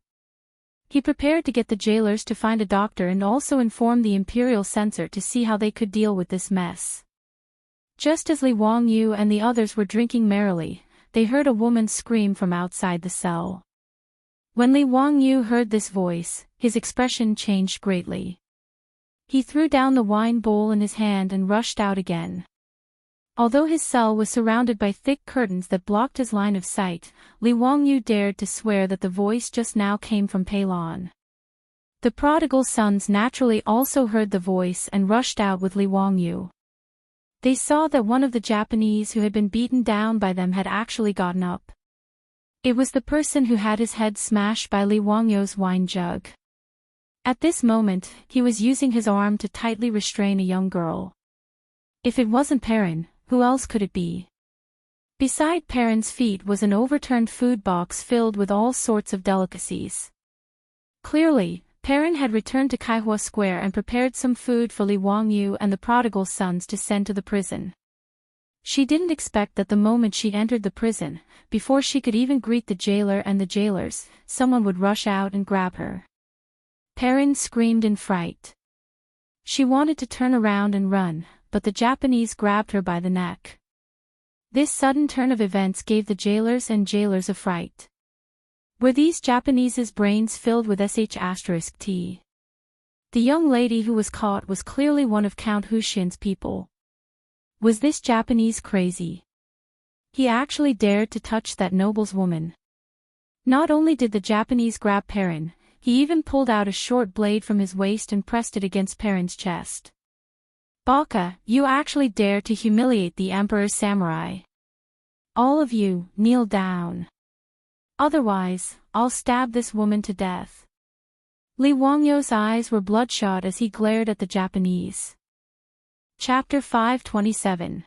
Speaker 1: He prepared to get the jailers to find a doctor and also inform the imperial censor to see how they could deal with this mess. Just as Li Wangyu and the others were drinking merrily, they heard a woman scream from outside the cell. When Li Wangyu heard this voice, his expression changed greatly. He threw down the wine bowl in his hand and rushed out again. Although his cell was surrounded by thick curtains that blocked his line of sight, Li Wangyu dared to swear that the voice just now came from Peilon. The prodigal sons naturally also heard the voice and rushed out with Li Wangyu. They saw that one of the Japanese who had been beaten down by them had actually gotten up. It was the person who had his head smashed by Li Wangyu's wine jug. At this moment, he was using his arm to tightly restrain a young girl. If it wasn't Perrin, who else could it be? Beside Perrin's feet was an overturned food box filled with all sorts of delicacies. Clearly, Perrin had returned to Kaihua Square and prepared some food for Li Wangyu and the prodigal sons to send to the prison. She didn't expect that the moment she entered the prison, before she could even greet the jailer and the jailers, someone would rush out and grab her. Perrin screamed in fright. She wanted to turn around and run, but the Japanese grabbed her by the neck. This sudden turn of events gave the jailers and jailers a fright. Were these Japanese's brains filled with sh*t? The young lady who was caught was clearly one of Count Huxin's people. Was this Japanese crazy? He actually dared to touch that noble's woman. Not only did the Japanese grab Perrin, he even pulled out a short blade from his waist and pressed it against Perrin's chest. Baka, you actually dare to humiliate the Emperor's samurai. All of you, kneel down. Otherwise, I'll stab this woman to death. Li Wangyu's eyes were bloodshot as he glared at the Japanese. Chapter 527.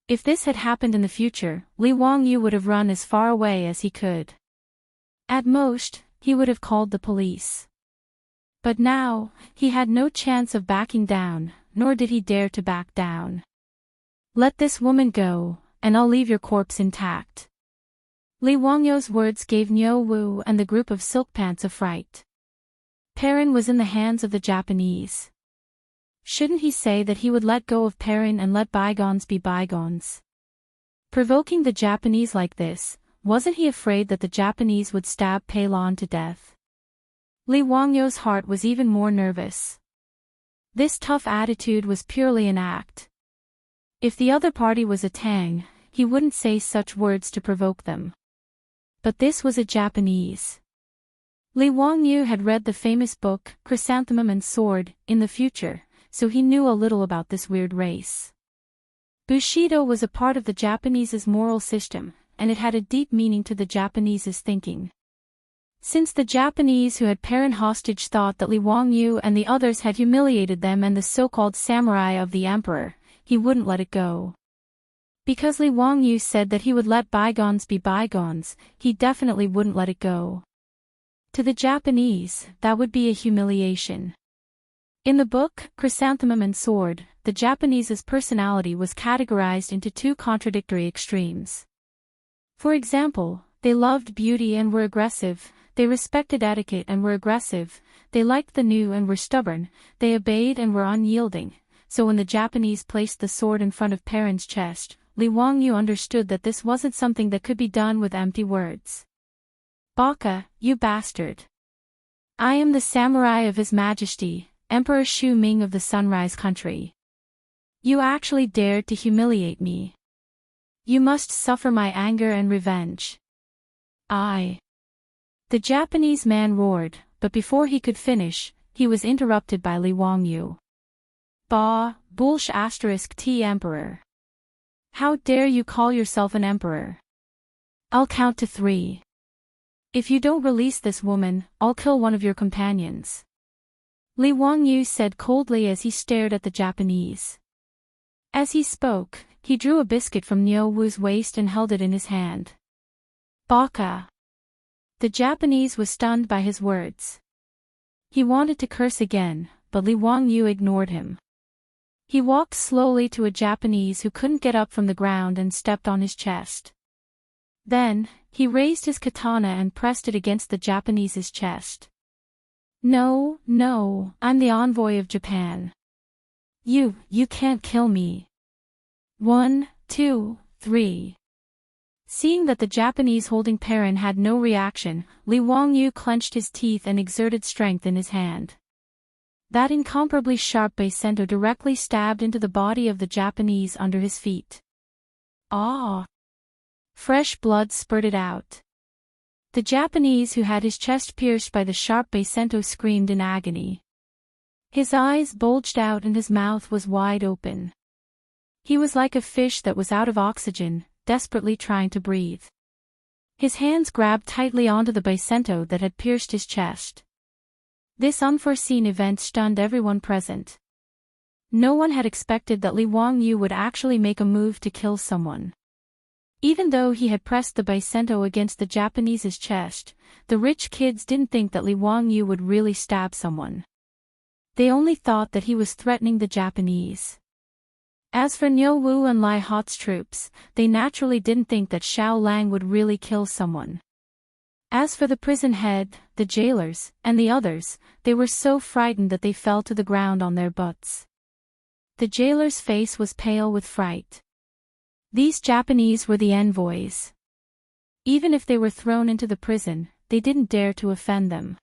Speaker 1: If this had happened in the future, Li Wangyu would have run as far away as he could. At most, he would have called the police. But now, he had no chance of backing down, nor did he dare to back down. Let this woman go, and I'll leave your corpse intact. Li Wangyu's words gave Niu Wu and the group of silk pants a fright. Perrin was in the hands of the Japanese. Shouldn't he say that he would let go of Perrin and let bygones be bygones? Provoking the Japanese like this, wasn't he afraid that the Japanese would stab Peilon to death? Li Wangyu's heart was even more nervous. This tough attitude was purely an act. If the other party was a Tang, he wouldn't say such words to provoke them. But this was a Japanese. Li Wangyu had read the famous book, Chrysanthemum and Sword, in the future, so he knew a little about this weird race. Bushido was a part of the Japanese's moral system, and it had a deep meaning to the Japanese's thinking. Since the Japanese who had Perrin hostage thought that Li Wangyu and the others had humiliated them and the so-called samurai of the emperor, he wouldn't let it go. Because Li Wangyu said that he would let bygones be bygones, he definitely wouldn't let it go. To the Japanese, that would be a humiliation. In the book, Chrysanthemum and Sword, the Japanese's personality was categorized into two contradictory extremes. For example, they loved beauty and were aggressive, they respected etiquette and were aggressive, they liked the new and were stubborn, they obeyed and were unyielding. So when the Japanese placed the sword in front of Perrin's chest, Li Wangyu understood that this wasn't something that could be done with empty words. Baka, you bastard. I am the samurai of His Majesty, Emperor Shu Ming of the Sunrise Country. You actually dared to humiliate me. You must suffer my anger and revenge. The Japanese man roared, but before he could finish, he was interrupted by Li Wangyu. Bullsh*t Emperor. How dare you call yourself an emperor? I'll count to 3. If you don't release this woman, I'll kill one of your companions. Li Wangyu said coldly as he stared at the Japanese. As he spoke, he drew a biscuit from Niu Wu's waist and held it in his hand. Baka. The Japanese was stunned by his words. He wanted to curse again, but Li Wangyu ignored him. He walked slowly to a Japanese who couldn't get up from the ground and stepped on his chest. Then, he raised his katana and pressed it against the Japanese's chest. No, I'm the envoy of Japan. You can't kill me. 1, 2, 3. Seeing that the Japanese holding Perrin had no reaction, Li Wangyu clenched his teeth and exerted strength in his hand. That incomparably sharp Baisento directly stabbed into the body of the Japanese under his feet. Ah! Fresh blood spurted out. The Japanese who had his chest pierced by the sharp Baisento screamed in agony. His eyes bulged out and his mouth was wide open. He was like a fish that was out of oxygen, desperately trying to breathe. His hands grabbed tightly onto the Baisento that had pierced his chest. This unforeseen event stunned everyone present. No one had expected that Li Wangyu would actually make a move to kill someone. Even though he had pressed the Baisento against the Japanese's chest, the rich kids didn't think that Li Wangyu would really stab someone. They only thought that he was threatening the Japanese. As for Niu Wu and Lai Hot's troops, they naturally didn't think that Xiao Lang would really kill someone. As for the prison head, the jailers, and the others, they were so frightened that they fell to the ground on their butts. The jailer's face was pale with fright. These Japanese were the envoys. Even if they were thrown into the prison, they didn't dare to offend them.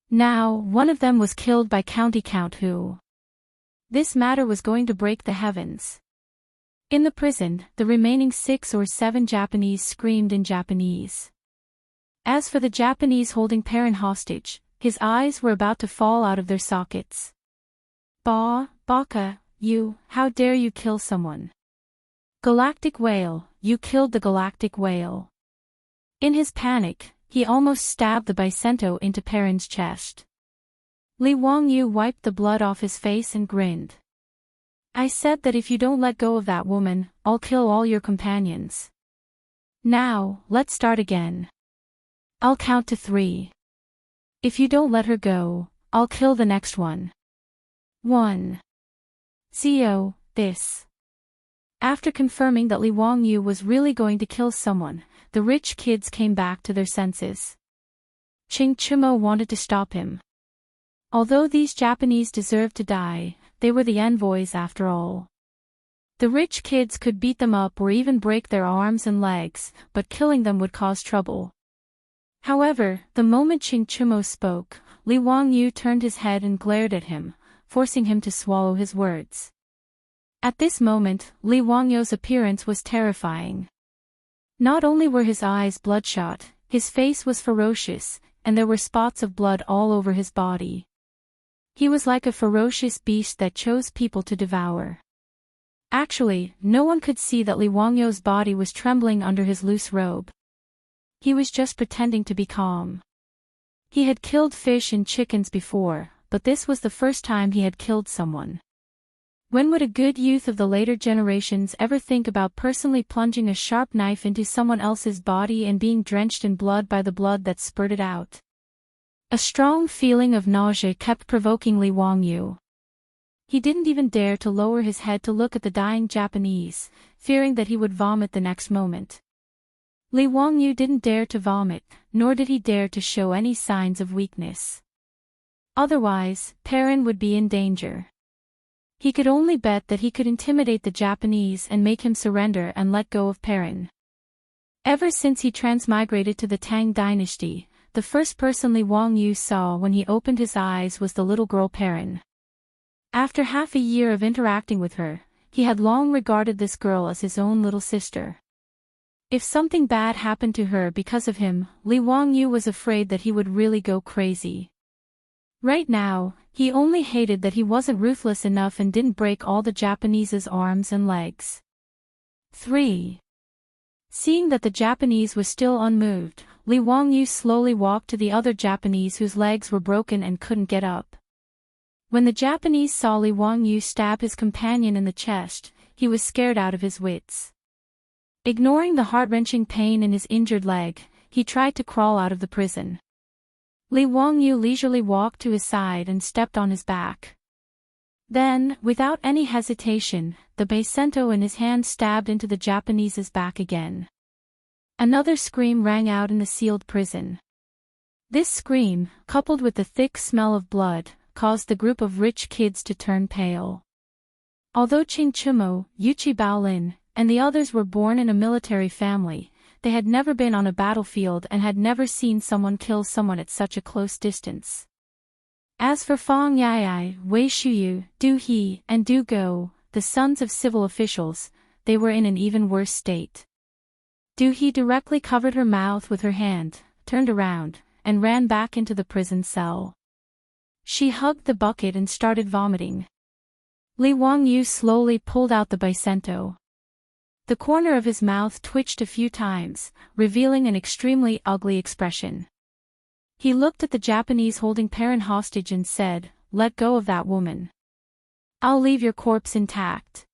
Speaker 1: Now, one of them was killed by County Count Hu. This matter was going to break the heavens. In the prison, the remaining 6 or 7 Japanese screamed in Japanese. As for the Japanese holding Perrin hostage, his eyes were about to fall out of their sockets. Baka, you, how dare you kill someone? Galactic Whale, you killed the Galactic Whale. In his panic, he almost stabbed the Baisento into Perrin's chest. Li Wangyu wiped the blood off his face and grinned. I said that if you don't let go of that woman, I'll kill all your companions. Now, let's start again. I'll count to 3. If you don't let her go, I'll kill the next one. 1. Zio, this. After confirming that Li Wangyu was really going to kill someone, the rich kids came back to their senses. Ching Chimo wanted to stop him. Although these Japanese deserved to die, they were the envoys after all. The rich kids could beat them up or even break their arms and legs, but killing them would cause trouble. However, the moment Ching Chimo spoke, Li Wangyu turned his head and glared at him, forcing him to swallow his words. At this moment, Li Wangyu's appearance was terrifying. Not only were his eyes bloodshot, his face was ferocious, and there were spots of blood all over his body. He was like a ferocious beast that chose people to devour. Actually, no one could see that Li Wangyu's body was trembling under his loose robe. He was just pretending to be calm. He had killed fish and chickens before, but this was the first time he had killed someone. When would a good youth of the later generations ever think about personally plunging a sharp knife into someone else's body and being drenched in blood by the blood that spurted out? A strong feeling of nausea kept provoking Li Wangyu. He didn't even dare to lower his head to look at the dying Japanese, fearing that he would vomit the next moment. Li Wangyu didn't dare to vomit, nor did he dare to show any signs of weakness. Otherwise, Perrin would be in danger. He could only bet that he could intimidate the Japanese and make him surrender and let go of Perrin. Ever since he transmigrated to the Tang Dynasty, the first person Li Wangyu saw when he opened his eyes was the little girl Perrin. After half a year of interacting with her, he had long regarded this girl as his own little sister. If something bad happened to her because of him, Li Wangyu was afraid that he would really go crazy. Right now, he only hated that he wasn't ruthless enough and didn't break all the Japanese's arms and legs. 3. Seeing that the Japanese was still unmoved, Li Wangyu slowly walked to the other Japanese whose legs were broken and couldn't get up. When the Japanese saw Li Wangyu stab his companion in the chest, he was scared out of his wits. Ignoring the heart-wrenching pain in his injured leg, he tried to crawl out of the prison. Li Wangyu leisurely walked to his side and stepped on his back. Then, without any hesitation, the Baisento in his hand stabbed into the Japanese's back again. Another scream rang out in the sealed prison. This scream, coupled with the thick smell of blood, caused the group of rich kids to turn pale. Although Ching Chimo, Yuchi Baolin, and the others were born in a military family, they had never been on a battlefield and had never seen someone kill someone at such a close distance. As for Fang Yai, Wei Shuyu, Du He, and Du Go, the sons of civil officials, they were in an even worse state. Du He directly covered her mouth with her hand, turned around, and ran back into the prison cell. She hugged the bucket and started vomiting. Li Wangyu slowly pulled out the bicento. The corner of his mouth twitched a few times, revealing an extremely ugly expression. He looked at the Japanese holding Perrin hostage and said, "Let go of that woman. I'll leave your corpse intact."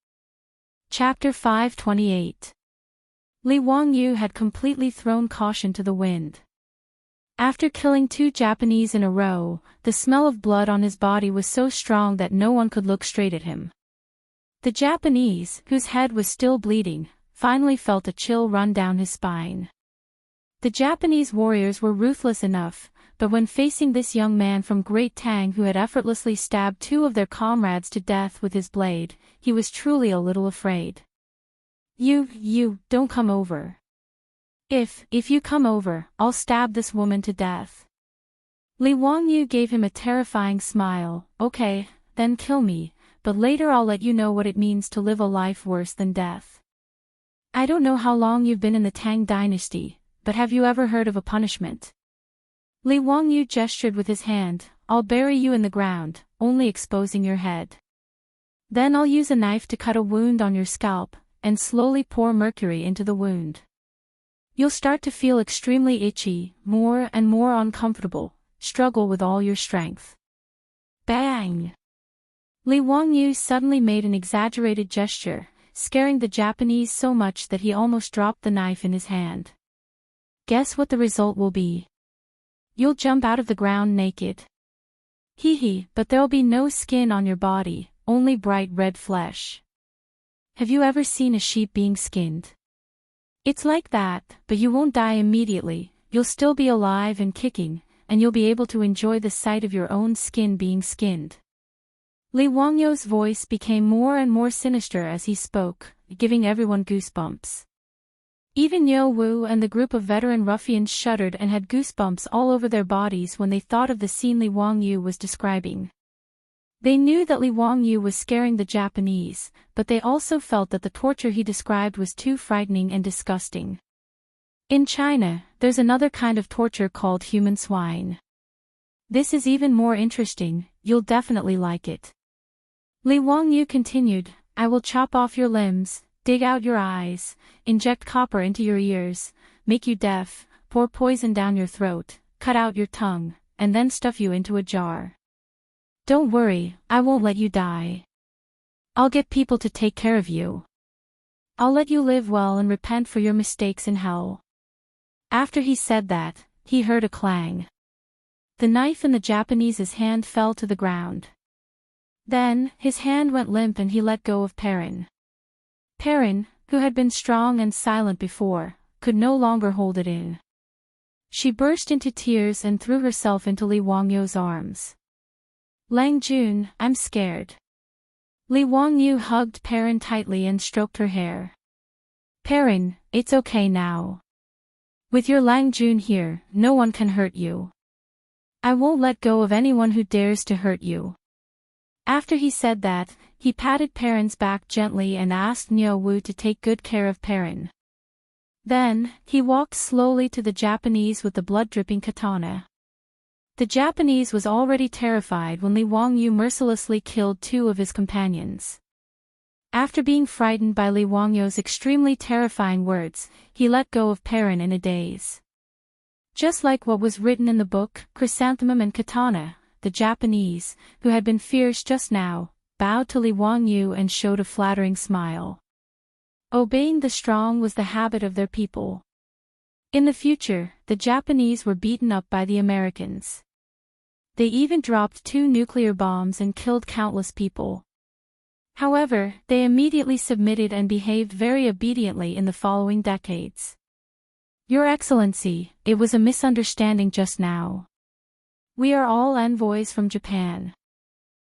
Speaker 1: Chapter 528. Li Wangyu had completely thrown caution to the wind. After killing 2 Japanese in a row, the smell of blood on his body was so strong that no one could look straight at him. The Japanese, whose head was still bleeding, finally felt a chill run down his spine. The Japanese warriors were ruthless enough, but when facing this young man from Great Tang who had effortlessly stabbed 2 of their comrades to death with his blade, he was truly a little afraid. You, don't come over. If you come over, I'll stab this woman to death." Li Wangyu gave him a terrifying smile. "Okay, then kill me, but later I'll let you know what it means to live a life worse than death. I don't know how long you've been in the Tang Dynasty, but have you ever heard of a punishment?" Li Wangyu gestured with his hand. "I'll bury you in the ground, only exposing your head. Then I'll use a knife to cut a wound on your scalp, and slowly pour mercury into the wound. You'll start to feel extremely itchy, more and more uncomfortable, struggle with all your strength." Bang! Li Wangyu suddenly made an exaggerated gesture, scaring the Japanese so much that he almost dropped the knife in his hand. "Guess what the result will be? You'll jump out of the ground naked. Hee, but there'll be no skin on your body, only bright red flesh. Have you ever seen a sheep being skinned? It's like that, but you won't die immediately, you'll still be alive and kicking, and you'll be able to enjoy the sight of your own skin being skinned." Li Wangyu's voice became more and more sinister as he spoke, giving everyone goosebumps. Even Yo Wu and the group of veteran ruffians shuddered and had goosebumps all over their bodies when they thought of the scene Li Wangyu was describing. They knew that Li Wangyu was scaring the Japanese, but they also felt that the torture he described was too frightening and disgusting. In China, there's another kind of torture called human swine. This is even more interesting, you'll definitely like it. Li Wangyu continued, "I will chop off your limbs, dig out your eyes, inject copper into your ears, make you deaf, pour poison down your throat, cut out your tongue, and then stuff you into a jar. Don't worry, I won't let you die. I'll get people to take care of you. I'll let you live well and repent for your mistakes in hell." After he said that, he heard a clang. The knife in the Japanese's hand fell to the ground. Then, his hand went limp and he let go of Perrin. Perrin, who had been strong and silent before, could no longer hold it in. She burst into tears and threw herself into Li Wangyu's arms. "Lang Jun, I'm scared." Li Wangyu hugged Perrin tightly and stroked her hair. "Perrin, it's okay now. With your Lang Jun here, no one can hurt you. I won't let go of anyone who dares to hurt you." After he said that, he patted Perrin's back gently and asked Nyo Wu to take good care of Perrin. Then, he walked slowly to the Japanese with the blood-dripping katana. The Japanese was already terrified when Li Wangyu mercilessly killed 2 of his companions. After being frightened by Li Wangyu's extremely terrifying words, he let go of Perrin in a daze. Just like what was written in the book, Chrysanthemum and Katana, the Japanese, who had been fierce just now, bowed to Li Wangyu and showed a flattering smile. Obeying the strong was the habit of their people. In the future, the Japanese were beaten up by the Americans. They even dropped 2 nuclear bombs and killed countless people. However, they immediately submitted and behaved very obediently in the following decades. "Your Excellency, it was a misunderstanding just now. We are all envoys from Japan.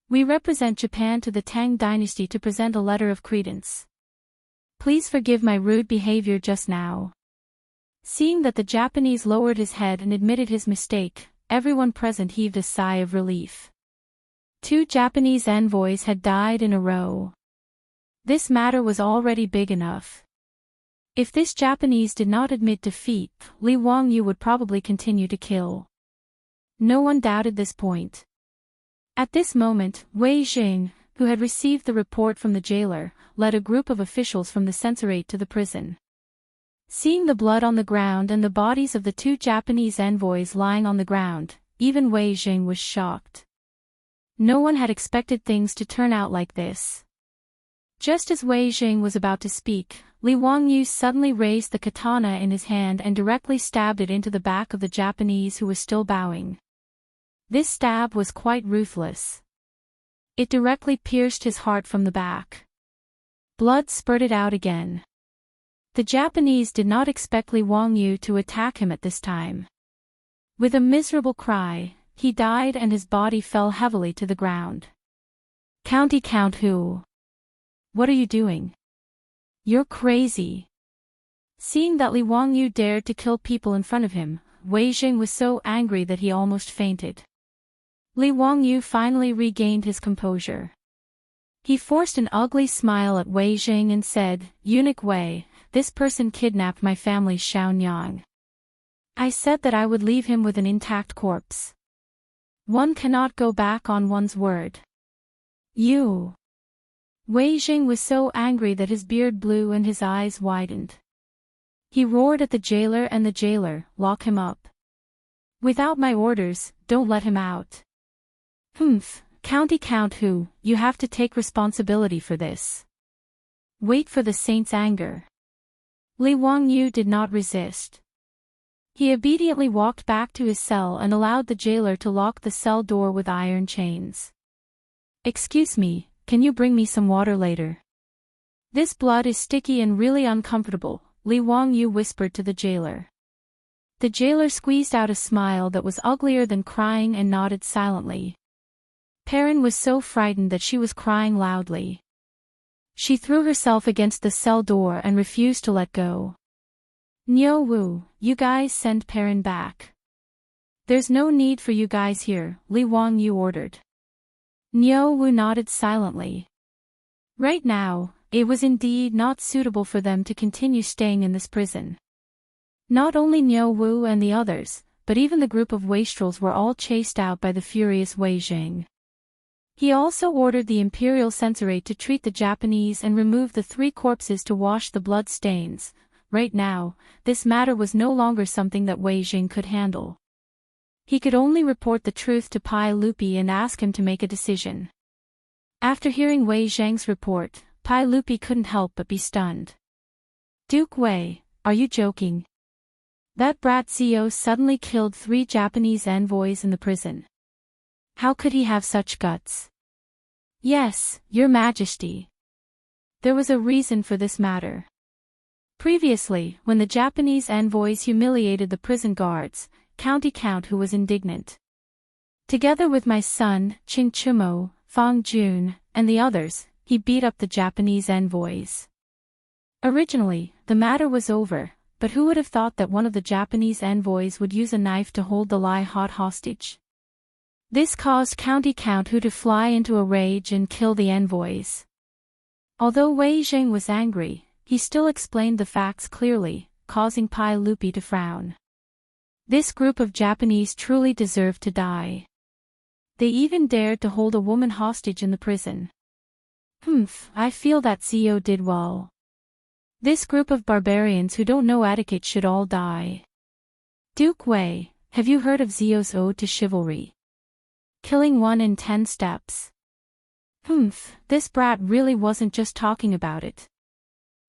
Speaker 1: We represent Japan to the Tang Dynasty to present a letter of credence. Please forgive my rude behavior just now." Seeing that the Japanese lowered his head and admitted his mistake, everyone present heaved a sigh of relief. 2 Japanese envoys had died in a row. This matter was already big enough. If this Japanese did not admit defeat, Li Wangyu would probably continue to kill. No one doubted this point. At this moment, Wei Jing, who had received the report from the jailer, led a group of officials from the censorate to the prison. Seeing the blood on the ground and the bodies of the 2 Japanese envoys lying on the ground, even Wei Jing was shocked. No one had expected things to turn out like this. Just as Wei Jing was about to speak, Li Wangyu suddenly raised the katana in his hand and directly stabbed it into the back of the Japanese who was still bowing. This stab was quite ruthless. It directly pierced his heart from the back. Blood spurted out again. The Japanese did not expect Li Wangyu to attack him at this time. With a miserable cry, he died and his body fell heavily to the ground. Count who? What are you doing? You're crazy. Seeing that Li Wangyu dared to kill people in front of him, Wei Jing was so angry that he almost fainted. Li Wangyu finally regained his composure. He forced an ugly smile at Wei Jing and said, "Eunuch Wei, this person kidnapped my family's Xiaonyang. I said that I would leave him with an intact corpse. One cannot go back on one's word. You." Wei Jing was so angry that his beard blew and his eyes widened. He roared at the jailer and the jailer, "Lock him up. Without my orders, don't let him out." Count who, you have to take responsibility for this. Wait for the saint's anger. Li Wangyu did not resist. He obediently walked back to his cell and allowed the jailer to lock the cell door with iron chains. "Excuse me, can you bring me some water later? This blood is sticky and really uncomfortable," Li Wangyu whispered to the jailer. The jailer squeezed out a smile that was uglier than crying and nodded silently. Perrin was so frightened that she was crying loudly. She threw herself against the cell door and refused to let go. "Niu Wu, you guys send Perrin back. There's no need for you guys here," Li Wangyu ordered. Niu Wu nodded silently. Right now, it was indeed not suitable for them to continue staying in this prison. Not only Niu Wu and the others, but even the group of wastrels were all chased out by the furious Wei Jing. He also ordered the Imperial Censorate to treat the Japanese and remove the 3 corpses to wash the blood stains. Right now, this matter was no longer something that Wei Jing could handle. He could only report the truth to Pai Lupi and ask him to make a decision. After hearing Wei Zhang's report, Pai Lupi couldn't help but be stunned. "Duke Wei, are you joking? That brat Zio suddenly killed 3 Japanese envoys in the prison. How could he have such guts?" "Yes, Your Majesty. There was a reason for this matter. Previously, when the Japanese envoys humiliated the prison guards, Count who was indignant. Together with my son, Qing Chumo, Fang Jun, and the others, he beat up the Japanese envoys. Originally, the matter was over, but who would have thought that one of the Japanese envoys would use a knife to hold the Lai hot hostage? This caused Count who to fly into a rage and kill the envoys. Although Wei Jing was angry, he still explained the facts clearly, causing Pai Lupi to frown. This group of Japanese truly deserved to die. They even dared to hold a woman hostage in the prison. I feel that Zio did well. This group of barbarians who don't know etiquette should all die. Duke Wei, have you heard of Zio's ode to chivalry? Killing 1 in 10 steps. This brat really wasn't just talking about it.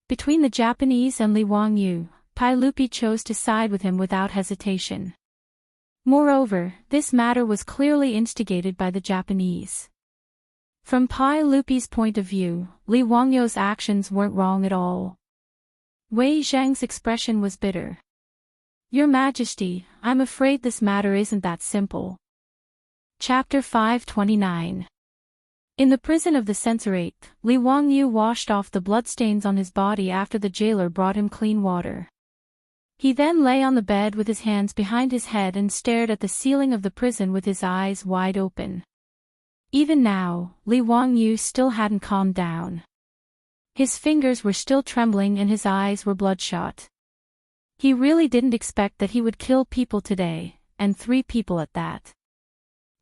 Speaker 1: Between the Japanese and Li Wangyu, Pai Lupi chose to side with him without hesitation. Moreover, this matter was clearly instigated by the Japanese. From Pai Lupi's point of view, Li Wangyu's actions weren't wrong at all. Wei Zhang's expression was bitter. "Your Majesty, I'm afraid this matter isn't that simple." Chapter 529. In the prison of the censorate, Li Wangyu washed off the bloodstains on his body after the jailer brought him clean water. He then lay on the bed with his hands behind his head and stared at the ceiling of the prison with his eyes wide open. Even now, Li Wangyu still hadn't calmed down. His fingers were still trembling and his eyes were bloodshot. He really didn't expect that he would kill people today, and 3 people at that.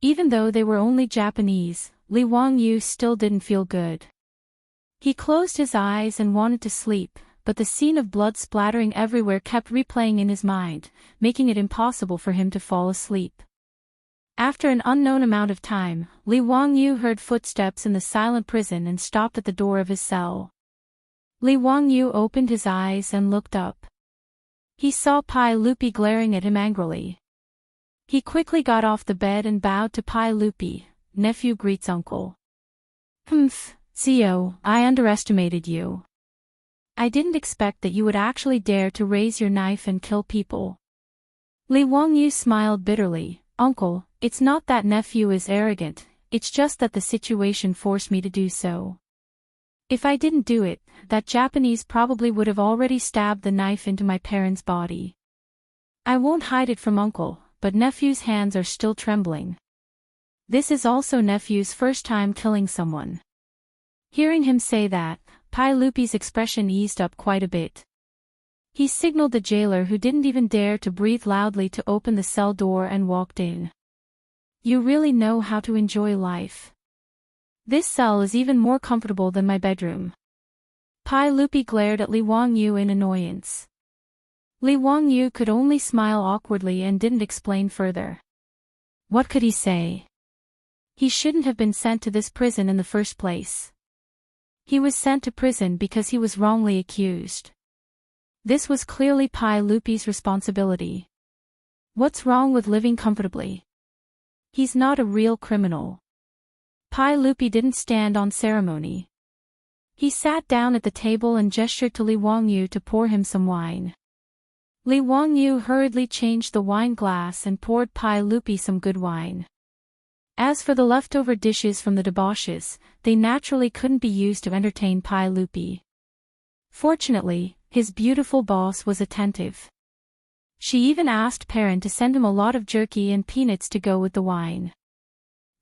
Speaker 1: Even though they were only Japanese, Li Wangyu still didn't feel good. He closed his eyes and wanted to sleep, but the scene of blood splattering everywhere kept replaying in his mind, making it impossible for him to fall asleep. After an unknown amount of time, Li Wangyu heard footsteps in the silent prison and stopped at the door of his cell. Li Wangyu opened his eyes and looked up. He saw Pai Lupi glaring at him angrily. He quickly got off the bed and bowed to Pai Lupi. "Nephew greets uncle." "Humph, Zio, I underestimated you. I didn't expect that you would actually dare to raise your knife and kill people." Li Wangyu smiled bitterly. "Uncle, it's not that nephew is arrogant, it's just that the situation forced me to do so. If I didn't do it, that Japanese probably would have already stabbed the knife into my parents' body. I won't hide it from uncle, but nephew's hands are still trembling. This is also nephew's first time killing someone." Hearing him say that, Pai Lupi's expression eased up quite a bit. He signaled the jailer who didn't even dare to breathe loudly to open the cell door and walked in. "You really know how to enjoy life. This cell is even more comfortable than my bedroom." Pai Lupi glared at Li Wangyu in annoyance. Li Wangyu could only smile awkwardly and didn't explain further. What could he say? He shouldn't have been sent to this prison in the first place. He was sent to prison because he was wrongly accused. This was clearly Pai Lupi's responsibility. What's wrong with living comfortably? He's not a real criminal. Pai Lupi didn't stand on ceremony. He sat down at the table and gestured to Li Wangyu to pour him some wine. Li Wangyu hurriedly changed the wine glass and poured Pai Lupi some good wine. As for the leftover dishes from the debauches, they naturally couldn't be used to entertain Pai Lupi. Fortunately, his beautiful boss was attentive. She even asked Perrin to send him a lot of jerky and peanuts to go with the wine.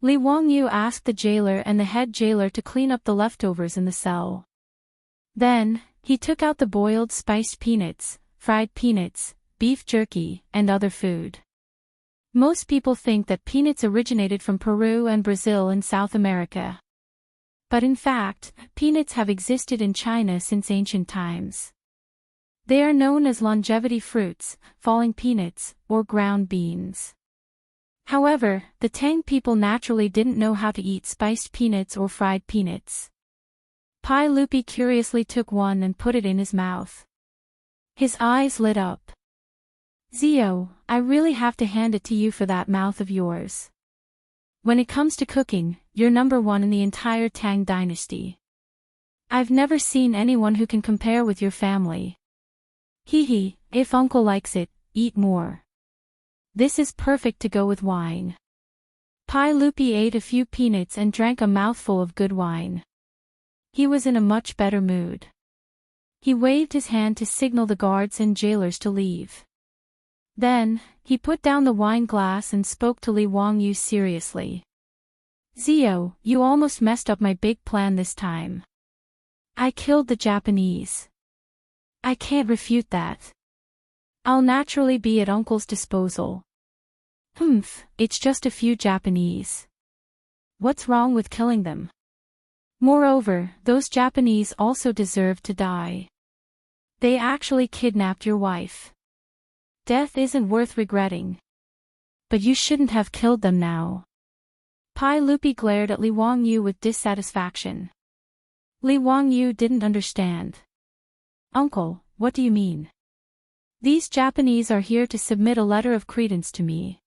Speaker 1: Li Wangyu asked the jailer and the head jailer to clean up the leftovers in the cell. Then, he took out the boiled spiced peanuts, fried peanuts, beef jerky, and other food. Most people think that peanuts originated from Peru and Brazil in South America. But in fact, peanuts have existed in China since ancient times. They are known as longevity fruits, falling peanuts, or ground beans. However, the Tang people naturally didn't know how to eat spiced peanuts or fried peanuts. Pai Lupi curiously took one and put it in his mouth. His eyes lit up. "Zio, I really have to hand it to you for that mouth of yours. When it comes to cooking, you're number 1 in the entire Tang Dynasty. I've never seen anyone who can compare with your family. Hee, if uncle likes it, eat more. This is perfect to go with wine." Pai Lupi ate a few peanuts and drank a mouthful of good wine. He was in a much better mood. He waved his hand to signal the guards and jailers to leave. Then, he put down the wine glass and spoke to Li Wangyu seriously. "Zio, you almost messed up my big plan this time. I killed the Japanese. I can't refute that. I'll naturally be at uncle's disposal." "Humph, it's just a few Japanese. What's wrong with killing them? Moreover, those Japanese also deserve to die. They actually kidnapped your wife. Death isn't worth regretting. But you shouldn't have killed them now." Pai Lupi glared at Li Wangyu with dissatisfaction. Li Wangyu didn't understand. "Uncle, what do you mean? These Japanese are here to submit a letter of credence to me.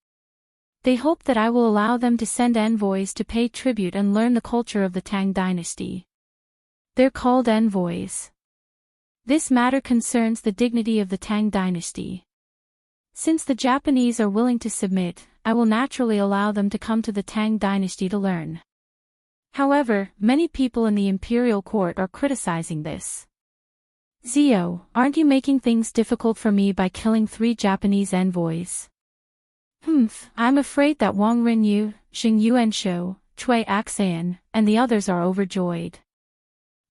Speaker 1: They hope that I will allow them to send envoys to pay tribute and learn the culture of the Tang Dynasty. They're called envoys. This matter concerns the dignity of the Tang Dynasty. Since the Japanese are willing to submit, I will naturally allow them to come to the Tang Dynasty to learn. However, many people in the imperial court are criticizing this. Zio, aren't you making things difficult for me by killing 3 Japanese envoys? I'm afraid that Wang Rinyu, Xing Yuanshou, Cui Axan, and the others are overjoyed.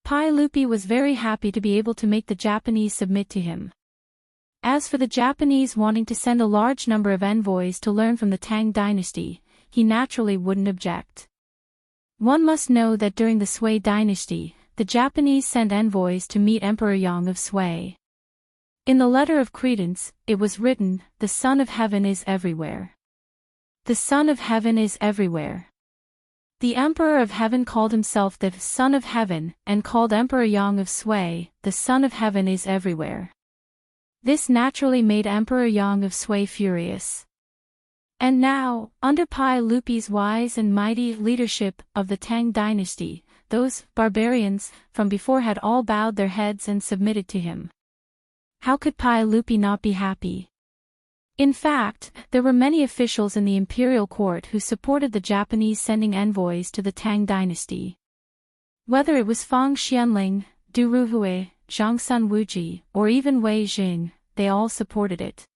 Speaker 1: Pai Lupi was very happy to be able to make the Japanese submit to him. As for the Japanese wanting to send a large number of envoys to learn from the Tang dynasty, he naturally wouldn't object. One must know that during the Sui dynasty, the Japanese sent envoys to meet Emperor Yang of Sui. In the letter of credence, it was written, "The Son of Heaven is everywhere. The Son of Heaven is everywhere." The Emperor of Heaven called himself the Son of Heaven and called Emperor Yang of Sui, "The Son of Heaven is everywhere." This naturally made Emperor Yang of Sui furious. And now, under Pai Lupi's wise and mighty leadership of the Tang dynasty, those barbarians from before had all bowed their heads and submitted to him. How could Pai Lupi not be happy? In fact, there were many officials in the imperial court who supported the Japanese sending envoys to the Tang dynasty. Whether it was Fang Xianling, Du Ruhui, Zhang Sun Wuji, or even Wei Jing, they all supported it.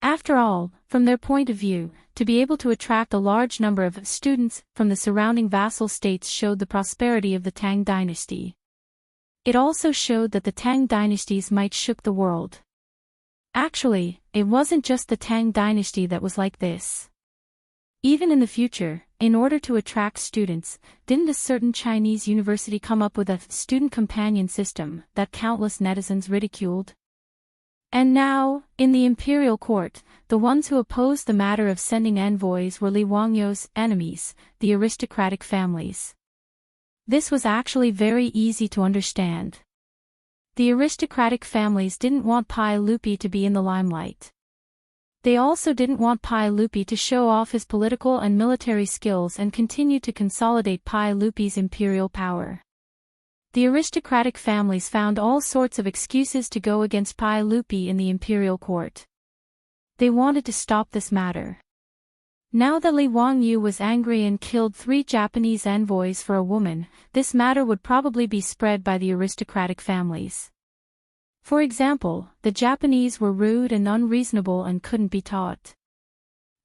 Speaker 1: After all, from their point of view, to be able to attract a large number of students from the surrounding vassal states showed the prosperity of the Tang dynasty. It also showed that the Tang dynasties might shook the world. Actually, it wasn't just the Tang dynasty that was like this. Even in the future, in order to attract students, didn't a certain Chinese university come up with a student companion system that countless netizens ridiculed? And now, in the imperial court, the ones who opposed the matter of sending envoys were Li Wangyou's enemies, the aristocratic families. This was actually very easy to understand. The aristocratic families didn't want Pai Lupi to be in the limelight. They also didn't want Pai Lupi to show off his political and military skills and continue to consolidate Pai Lupi's imperial power. The aristocratic families found all sorts of excuses to go against Pai Lupi in the imperial court. They wanted to stop this matter. Now that Li Wangyu was angry and killed 3 Japanese envoys for a woman, this matter would probably be spread by the aristocratic families. For example, the Japanese were rude and unreasonable and couldn't be taught.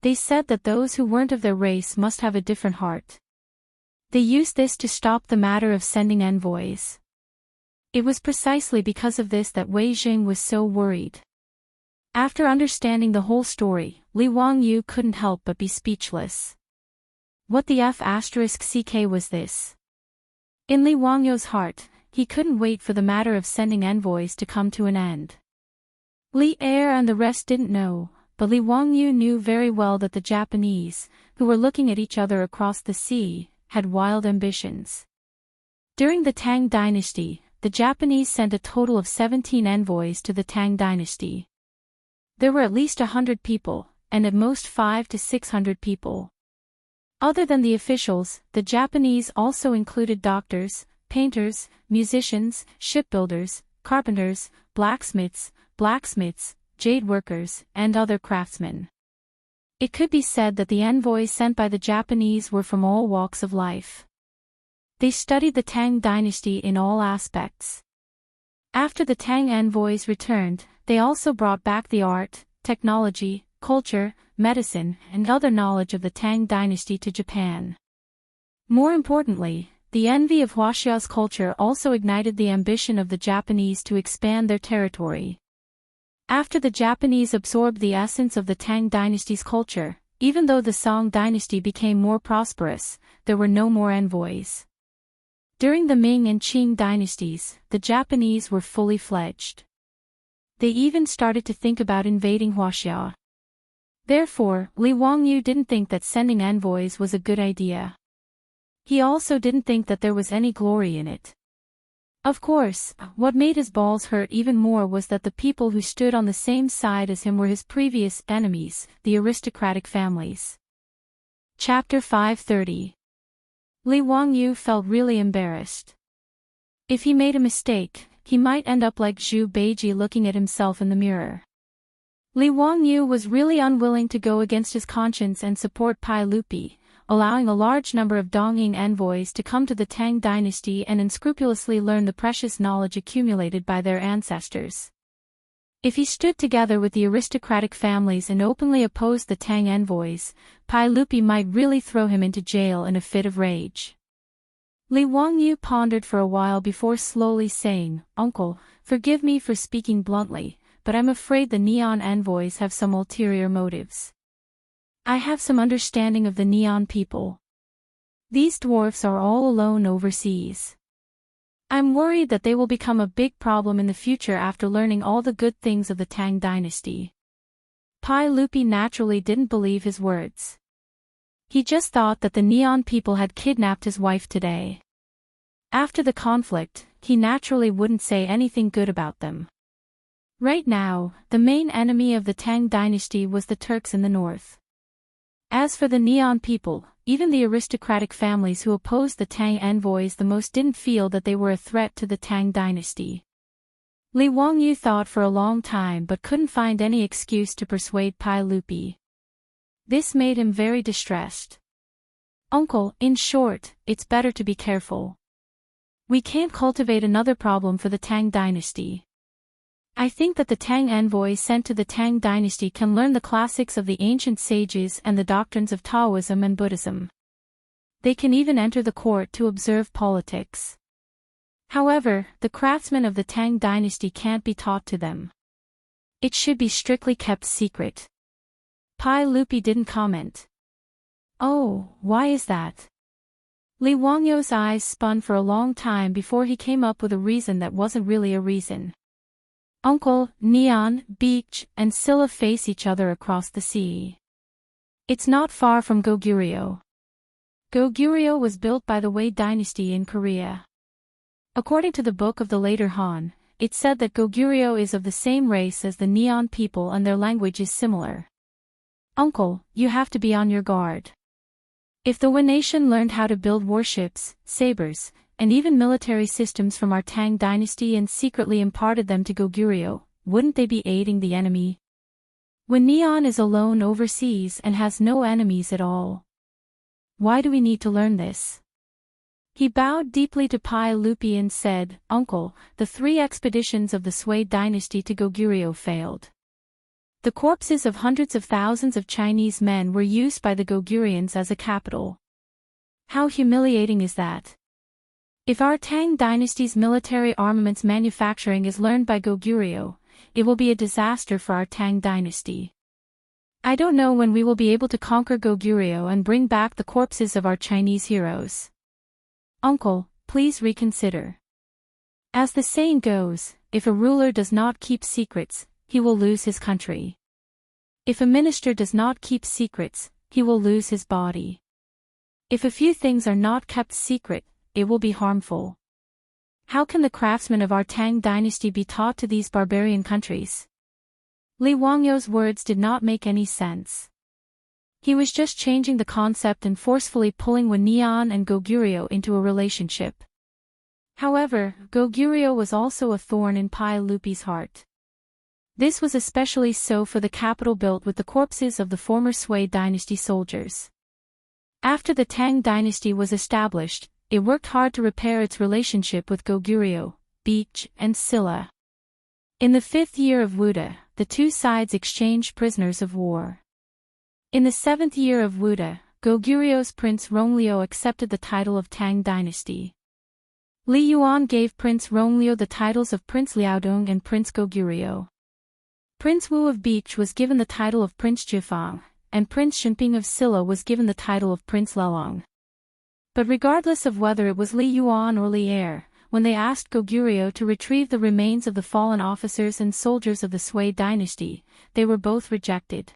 Speaker 1: They said that those who weren't of their race must have a different heart. They used this to stop the matter of sending envoys. It was precisely because of this that Wei Jing was so worried. After understanding the whole story, Li Wangyu couldn't help but be speechless. What the *CK was this? In Li Wangyou's heart, he couldn't wait for the matter of sending envoys to come to an end. Li Er and the rest didn't know, but Li Wangyu knew very well that the Japanese, who were looking at each other across the sea, had wild ambitions. During the Tang dynasty, the Japanese sent a total of 17 envoys to the Tang dynasty. There were at least 100 people, and at most 500 to 600 people. Other than the officials, the Japanese also included doctors, painters, musicians, shipbuilders, carpenters, blacksmiths, jade workers, and other craftsmen. It could be said that the envoys sent by the Japanese were from all walks of life. They studied the Tang dynasty in all aspects. After the Tang envoys returned, they also brought back the art, technology, culture, medicine, and other knowledge of the Tang dynasty to Japan. More importantly, the envy of Huaxia's culture also ignited the ambition of the Japanese to expand their territory. After the Japanese absorbed the essence of the Tang dynasty's culture, even though the Song dynasty became more prosperous, there were no more envoys. During the Ming and Qing dynasties, the Japanese were fully fledged. They even started to think about invading Huaxia. Therefore, Li Wangyu didn't think that sending envoys was a good idea. He also didn't think that there was any glory in it. Of course, what made his balls hurt even more was that the people who stood on the same side as him were his previous enemies, the aristocratic families. Chapter 530. Li Wangyu felt really embarrassed. If he made a mistake, he might end up like Zhu Beiji looking at himself in the mirror. Li Wangyu was really unwilling to go against his conscience and support Pai Lupi, allowing a large number of Dongying envoys to come to the Tang dynasty and unscrupulously learn the precious knowledge accumulated by their ancestors. If he stood together with the aristocratic families and openly opposed the Tang envoys, Pai Lupi might really throw him into jail in a fit of rage. Li Wangyu pondered for a while before slowly saying, "Uncle, forgive me for speaking bluntly, but I'm afraid the Neon envoys have some ulterior motives. I have some understanding of the Neon people. These dwarfs are all alone overseas. I'm worried that they will become a big problem in the future after learning all the good things of the Tang dynasty." Pai Lupi naturally didn't believe his words. He just thought that the Neon people had kidnapped his wife today. After the conflict, he naturally wouldn't say anything good about them. Right now, the main enemy of the Tang dynasty was the Turks in the north. As for the Neon people, even the aristocratic families who opposed the Tang envoys the most didn't feel that they were a threat to the Tang dynasty. Li Wangyu thought for a long time but couldn't find any excuse to persuade Pai Lupi. This made him very distressed. "Uncle, in short, it's better to be careful. We can't cultivate another problem for the Tang dynasty. I think that the Tang envoys sent to the Tang dynasty can learn the classics of the ancient sages and the doctrines of Taoism and Buddhism. They can even enter the court to observe politics. However, the craftsmen of the Tang dynasty can't be taught to them. It should be strictly kept secret." Pai Lupi didn't comment. "Oh, why is that?" Li Wangyu's eyes spun for a long time before he came up with a reason that wasn't really a reason. "Uncle, Neon, Beach, and Scylla face each other across the sea. It's not far from Goguryeo. Goguryeo was built by the Wei dynasty in Korea. According to the book of the later Han, it said that Goguryeo is of the same race as the Neon people and their language is similar. Uncle, you have to be on your guard. If the Wen nation learned how to build warships, sabers, and even military systems from our Tang dynasty and secretly imparted them to Goguryeo, wouldn't they be aiding the enemy? When Neon is alone overseas and has no enemies at all. Why do we need to learn this?" He bowed deeply to Pai Lupi and said, "Uncle, the 3 expeditions of the Sui dynasty to Goguryeo failed. The corpses of hundreds of thousands of Chinese men were used by the Goguryans as a capital. How humiliating is that? If our Tang dynasty's military armaments manufacturing is learned by Goguryeo, it will be a disaster for our Tang dynasty. I don't know when we will be able to conquer Goguryeo and bring back the corpses of our Chinese heroes. Uncle, please reconsider. As the saying goes, if a ruler does not keep secrets, he will lose his country. If a minister does not keep secrets, he will lose his body. If a few things are not kept secret, it will be harmful. How can the craftsmen of our Tang dynasty be taught to these barbarian countries?" Li Wangyu's words did not make any sense. He was just changing the concept and forcefully pulling Wen Neon and Goguryeo into a relationship. However, Goguryeo was also a thorn in Pai Lupi's heart. This was especially so for the capital built with the corpses of the former Sui dynasty soldiers. After the Tang dynasty was established, it worked hard to repair its relationship with Goguryeo, Beach, and Scylla. In the 5th year of Wuda, the 2 sides exchanged prisoners of war. In the 7th year of Wuda, Goguryeo's Prince Ronglio accepted the title of Tang dynasty. Li Yuan gave Prince Ronglio the titles of Prince Liaodong and Prince Goguryeo. Prince Wu of Beach was given the title of Prince Jifang, and Prince Shenping of Scylla was given the title of Prince Lelong. But regardless of whether it was Li Yuan or Li Er, when they asked Goguryeo to retrieve the remains of the fallen officers and soldiers of the Sui dynasty, they were both rejected.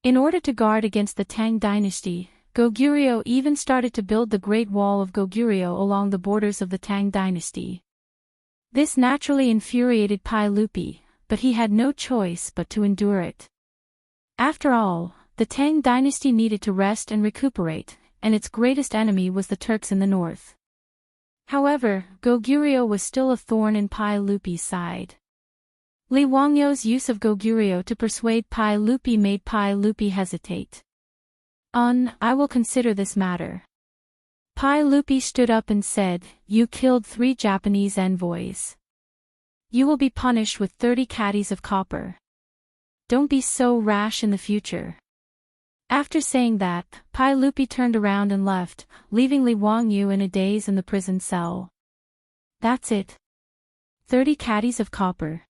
Speaker 1: In order to guard against the Tang dynasty, Goguryeo even started to build the Great Wall of Goguryeo along the borders of the Tang dynasty. This naturally infuriated Pai Lupi, but he had no choice but to endure it. After all, the Tang dynasty needed to rest and recuperate, and its greatest enemy was the Turks in the north. However, Goguryeo was still a thorn in Pai Lupi's side. Li Wangyu's use of Goguryeo to persuade Pai Lupi made Pai Lupi hesitate. I will consider this matter. Pai Lupi stood up and said, you killed 3 Japanese envoys. You will be punished with 30 caddies of copper. Don't be so rash in the future. After saying that, Pai Lupi turned around and left, leaving Li Wangyu in a daze in the prison cell. That's it. 30 caddies of copper.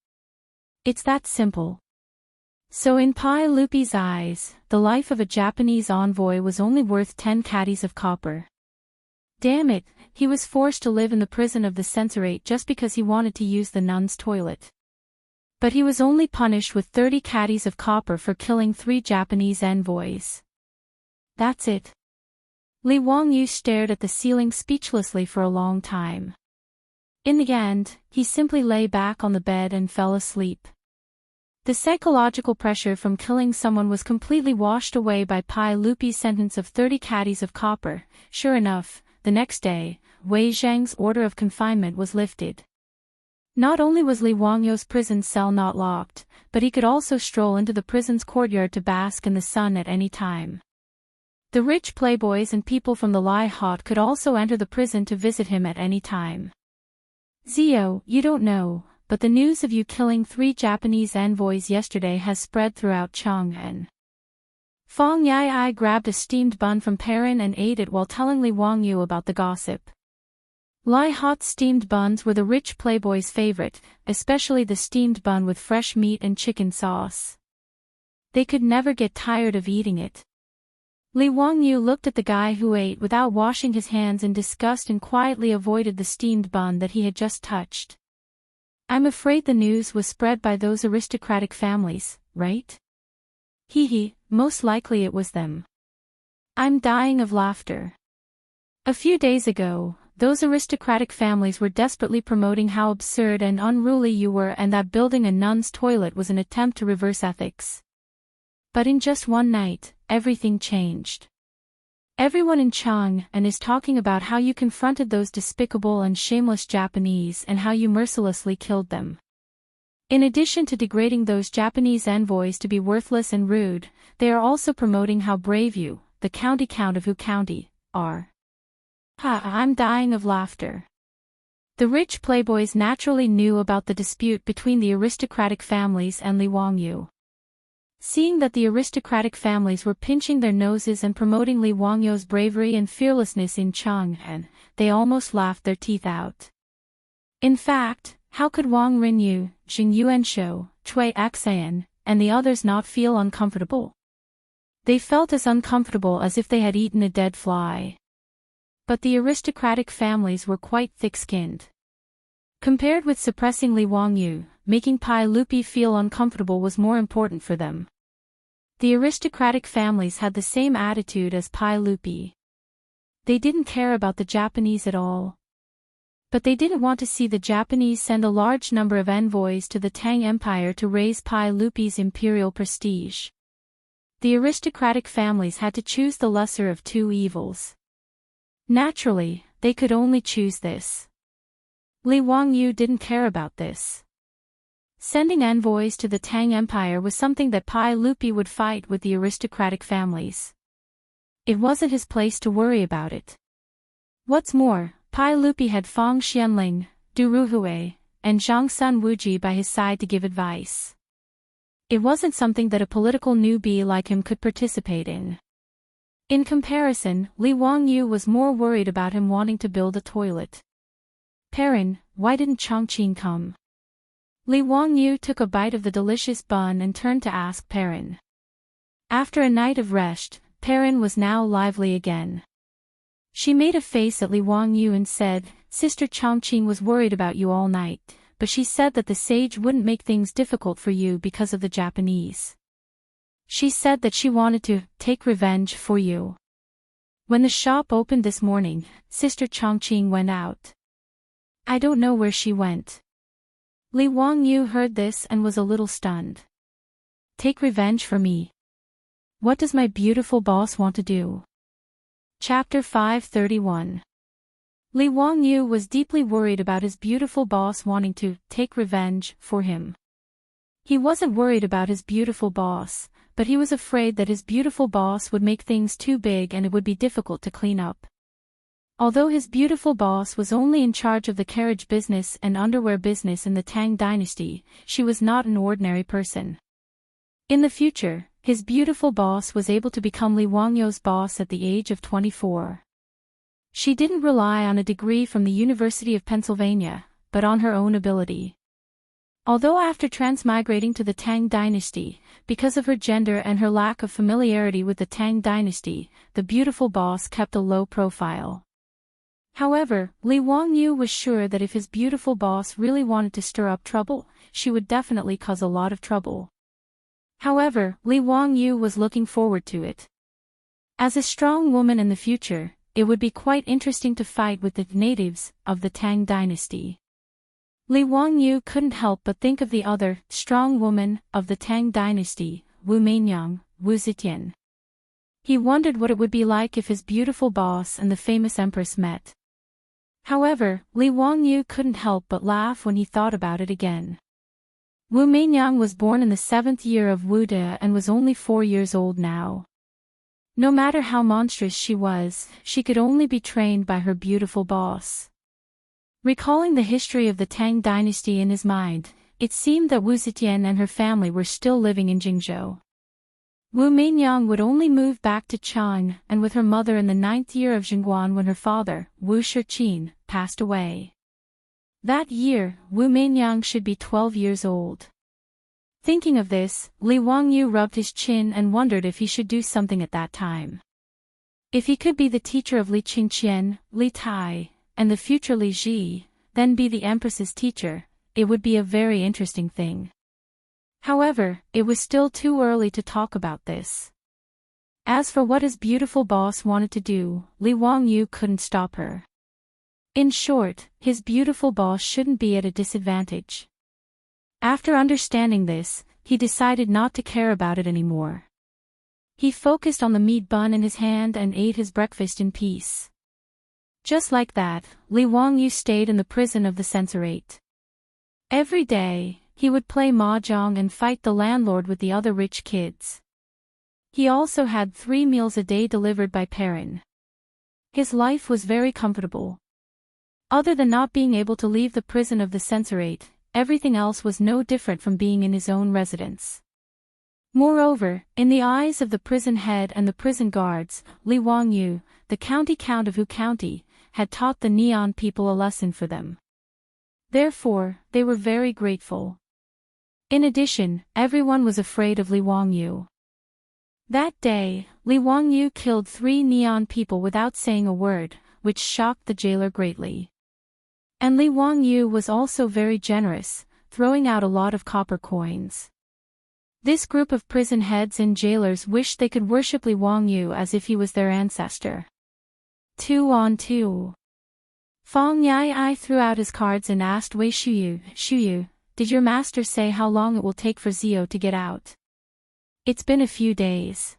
Speaker 1: It's that simple. So in Pai Lupi's eyes, the life of a Japanese envoy was only worth 10 caddies of copper. Damn it, he was forced to live in the prison of the censorate just because he wanted to use the nun's toilet. But he was only punished with 30 caddies of copper for killing 3 Japanese envoys. That's it. Li Wangyu stared at the ceiling speechlessly for a long time. In the end, he simply lay back on the bed and fell asleep. The psychological pressure from killing someone was completely washed away by Pai Lupi's sentence of 30 caddies of copper. Sure enough, the next day, Wei Zhang's order of confinement was lifted. Not only was Li Wangyu's prison cell not locked, but he could also stroll into the prison's courtyard to bask in the sun at any time. The rich playboys and people from the Lai Hot could also enter the prison to visit him at any time. Zio, you don't know, but the news of you killing 3 Japanese envoys yesterday has spread throughout Chang'an. Fong Yai grabbed a steamed bun from Perrin and ate it while telling Li Wangyu about the gossip. Lai Hot steamed buns were the rich playboy's favorite, especially the steamed bun with fresh meat and chicken sauce. They could never get tired of eating it. Li Wangyu looked at the guy who ate without washing his hands in disgust and quietly avoided the steamed bun that he had just touched. I'm afraid the news was spread by those aristocratic families, right? Hee, most likely it was them. I'm dying of laughter. A few days ago, those aristocratic families were desperately promoting how absurd and unruly you were and that building a nun's toilet was an attempt to reverse ethics. But in just one night, everything changed. Everyone in Chang'an is talking about how you confronted those despicable and shameless Japanese and how you mercilessly killed them. In addition to degrading those Japanese envoys to be worthless and rude, they are also promoting how brave you, the county count of Hu County, are. I'm dying of laughter. The rich playboys naturally knew about the dispute between the aristocratic families and Li Wangyu. Seeing that the aristocratic families were pinching their noses and promoting Li Wangyu's bravery and fearlessness in Chang'an, they almost laughed their teeth out. In fact, how could Wang Rinyu, Jing Yuanshou, Cui Xan, and the others not feel uncomfortable? They felt as uncomfortable as if they had eaten a dead fly. But the aristocratic families were quite thick-skinned. Compared with suppressing Li Wangyu, making Pai Lupi feel uncomfortable was more important for them. The aristocratic families had the same attitude as Pai Lupi. They didn't care about the Japanese at all. But they didn't want to see the Japanese send a large number of envoys to the Tang Empire to raise Pai Lupi's imperial prestige. The aristocratic families had to choose the lesser of 2 evils. Naturally, they could only choose this. Li Wangyu didn't care about this. Sending envoys to the Tang Empire was something that Pai Lupi would fight with the aristocratic families. It wasn't his place to worry about it. What's more, Pai Lupi had Fang Xianling, Du Ruhui, and Zhang Sun Wuji by his side to give advice. It wasn't something that a political newbie like him could participate in. In comparison, Li Wangyu was more worried about him wanting to build a toilet. Perrin, why didn't Chongqing come? Li Wangyu took a bite of the delicious bun and turned to ask Perrin. After a night of rest, Perrin was now lively again. She made a face at Li Wangyu and said, Sister Chongqing was worried about you all night, but she said that the sage wouldn't make things difficult for you because of the Japanese. She said that she wanted to take revenge for you. When the shop opened this morning, Sister Chongqing went out. I don't know where she went. Li Wangyu heard this and was a little stunned. Take revenge for me. What does my beautiful boss want to do? Chapter 531. Li Wangyu was deeply worried about his beautiful boss wanting to take revenge for him. He wasn't worried about his beautiful boss, but he was afraid that his beautiful boss would make things too big and it would be difficult to clean up. Although his beautiful boss was only in charge of the carriage business and underwear business in the Tang Dynasty, she was not an ordinary person. In the future, his beautiful boss was able to become Li Wangyu's boss at the age of 24. She didn't rely on a degree from the University of Pennsylvania, but on her own ability. Although after transmigrating to the Tang Dynasty, because of her gender and her lack of familiarity with the Tang Dynasty, the beautiful boss kept a low profile. However, Li Wangyu was sure that if his beautiful boss really wanted to stir up trouble, she would definitely cause a lot of trouble. However, Li Wangyu was looking forward to it. As a strong woman in the future, it would be quite interesting to fight with the natives of the Tang Dynasty. Li Wangyu couldn't help but think of the other strong woman of the Tang Dynasty, Wu Meinyang, Wu Zetian. He wondered what it would be like if his beautiful boss and the famous empress met. However, Li Wangyu couldn't help but laugh when he thought about it again. Wu Meinyang was born in the 7th year of Wu De and was only 4 years old now. No matter how monstrous she was, she could only be trained by her beautiful boss. Recalling the history of the Tang Dynasty in his mind, it seemed that Wu Zetian and her family were still living in Jingzhou. Wu Meinyang would only move back to Chang and with her mother in the 9th year of Jingguan when her father, Wu Shiqin, passed away. That year, Wu Meinyang should be 12 years old. Thinking of this, Li Wangyu rubbed his chin and wondered if he should do something at that time. If he could be the teacher of Li Qingqian, Li Tai, and the future Li Ji, then be the empress's teacher, it would be a very interesting thing. However, it was still too early to talk about this. As for what his beautiful boss wanted to do, Li Wangyu couldn't stop her. In short, his beautiful boss shouldn't be at a disadvantage. After understanding this, he decided not to care about it anymore. He focused on the meat bun in his hand and ate his breakfast in peace. Just like that, Li Wangyu stayed in the prison of the censorate. Every day, he would play mahjong and fight the landlord with the other rich kids. He also had 3 meals a day delivered by Perrin. His life was very comfortable. Other than not being able to leave the prison of the censorate, everything else was no different from being in his own residence. Moreover, in the eyes of the prison head and the prison guards, Li Wangyu, the county count of Wu County, had taught the Neon people a lesson for them. Therefore, they were very grateful. In addition, everyone was afraid of Li Wangyu. That day, Li Wangyu killed 3 Neon people without saying a word, which shocked the jailer greatly. And Li Wangyu was also very generous, throwing out a lot of copper coins. This group of prison heads and jailers wished they could worship Li Wangyu as if he was their ancestor. 2 on 2. Fang Yai threw out his cards and asked Wei Shuyu, did your master say how long it will take for Zio to get out? It's been a few days.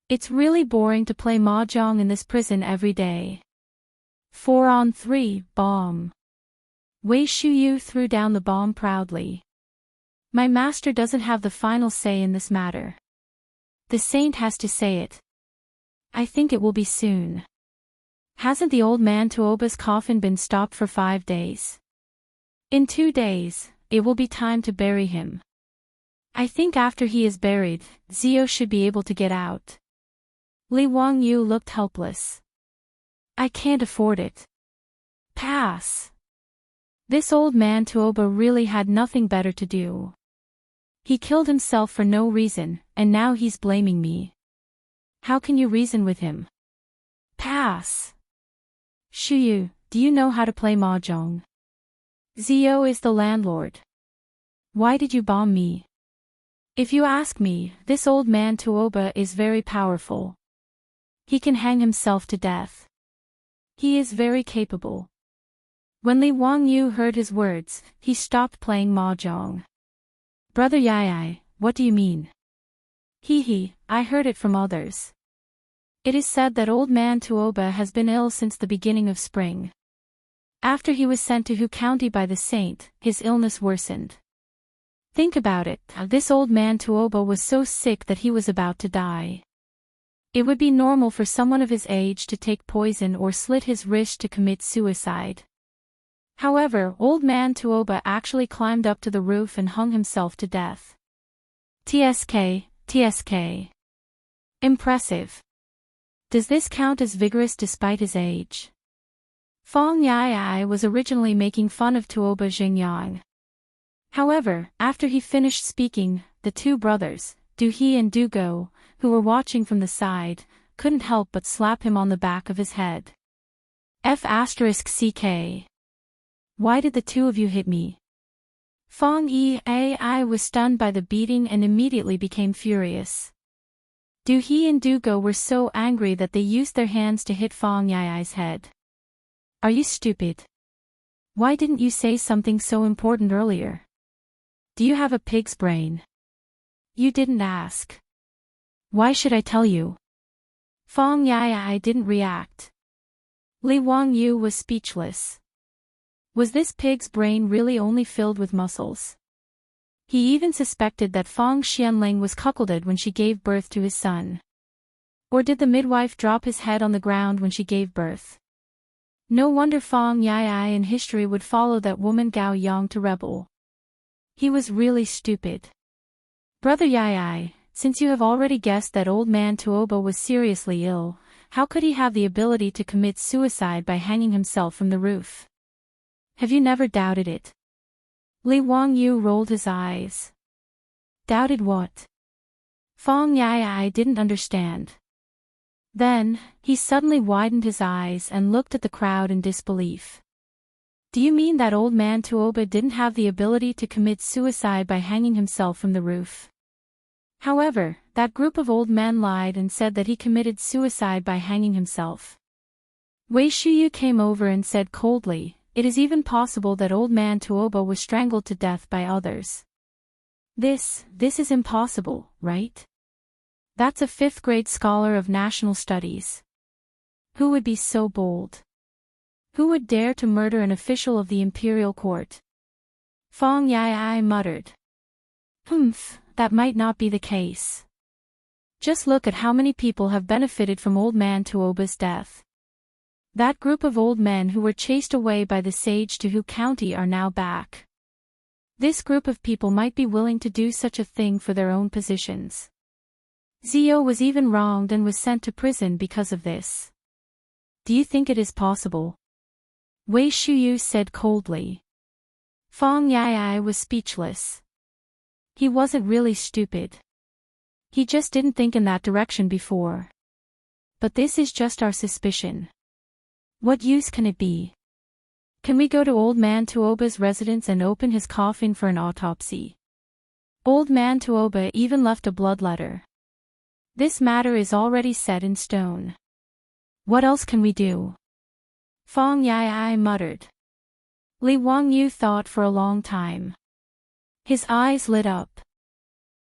Speaker 1: It's really boring to play mahjong in this prison every day. 4 on 3, bomb. Wei Shuyu threw down the bomb proudly. My master doesn't have the final say in this matter. The saint has to say it. I think it will be soon. Hasn't the old man Tuoba's coffin been stopped for 5 days? In 2 days, it will be time to bury him. I think after he is buried, Zio should be able to get out. Li Wangyu looked helpless. I can't afford it. Pass. This old man Tuoba really had nothing better to do. He killed himself for no reason, and now he's blaming me. How can you reason with him? Pass. Shuyu, do you know how to play mahjong? Zio is the landlord. Why did you bomb me? If you ask me, this old man Tuoba is very powerful. He can hang himself to death. He is very capable. When Li Wangyu heard his words, he stopped playing mahjong. Brother Yai, what do you mean? He, I heard it from others. It is said that old man Tuoba has been ill since the beginning of spring. After he was sent to Hu County by the saint, his illness worsened. Think about it, this old man Tuoba was so sick that he was about to die. It would be normal for someone of his age to take poison or slit his wrist to commit suicide. However, old man Tuoba actually climbed up to the roof and hung himself to death. TSK. Impressive. Does this count as vigorous despite his age? Fong Yai was originally making fun of Tuoba Xingyang. However, after he finished speaking, the two brothers, Du He and Du Go, who were watching from the side, couldn't help but slap him on the back of his head. F***CK. Why did the two of you hit me? Fong Yai was stunned by the beating and immediately became furious. Du He and Du Go were so angry that they used their hands to hit Fong Yai's head. Are you stupid? Why didn't you say something so important earlier? Do you have a pig's brain? You didn't ask. Why should I tell you? Fong Yai didn't react. Li Wangyu was speechless. Was this pig's brain really only filled with muscles? He even suspected that Fong Xianling was cuckolded when she gave birth to his son. Or did the midwife drop his head on the ground when she gave birth? No wonder Fong Yai in history would follow that woman Gao Yang to rebel. He was really stupid. Brother Yai, since you have already guessed that old man Tuoba was seriously ill, how could he have the ability to commit suicide by hanging himself from the roof? Have you never doubted it? Li Wangyu rolled his eyes. Doubted what? Fong Yai didn't understand. Then, he suddenly widened his eyes and looked at the crowd in disbelief. Do you mean that old man Tuoba didn't have the ability to commit suicide by hanging himself from the roof? However, that group of old men lied and said that he committed suicide by hanging himself. Wei Shuyu came over and said coldly, it is even possible that old man Tuoba was strangled to death by others. This is impossible, right? That's a 5th grade scholar of national studies. Who would be so bold? Who would dare to murder an official of the imperial court? Fong Yai muttered. That might not be the case. Just look at how many people have benefited from old man Tuoba's death. That group of old men who were chased away by the sage to Hu County are now back. This group of people might be willing to do such a thing for their own positions. Zio was even wronged and was sent to prison because of this. Do you think it is possible? Wei Shuyu said coldly. Fong Yai was speechless. He wasn't really stupid. He just didn't think in that direction before. But this is just our suspicion. What use can it be? Can we go to old man Tuoba's residence and open his coffin for an autopsy? Old man Tuoba even left a blood letter. This matter is already set in stone. What else can we do? Fong Yai muttered. Li Wangyu thought for a long time. His eyes lit up.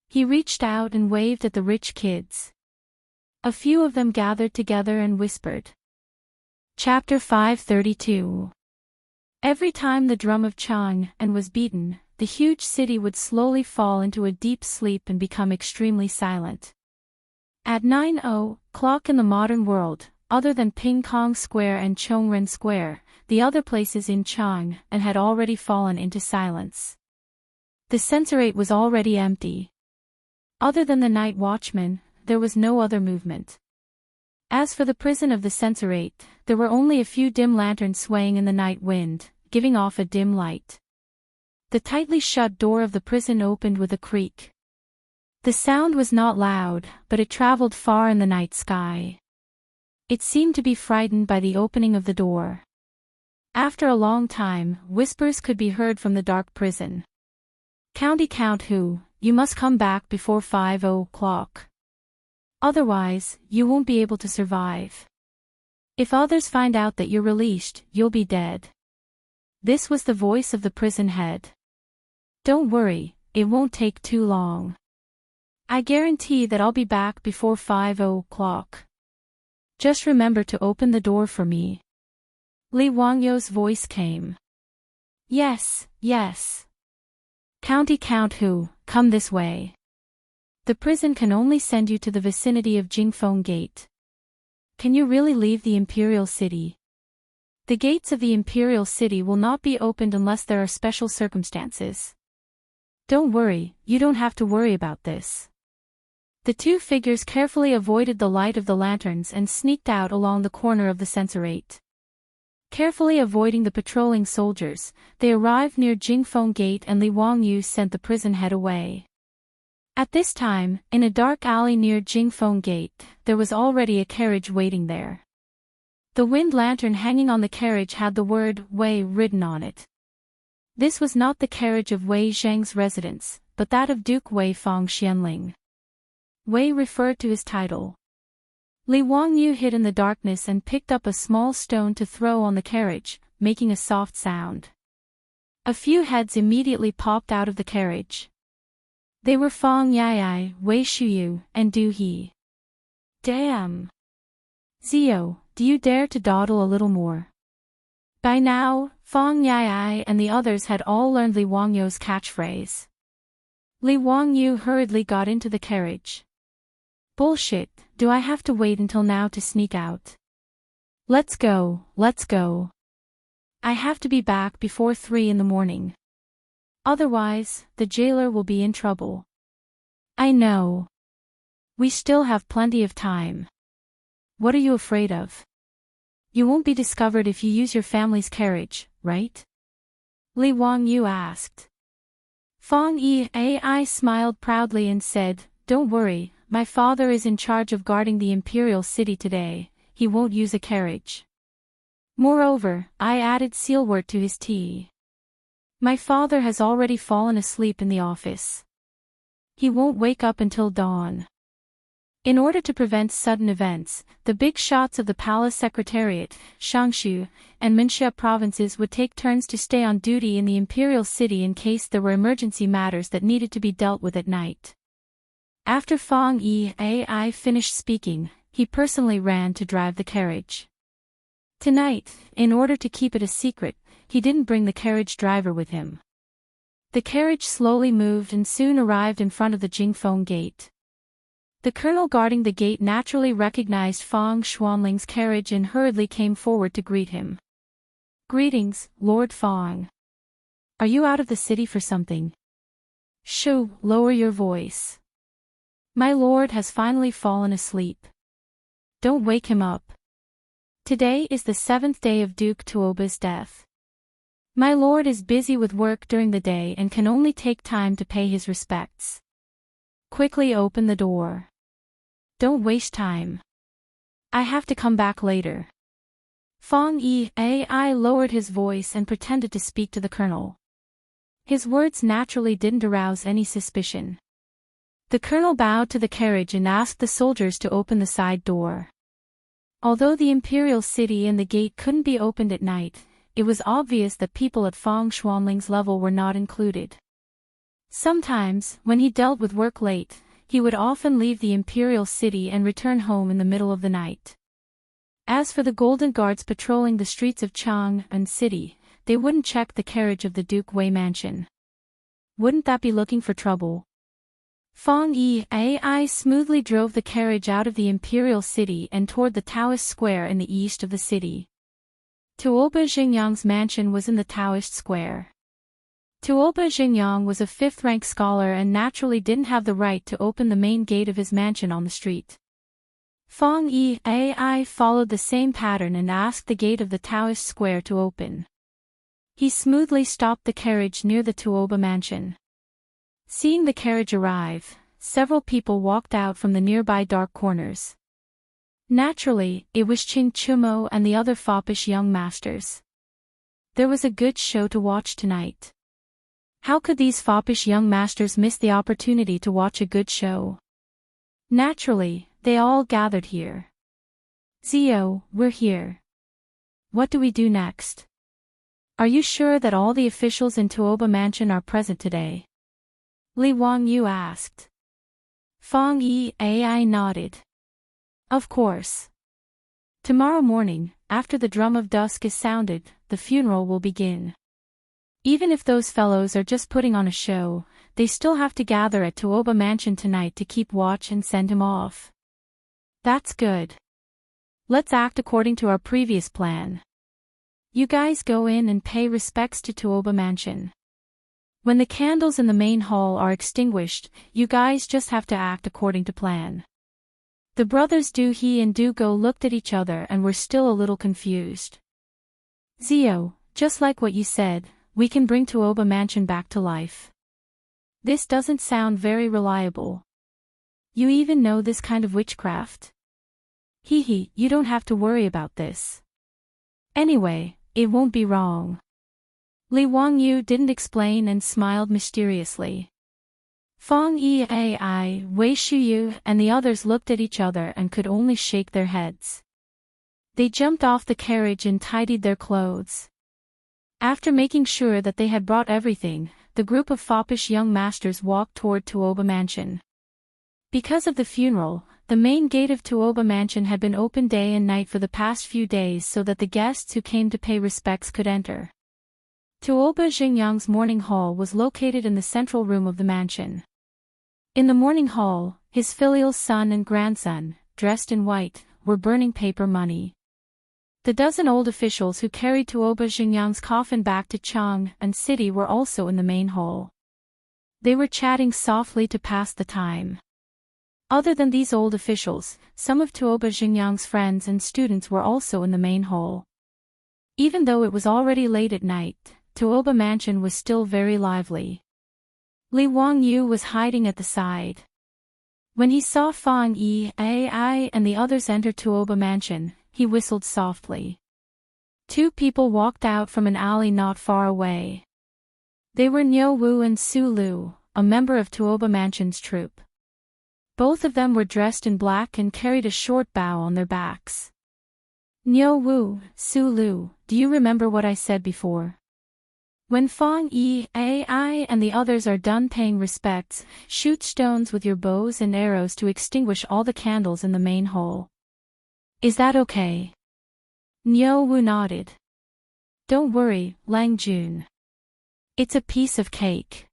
Speaker 1: He reached out and waved at the rich kids. A few of them gathered together and whispered. Chapter 532. Every time the drum of Chang and was beaten, the huge city would slowly fall into a deep sleep and become extremely silent. At 9 o'clock in the modern world, other than Ping Kong Square and Chongren Square, the other places in Chang and had already fallen into silence. The censorate was already empty. Other than the night watchman, there was no other movement. As for the prison of the censorate, there were only a few dim lanterns swaying in the night wind, giving off a dim light. The tightly shut door of the prison opened with a creak. The sound was not loud, but it traveled far in the night sky. It seemed to be frightened by the opening of the door. After a long time, whispers could be heard from the dark prison. County Count Hu, you must come back before 5 o'clock. Otherwise, you won't be able to survive. If others find out that you're released, you'll be dead. This was the voice of the prison head. Don't worry, it won't take too long. I guarantee that I'll be back before 5 o'clock. Just remember to open the door for me. Li Wangyu's voice came. Yes. County Count Hu, come this way. The prison can only send you to the vicinity of Jingfeng Gate. Can you really leave the Imperial City? The gates of the Imperial City will not be opened unless there are special circumstances. Don't worry, you don't have to worry about this. The two figures carefully avoided the light of the lanterns and sneaked out along the corner of the censorate. Carefully avoiding the patrolling soldiers, they arrived near Jingfeng Gate and Li Wangyu sent the prison head away. At this time, in a dark alley near Jingfeng Gate, there was already a carriage waiting there. The wind lantern hanging on the carriage had the word Wei written on it. This was not the carriage of Wei Zheng's residence, but that of Duke Wei Fong Xianling. Wei referred to his title. Li Wangyu hid in the darkness and picked up a small stone to throw on the carriage, making a soft sound. A few heads immediately popped out of the carriage. They were Fong Yai, Wei Shuyu, and Du He. Damn! Zio, do you dare to dawdle a little more? By now, Fong Yai and the others had all learned Li Wangyu's catchphrase. Li Wangyu hurriedly got into the carriage. Bullshit, do I have to wait until now to sneak out? Let's go, let's go. I have to be back before 3 in the morning. Otherwise, the jailer will be in trouble. I know. We still have plenty of time. What are you afraid of? You won't be discovered if you use your family's carriage, right? Li Wangyu asked. Fong Yai smiled proudly and said, Don't worry, my father is in charge of guarding the Imperial City today, he won't use a carriage. Moreover, I added sealwort to his tea. My father has already fallen asleep in the office. He won't wake up until dawn. In order to prevent sudden events, the big shots of the Palace Secretariat, Shangshu, and Minxia provinces would take turns to stay on duty in the Imperial City in case there were emergency matters that needed to be dealt with at night. After Fong Yai finished speaking, he personally ran to drive the carriage. Tonight, in order to keep it a secret, he didn't bring the carriage driver with him. The carriage slowly moved and soon arrived in front of the Jingfeng Gate. The colonel guarding the gate naturally recognized Fong Xuanling's carriage and hurriedly came forward to greet him. Greetings, Lord Fong. Are you out of the city for something? Shoo, lower your voice. My lord has finally fallen asleep. Don't wake him up. Today is the 7th day of Duke Tuoba's death. My lord is busy with work during the day and can only take time to pay his respects. Quickly open the door. Don't waste time. I have to come back later. Fong Yai lowered his voice and pretended to speak to the colonel. His words naturally didn't arouse any suspicion. The colonel bowed to the carriage and asked the soldiers to open the side door. Although the Imperial City and the gate couldn't be opened at night, it was obvious that people at Fong Xuanling's level were not included. Sometimes, when he dealt with work late, he would often leave the Imperial City and return home in the middle of the night. As for the Golden Guards patrolling the streets of Chang'an City, they wouldn't check the carriage of the Duke Wei mansion. Wouldn't that be looking for trouble? Fong Yai smoothly drove the carriage out of the Imperial City and toward the Taoist Square in the east of the city. Tuoba Xingyang's mansion was in the Taoist Square. Tuoba Xingyang was a 5th-rank scholar and naturally didn't have the right to open the main gate of his mansion on the street. Fong Yai followed the same pattern and asked the gate of the Taoist Square to open. He smoothly stopped the carriage near the Tuoba mansion. Seeing the carriage arrive, several people walked out from the nearby dark corners. Naturally, it was Qing Chumo and the other foppish young masters. There was a good show to watch tonight. How could these foppish young masters miss the opportunity to watch a good show? Naturally, they all gathered here. Zio, we're here. What do we do next? Are you sure that all the officials in Tuoba Mansion are present today? Li Wangyu asked. Fong Yai nodded. Of course. Tomorrow morning, after the drum of dusk is sounded, the funeral will begin. Even if those fellows are just putting on a show, they still have to gather at Tuoba Mansion tonight to keep watch and send him off. That's good. Let's act according to our previous plan. You guys go in and pay respects to Tuoba Mansion. When the candles in the main hall are extinguished, you guys just have to act according to plan. The brothers Do-hee and Do-go looked at each other and were still a little confused. Zio, just like what you said, we can bring Tuoba Mansion back to life. This doesn't sound very reliable. You even know this kind of witchcraft? Hee, you don't have to worry about this. Anyway, it won't be wrong. Li Wangyu didn't explain and smiled mysteriously. Feng Yi, Wei Shuyu and the others looked at each other and could only shake their heads. They jumped off the carriage and tidied their clothes. After making sure that they had brought everything, the group of foppish young masters walked toward Tuoba Mansion. Because of the funeral, the main gate of Tuoba Mansion had been open day and night for the past few days so that the guests who came to pay respects could enter. Tuoba Xingyang's morning hall was located in the central room of the mansion. In the morning hall, his filial son and grandson, dressed in white, were burning paper money. The dozen old officials who carried Tuoba Xingyang's coffin back to Chang and City were also in the main hall. They were chatting softly to pass the time. Other than these old officials, some of Tuoba Xingyang's friends and students were also in the main hall. Even though it was already late at night, Tuoba Mansion was still very lively. Li Wangyu was hiding at the side. When he saw Feng Yi and the others enter Tuoba Mansion, he whistled softly. Two people walked out from an alley not far away. They were Niu Wu and Su Lu, a member of Tuoba Mansion's troupe. Both of them were dressed in black and carried a short bow on their backs. Niu Wu, Su Lu, do you remember what I said before? When Feng Yi and the others are done paying respects, shoot stones with your bows and arrows to extinguish all the candles in the main hall. Is that okay? Niu Wu nodded. Don't worry, Lang Jun. It's a piece of cake.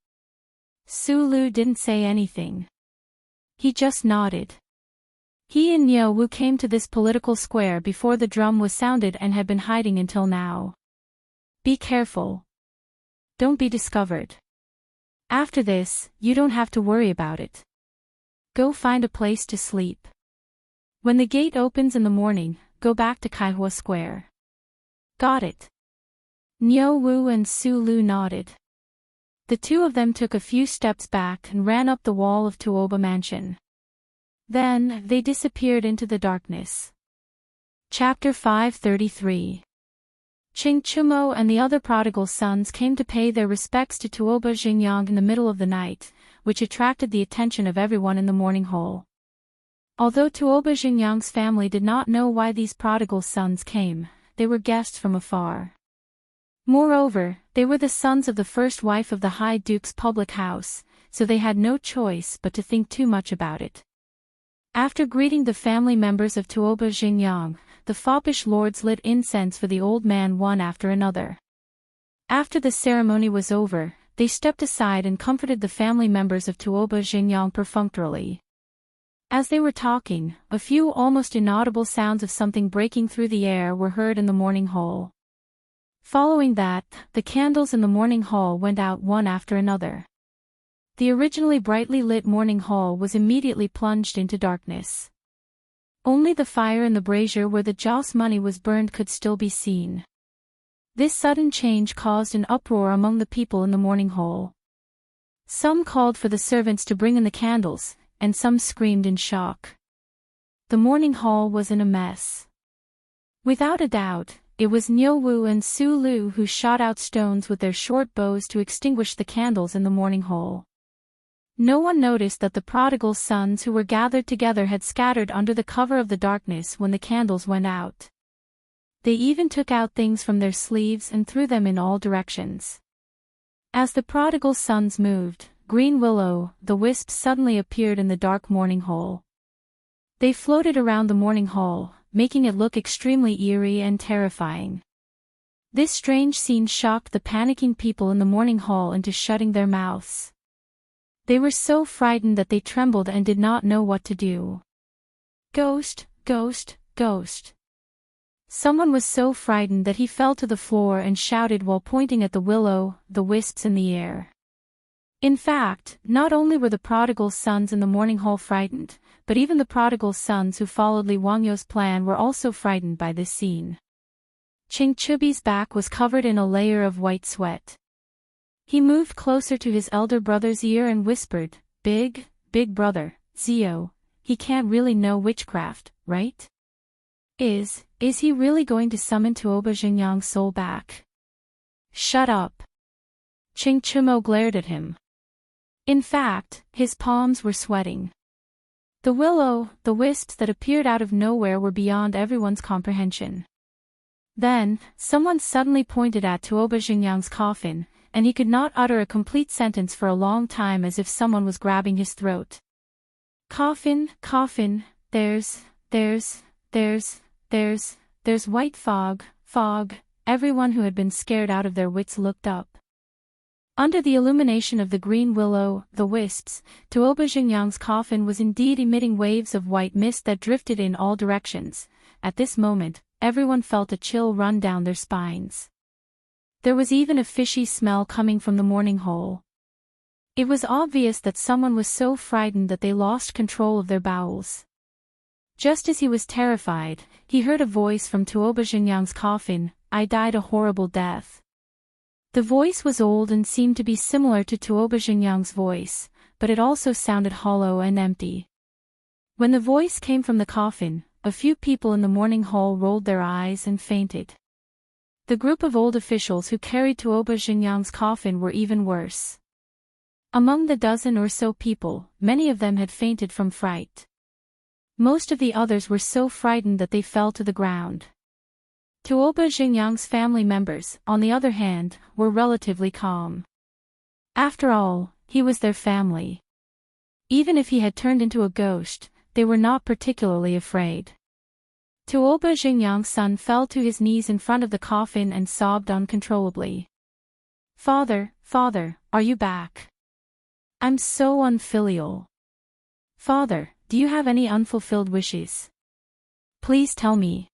Speaker 1: Su Lu didn't say anything. He just nodded. He and Niu Wu came to this political square before the drum was sounded and had been hiding until now. Be careful. Don't be discovered. After this, you don't have to worry about it. Go find a place to sleep. When the gate opens in the morning, go back to Kaihua Square. Got it. Niu Wu and Su Lu nodded. The two of them took a few steps back and ran up the wall of Tuoba Mansion. Then, they disappeared into the darkness. Chapter 533. Qing Chumo and the other prodigal sons came to pay their respects to Tuoba Xingyang in the middle of the night, which attracted the attention of everyone in the morning hall. Although Tuoba Xingyang's family did not know why these prodigal sons came, they were guests from afar. Moreover, they were the sons of the first wife of the High Duke's public house, so they had no choice but to think too much about it. After greeting the family members of Tuoba Xingyang, the foppish lords lit incense for the old man one after another. After the ceremony was over, they stepped aside and comforted the family members of Tuoba Xingyang perfunctorily. As they were talking, a few almost inaudible sounds of something breaking through the air were heard in the morning hall. Following that, the candles in the morning hall went out one after another. The originally brightly lit morning hall was immediately plunged into darkness. Only the fire in the brazier where the joss money was burned could still be seen. This sudden change caused an uproar among the people in the morning hall. Some called for the servants to bring in the candles, and some screamed in shock. The morning hall was in a mess. Without a doubt, it was Niu Wu and Su Lu who shot out stones with their short bows to extinguish the candles in the morning hall. No one noticed that the prodigal sons who were gathered together had scattered under the cover of the darkness when the candles went out. They even took out things from their sleeves and threw them in all directions. As the prodigal sons moved, Green Willow, the wisp suddenly appeared in the dark morning hall. They floated around the morning hall, making it look extremely eerie and terrifying. This strange scene shocked the panicking people in the morning hall into shutting their mouths. They were so frightened that they trembled and did not know what to do. Ghost, ghost, ghost. Someone was so frightened that he fell to the floor and shouted while pointing at the will-o'-the-wisps in the air. In fact, not only were the prodigal sons in the morning hall frightened, but even the prodigal sons who followed Li Wangyo's plan were also frightened by this scene. Ching Chubi's back was covered in a layer of white sweat. He moved closer to his elder brother's ear and whispered, Big brother, Zio, he can't really know witchcraft, right? Is he really going to summon Tuoba Xingyang's soul back? Shut up. Ching Chumo glared at him. In fact, his palms were sweating. The will-o'-the-wisps that appeared out of nowhere were beyond everyone's comprehension. Then, someone suddenly pointed at Tuoba Xingyang's coffin, and he could not utter a complete sentence for a long time as if someone was grabbing his throat. Coffin, there's white fog. Everyone who had been scared out of their wits looked up. Under the illumination of the green will-o'-the-wisps, Tuoba Xingyang's coffin was indeed emitting waves of white mist that drifted in all directions. At this moment, everyone felt a chill run down their spines. There was even a fishy smell coming from the morning hole. It was obvious that someone was so frightened that they lost control of their bowels. Just as he was terrified, he heard a voice from Tuoba Xingyang's coffin, I died a horrible death. The voice was old and seemed to be similar to Tuoba Xingyang's voice, but it also sounded hollow and empty. When the voice came from the coffin, a few people in the morning hall rolled their eyes and fainted. The group of old officials who carried Tuoba Xingyang's coffin were even worse. Among the dozen or so people, many of them had fainted from fright. Most of the others were so frightened that they fell to the ground. Tuoba Xingyang's family members, on the other hand, were relatively calm. After all, he was their family. Even if he had turned into a ghost, they were not particularly afraid. Tuoba Xingyang's son fell to his knees in front of the coffin and sobbed uncontrollably. Father, are you back? I'm so unfilial. Father, do you have any unfulfilled wishes? Please tell me.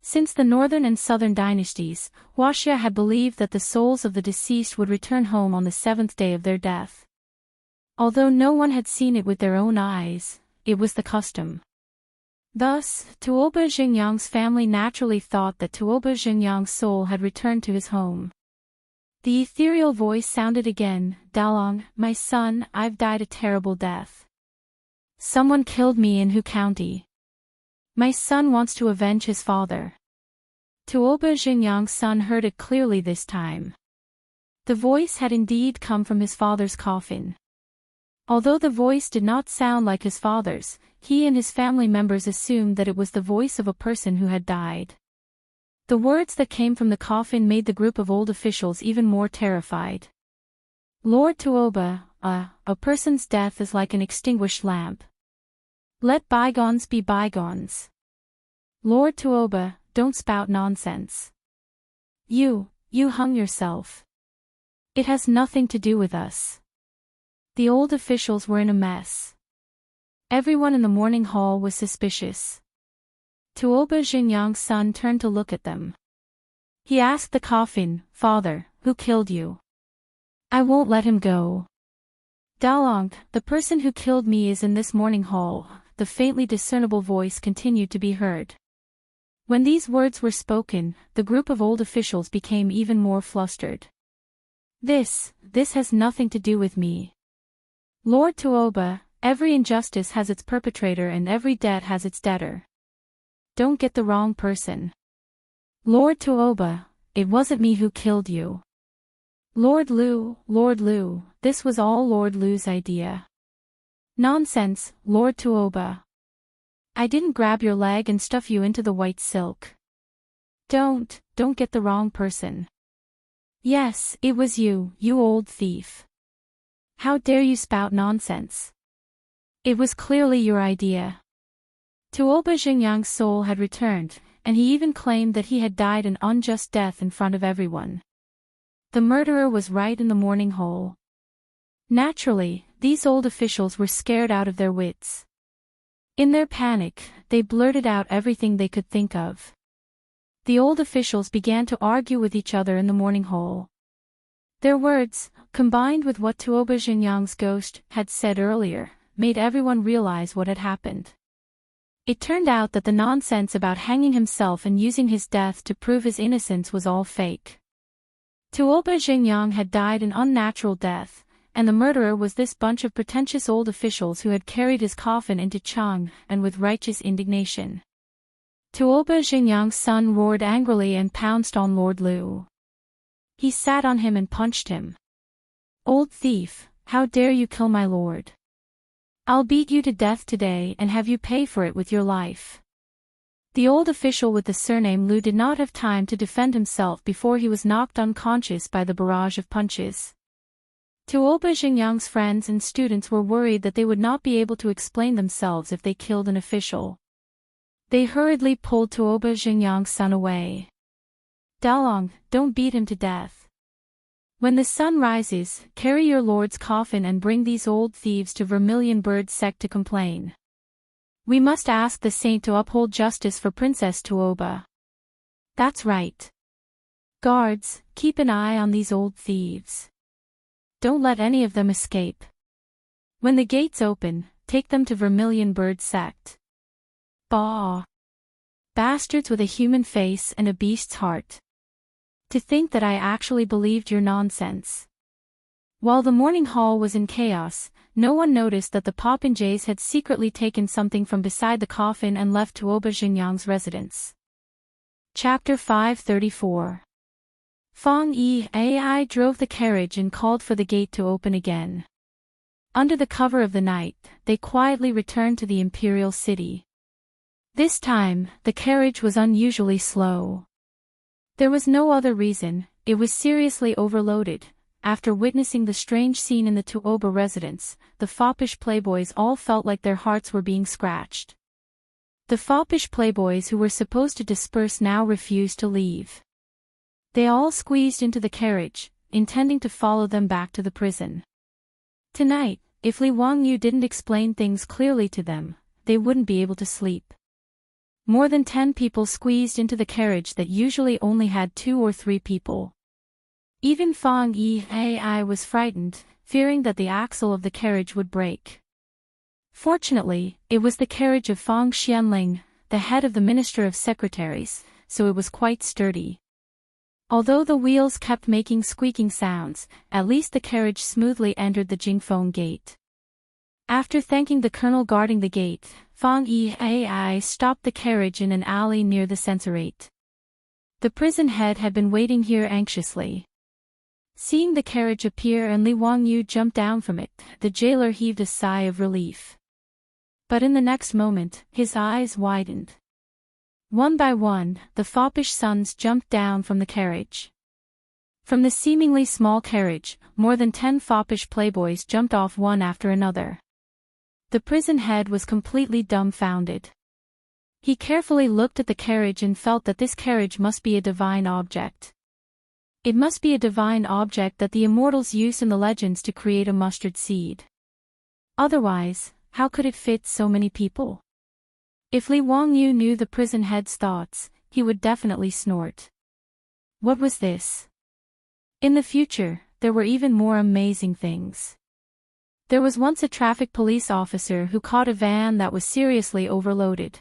Speaker 1: Since the northern and southern dynasties, Huaxia had believed that the souls of the deceased would return home on the 7th day of their death. Although no one had seen it with their own eyes, it was the custom. Thus, Tuoba Xingyang's family naturally thought that Tuoba Xingyang's soul had returned to his home. The ethereal voice sounded again, Dalong, my son, I've died a terrible death. Someone killed me in Hu County. My son wants to avenge his father. Tuoba Xingyang's son heard it clearly this time. The voice had indeed come from his father's coffin. Although the voice did not sound like his father's, he and his family members assumed that it was the voice of a person who had died. The words that came from the coffin made the group of old officials even more terrified. Lord Tuoba, a person's death is like an extinguished lamp. Let bygones be bygones. Lord Tuoba, don't spout nonsense. You hung yourself. It has nothing to do with us. The old officials were in a mess. Everyone in the morning hall was suspicious. Tuoba Xingyang's son turned to look at them. He asked the coffin, Father, who killed you? I won't let him go. Dalong, the person who killed me is in this morning hall. The faintly discernible voice continued to be heard. When these words were spoken, the group of old officials became even more flustered. This has nothing to do with me. Lord Tuoba, every injustice has its perpetrator and every debt has its debtor. Don't get the wrong person. Lord Tuoba, it wasn't me who killed you. Lord Lu, this was all Lord Lu's idea. Nonsense, Lord Tuoba. I didn't grab your leg and stuff you into the white silk. Don't get the wrong person. Yes, it was you old thief. How dare you spout nonsense? It was clearly your idea. Tuoba Xingyang's soul had returned, and he even claimed that he had died an unjust death in front of everyone. The murderer was right in the mourning hole. Naturally, these old officials were scared out of their wits. In their panic, they blurted out everything they could think of. The old officials began to argue with each other in the mourning hole. Their words, combined with what Tuoba Xingyang's ghost had said earlier, made everyone realize what had happened. It turned out that the nonsense about hanging himself and using his death to prove his innocence was all fake. Tuoba Xingyang had died an unnatural death, and the murderer was this bunch of pretentious old officials who had carried his coffin into Chang, and with righteous indignation. Tuoba Xingyang's son roared angrily and pounced on Lord Liu. He sat on him and punched him. "Old thief, how dare you kill my lord? I'll beat you to death today and have you pay for it with your life." The old official with the surname Liu did not have time to defend himself before he was knocked unconscious by the barrage of punches. Tuoba Xingyang's friends and students were worried that they would not be able to explain themselves if they killed an official. They hurriedly pulled Tuoba Xingyang's son away. "Dalong, don't beat him to death. When the sun rises, carry your lord's coffin and bring these old thieves to Vermilion Bird sect to complain. We must ask the saint to uphold justice for Princess Tuoba." "That's right. Guards, keep an eye on these old thieves. Don't let any of them escape. When the gates open, take them to Vermilion Bird sect." "Bah! Bastards with a human face and a beast's heart. To think that I actually believed your nonsense." While the mourning hall was in chaos, no one noticed that the popinjays had secretly taken something from beside the coffin and left Tuoba Xingyang's residence. Chapter 534. Fang Yi drove the carriage and called for the gate to open again. Under the cover of the night, they quietly returned to the imperial city. This time, the carriage was unusually slow. There was no other reason, it was seriously overloaded. After witnessing the strange scene in the Tuoba residence, the foppish playboys all felt like their hearts were being scratched. The foppish playboys who were supposed to disperse now refused to leave. They all squeezed into the carriage, intending to follow them back to the prison. Tonight, if Li Wangyu didn't explain things clearly to them, they wouldn't be able to sleep. More than 10 people squeezed into the carriage that usually only had 2 or 3 people. Even Fang Yi was frightened, fearing that the axle of the carriage would break. Fortunately, it was the carriage of Fang Xianling, the head of the Minister of Secretaries, so it was quite sturdy. Although the wheels kept making squeaking sounds, at least the carriage smoothly entered the Jingfeng gate. After thanking the colonel guarding the gate, Fang Yi stopped the carriage in an alley near the censorate. The prison head had been waiting here anxiously. Seeing the carriage appear and Li Wangyu jump down from it, the jailer heaved a sigh of relief. But in the next moment, his eyes widened. One by one, the foppish sons jumped down from the carriage. From the seemingly small carriage, more than 10 foppish playboys jumped off one after another. The prison head was completely dumbfounded. He carefully looked at the carriage and felt that this carriage must be a divine object. It must be a divine object that the immortals used in the legends to create a mustard seed. Otherwise, how could it fit so many people? If Li Wangyu knew the prison head's thoughts, he would definitely snort. What was this? In the future, there were even more amazing things. There was once a traffic police officer who caught a van that was seriously overloaded.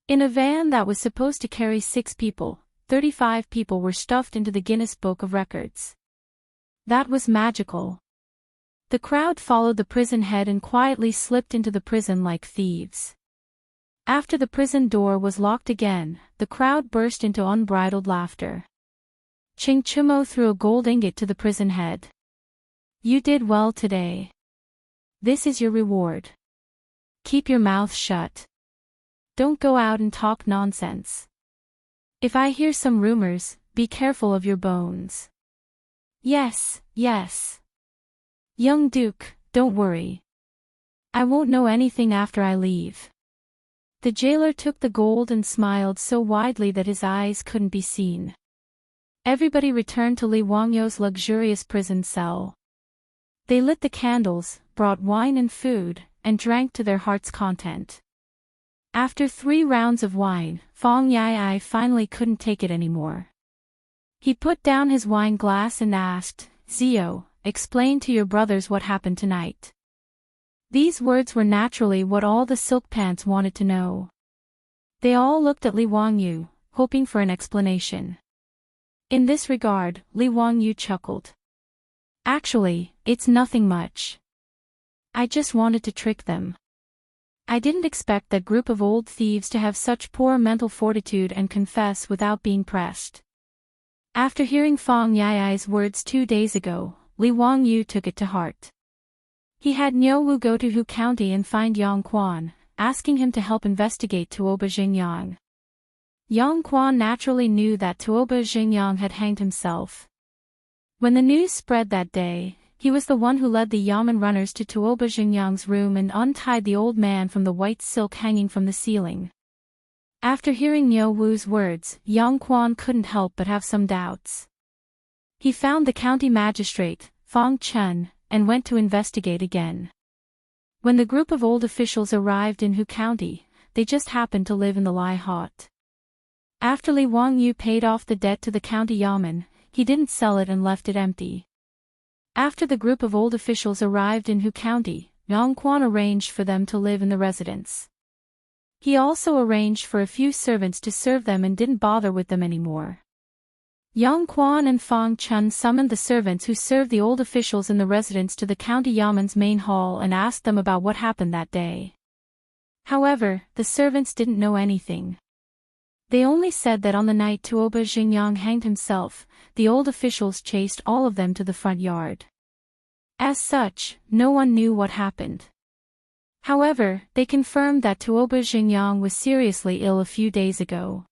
Speaker 1: In a van that was supposed to carry 6 people, 35 people were stuffed into the Guinness Book of Records. That was magical. The crowd followed the prison head and quietly slipped into the prison like thieves. After the prison door was locked again, the crowd burst into unbridled laughter. Ching Chumo threw a gold ingot to the prison head. "You did well today. This is your reward. Keep your mouth shut. Don't go out and talk nonsense. If I hear some rumors, be careful of your bones." "Yes, yes. Young Duke, don't worry. I won't know anything after I leave." The jailer took the gold and smiled so widely that his eyes couldn't be seen. Everybody returned to Li Wangyu's luxurious prison cell. They lit the candles, brought wine and food, and drank to their heart's content. After 3 rounds of wine, Fong Yai finally couldn't take it anymore. He put down his wine glass and asked, "Zio, explain to your brothers what happened tonight." These words were naturally what all the silk pants wanted to know. They all looked at Li Wangyu, hoping for an explanation. In this regard, Li Wangyu chuckled. "Actually, it's nothing much. I just wanted to trick them. I didn't expect that group of old thieves to have such poor mental fortitude and confess without being pressed." After hearing Fong Yai's words 2 days ago, Li Wangyu took it to heart. He had Niu Wu go to Hu County and find Yang Quan, asking him to help investigate Tuoba Xingyang. Yang Quan naturally knew that Tuoba Xingyang had hanged himself. When the news spread that day, he was the one who led the Yamen runners to Tuoba Xingyang's room and untied the old man from the white silk hanging from the ceiling. After hearing Niu Wu's words, Yang Quan couldn't help but have some doubts. He found the county magistrate, Fong Chun, and went to investigate again. When the group of old officials arrived in Hu County, they just happened to live in the Lai Hot. After Li Wangyu paid off the debt to the county Yamen, he didn't sell it and left it empty. After the group of old officials arrived in Hu County, Yang Quan arranged for them to live in the residence. He also arranged for a few servants to serve them and didn't bother with them anymore. Yang Quan and Fong Chun summoned the servants who served the old officials in the residence to the county Yamen's main hall and asked them about what happened that day. However, the servants didn't know anything. They only said that on the night Tuoba Xingyang hanged himself, the old officials chased all of them to the front yard. As such, no one knew what happened. However, they confirmed that Tuoba Xingyang was seriously ill a few days ago.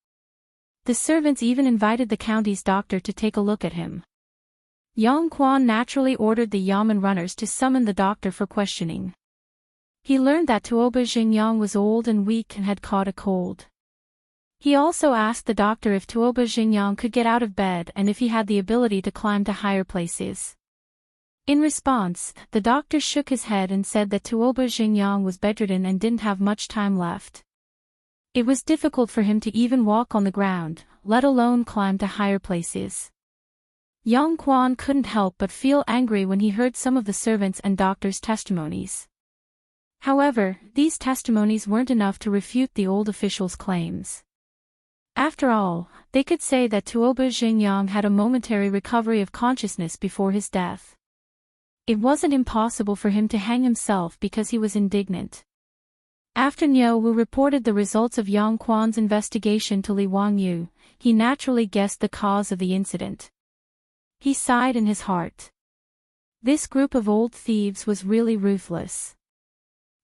Speaker 1: The servants even invited the county's doctor to take a look at him. Yang Quan naturally ordered the Yamen runners to summon the doctor for questioning. He learned that Tuoba Xingyang was old and weak and had caught a cold. He also asked the doctor if Tuoba Xingyang could get out of bed and if he had the ability to climb to higher places. In response, the doctor shook his head and said that Tuoba Xingyang was bedridden and didn't have much time left. It was difficult for him to even walk on the ground, let alone climb to higher places. Yang Quan couldn't help but feel angry when he heard some of the servants' and doctors' testimonies. However, these testimonies weren't enough to refute the old officials' claims. After all, they could say that Tuoba Xingyang had a momentary recovery of consciousness before his death. It wasn't impossible for him to hang himself because he was indignant. After Niu Wu reported the results of Yang Quan's investigation to Li Wangyu, he naturally guessed the cause of the incident. He sighed in his heart. This group of old thieves was really ruthless.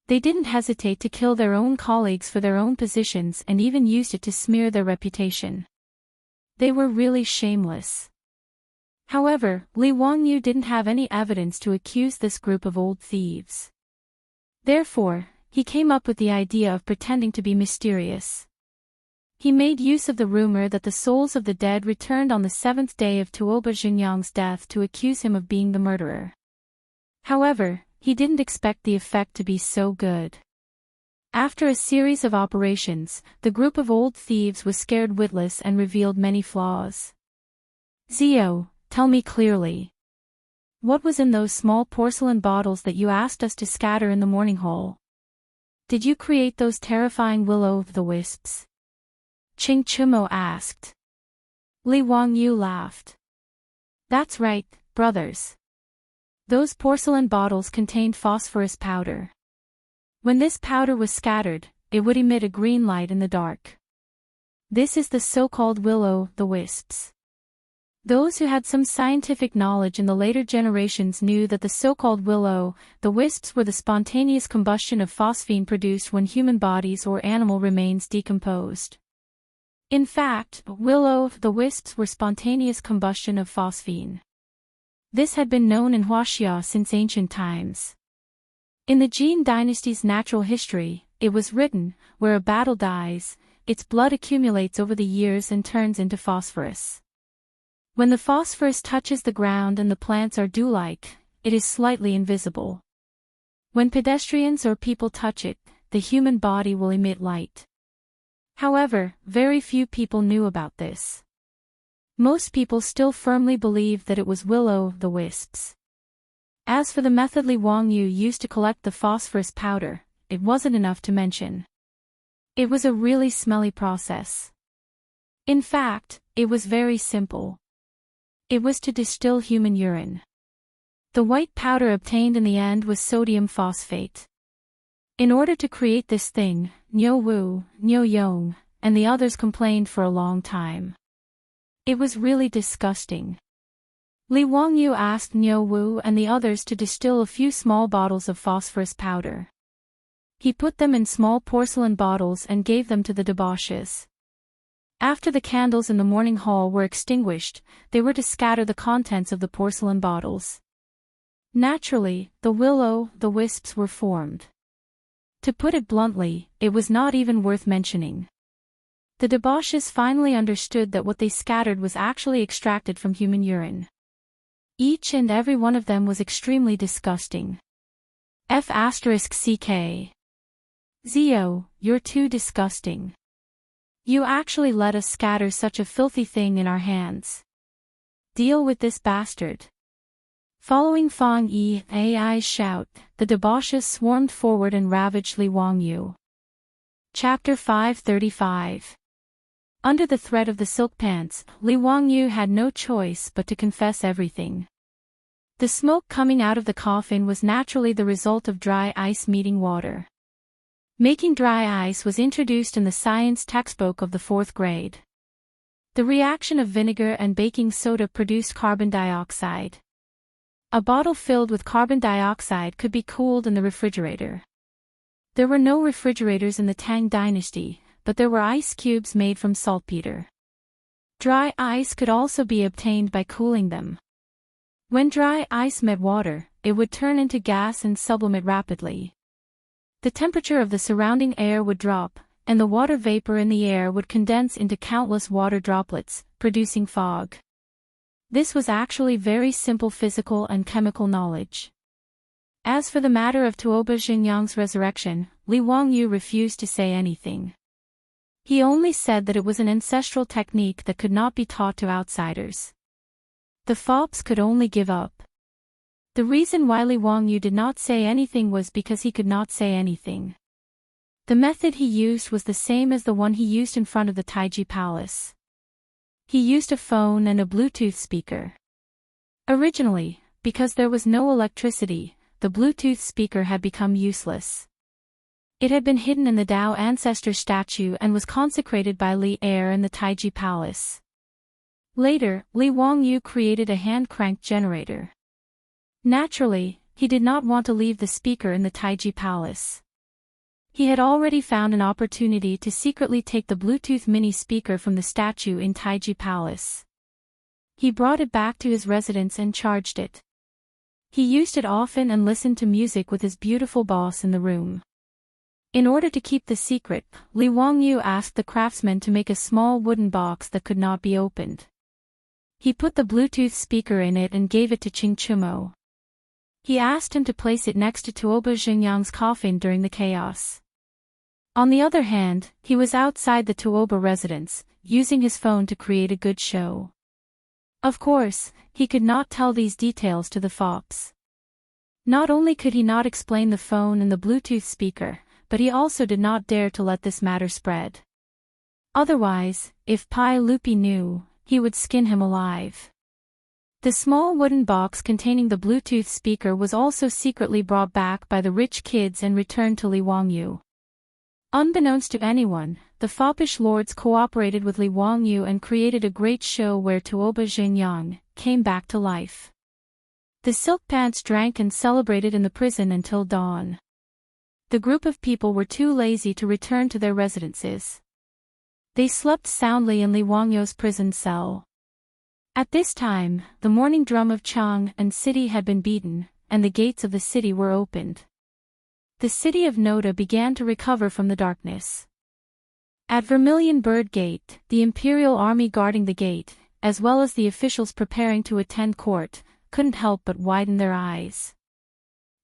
Speaker 1: They didn't hesitate to kill their own colleagues for their own positions and even used it to smear their reputation. They were really shameless. However, Li Wangyu didn't have any evidence to accuse this group of old thieves. Therefore, he came up with the idea of pretending to be mysterious. He made use of the rumor that the souls of the dead returned on the 7th day of Tuoba Xingyang's death to accuse him of being the murderer. However, he didn't expect the effect to be so good. After a series of operations, the group of old thieves was scared witless and revealed many flaws. "Zio, tell me clearly. What was in those small porcelain bottles that you asked us to scatter in the morning hall? Did you create those terrifying will-o'-the-wisps?" Ching Chumo asked. Li Wangyu laughed. "That's right, brothers. Those porcelain bottles contained phosphorus powder. When this powder was scattered, it would emit a green light in the dark. This is the so-called will-o'-the-wisps. Those who had some scientific knowledge in the later generations knew that the so-called will-o'-the-wisps were the spontaneous combustion of phosphine produced when human bodies or animal remains decomposed. In fact, will-o'-the-wisps were spontaneous combustion of phosphine. This had been known in Huaxia since ancient times. In the Jin Dynasty's natural history, it was written, where a battle dies, its blood accumulates over the years and turns into phosphorus. When the phosphorus touches the ground and the plants are dew-like, it is slightly invisible. When pedestrians or people touch it, the human body will emit light. However, very few people knew about this. Most people still firmly believed that it was will-o'-the-wisps. As for the method Li Wangyu used to collect the phosphorus powder, it wasn't enough to mention. It was a really smelly process. In fact, it was very simple. It was to distill human urine. The white powder obtained in the end was sodium phosphate. In order to create this thing, Niu Wu, Niu Yong, and the others complained for a long time. It was really disgusting. Li Wangyu asked Niu Wu and the others to distill a few small bottles of phosphorus powder. He put them in small porcelain bottles and gave them to the debauches. After the candles in the morning hall were extinguished, they were to scatter the contents of the porcelain bottles. Naturally, the will-o'-the-wisps were formed. To put it bluntly, it was not even worth mentioning. The debauches finally understood that what they scattered was actually extracted from human urine. Each and every one of them was extremely disgusting. F***ck. Zio, you're too disgusting. You actually let us scatter such a filthy thing in our hands. Deal with this bastard. Following Fang Yi's shout, the debauches swarmed forward and ravaged Li Wangyu. Chapter 535. Under the threat of the silk pants, Li Wangyu had no choice but to confess everything. The smoke coming out of the coffin was naturally the result of dry ice meeting water. Making dry ice was introduced in the science textbook of the 4th grade. The reaction of vinegar and baking soda produced carbon dioxide. A bottle filled with carbon dioxide could be cooled in the refrigerator. There were no refrigerators in the Tang Dynasty, but there were ice cubes made from saltpeter. Dry ice could also be obtained by cooling them. When dry ice met water, it would turn into gas and sublimate rapidly. The temperature of the surrounding air would drop, and the water vapor in the air would condense into countless water droplets, producing fog. This was actually very simple physical and chemical knowledge. As for the matter of Tuoba Xingyang's resurrection, Li Wangyu refused to say anything. He only said that it was an ancestral technique that could not be taught to outsiders. The fops could only give up. The reason why Li Wangyu did not say anything was because he could not say anything. The method he used was the same as the one he used in front of the Taiji Palace. He used a phone and a Bluetooth speaker. Originally, because there was no electricity, the Bluetooth speaker had become useless. It had been hidden in the Tao ancestor statue and was consecrated by Li Er in the Taiji Palace. Later, Li Wangyu created a hand-cranked generator. Naturally, he did not want to leave the speaker in the Taiji Palace. He had already found an opportunity to secretly take the Bluetooth mini speaker from the statue in Taiji Palace. He brought it back to his residence and charged it. He used it often and listened to music with his beautiful boss in the room. In order to keep the secret, Li Wangyu asked the craftsman to make a small wooden box that could not be opened. He put the Bluetooth speaker in it and gave it to Qing Chumo. He asked him to place it next to Tuoba Xingyang's coffin during the chaos. On the other hand, he was outside the Tuoba residence, using his phone to create a good show. Of course, he could not tell these details to the fops. Not only could he not explain the phone and the Bluetooth speaker, but he also did not dare to let this matter spread. Otherwise, if Pai Lupi knew, he would skin him alive. The small wooden box containing the Bluetooth speaker was also secretly brought back by the rich kids and returned to Li Wangyu. Unbeknownst to anyone, the foppish lords cooperated with Li Wangyu and created a great show where Tuoba Xingyang came back to life. The silk pants drank and celebrated in the prison until dawn. The group of people were too lazy to return to their residences. They slept soundly in Li Wangyu's prison cell. At this time, the morning drum of Chang and city had been beaten, and the gates of the city were opened. The city of Noda began to recover from the darkness. At Vermilion Bird Gate, the Imperial army guarding the gate, as well as the officials preparing to attend court, couldn't help but widen their eyes.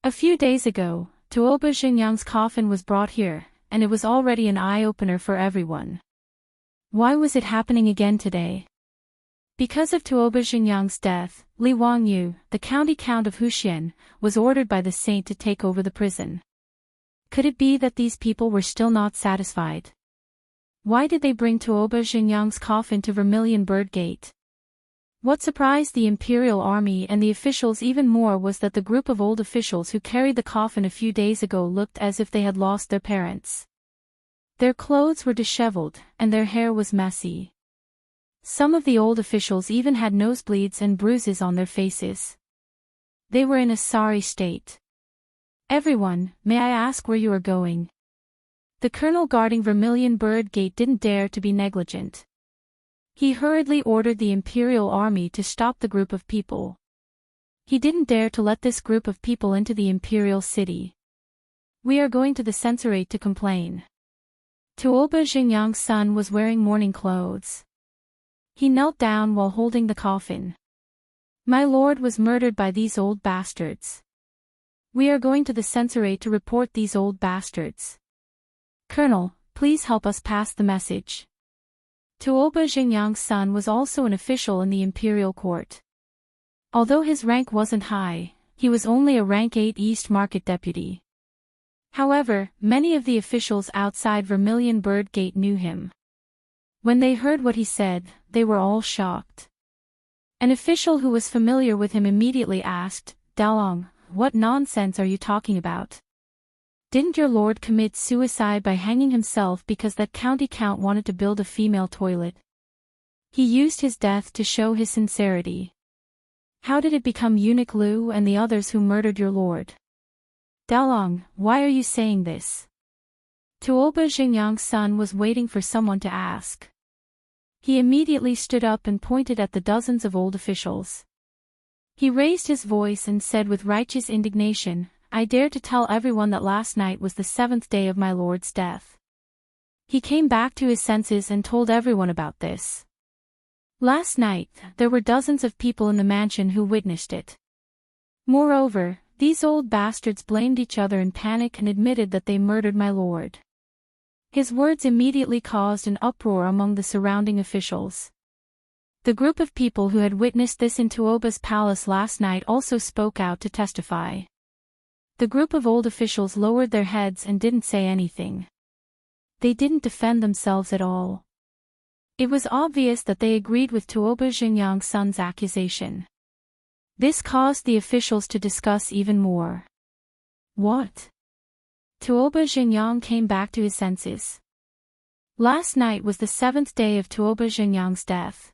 Speaker 1: A few days ago, Tuoba Xingyang's coffin was brought here, and it was already an eye-opener for everyone. Why was it happening again today? Because of Tuoba Xingyang's death, Li Wangyu, the county count of Huxian, was ordered by the saint to take over the prison. Could it be that these people were still not satisfied? Why did they bring Tuoba Xingyang's coffin to Vermilion Bird Gate? What surprised the Imperial Army and the officials even more was that the group of old officials who carried the coffin a few days ago looked as if they had lost their parents. Their clothes were disheveled, and their hair was messy. Some of the old officials even had nosebleeds and bruises on their faces. They were in a sorry state. "Everyone, may I ask where you are going?" The colonel guarding Vermilion Bird Gate didn't dare to be negligent. He hurriedly ordered the Imperial Army to stop the group of people. He didn't dare to let this group of people into the Imperial City. "We are going to the censorate to complain." Tuoba Xingyang's son was wearing mourning clothes. He knelt down while holding the coffin. "My lord was murdered by these old bastards. We are going to the censorate to report these old bastards. Colonel, please help us pass the message." Tuoba Xingyang's son was also an official in the imperial court. Although his rank wasn't high, he was only a rank 8 East Market deputy. However, many of the officials outside Vermilion Bird Gate knew him. When they heard what he said, they were all shocked. An official who was familiar with him immediately asked, "Dalong, what nonsense are you talking about? Didn't your lord commit suicide by hanging himself because that county count wanted to build a female toilet? He used his death to show his sincerity. How did it become Eunuch Lu and the others who murdered your lord? Dalong, why are you saying this?" Tuoba Xingyang's son was waiting for someone to ask. He immediately stood up and pointed at the dozens of old officials. He raised his voice and said with righteous indignation, "I dare to tell everyone that last night was the 7th day of my lord's death." He came back to his senses and told everyone about this. Last night, there were dozens of people in the mansion who witnessed it. Moreover, these old bastards blamed each other in panic and admitted that they murdered my lord. His words immediately caused an uproar among the surrounding officials. The group of people who had witnessed this in Tuoba's palace last night also spoke out to testify. The group of old officials lowered their heads and didn't say anything. They didn't defend themselves at all. It was obvious that they agreed with Tuoba Xingyang's son's accusation. This caused the officials to discuss even more. What? Tuoba Xingyang came back to his senses. Last night was the 7th day of Tuoba Xingyang's death.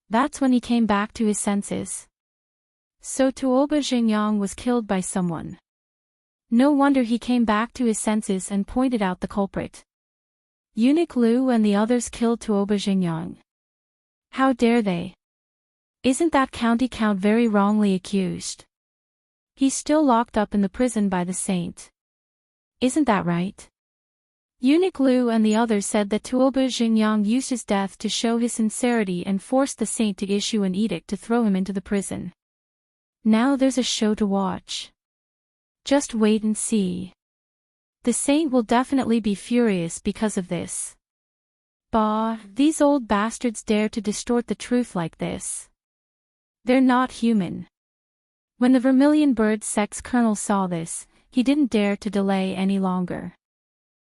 Speaker 1: That's when he came back to his senses. So Tuoba Xingyang was killed by someone. No wonder he came back to his senses and pointed out the culprit. Eunuch Lu and the others killed Tuoba Xingyang. How dare they? Isn't that county count very wrongly accused? He's still locked up in the prison by the saint. Isn't that right? Eunuch Lu and the others said that Tuoba Xingyang used his death to show his sincerity and forced the saint to issue an edict to throw him into the prison. Now there's a show to watch. Just wait and see. The saint will definitely be furious because of this. Bah, these old bastards dare to distort the truth like this. They're not human. When the Vermilion Bird Sect's colonel saw this, he didn't dare to delay any longer.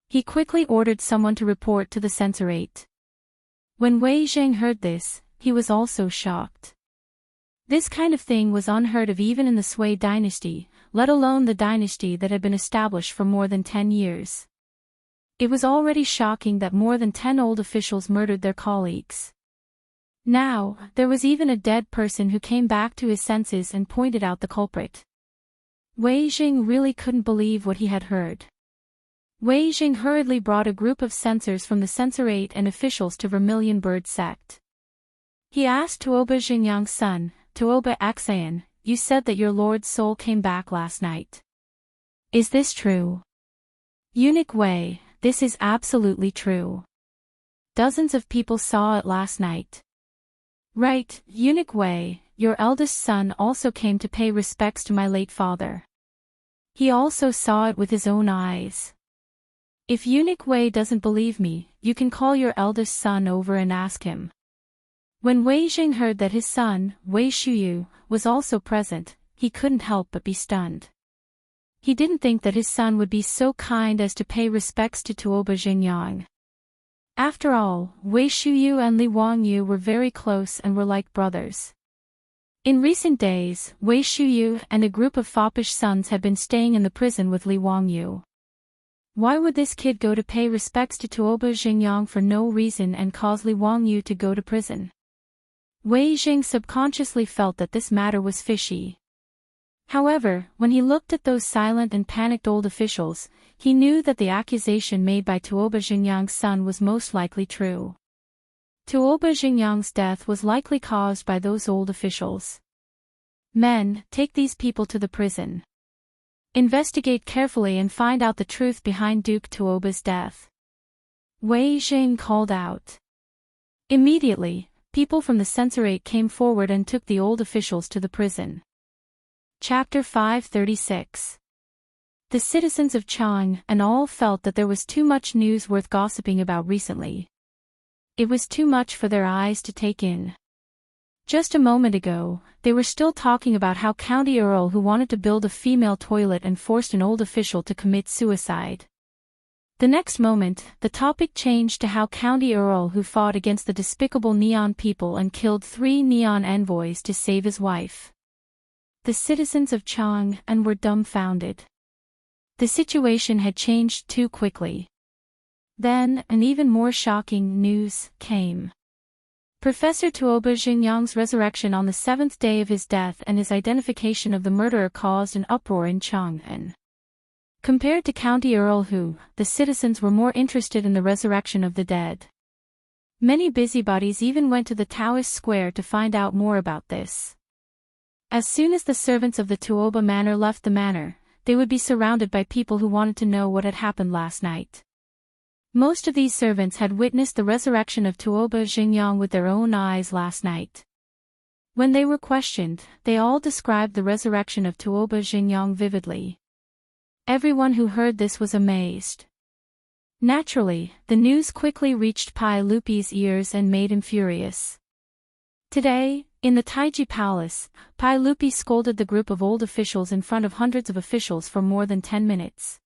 Speaker 1: He quickly ordered someone to report to the censorate. When Wei Zheng heard this, he was also shocked. This kind of thing was unheard of even in the Sui dynasty, let alone the dynasty that had been established for more than 10 years. It was already shocking that more than 10 old officials murdered their colleagues. Now, there was even a dead person who came back to his senses and pointed out the culprit. Wei Zheng really couldn't believe what he had heard. Wei Zheng hurriedly brought a group of censors from the censorate and officials to Vermilion Bird Sect. He asked Tuoba Xingyang's son, Tuoba Xayan, "You said that your lord's soul came back last night. Is this true? Eunuch Wei, this is absolutely true. Dozens of people saw it last night. Right, Eunuch Wei, your eldest son also came to pay respects to my late father. He also saw it with his own eyes. If Eunuch Wei doesn't believe me, you can call your eldest son over and ask him. When Wei Jing heard that his son, Wei Shuyu, was also present, he couldn't help but be stunned. He didn't think that his son would be so kind as to pay respects to Tuoba Xingyang. After all, Wei Shuyu and Li Wangyu were very close and were like brothers. In recent days, Wei Shuyu and a group of foppish sons had been staying in the prison with Li Wangyu. Why would this kid go to pay respects to Tuoba Xingyang for no reason and cause Li Wangyu to go to prison? Wei Jing subconsciously felt that this matter was fishy. However, when he looked at those silent and panicked old officials, he knew that the accusation made by Tuoba Xingyang's son was most likely true. Tuoba Xingyang's death was likely caused by those old officials. Men, take these people to the prison. Investigate carefully and find out the truth behind Duke Tuoba's death. Wei Jing called out. Immediately, people from the censorate came forward and took the old officials to the prison. Chapter 536. The citizens of Chang and all felt that there was too much news worth gossiping about recently. It was too much for their eyes to take in. Just a moment ago, they were still talking about how County Earl who wanted to build a female toilet and forced an old official to commit suicide. The next moment, the topic changed to how County Earl who fought against the despicable Neon people and killed 3 Neon envoys to save his wife. The citizens of Chang and were dumbfounded. The situation had changed too quickly. Then, an even more shocking news came. Professor Tuoba Xingyang's resurrection on the 7th day of his death and his identification of the murderer caused an uproar in Chang'an. Compared to County Earl Hu, the citizens were more interested in the resurrection of the dead. Many busybodies even went to the Taoist square to find out more about this. As soon as the servants of the Tuoba manor left the manor, they would be surrounded by people who wanted to know what had happened last night. Most of these servants had witnessed the resurrection of Tuoba Xingyang with their own eyes last night. When they were questioned, they all described the resurrection of Tuoba Xingyang vividly. Everyone who heard this was amazed. Naturally, the news quickly reached Pai Lupi's ears and made him furious. Today, in the Taiji Palace, Pai Lupi scolded the group of old officials in front of hundreds of officials for more than 10 minutes.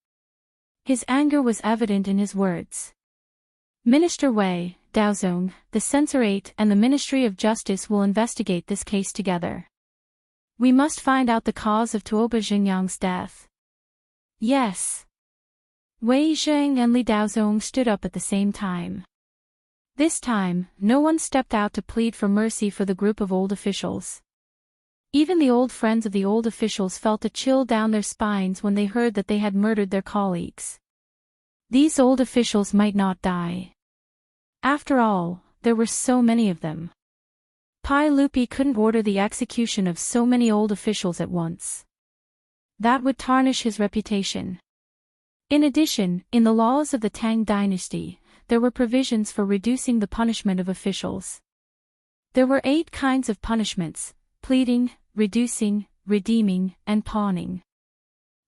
Speaker 1: His anger was evident in his words. Minister Wei, Daozong, the Censorate and the Ministry of Justice will investigate this case together. We must find out the cause of Tuoba Xingyang's death. Yes. Wei Zheng and Li Daozong stood up at the same time. This time, no one stepped out to plead for mercy for the group of old officials. Even the old friends of the old officials felt a chill down their spines when they heard that they had murdered their colleagues. These old officials might not die. After all, there were so many of them. Pai Lupi couldn't order the execution of so many old officials at once. That would tarnish his reputation. In addition, in the laws of the Tang Dynasty, there were provisions for reducing the punishment of officials. There were 8 kinds of punishments: pleading, reducing, redeeming, and pawning.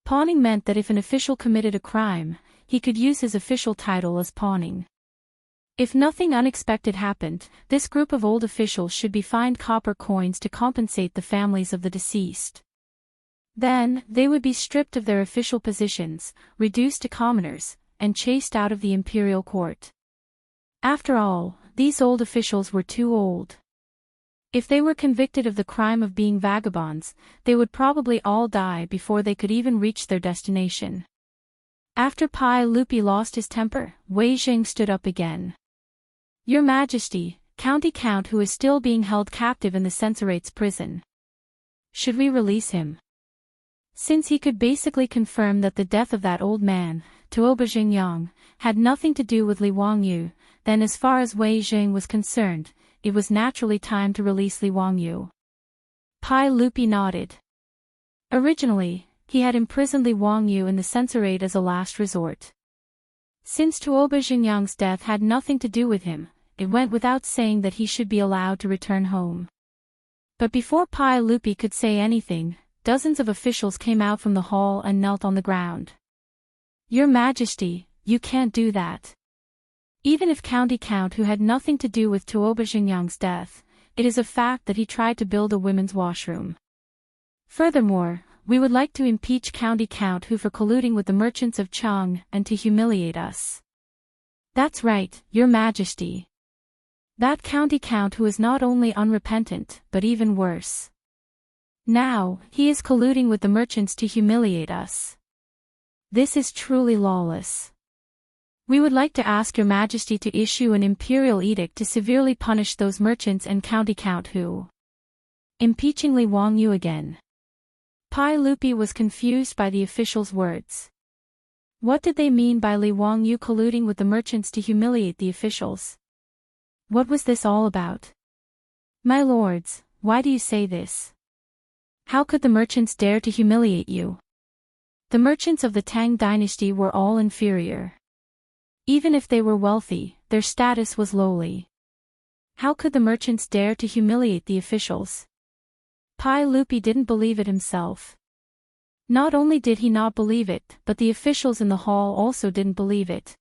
Speaker 1: Pawning meant that if an official committed a crime, he could use his official title as pawning. If nothing unexpected happened, this group of old officials should be fined copper coins to compensate the families of the deceased. Then, they would be stripped of their official positions, reduced to commoners, and chased out of the imperial court. After all, these old officials were too old. If they were convicted of the crime of being vagabonds, they would probably all die before they could even reach their destination. After Pai Lupi lost his temper, Wei Jing stood up again. Your Majesty, County Count who is still being held captive in the Censorate's prison. Should we release him? Since he could basically confirm that the death of that old man, Tuoba Xingyang, had nothing to do with Li Wangyu, then as far as Wei Jing was concerned, it was naturally time to release Li Wangyu. Pai Lupi nodded. Originally, he had imprisoned Li Wangyu in the censorate as a last resort. Since Tuoba Xingyang's death had nothing to do with him, it went without saying that he should be allowed to return home. But before Pai Lupi could say anything, dozens of officials came out from the hall and knelt on the ground. "Your Majesty, you can't do that. Even if County Count who had nothing to do with Tuoba Xingyang's death, it is a fact that he tried to build a women's washroom. Furthermore, we would like to impeach County Count who for colluding with the merchants of Chang and to humiliate us." "That's right, Your Majesty. That County Count who is not only unrepentant, but even worse. Now, he is colluding with the merchants to humiliate us. This is truly lawless. We would like to ask Your Majesty to issue an imperial edict to severely punish those merchants and County Count who..." Impeaching Li Wangyu again. Pai Lupi was confused by the officials' words. What did they mean by Li Wangyu colluding with the merchants to humiliate the officials? What was this all about? "My lords, why do you say this? How could the merchants dare to humiliate you? The merchants of the Tang dynasty were all inferior. Even if they were wealthy, their status was lowly. How could the merchants dare to humiliate the officials?" Pai Lupi didn't believe it himself. Not only did he not believe it, but the officials in the hall also didn't believe it.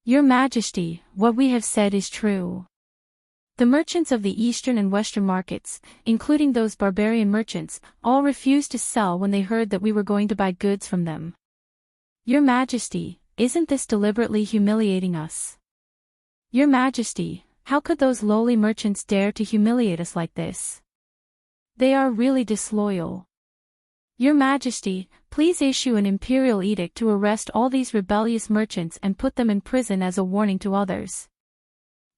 Speaker 1: "Your Majesty, what we have said is true. The merchants of the eastern and western markets, including those barbarian merchants, all refused to sell when they heard that we were going to buy goods from them. Your Majesty, isn't this deliberately humiliating us? Your Majesty, how could those lowly merchants dare to humiliate us like this? They are really disloyal. Your Majesty, please issue an imperial edict to arrest all these rebellious merchants and put them in prison as a warning to others.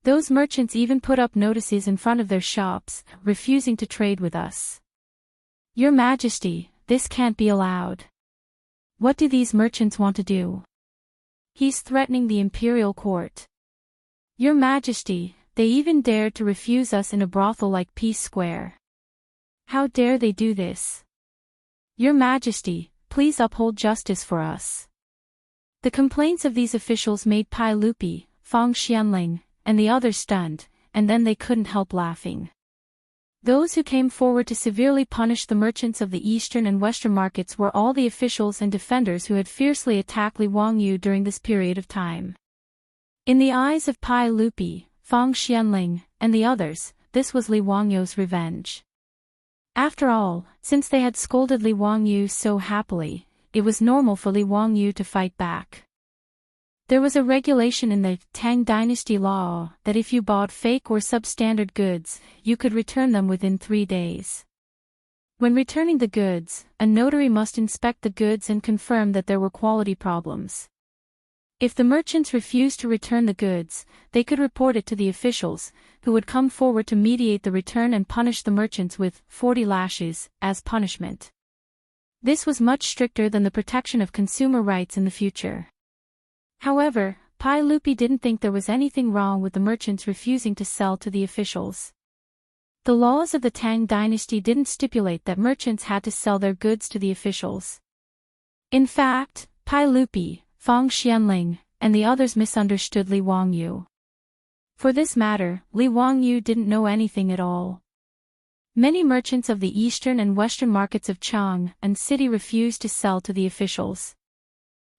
Speaker 1: Those merchants even put up notices in front of their shops, refusing to trade with us. Your Majesty, this can't be allowed. What do these merchants want to do? He's threatening the imperial court. Your Majesty, they even dared to refuse us in a brothel like Peace Square. How dare they do this? Your Majesty, please uphold justice for us." The complaints of these officials made Pai Lupi, Fang Xianling, and the others stunned, and then they couldn't help laughing. Those who came forward to severely punish the merchants of the eastern and western markets were all the officials and defenders who had fiercely attacked Li Wangyu during this period of time. In the eyes of Pai Lupi, Fang Xianling, and the others, this was Li Wangyu's revenge. After all, since they had scolded Li Wangyu so happily, it was normal for Li Wangyu to fight back. There was a regulation in the Tang Dynasty law that if you bought fake or substandard goods, you could return them within 3 days. When returning the goods, a notary must inspect the goods and confirm that there were quality problems. If the merchants refused to return the goods, they could report it to the officials, who would come forward to mediate the return and punish the merchants with 40 lashes as punishment. This was much stricter than the protection of consumer rights in the future. However, Pai Lupi didn't think there was anything wrong with the merchants refusing to sell to the officials. The laws of the Tang dynasty didn't stipulate that merchants had to sell their goods to the officials. In fact, Pai Lupi, Fang Xianling, and the others misunderstood Li Wangyu. For this matter, Li Wangyu didn't know anything at all. Many merchants of the eastern and western markets of Chang and city refused to sell to the officials.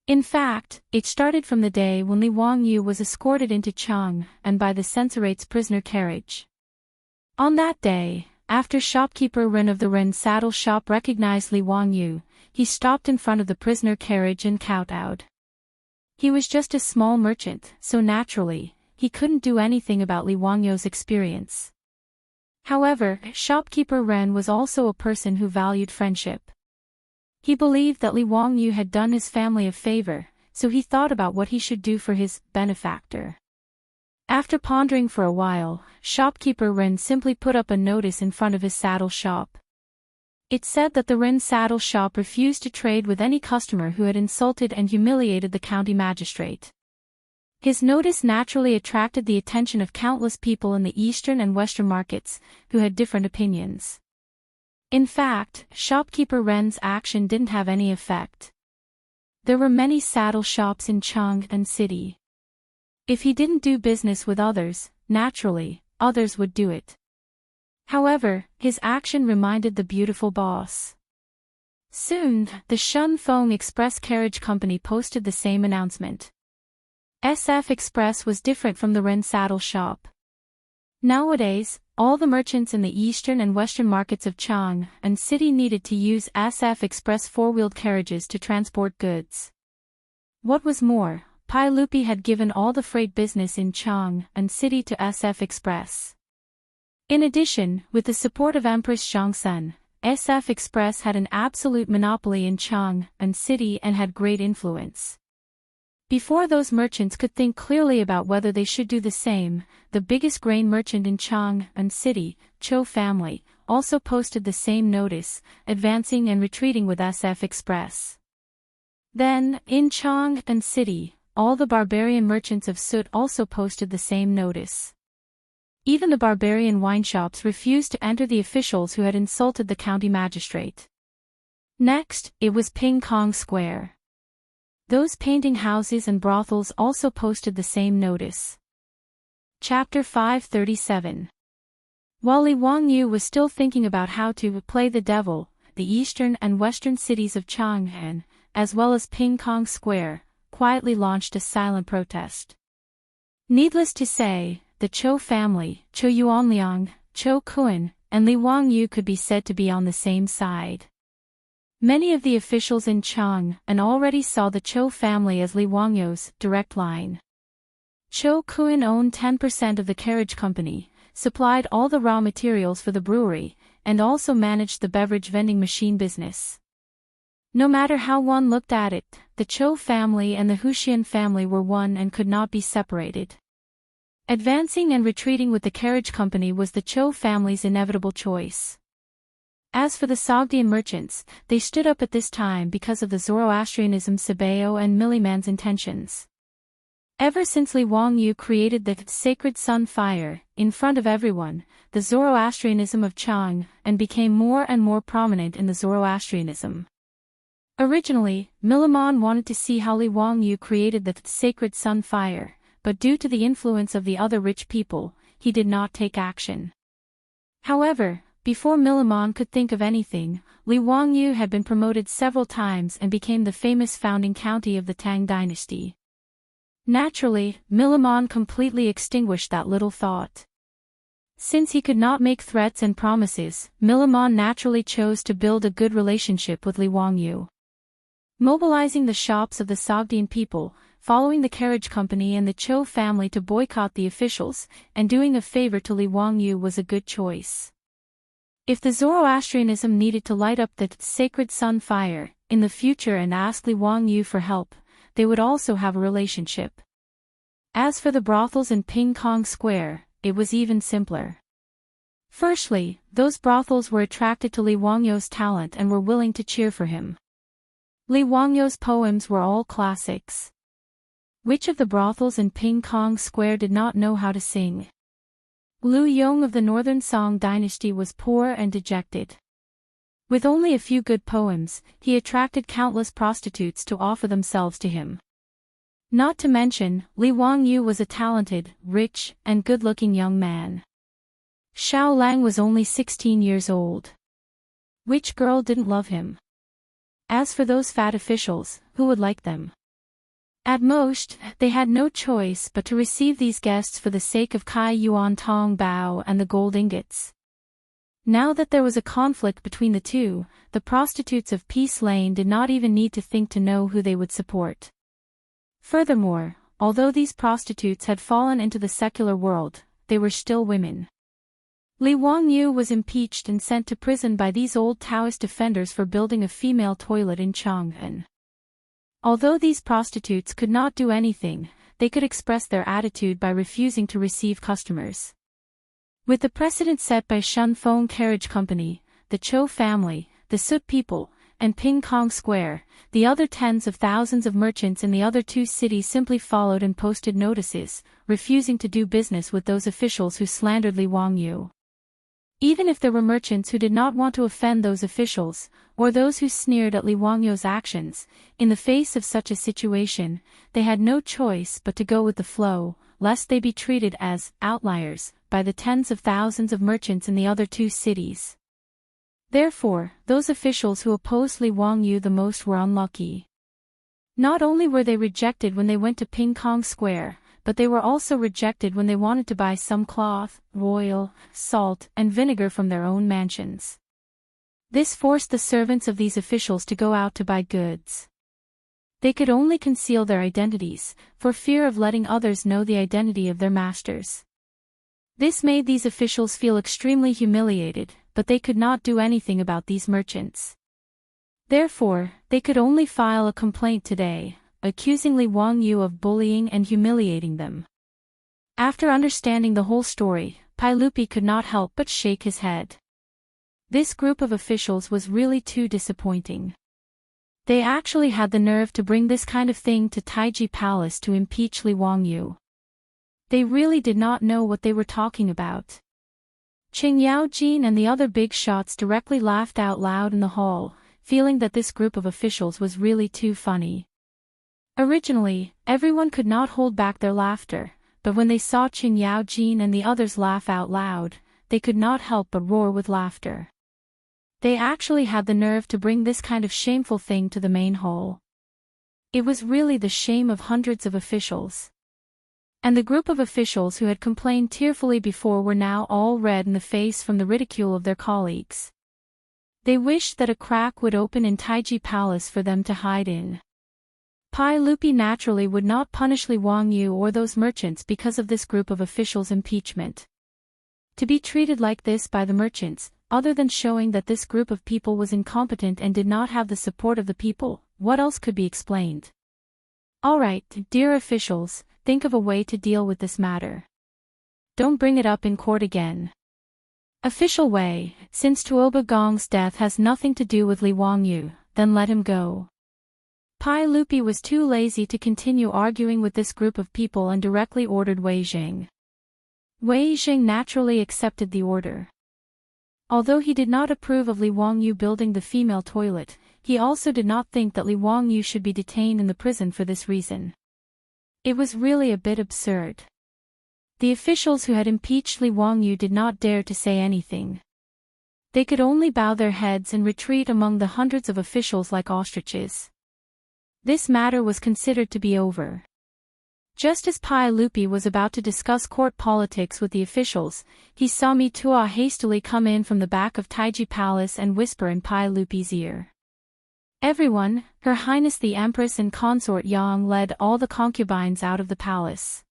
Speaker 1: In fact, it started from the day when Li Wangyu was escorted into Chang and by the censorate's prisoner carriage. On that day, after shopkeeper Ren of the Ren saddle shop recognized Li Wangyu, he stopped in front of the prisoner carriage and kowtowed. He was just a small merchant, so naturally, he couldn't do anything about Li Wangyu's experience. However, shopkeeper Ren was also a person who valued friendship. He believed that Li Wangyu had done his family a favor, so he thought about what he should do for his benefactor. After pondering for a while, shopkeeper Ren simply put up a notice in front of his saddle shop. It said that the Ren saddle shop refused to trade with any customer who had insulted and humiliated the county magistrate. His notice naturally attracted the attention of countless people in the eastern and western markets, who had different opinions. In fact, shopkeeper Ren's action didn't have any effect. There were many saddle shops in Chang'an City. If he didn't do business with others, naturally, others would do it. However, his action reminded the beautiful boss. Soon, the Shunfeng Express Carriage Company posted the same announcement. SF Express was different from the Ren saddle shop. Nowadays, all the merchants in the eastern and western markets of Chang'an City needed to use SF Express four-wheeled carriages to transport goods. What was more, Pai Lupi had given all the freight business in Chang'an City to SF Express. In addition, with the support of Empress Zhongsun, SF Express had an absolute monopoly in Chang'an City and had great influence. Before those merchants could think clearly about whether they should do the same, the biggest grain merchant in Chang'an City, Cho family, also posted the same notice, advancing and retreating with SF Express. Then, in Chang'an City, all the barbarian merchants of Sut also posted the same notice. Even the barbarian wine shops refused to enter the officials who had insulted the county magistrate. Next, it was Ping Kong Square. Those painting houses and brothels also posted the same notice. Chapter 537. While Li Wangyu was still thinking about how to play the devil, the eastern and western cities of Chang'an, as well as Ping Kong Square, quietly launched a silent protest. Needless to say, the Cho family, Cho Yuanliang, Cho Kun, and Li Wangyu could be said to be on the same side. Many of the officials in Chang'an already saw the Cho family as Li Wangyu's direct line. Cho Kun owned 10% of the carriage company, supplied all the raw materials for the brewery, and also managed the beverage vending machine business. No matter how one looked at it, the Cho family and the Huxian family were one and could not be separated. Advancing and retreating with the carriage company was the Cho family's inevitable choice. As for the Sogdian merchants, they stood up at this time because of the Zoroastrianism Sabeo and Milliman's intentions. Ever since Li Wangyu created the sacred sun fire, in front of everyone, the Zoroastrianism of Chang'an became more and more prominent in the Zoroastrianism. Originally, Milliman wanted to see how Li Wangyu created the sacred sun fire, but due to the influence of the other rich people, he did not take action. However, before Milliman could think of anything, Li Wangyu had been promoted several times and became the famous founding county of the Tang Dynasty. Naturally, Milliman completely extinguished that little thought. Since he could not make threats and promises, Milliman naturally chose to build a good relationship with Li Wangyu. Mobilizing the shops of the Sogdian people, following the carriage company and the Cho family to boycott the officials, and doing a favor to Li Wangyu was a good choice. If the Zoroastrianism needed to light up the sacred sun fire in the future and ask Li Wangyu for help, they would also have a relationship. As for the brothels in Ping Kong Square, it was even simpler. Firstly, those brothels were attracted to Li Wangyu's talent and were willing to cheer for him. Li Wangyu's poems were all classics. Which of the brothels in Ping Kong Square did not know how to sing? Liu Yong of the Northern Song Dynasty was poor and dejected. With only a few good poems, he attracted countless prostitutes to offer themselves to him. Not to mention, Li Wangyu was a talented, rich, and good-looking young man. Xiao Lang was only 16 years old. Which girl didn't love him? As for those fat officials, who would like them? At most, they had no choice but to receive these guests for the sake of Kai Yuan Tong Bao and the gold ingots. Now that there was a conflict between the two, the prostitutes of Peace Lane did not even need to think to know who they would support. Furthermore, although these prostitutes had fallen into the secular world, they were still women. Li Wangyu was impeached and sent to prison by these old Taoist defenders for building a female toilet in Chang'an. Although these prostitutes could not do anything, they could express their attitude by refusing to receive customers. With the precedent set by Shunfeng Carriage Company, the Cho family, the Sut people, and Ping Kong Square, the other tens of thousands of merchants in the other two cities simply followed and posted notices, refusing to do business with those officials who slandered Li Wangyu. Even if there were merchants who did not want to offend those officials, or those who sneered at Li Wangyu's actions, in the face of such a situation, they had no choice but to go with the flow, lest they be treated as outliers by the tens of thousands of merchants in the other two cities. Therefore, those officials who opposed Li Wangyu the most were unlucky. Not only were they rejected when they went to Ping Kong Square, but they were also rejected when they wanted to buy some cloth, oil, salt, and vinegar from their own mansions. This forced the servants of these officials to go out to buy goods. They could only conceal their identities, for fear of letting others know the identity of their masters. This made these officials feel extremely humiliated, but they could not do anything about these merchants. Therefore, they could only file a complaint today, accusing Li Wangyu of bullying and humiliating them. After understanding the whole story, Pai Lupi could not help but shake his head. This group of officials was really too disappointing. They actually had the nerve to bring this kind of thing to Taiji Palace to impeach Li Wangyu. They really did not know what they were talking about. Qing Yaojin and the other big shots directly laughed out loud in the hall, feeling that this group of officials was really too funny. Originally, everyone could not hold back their laughter, but when they saw Qing Yaojin and the others laugh out loud, they could not help but roar with laughter. They actually had the nerve to bring this kind of shameful thing to the main hall. It was really the shame of hundreds of officials. And the group of officials who had complained tearfully before were now all red in the face from the ridicule of their colleagues. They wished that a crack would open in Taiji Palace for them to hide in. Pai Lupi naturally would not punish Li Wangyu or those merchants because of this group of officials' impeachment. To be treated like this by the merchants, other than showing that this group of people was incompetent and did not have the support of the people, what else could be explained? Alright, dear officials, think of a way to deal with this matter. Don't bring it up in court again. Official way, since Tuoba Gong's death has nothing to do with Li Wangyu, then let him go. Pai Lupi was too lazy to continue arguing with this group of people and directly ordered Wei Jing. Wei Jing naturally accepted the order. Although he did not approve of Li Wangyu building the female toilet, he also did not think that Li Wangyu should be detained in the prison for this reason. It was really a bit absurd. The officials who had impeached Li Wangyu did not dare to say anything. They could only bow their heads and retreat among the hundreds of officials like ostriches. This matter was considered to be over. Just as Pai Lupi was about to discuss court politics with the officials, he saw Mi Tua hastily come in from the back of Taiji Palace and whisper in Pai Lupi's ear. Everyone, Her Highness the Empress and Consort Yang led all the concubines out of the palace.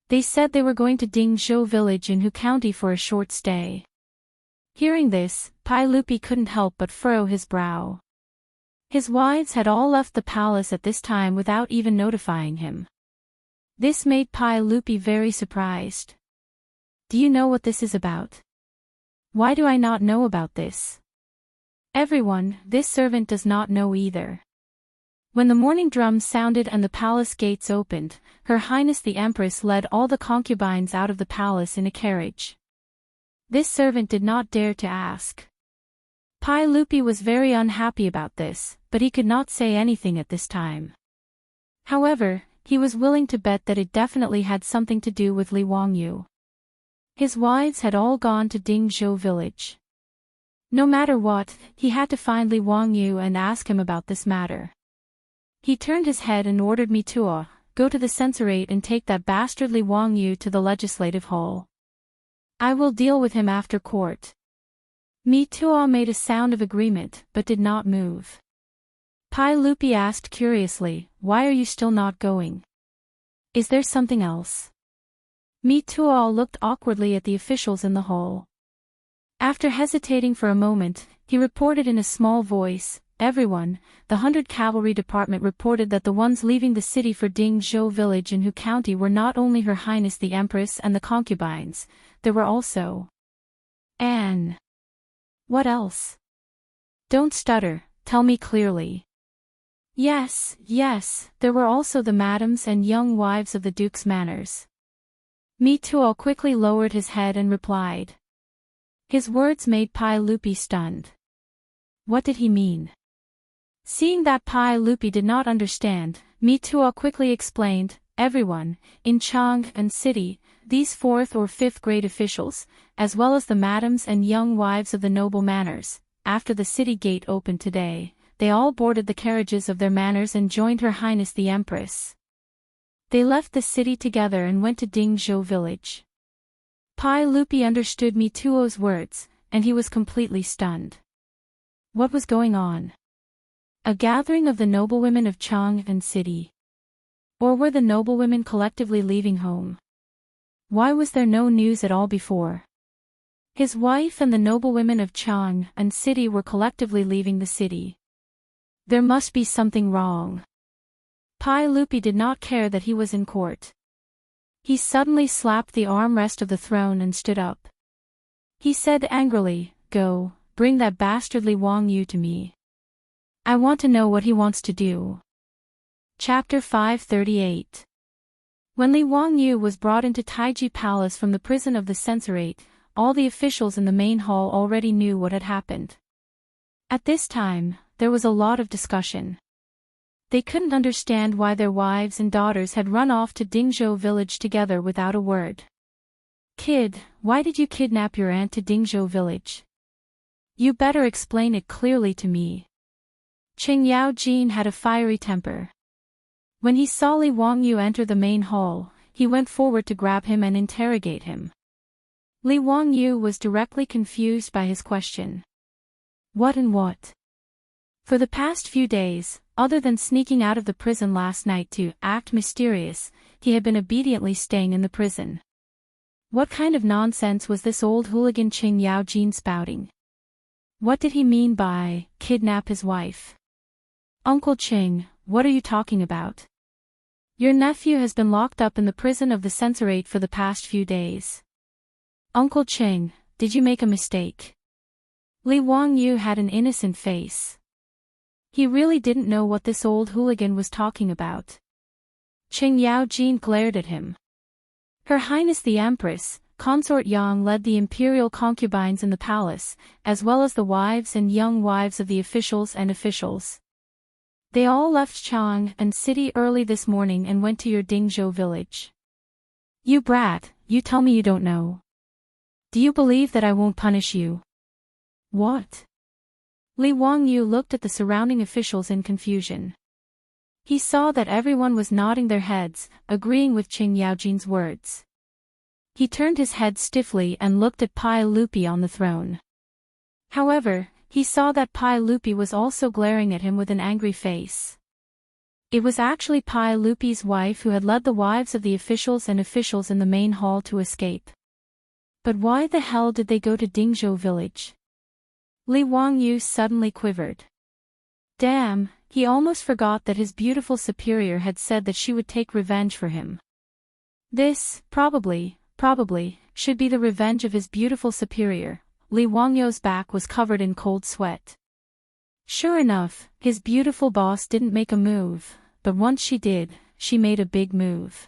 Speaker 1: They said they were going to Dingzhou village in Hu County for a short stay. Hearing this, Pai Lupi couldn't help but furrow his brow. His wives had all left the palace at this time without even notifying him. This made Pai Lupi very surprised. Do you know what this is about? Why do I not know about this? Everyone, this servant does not know either. When the morning drum sounded and the palace gates opened, Her Highness the Empress led all the concubines out of the palace in a carriage. This servant did not dare to ask. Pai Lupi was very unhappy about this, but he could not say anything at this time. However, he was willing to bet that it definitely had something to do with Li Wangyu. His wives had all gone to Dingzhou village. No matter what, he had to find Li Wangyu and ask him about this matter. He turned his head and ordered Mi Tua, go to the censorate and take that bastard Li Wangyu to the legislative hall. I will deal with him after court. Mi Tua made a sound of agreement, but did not move. Pai Lupi asked curiously, why are you still not going? Is there something else? Mi Tua looked awkwardly at the officials in the hall. After hesitating for a moment, he reported in a small voice, everyone, the 100 Cavalry Department reported that the ones leaving the city for Dingzhou village in Hu County were not only Her Highness the Empress and the concubines, there were also Anne. What else? Don't stutter, tell me clearly. Yes, there were also the madams and young wives of the Duke's manors. Mi Tuo quickly lowered his head and replied. His words made Pai Lupi stunned. What did he mean? Seeing that Pai Lupi did not understand, Mi Tuo quickly explained, everyone, in Chang and City, these 4th or 5th grade officials, as well as the madams and young wives of the noble manors, after the city gate opened today, they all boarded the carriages of their manors and joined Her Highness the Empress. They left the city together and went to Dingzhou village. Pai Lupi understood Mi Tuo's words, and he was completely stunned. What was going on? A gathering of the noblewomen of Chang and City. Or were the noblewomen collectively leaving home? Why was there no news at all before? His wife and the noblewomen of Chang and City were collectively leaving the city. There must be something wrong. Pai Lupi did not care that he was in court. He suddenly slapped the armrest of the throne and stood up. He said angrily, "Go, bring that bastardly Wang Yu to me. I want to know what he wants to do." Chapter 538. When Li Wang Yu was brought into Taiji Palace from the prison of the censorate, all the officials in the main hall already knew what had happened. At this time, there was a lot of discussion. They couldn't understand why their wives and daughters had run off to Dingzhou village together without a word. "Kid, why did you kidnap your aunt to Dingzhou village? You better explain it clearly to me." Qing Yao Jin had a fiery temper. When he saw Li Wang Yu enter the main hall, he went forward to grab him and interrogate him. Li Wang Yu was directly confused by his question. What and what? For the past few days, other than sneaking out of the prison last night to act mysterious, he had been obediently staying in the prison. What kind of nonsense was this old hooligan Qing Yao Jin spouting? What did he mean by kidnap his wife? Uncle Qing, what are you talking about? Your nephew has been locked up in the prison of the censorate for the past few days. Uncle Qing, did you make a mistake? Li Wang Yu had an innocent face. He really didn't know what this old hooligan was talking about. Qing Yao Jin glared at him. Her Highness the Empress, Consort Yang led the imperial concubines in the palace, as well as the wives and young wives of the officials and officials. They all left Chang and City early this morning and went to your Dingzhou village. You brat, you tell me you don't know. Do you believe that I won't punish you? What? Li Wang Yu looked at the surrounding officials in confusion. He saw that everyone was nodding their heads, agreeing with Qing Yaojin's words. He turned his head stiffly and looked at Pai Lupi on the throne. However, he saw that Pai Lupi was also glaring at him with an angry face. It was actually Pai Lupi's wife who had led the wives of the officials and officials in the main hall to escape. But why the hell did they go to Dingzhou village? Li Wang Yu suddenly quivered. Damn, he almost forgot that his beautiful superior had said that she would take revenge for him. This, probably, should be the revenge of his beautiful superior. Li Wang Yu's back was covered in cold sweat. Sure enough, his beautiful boss didn't make a move, but once she did, she made a big move.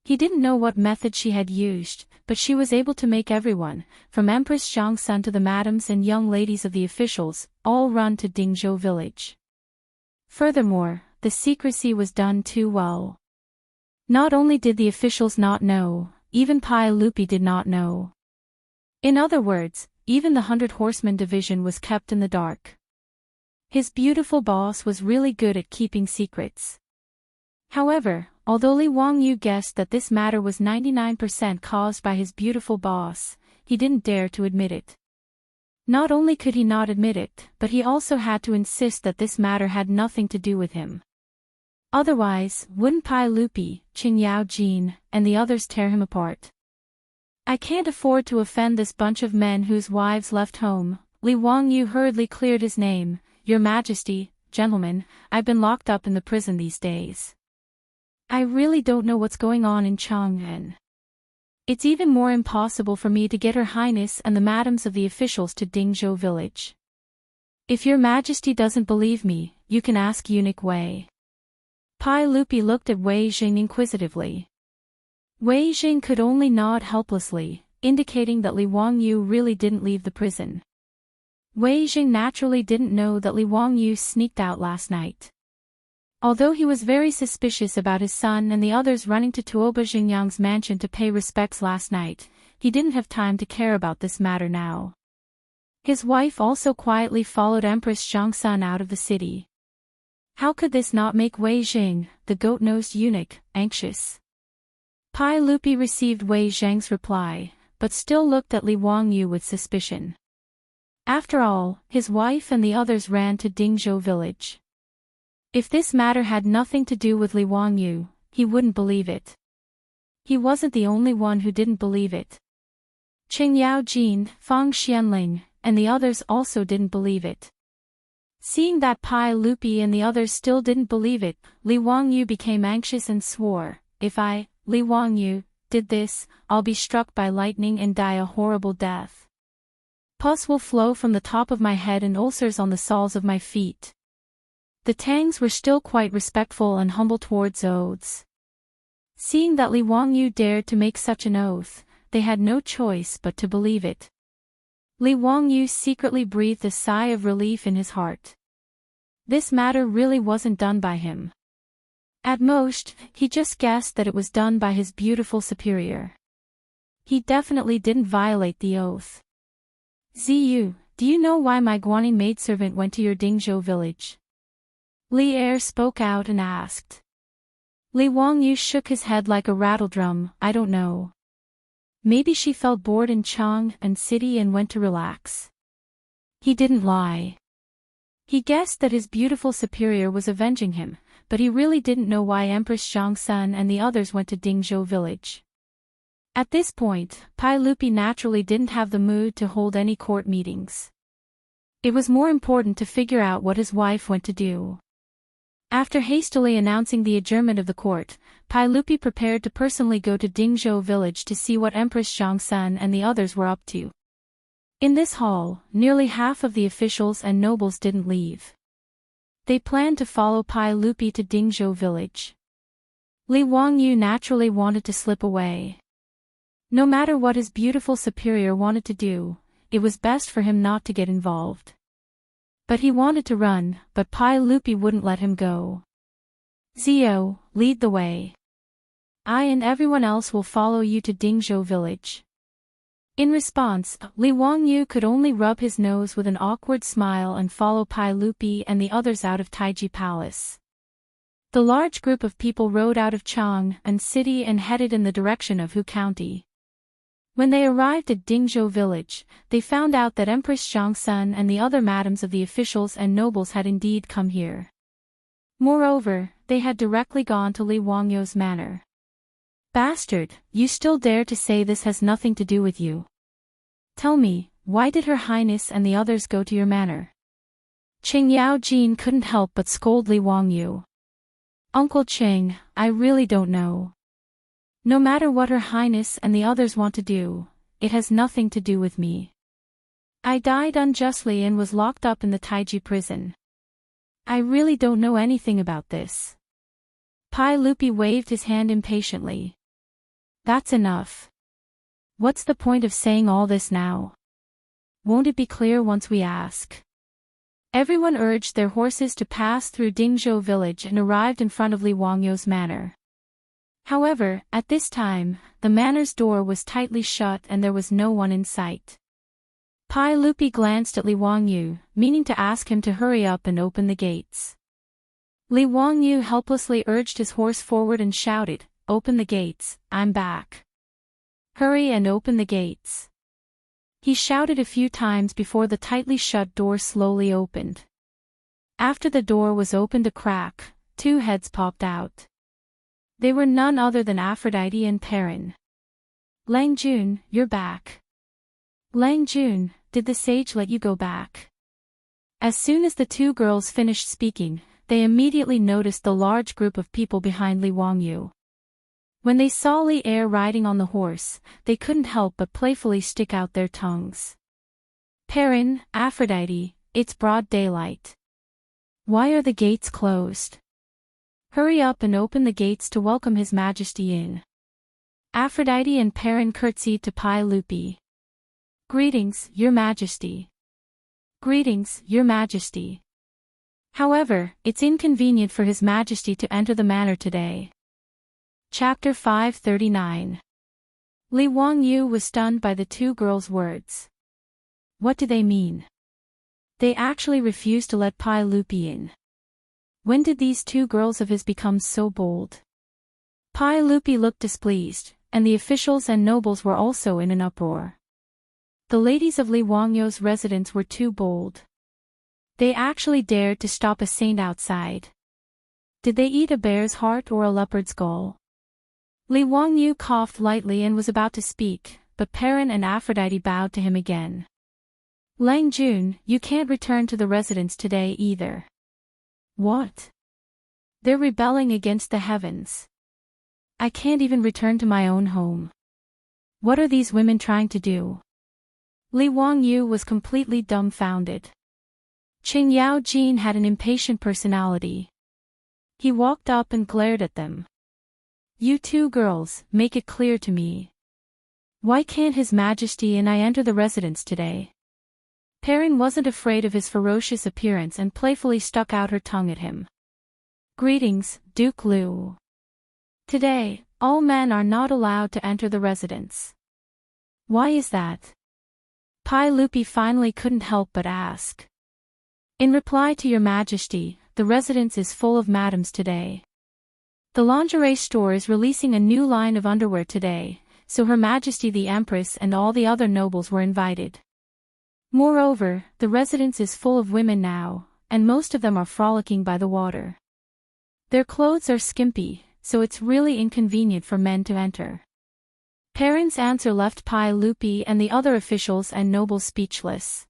Speaker 1: He didn't know what method she had used, but she was able to make everyone, from Empress Zhangsun to the madams and young ladies of the officials, all run to Dingzhou village. Furthermore, the secrecy was done too well. Not only did the officials not know, even Pai Lupi did not know. In other words, even the 100 Horsemen division was kept in the dark. His beautiful boss was really good at keeping secrets. However, although Li Wang Yu guessed that this matter was 99% caused by his beautiful boss, he didn't dare to admit it. Not only could he not admit it, but he also had to insist that this matter had nothing to do with him. Otherwise, wouldn't Pai Lupi, Qing Yao Jin, and the others tear him apart? I can't afford to offend this bunch of men whose wives left home. Li Wang Yu hurriedly cleared his name. Your Majesty, gentlemen, I've been locked up in the prison these days. I really don't know what's going on in Chang'an. It's even more impossible for me to get Her Highness and the madams of the officials to Dingzhou village. If your Majesty doesn't believe me, you can ask eunuch Wei. Pai Lupi looked at Wei Jing inquisitively. Wei Jing could only nod helplessly. indicating that Li Wangyu really didn't leave the prison. Wei Jing naturally didn't know that Li Wangyu sneaked out last night. Although he was very suspicious about his son and the others running to Tuoba Xingyang's mansion to pay respects last night, he didn't have time to care about this matter now. His wife also quietly followed Empress Zhangsun out of the city. How could this not make Wei Jing, the goat-nosed eunuch, anxious? Pai Lupi received Wei Zhang's reply, but still looked at Li Wangyu with suspicion. After all, his wife and the others ran to Dingzhou village. If this matter had nothing to do with Li Wangyu, he wouldn't believe it. He wasn't the only one who didn't believe it. Qing Yaojin, Fang Xianling, and the others also didn't believe it. Seeing that Pai Lupi and the others still didn't believe it, Li Wangyu became anxious and swore, "If I, Li Wangyu, did this, I'll be struck by lightning and die a horrible death. Pus will flow from the top of my head and ulcers on the soles of my feet." The Tangs were still quite respectful and humble towards oaths. Seeing that Li Wangyu dared to make such an oath, they had no choice but to believe it. Li Wangyu secretly breathed a sigh of relief in his heart. This matter really wasn't done by him. At most, he just guessed that it was done by his beautiful superior. He definitely didn't violate the oath. "Ziyu, do you know why my Guanyin maidservant went to your Dingzhou village?" Li Er spoke out and asked. Li Wangyu shook his head like a rattledrum. "I don't know. Maybe she felt bored in Chang'an City and went to relax." He didn't lie. He guessed that his beautiful superior was avenging him, but he really didn't know why Empress Zhangsun and the others went to Dingzhou village. At this point, Pai Lupi naturally didn't have the mood to hold any court meetings. It was more important to figure out what his wife went to do. After hastily announcing the adjournment of the court, Pai Lupi prepared to personally go to Dingzhou village to see what Empress Zhangsun and the others were up to. In this hall, nearly half of the officials and nobles didn't leave. They planned to follow Pai Lupi to Dingzhou village. Li Wangyu naturally wanted to slip away. No matter what his beautiful superior wanted to do, it was best for him not to get involved. But he wanted to run, but Pai Lupi wouldn't let him go. "Zio, lead the way. I and everyone else will follow you to Dingzhou village." In response, Li Wangyu could only rub his nose with an awkward smile and follow Pai Lupi and the others out of Taiji Palace. The large group of people rode out of Chang'an City and headed in the direction of Hu County. When they arrived at Dingzhou village, they found out that Empress Zhangsun and the other madams of the officials and nobles had indeed come here. Moreover, they had directly gone to Li Wangyu's manor. "Bastard, you still dare to say this has nothing to do with you? Tell me, why did Her Highness and the others go to your manor?" Qing Yaojin couldn't help but scold Li Wangyu. "Uncle Qing, I really don't know. No matter what Her Highness and the others want to do, it has nothing to do with me. I died unjustly and was locked up in the Taiji prison. I really don't know anything about this." Pai Lupi waved his hand impatiently. "That's enough. What's the point of saying all this now? Won't it be clear once we ask?" Everyone urged their horses to pass through Dingzhou village and arrived in front of Li Wangyu's manor. However, at this time, the manor's door was tightly shut and there was no one in sight. Pai Lupi glanced at Li Wangyu, meaning to ask him to hurry up and open the gates. Li Wangyu helplessly urged his horse forward and shouted, "Open the gates, I'm back. Hurry and open the gates." He shouted a few times before the tightly shut door slowly opened. After the door was opened a crack, two heads popped out. They were none other than Aphrodite and Perrin. "Lang Jun, you're back. Lang Jun, did the sage let you go back?" As soon as the two girls finished speaking, they immediately noticed the large group of people behind Li Wangyu. When they saw Li Er riding on the horse, they couldn't help but playfully stick out their tongues. "Perrin, Aphrodite, it's broad daylight. Why are the gates closed? Hurry up and open the gates to welcome His Majesty in." Aphrodite and Perrin curtsied to Pi Lupi. "Greetings, Your Majesty." "Greetings, Your Majesty." However, it's inconvenient for His Majesty to enter the manor today. Chapter 539. Li Wangyu was stunned by the two girls' words. What do they mean? They actually refused to let Pi Lupi in. When did these two girls of his become so bold? Pi Lupi looked displeased, and the officials and nobles were also in an uproar. The ladies of Li Wangyu's residence were too bold. They actually dared to stop a saint outside. Did they eat a bear's heart or a leopard's gall? Li Wangyu coughed lightly and was about to speak, but Perrin and Aphrodite bowed to him again. Lang Jun, you can't return to the residence today either. What? They're rebelling against the heavens. I can't even return to my own home. What are these women trying to do? Li Wangyu was completely dumbfounded. Qing Yao Jin had an impatient personality. He walked up and glared at them. You two girls, make it clear to me. Why can't His Majesty and I enter the residence today? Perrin wasn't afraid of his ferocious appearance and playfully stuck out her tongue at him. Greetings, Duke Liu. Today, all men are not allowed to enter the residence. Why is that? Pi Lupi finally couldn't help but ask. In reply to Your Majesty, the residence is full of madams today. The lingerie store is releasing a new line of underwear today, so Her Majesty the Empress and all the other nobles were invited. Moreover, the residence is full of women now, and most of them are frolicking by the water. Their clothes are skimpy, so it's really inconvenient for men to enter. Perrin's answer left Pi Lupi and the other officials and nobles speechless.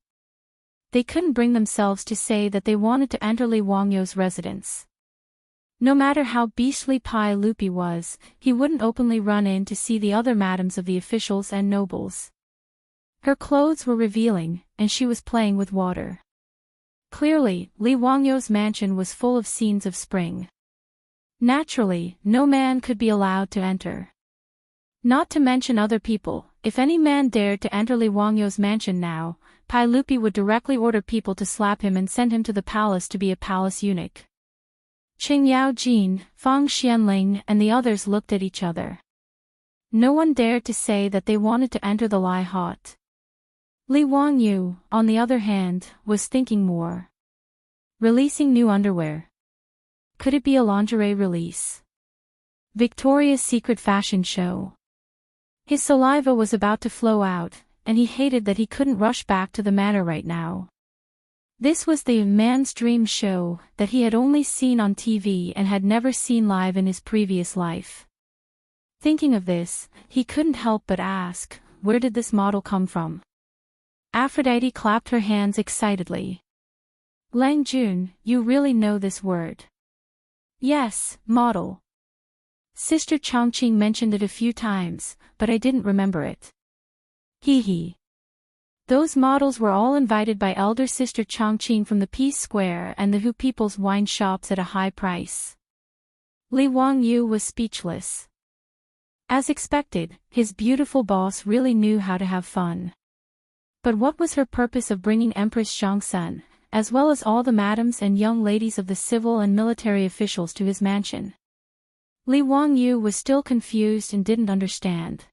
Speaker 1: They couldn't bring themselves to say that they wanted to enter Li Wangyu's residence. No matter how beastly Pi Lupi was, he wouldn't openly run in to see the other madams of the officials and nobles. Her clothes were revealing, and she was playing with water. Clearly, Li Wangyu's mansion was full of scenes of spring. Naturally, no man could be allowed to enter. Not to mention other people, if any man dared to enter Li Wangyu's mansion now, Pi Lupi would directly order people to slap him and send him to the palace to be a palace eunuch. Qing Yao Jin, Fang Xianling and the others looked at each other. No one dared to say that they wanted to enter the Lai Hot. Li Wangyu, on the other hand, was thinking more. Releasing new underwear. Could it be a lingerie release? Victoria's Secret fashion show. His saliva was about to flow out, and he hated that he couldn't rush back to the manor right now. This was the man's dream show that he had only seen on TV and had never seen live in his previous life. Thinking of this, he couldn't help but ask, where did this model come from? Aphrodite clapped her hands excitedly. Lang Jun, you really know this word. Yes, model. Sister Chongqing mentioned it a few times, but I didn't remember it. Hee hee. Those models were all invited by elder sister Chongqing from the Peace Square and the Hu People's wine shops at a high price. Li Wangyu was speechless. As expected, his beautiful boss really knew how to have fun. But what was her purpose of bringing Empress Zhongsun, as well as all the madams and young ladies of the civil and military officials to his mansion? Li Wangyu was still confused and didn't understand.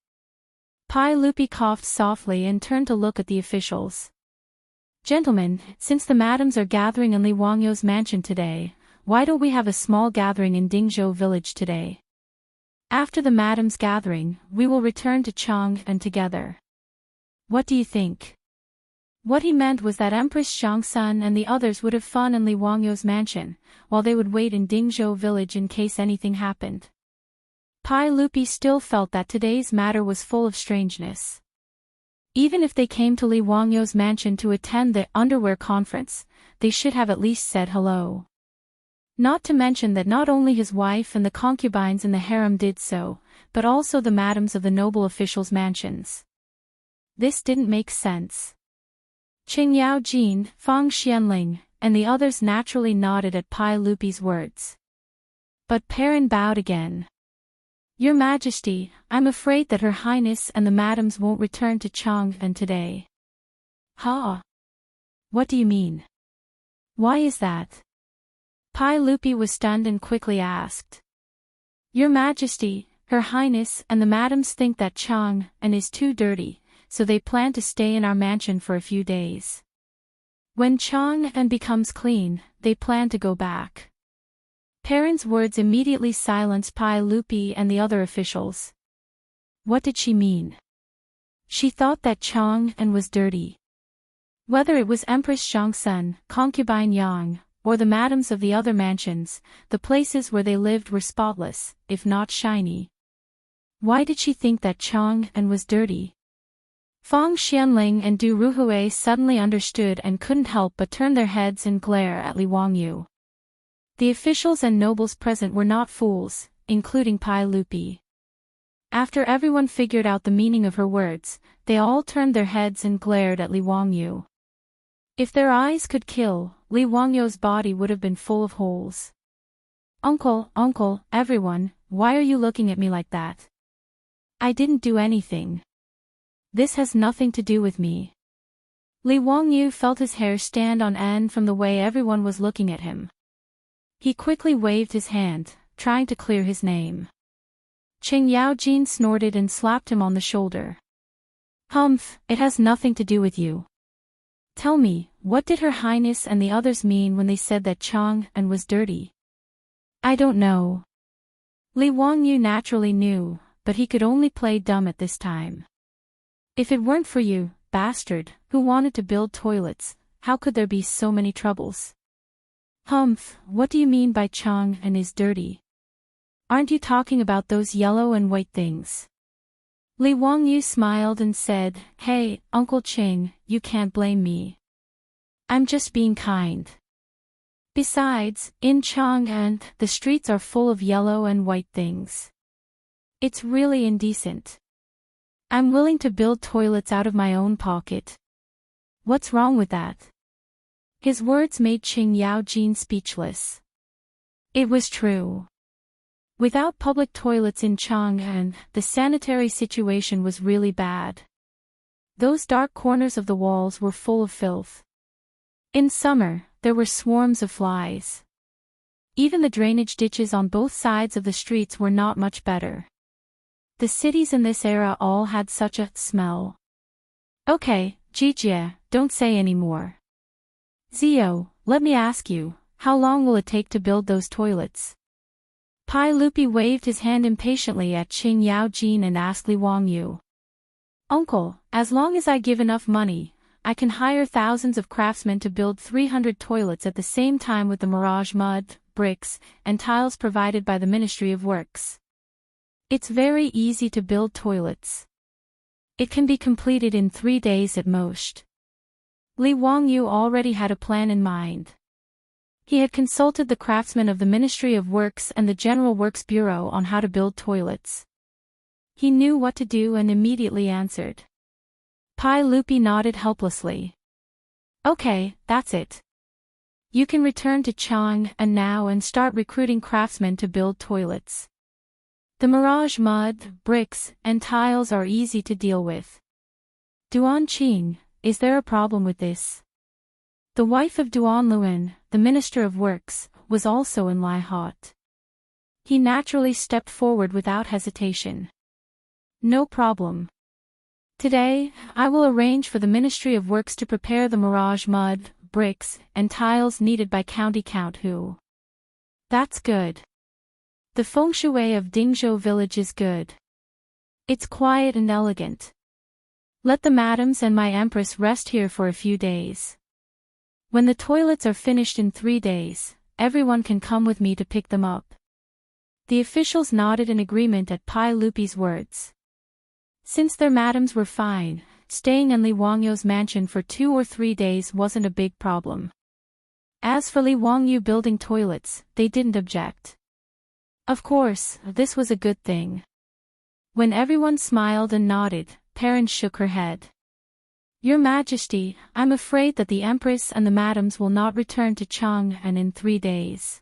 Speaker 1: Pi Lupi coughed softly and turned to look at the officials. Gentlemen, since the madams are gathering in Li Wangyu's mansion today, why don't we have a small gathering in Dingzhou village today? After the madams' gathering, we will return to Chang'an together. What do you think? What he meant was that Empress Zhongsun and the others would have fun in Li Wangyu's mansion, while they would wait in Dingzhou village in case anything happened. Pi Lupi still felt that today's matter was full of strangeness. Even if they came to Li Wangyu's mansion to attend the underwear conference, they should have at least said hello. Not to mention that not only his wife and the concubines in the harem did so, but also the madams of the noble officials' mansions. This didn't make sense. Qing Yao Jin, Fang Xianling, and the others naturally nodded at Pi Lupi's words. But Perrin bowed again. Your Majesty, I'm afraid that Her Highness and the madams won't return to Chang'an today. Ha! What do you mean? Why is that? Pai Lupi was stunned and quickly asked. Your Majesty, Her Highness and the madams think that Chang'an is too dirty, so they plan to stay in our mansion for a few days. When Chang'an becomes clean, they plan to go back. Perrin's words immediately silenced Pai Lupi and the other officials. What did she mean? She thought that Chang'an was dirty. Whether it was Empress Zhongsun, concubine Yang, or the madams of the other mansions, the places where they lived were spotless, if not shiny. Why did she think that Chang'an was dirty? Feng Xianling and Du Ruhui suddenly understood and couldn't help but turn their heads and glare at Li Wangyu. The officials and nobles present were not fools, including Pai Lupi. After everyone figured out the meaning of her words, they all turned their heads and glared at Li Wangyu. If their eyes could kill, Li Wangyu's body would have been full of holes. Uncle, everyone, why are you looking at me like that? I didn't do anything. This has nothing to do with me. Li Wangyu felt his hair stand on end from the way everyone was looking at him. He quickly waved his hand, trying to clear his name. Qing Yaojin snorted and slapped him on the shoulder. Humph, it has nothing to do with you. Tell me, what did Her Highness and the others mean when they said that Chang'an was dirty? I don't know. Li Wangyu naturally knew, but he could only play dumb at this time. If it weren't for you, bastard, who wanted to build toilets, how could there be so many troubles? Humph, what do you mean by Chang'an is dirty? Aren't you talking about those yellow and white things? Li Wangyu smiled and said, Hey, Uncle Qing, you can't blame me. I'm just being kind. Besides, in Chang'an, the streets are full of yellow and white things. It's really indecent. I'm willing to build toilets out of my own pocket. What's wrong with that? His words made Qing Yaojin speechless. It was true. Without public toilets in Chang'an, the sanitary situation was really bad. Those dark corners of the walls were full of filth. In summer, there were swarms of flies. Even the drainage ditches on both sides of the streets were not much better. The cities in this era all had such a smell. Okay, Jijie, don't say any more. Zio, let me ask you, how long will it take to build those toilets? Pai Lupi waved his hand impatiently at Qing Yaojin and asked Li Wangyu. Uncle, as long as I give enough money, I can hire thousands of craftsmen to build 300 toilets at the same time with the Mirage mud, bricks, and tiles provided by the Ministry of Works. It's very easy to build toilets. It can be completed in 3 days at most. Li Wangyu already had a plan in mind. He had consulted the craftsmen of the Ministry of Works and the General Works Bureau on how to build toilets. He knew what to do and immediately answered. Pai Lupi nodded helplessly. Okay, that's it. You can return to Chang'an now and start recruiting craftsmen to build toilets. The Mirage mud, bricks, and tiles are easy to deal with. Duan Qing, is there a problem with this? The wife of Duan Luan, the Minister of Works, was also in Lai Hot. He naturally stepped forward without hesitation. No problem. Today, I will arrange for the Ministry of Works to prepare the Mirage mud, bricks, and tiles needed by County Count Hu. That's good. The feng shui of Dingzhou village is good. It's quiet and elegant. Let the madams and my empress rest here for a few days. When the toilets are finished in 3 days, everyone can come with me to pick them up. The officials nodded in agreement at Pai Lupi's words. Since their madams were fine, staying in Li Wangyu's mansion for 2 or 3 days wasn't a big problem. As for Li Wangyu building toilets, they didn't object. Of course, this was a good thing. When everyone smiled and nodded, Perrin shook her head. Your Majesty, I'm afraid that the Empress and the madams will not return to Chang'an in 3 days.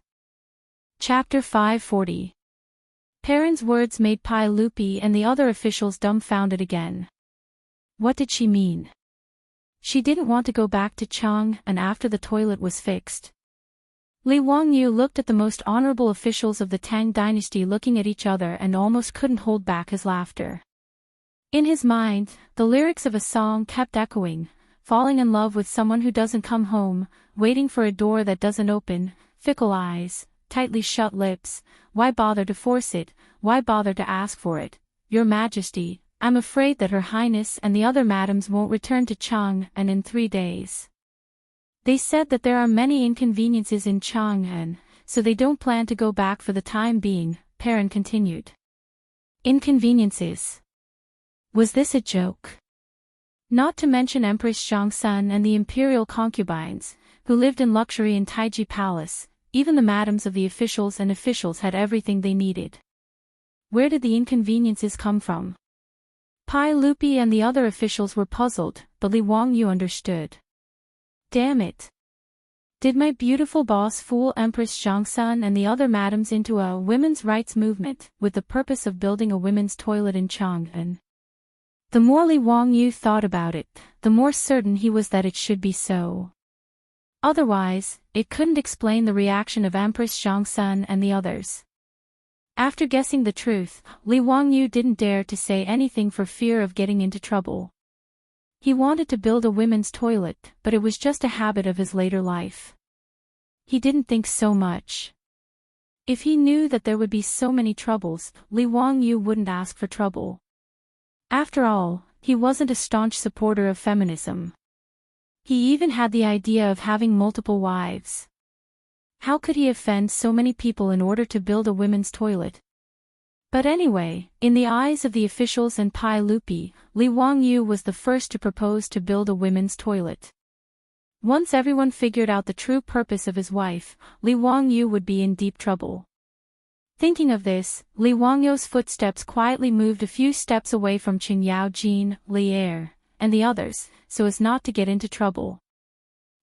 Speaker 1: Chapter 540. Perrin's words made Pai Lupi and the other officials dumbfounded again. What did she mean? She didn't want to go back to Chang and after the toilet was fixed. Li Wangyu looked at the most honorable officials of the Tang dynasty looking at each other and almost couldn't hold back his laughter. In his mind, the lyrics of a song kept echoing, falling in love with someone who doesn't come home, waiting for a door that doesn't open, fickle eyes, tightly shut lips, why bother to force it, why bother to ask for it, Your Majesty, I'm afraid that Her Highness and the other madams won't return to Chang'an in 3 days. They said that there are many inconveniences in Chang'an, so they don't plan to go back for the time being, Perrin continued. Inconveniences? Was this a joke? Not to mention Empress Zhongsun and the imperial concubines, who lived in luxury in Taiji Palace, even the madams of the officials and officials had everything they needed. Where did the inconveniences come from? Pai Lupi and the other officials were puzzled, but Li Wangyu understood. Damn it! Did my beautiful boss fool Empress Zhongsun and the other madams into a women's rights movement with the purpose of building a women's toilet in Chang'an? The more Li Wangyu thought about it, the more certain he was that it should be so. Otherwise, it couldn't explain the reaction of Empress Zhongsun and the others. After guessing the truth, Li Wangyu didn't dare to say anything for fear of getting into trouble. He wanted to build a women's toilet, but it was just a habit of his later life. He didn't think so much. If he knew that there would be so many troubles, Li Wangyu wouldn't ask for trouble. After all, he wasn't a staunch supporter of feminism. He even had the idea of having multiple wives. How could he offend so many people in order to build a women's toilet? But anyway, in the eyes of the officials and Pai Lupi, Li Wangyu was the first to propose to build a women's toilet. Once everyone figured out the true purpose of his wife, Li Wangyu would be in deep trouble. Thinking of this, Li Wangyu's footsteps quietly moved a few steps away from Qin Yaojin, Li Er, and the others, so as not to get into trouble.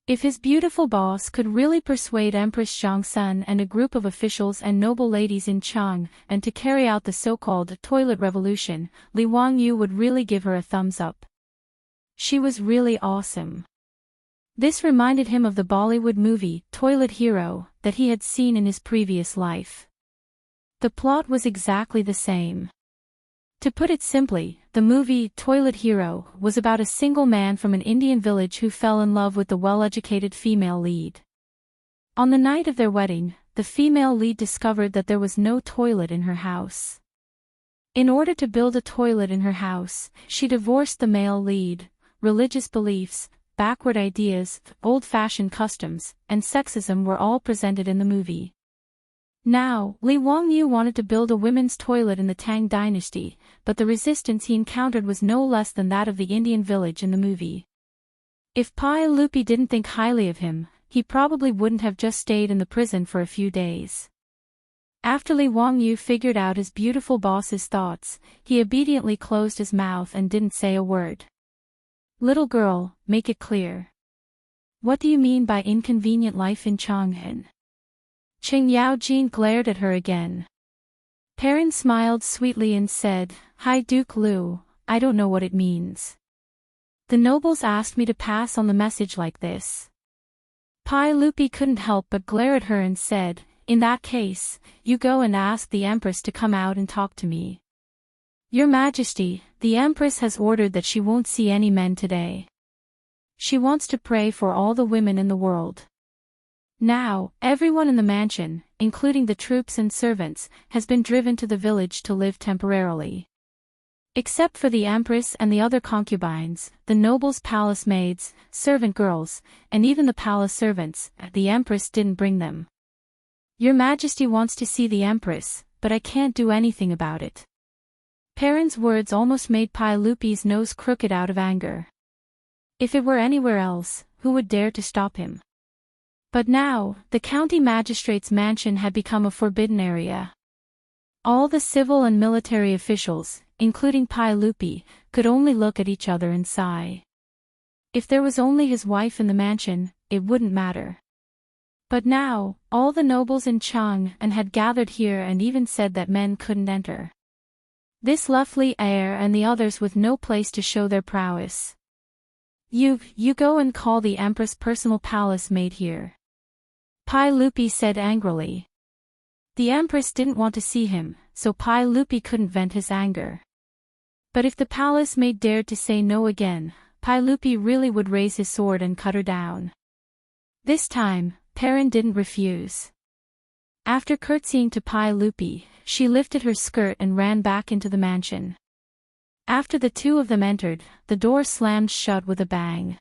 Speaker 1: If his beautiful boss could really persuade Empress Zhongsun and a group of officials and noble ladies in Chang and to carry out the so-called toilet revolution, Li Wangyu would really give her a thumbs up. She was really awesome. This reminded him of the Bollywood movie, Toilet Hero, that he had seen in his previous life. The plot was exactly the same. To put it simply, the movie Toilet Hero was about a single man from an Indian village who fell in love with the well-educated female lead. On the night of their wedding, the female lead discovered that there was no toilet in her house. In order to build a toilet in her house, she divorced the male lead. Religious beliefs, backward ideas, old-fashioned customs, and sexism were all presented in the movie. Now, Li Wangyu wanted to build a women's toilet in the Tang Dynasty, but the resistance he encountered was no less than that of the Indian village in the movie. If Pai Lupi didn't think highly of him, he probably wouldn't have just stayed in the prison for a few days. After Li Wangyu figured out his beautiful boss's thoughts, he obediently closed his mouth and didn't say a word. Little girl, make it clear. What do you mean by inconvenient life in Chang'an? Qin Yaojin glared at her again. Perrin smiled sweetly and said, Hi Duke Lu, I don't know what it means. The nobles asked me to pass on the message like this. Pai Lupi couldn't help but glare at her and said, In that case, you go and ask the Empress to come out and talk to me. Your Majesty, the Empress has ordered that she won't see any men today. She wants to pray for all the women in the world. Now, everyone in the mansion, including the troops and servants, has been driven to the village to live temporarily. Except for the Empress and the other concubines, the nobles' palace maids, servant girls, and even the palace servants, the Empress didn't bring them. Your Majesty wants to see the Empress, but I can't do anything about it. Perrin's words almost made Pai Lupi's nose crooked out of anger. If it were anywhere else, who would dare to stop him? But now, the county magistrate's mansion had become a forbidden area. All the civil and military officials, including Pai Lupi, could only look at each other and sigh. If there was only his wife in the mansion, it wouldn't matter. But now, all the nobles in Chang'an had gathered here and even said that men couldn't enter. This lovely heir and the others with no place to show their prowess. You go and call the Empress' personal palace maid here. Pai Lupi said angrily. The Empress didn't want to see him, so Pai Lupi couldn't vent his anger. But if the palace maid dared to say no again, Pai Lupi really would raise his sword and cut her down. This time, Perrin didn't refuse. After curtsying to Pai Lupi, she lifted her skirt and ran back into the mansion. After the two of them entered, the door slammed shut with a bang.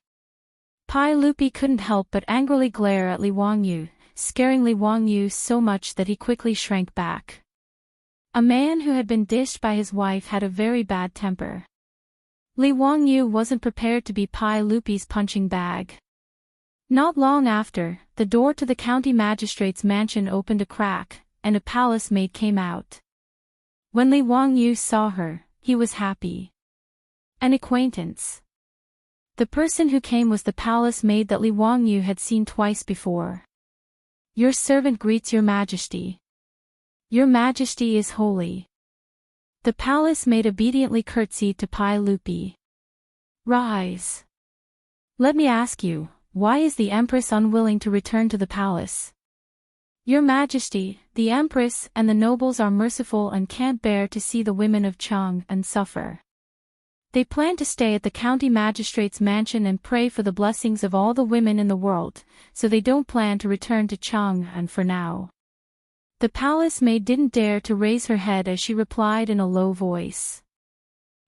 Speaker 1: Pai Lupi couldn't help but angrily glare at Li Wangyu, scaring Li Wangyu so much that he quickly shrank back. A man who had been dished by his wife had a very bad temper. Li Wangyu wasn't prepared to be Pai Lupi's punching bag. Not long after, the door to the county magistrate's mansion opened a crack, and a palace maid came out. When Li Wangyu saw her, he was happy. An acquaintance. The person who came was the palace maid that Li Wangyu had seen twice before. Your servant greets your majesty. Your majesty is holy. The palace maid obediently curtsied to Pai Lupi. Rise. Let me ask you, why is the Empress unwilling to return to the palace? Your Majesty, the Empress and the nobles are merciful and can't bear to see the women of Chang'an suffer. They plan to stay at the county magistrate's mansion and pray for the blessings of all the women in the world, so they don't plan to return to Chang'an for now. The palace maid didn't dare to raise her head as she replied in a low voice.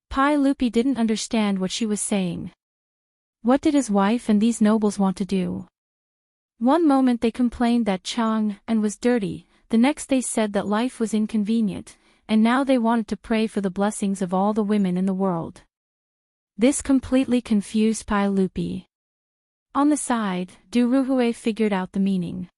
Speaker 1: Pai Lupi didn't understand what she was saying. What did his wife and these nobles want to do? One moment they complained that Chang'an was dirty, the next they said that life was inconvenient, and now they wanted to pray for the blessings of all the women in the world. This completely confused Pai Lupi. On the side, Du Ruhui figured out the meaning.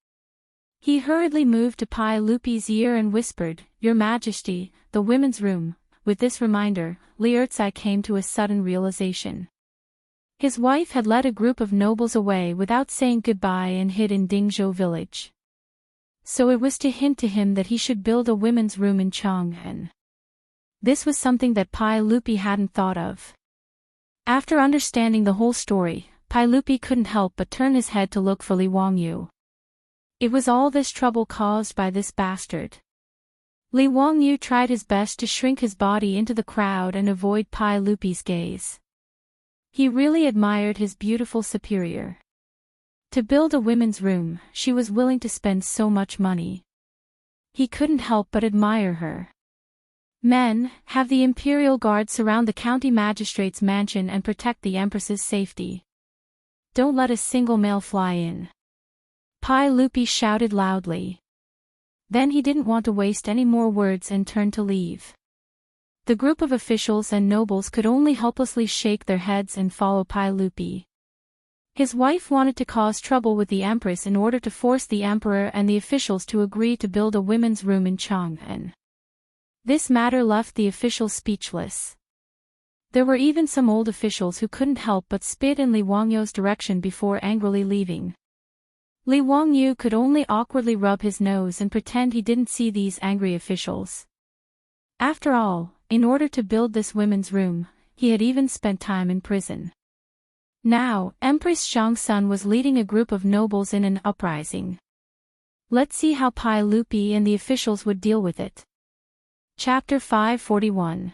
Speaker 1: He hurriedly moved to Pai Lupi's ear and whispered, Your Majesty, the women's room. With this reminder, Li Ercai came to a sudden realization. His wife had led a group of nobles away without saying goodbye and hid in Dingzhou village. So it was to hint to him that he should build a women's room in Chang'an. This was something that Pai Lupi hadn't thought of. After understanding the whole story, Pai Lupi couldn't help but turn his head to look for Li Wangyu. It was all this trouble caused by this bastard. Li Wangyu tried his best to shrink his body into the crowd and avoid Pai Lupi's gaze. He really admired his beautiful superior. To build a women's room, she was willing to spend so much money. He couldn't help but admire her. Men, have the imperial guard surround the county magistrate's mansion and protect the Empress's safety. Don't let a single male fly in. Pai Lupi shouted loudly. Then he didn't want to waste any more words and turned to leave. The group of officials and nobles could only helplessly shake their heads and follow Pai Lupi. His wife wanted to cause trouble with the Empress in order to force the Emperor and the officials to agree to build a women's room in Chang'an. This matter left the officials speechless. There were even some old officials who couldn't help but spit in Li Wangyu's direction before angrily leaving. Li Wangyu could only awkwardly rub his nose and pretend he didn't see these angry officials. After all, in order to build this women's room, he had even spent time in prison. Now, Empress Zhangsun was leading a group of nobles in an uprising. Let's see how Pai Lupi and the officials would deal with it. Chapter 541.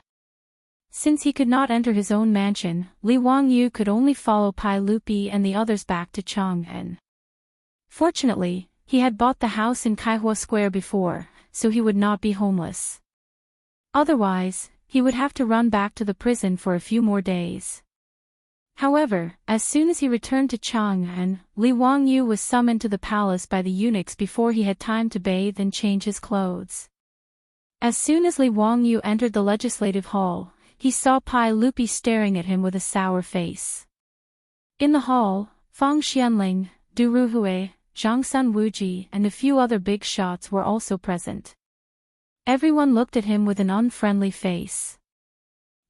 Speaker 1: Since he could not enter his own mansion, Li Wangyu could only follow Pai Lupi and the others back to Chang'an. Fortunately, he had bought the house in Kaihua Square before, so he would not be homeless. Otherwise, he would have to run back to the prison for a few more days. However, as soon as he returned to Chang'an, Li Wangyu was summoned to the palace by the eunuchs before he had time to bathe and change his clothes. As soon as Li Wangyu entered the legislative hall, he saw Pai Lupi staring at him with a sour face. In the hall, Fang Xianling, Du Ruhui, Zhangsun Wuji and a few other big shots were also present. Everyone looked at him with an unfriendly face.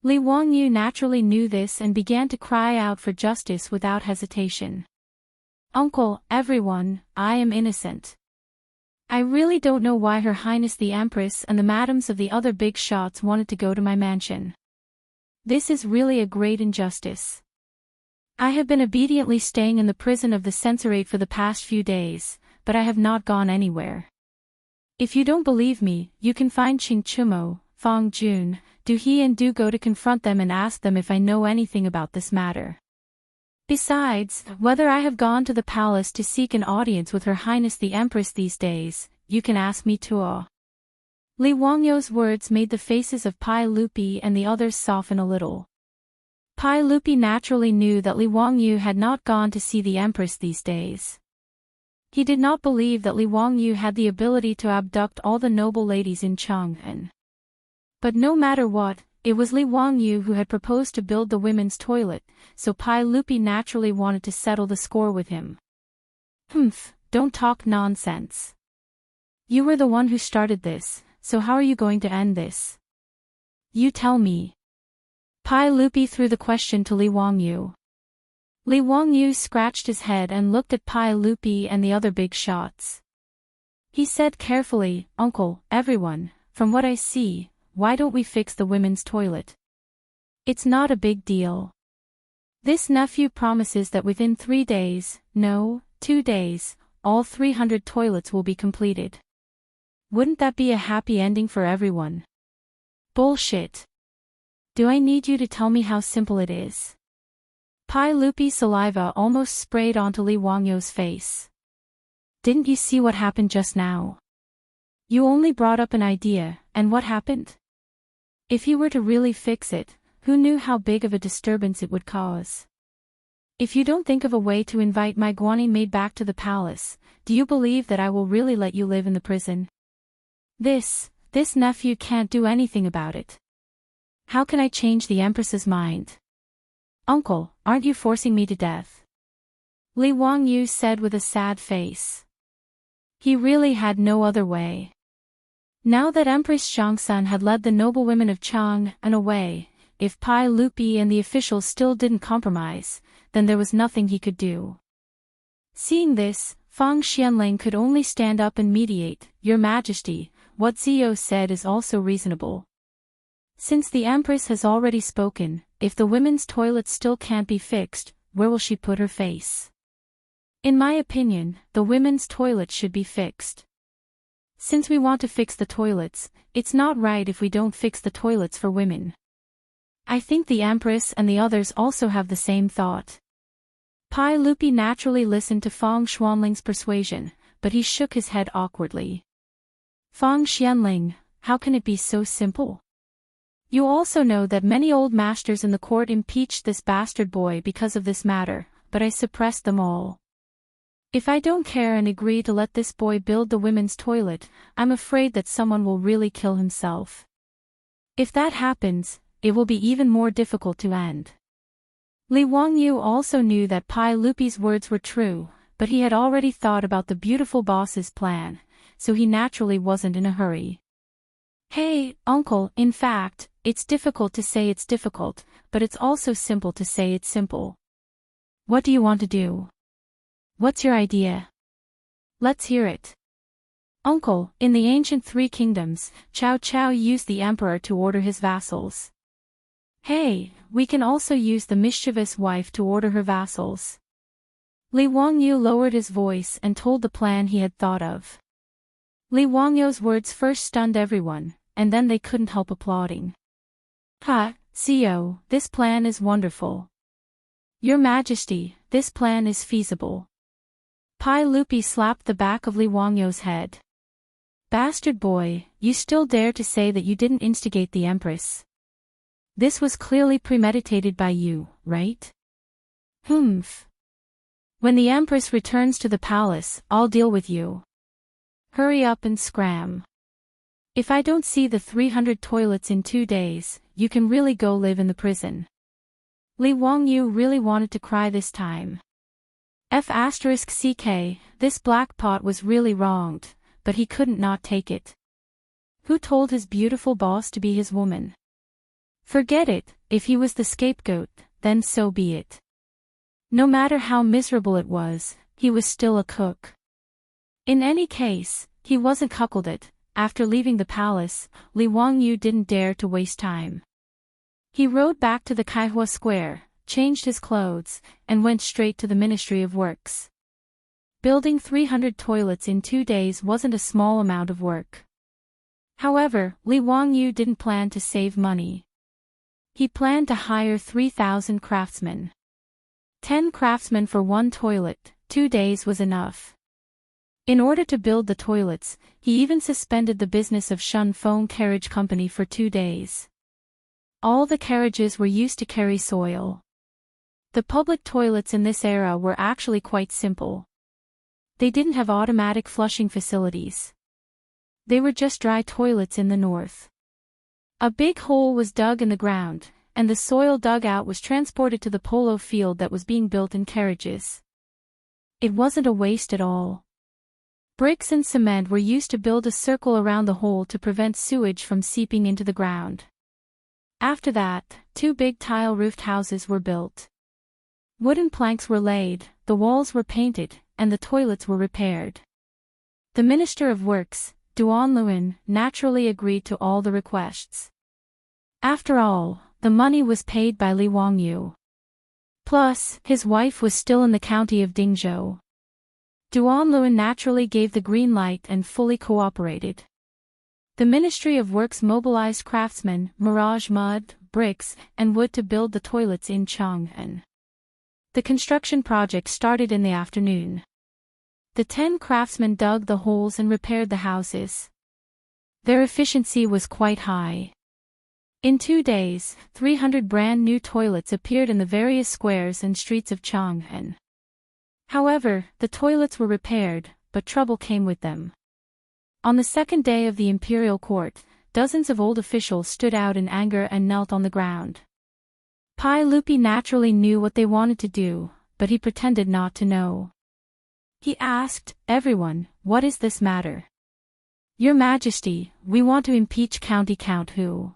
Speaker 1: Li Wangyu naturally knew this and began to cry out for justice without hesitation. Uncle, everyone, I am innocent. I really don't know why Her Highness the Empress and the madams of the other big shots wanted to go to my mansion. This is really a great injustice. I have been obediently staying in the prison of the censorate for the past few days, but I have not gone anywhere. If you don't believe me, you can find Qing Chumo, Fang Jun, Do He and do go to confront them and ask them if I know anything about this matter. Besides, whether I have gone to the palace to seek an audience with Her Highness the Empress these days, you can ask me too. Li Wangyou's words made the faces of Pai Lupi and the others soften a little. Pai Lupi naturally knew that Li Wangyou had not gone to see the Empress these days. He did not believe that Li Wangyou had the ability to abduct all the noble ladies in Chang'an. But no matter what, it was Li Wangyou who had proposed to build the women's toilet, so Pai Lupi naturally wanted to settle the score with him. Don't talk nonsense. You were the one who started this, so how are you going to end this? You tell me. Pai Lupi threw the question to Li Wangyou. Li Wangyou scratched his head and looked at Pai Lupi and the other big shots. He said carefully, Uncle, everyone, from what I see, why don't we fix the women's toilet? It's not a big deal. This nephew promises that within 3 days, no, 2 days, all 300 toilets will be completed. Wouldn't that be a happy ending for everyone? Bullshit. Do I need you to tell me how simple it is? Pai Lupi's saliva almost sprayed onto Li Wangyou's face. Didn't you see what happened just now? You only brought up an idea, and what happened? If you were to really fix it, who knew how big of a disturbance it would cause? If you don't think of a way to invite my Guanyin maid back to the palace, do you believe that I will really let you live in the prison? This nephew can't do anything about it. How can I change the Empress's mind? Uncle, aren't you forcing me to death? Li Wangyou said with a sad face. He really had no other way. Now that Empress Xiangsun had led the noblewomen of Chang'an away, if Pai Lupi and the officials still didn't compromise, then there was nothing he could do. Seeing this, Fang Xianling could only stand up and mediate. Your Majesty, what Ziyou said is also reasonable. Since the Empress has already spoken, if the women's toilet still can't be fixed, where will she put her face? In my opinion, the women's toilet should be fixed. Since we want to fix the toilets, it's not right if we don't fix the toilets for women. I think the Empress and the others also have the same thought. Pai Lupi naturally listened to Fang Xuanling's persuasion, but he shook his head awkwardly. Fang Xianling, how can it be so simple? You also know that many old masters in the court impeached this bastard boy because of this matter, but I suppressed them all. If I don't care and agree to let this boy build the women's toilet, I'm afraid that someone will really kill himself. If that happens, it will be even more difficult to end. Li Wangyou also knew that Pai Lupi's words were true, but he had already thought about the beautiful boss's plan, so he naturally wasn't in a hurry. Hey, uncle, in fact, it's difficult to say it's difficult, but it's also simple to say it's simple. What do you want to do? What's your idea? Let's hear it. Uncle, in the ancient 3 kingdoms, Cao Cao used the emperor to order his vassals. Hey, we can also use the mischievous wife to order her vassals. Li Wangyou lowered his voice and told the plan he had thought of. Li Wangyou's words first stunned everyone, and then they couldn't help applauding. Ziyou, this plan is wonderful. Your Majesty, this plan is feasible. Pai Lupi slapped the back of Li Wangyou's head. Bastard boy, you still dare to say that you didn't instigate the Empress? This was clearly premeditated by you, right? Humph. When the Empress returns to the palace, I'll deal with you. Hurry up and scram. If I don't see the 300 toilets in 2 days, you can really go live in the prison. Li Wangyou really wanted to cry this time. *CK, this black pot was really wronged, but he couldn't not take it. Who told his beautiful boss to be his woman? Forget it, if he was the scapegoat, then so be it. No matter how miserable it was, he was still a cook. In any case, he wasn't cuckolded. After leaving the palace, Li Wangyu didn't dare to waste time. He rode back to the Kaihua Square, changed his clothes, and went straight to the Ministry of Works. Building 300 toilets in 2 days wasn't a small amount of work. However, Li Wangyu didn't plan to save money. He planned to hire 3,000 craftsmen. 10 craftsmen for 1 toilet, 2 days was enough. In order to build the toilets, he even suspended the business of Shun Feng Carriage Company for 2 days. All the carriages were used to carry soil. The public toilets in this era were actually quite simple. They didn't have automatic flushing facilities. They were just dry toilets in the north. A big hole was dug in the ground, and the soil dug out was transported to the polo field that was being built in carriages. It wasn't a waste at all. Bricks and cement were used to build a circle around the hole to prevent sewage from seeping into the ground. After that, 2 big tile-roofed houses were built. Wooden planks were laid, the walls were painted, and the toilets were repaired. The Minister of Works, Duan Luan, naturally agreed to all the requests. After all, the money was paid by Li Wangyu. Plus, his wife was still in the county of Dingzhou. Duan Luan naturally gave the green light and fully cooperated. The Ministry of Works mobilized craftsmen, mirage mud, bricks, and wood to build the toilets in Chang'an. The construction project started in the afternoon. The 10 craftsmen dug the holes and repaired the houses. Their efficiency was quite high. In 2 days, 300 brand new toilets appeared in the various squares and streets of Chang'an. However, the toilets were repaired, but trouble came with them. On the second day of the imperial court, dozens of old officials stood out in anger and knelt on the ground. Pai Lupi naturally knew what they wanted to do, but he pretended not to know. He asked, "Everyone, what is this matter?" "Your Majesty, we want to impeach County Count Hu.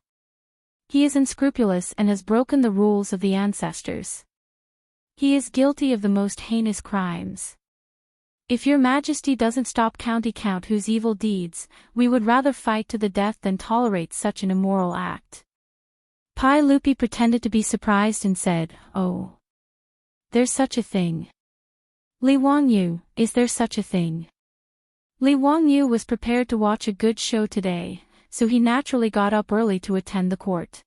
Speaker 1: He is unscrupulous and has broken the rules of the ancestors. He is guilty of the most heinous crimes. If your Majesty doesn't stop County Count Hu's evil deeds, we would rather fight to the death than tolerate such an immoral act." Pai Lupi pretended to be surprised and said, "Oh. There's such a thing. Li Wangyu, is there such a thing?" Li Wangyu was prepared to watch a good show today, so he naturally got up early to attend the court.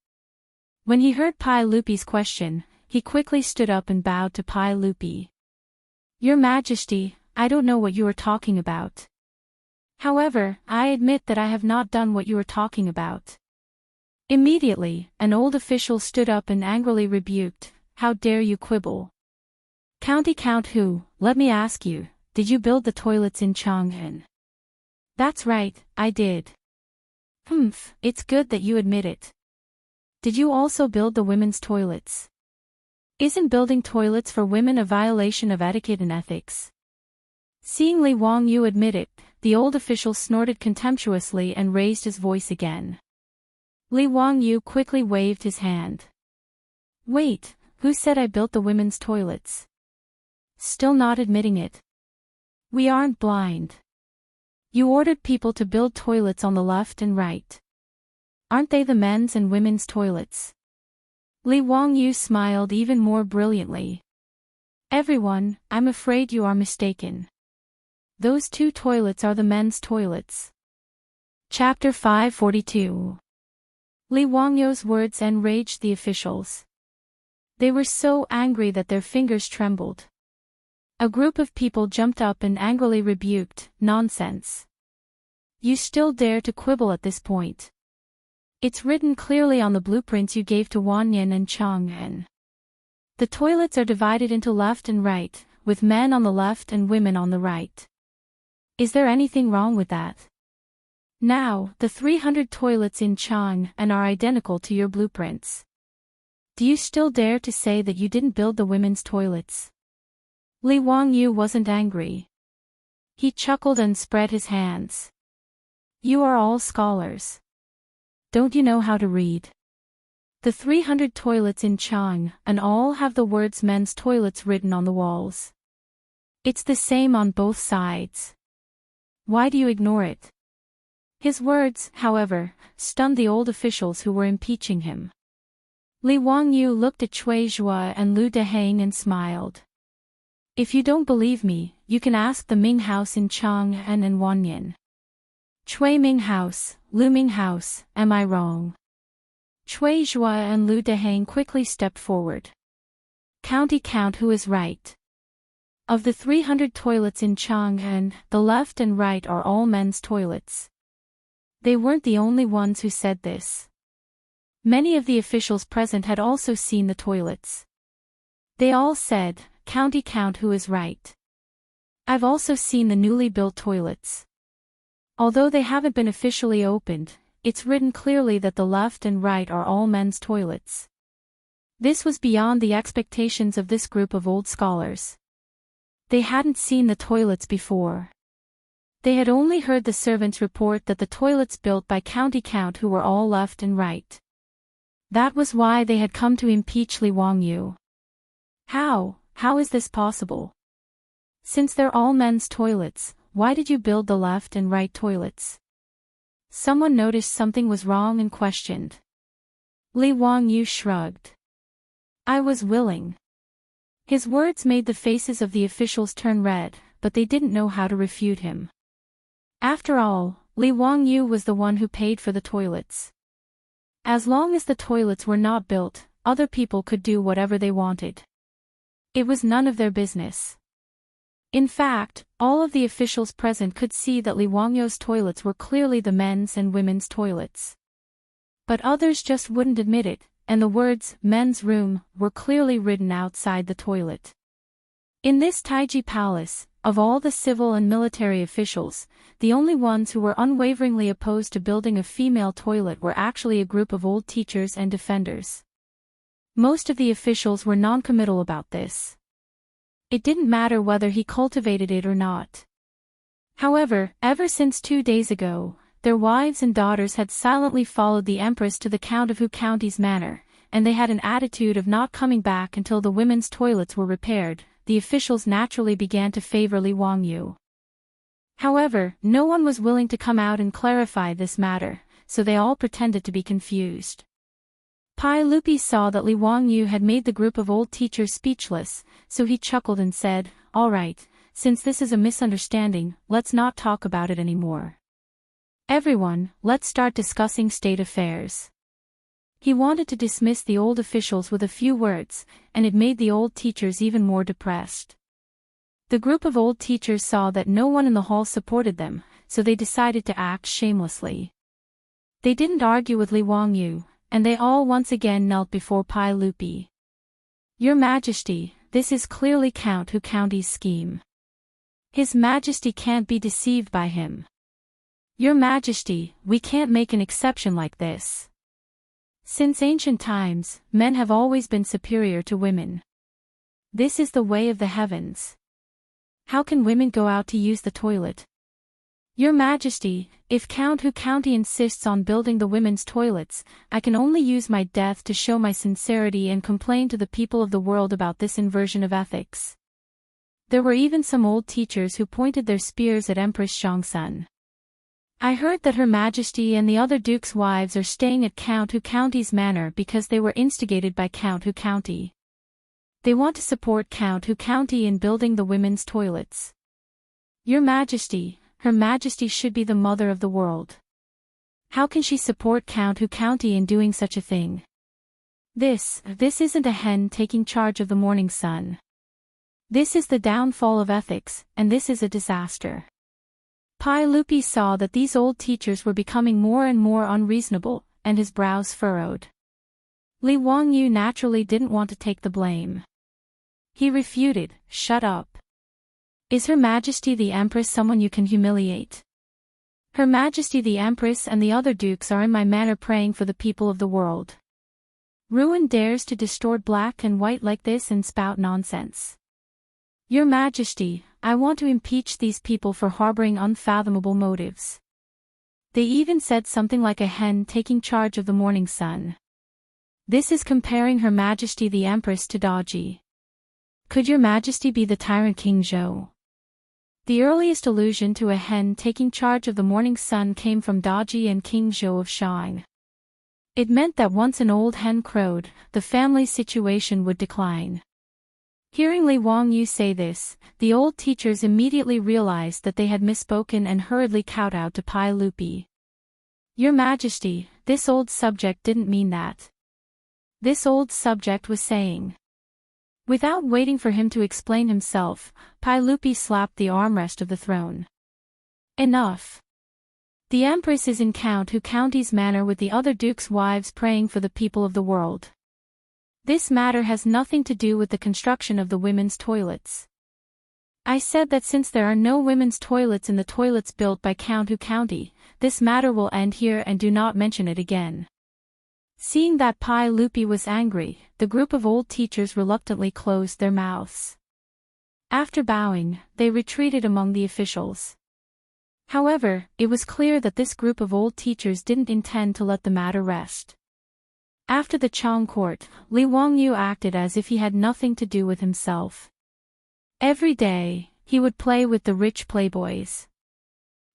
Speaker 1: When he heard Pai Lupi's question, he quickly stood up and bowed to Pai Lupi. "Your Majesty, I don't know what you are talking about. However, I admit that I have not done what you are talking about." Immediately, an old official stood up and angrily rebuked, "How dare you quibble? County Count Hu, let me ask you, did you build the toilets in Chang'an?" "That's right, I did." "Humph, it's good that you admit it. Did you also build the women's toilets? Isn't building toilets for women a violation of etiquette and ethics?" Seeing Li Wangyu admit it, the old official snorted contemptuously and raised his voice again. Li Wangyu quickly waved his hand. "Wait, who said I built the women's toilets?" Still not admitting it. "We aren't blind. You ordered people to build toilets on the left and right. Aren't they the men's and women's toilets?" Li Wangyu smiled even more brilliantly. "Everyone, I'm afraid you are mistaken. Those 2 toilets are the men's toilets." Chapter 542. Li Wangyu's words enraged the officials. They were so angry that their fingers trembled. A group of people jumped up and angrily rebuked, "Nonsense. You still dare to quibble at this point. It's written clearly on the blueprints you gave to Wanyan and Chang'an. The toilets are divided into left and right, with men on the left and women on the right. Is there anything wrong with that? Now, the 300 toilets in Chang'an are identical to your blueprints. Do you still dare to say that you didn't build the women's toilets?" Li Wangyu wasn't angry. He chuckled and spread his hands. "You are all scholars. Don't you know how to read? The 300 toilets in Chang'an all have the words men's toilets written on the walls. It's the same on both sides. Why do you ignore it? His words, however, stunned the old officials who were impeaching him. Li Wangyu looked at Cui Zhua and Lu Deheng and smiled. If you don't believe me, you can ask the Ming House in Chang'an and Wanyan. Cui Ming House, Lu Ming House, am I wrong? Cui Zhua and Lu Deheng quickly stepped forward. County count who is right. Of the 300 toilets in Chang'an, the left and right are all men's toilets. They weren't the only ones who said this. Many of the officials present had also seen the toilets. They all said, County count who is right. I've also seen the newly built toilets. Although they haven't been officially opened, it's written clearly that the left and right are all men's toilets. This was beyond the expectations of this group of old scholars. They hadn't seen the toilets before. They had only heard the servants report that the toilets built by county count who were all left and right. That was why they had come to impeach Li Wangyu. How is this possible? Since they're all men's toilets, why did you build the left and right toilets? Someone noticed something was wrong and questioned. Li Wangyu shrugged. I was willing. His words made the faces of the officials turn red, but they didn't know how to refute him. After all, Li Wangyu was the one who paid for the toilets. As long as the toilets were not built, other people could do whatever they wanted. It was none of their business. In fact, all of the officials present could see that Li Wangyu's toilets were clearly the men's and women's toilets. But others just wouldn't admit it, and the words, men's room, were clearly written outside the toilet. In this Taiji palace, of all the civil and military officials, the only ones who were unwaveringly opposed to building a female toilet were actually a group of old teachers and defenders. Most of the officials were non-committal about this. It didn't matter whether he cultivated it or not. However, ever since 2 days ago, their wives and daughters had silently followed the empress to the Count of Hu County's manor, and they had an attitude of not coming back until the women's toilets were repaired. The officials naturally began to favor Li Wangyu. However, no one was willing to come out and clarify this matter, so they all pretended to be confused. Pai Lupi saw that Li Wangyu had made the group of old teachers speechless, so he chuckled and said, all right, since this is a misunderstanding, let's not talk about it anymore. Everyone, let's start discussing state affairs. He wanted to dismiss the old officials with a few words, and it made the old teachers even more depressed. The group of old teachers saw that no one in the hall supported them, so they decided to act shamelessly. They didn't argue with Li Wangyu, and they all once again knelt before Pai Lupi. Your Majesty, this is clearly Count Hu County's scheme. His Majesty can't be deceived by him. Your Majesty, we can't make an exception like this. Since ancient times, men have always been superior to women. This is the way of the heavens. How can women go out to use the toilet? Your Majesty, if Count Hu County insists on building the women's toilets, I can only use my death to show my sincerity and complain to the people of the world about this inversion of ethics. There were even some old teachers who pointed their spears at Empress Xiongsun. I heard that Her Majesty and the other dukes' wives are staying at Count Hu County's manor because they were instigated by Count Hu County. They want to support Count Hu County in building the women's toilets. Your Majesty, Her Majesty should be the mother of the world. How can she support Count Hu County in doing such a thing? This isn't a hen taking charge of the morning sun. This is the downfall of ethics, and this is a disaster. Pai Lupi saw that these old teachers were becoming more and more unreasonable, and his brows furrowed. Li Wangyu naturally didn't want to take the blame. He refuted, shut up. Is Her Majesty the Empress someone you can humiliate? Her Majesty the Empress and the other dukes are in my manor praying for the people of the world. Ruin dares to distort black and white like this and spout nonsense. Your Majesty, I want to impeach these people for harboring unfathomable motives. They even said something like a hen taking charge of the morning sun. This is comparing Her Majesty the Empress to Daji. Could Your Majesty be the tyrant King Zhou? The earliest allusion to a hen taking charge of the morning sun came from Daji and King Zhou of Shang. It meant that once an old hen crowed, the family's situation would decline. Hearing Li Wangyu say this, the old teachers immediately realized that they had misspoken and hurriedly kowtowed to Pai Lupi. "Your Majesty, this old subject didn't mean that." This old subject was saying. Without waiting for him to explain himself, Pai Lupi slapped the armrest of the throne. "Enough. The Empress is in Count Hu County's manor with the other dukes' wives praying for the people of the world. This matter has nothing to do with the construction of the women's toilets. I said that since there are no women's toilets in the toilets built by Count Hu County, this matter will end here and do not mention it again." Seeing that Pai Lupi was angry, the group of old teachers reluctantly closed their mouths. After bowing, they retreated among the officials. However, it was clear that this group of old teachers didn't intend to let the matter rest. After the Chang court, Li Wangyu acted as if he had nothing to do with himself. Every day, he would play with the rich playboys.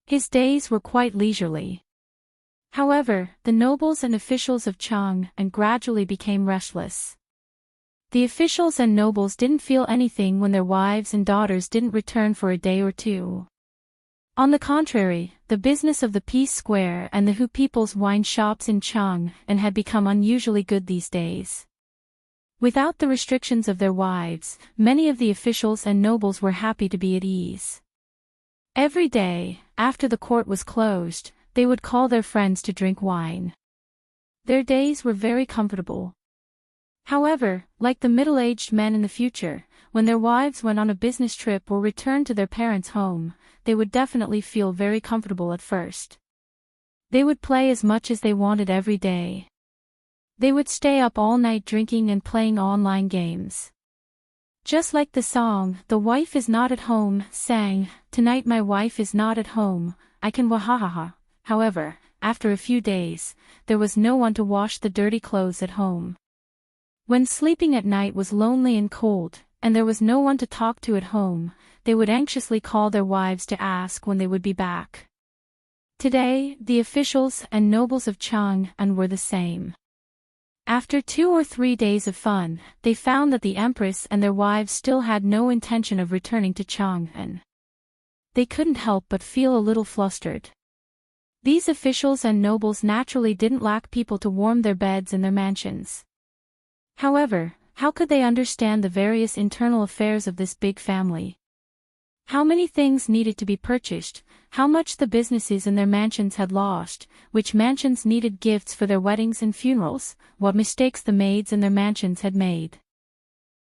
Speaker 1: His days were quite leisurely. However, the nobles and officials of Chang and gradually became restless. The officials and nobles didn't feel anything when their wives and daughters didn't return for a day or two. On the contrary, the business of the Peace Square and the Hu people's wine shops in Chang and had become unusually good these days. Without the restrictions of their wives, many of the officials and nobles were happy to be at ease. Every day, after the court was closed, they would call their friends to drink wine. Their days were very comfortable. However, like the middle-aged men in the future, when their wives went on a business trip or returned to their parents' home, they would definitely feel very comfortable at first. They would play as much as they wanted every day. They would stay up all night drinking and playing online games. Just like the song, "The Wife Is Not at Home," sang, "Tonight my wife is not at home, I can wahahaha." However, after a few days, there was no one to wash the dirty clothes at home. When sleeping at night was lonely and cold, and there was no one to talk to at home, they would anxiously call their wives to ask when they would be back. Today, the officials and nobles of Chang'an were the same. After 2 or 3 days of fun, they found that the Empress and their wives still had no intention of returning to Chang'an. They couldn't help but feel a little flustered. These officials and nobles naturally didn't lack people to warm their beds in their mansions. However, how could they understand the various internal affairs of this big family? How many things needed to be purchased, how much the businesses in their mansions had lost, which mansions needed gifts for their weddings and funerals, what mistakes the maids in their mansions had made.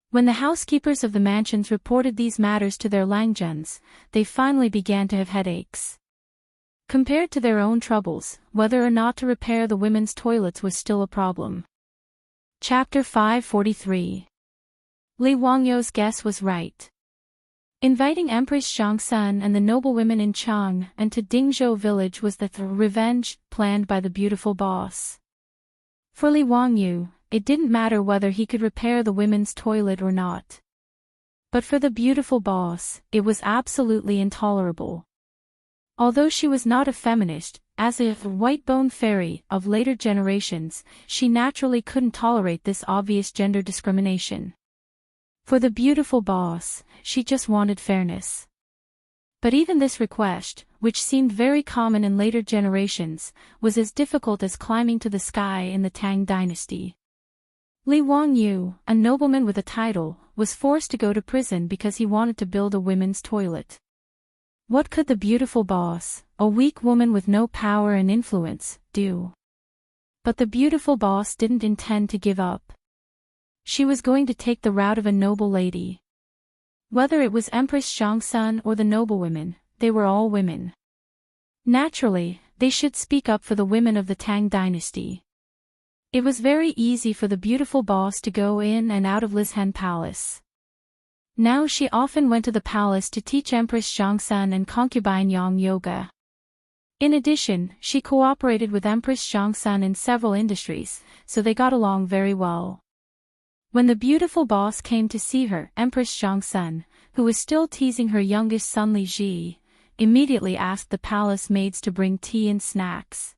Speaker 1: When the housekeepers of the mansions reported these matters to their Langjuns, they finally began to have headaches. Compared to their own troubles, whether or not to repair the women's toilets was still a problem. Chapter 543. Li Wangyu's guess was right. Inviting Empress Zhangsun and the noblewomen in Chang and to Dingzhou village was the revenge planned by the beautiful boss. For Li Wangyu, it didn't matter whether he could repair the women's toilet or not. But for the beautiful boss, it was absolutely intolerable. Although she was not a feminist, as a white-bone fairy of later generations, she naturally couldn't tolerate this obvious gender discrimination. For the beautiful boss, she just wanted fairness. But even this request, which seemed very common in later generations, was as difficult as climbing to the sky in the Tang Dynasty. Li Wangyu, a nobleman with a title, was forced to go to prison because he wanted to build a women's toilet. What could the beautiful boss, a weak woman with no power and influence, do? But the beautiful boss didn't intend to give up. She was going to take the route of a noble lady. Whether it was Empress Zhangsun or the noblewomen, they were all women. Naturally, they should speak up for the women of the Tang Dynasty. It was very easy for the beautiful boss to go in and out of Lishan Palace. Now she often went to the palace to teach Empress Zhangsun and concubine Yang yoga. In addition, she cooperated with Empress Zhangsun in several industries, so they got along very well. When the beautiful boss came to see her, Empress Zhangsun, who was still teasing her youngest son Li Ji, immediately asked the palace maids to bring tea and snacks.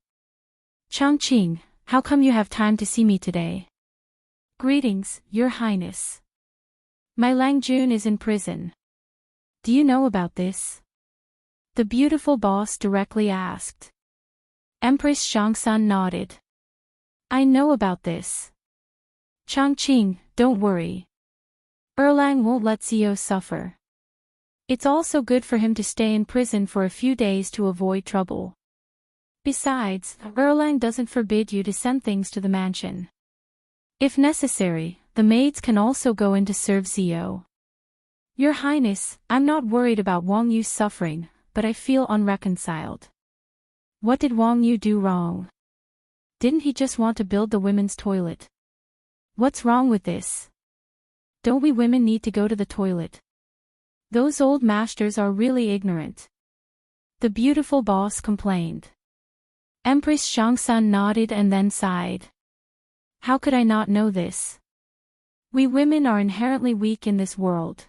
Speaker 1: Changqing, how come you have time to see me today? Greetings, Your Highness. My Lang Jun is in prison. Do you know about this? The beautiful boss directly asked. Empress Xiangsan nodded. I know about this. Changqing, don't worry. Erlang won't let Xiao suffer. It's also good for him to stay in prison for a few days to avoid trouble. Besides, Erlang doesn't forbid you to send things to the mansion. If necessary, the maids can also go in to serve Xiao. Your Highness, I'm not worried about Wang Yu's suffering, but I feel unreconciled. What did Wang Yu do wrong? Didn't he just want to build the women's toilet? What's wrong with this? Don't we women need to go to the toilet? Those old masters are really ignorant. The beautiful boss complained. Empress Xiangsan nodded and then sighed. How could I not know this? We women are inherently weak in this world.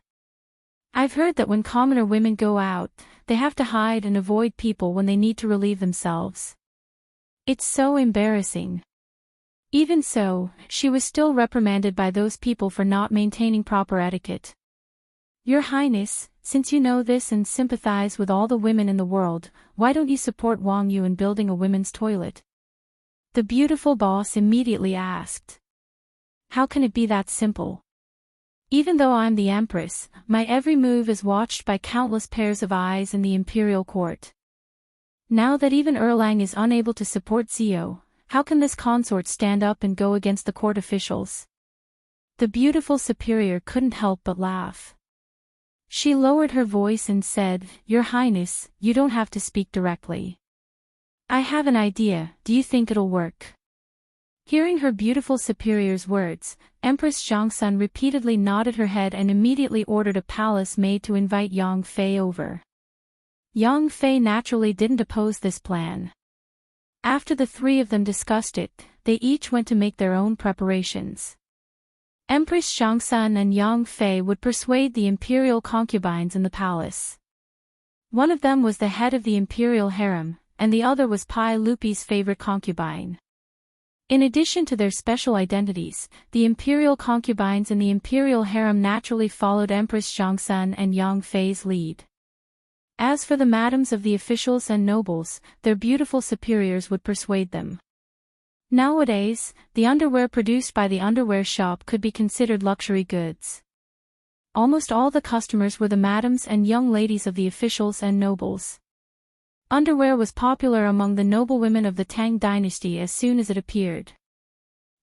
Speaker 1: I've heard that when commoner women go out, they have to hide and avoid people when they need to relieve themselves. It's so embarrassing. Even so, she was still reprimanded by those people for not maintaining proper etiquette. Your Highness, since you know this and sympathize with all the women in the world, why don't you support Wang Yu in building a women's toilet? The beautiful boss immediately asked. How can it be that simple? Even though I'm the Empress, my every move is watched by countless pairs of eyes in the imperial court. Now that even Erlang is unable to support Xiao, how can this consort stand up and go against the court officials? The beautiful superior couldn't help but laugh. She lowered her voice and said, Your Highness, you don't have to speak directly. I have an idea, do you think it'll work? Hearing her beautiful superior's words, Empress Xiangsan repeatedly nodded her head and immediately ordered a palace maid to invite Yang Fei over. Yang Fei naturally didn't oppose this plan. After the three of them discussed it, they each went to make their own preparations. Empress Xiangsan and Yang Fei would persuade the imperial concubines in the palace. One of them was the head of the imperial harem, and the other was Pai Lupi's favorite concubine. In addition to their special identities, the imperial concubines in the imperial harem naturally followed Empress Xiangsan and Yang Fei's lead. As for the madams of the officials and nobles, their beautiful superiors would persuade them. Nowadays, the underwear produced by the underwear shop could be considered luxury goods. Almost all the customers were the madams and young ladies of the officials and nobles. Underwear was popular among the noblewomen of the Tang Dynasty as soon as it appeared.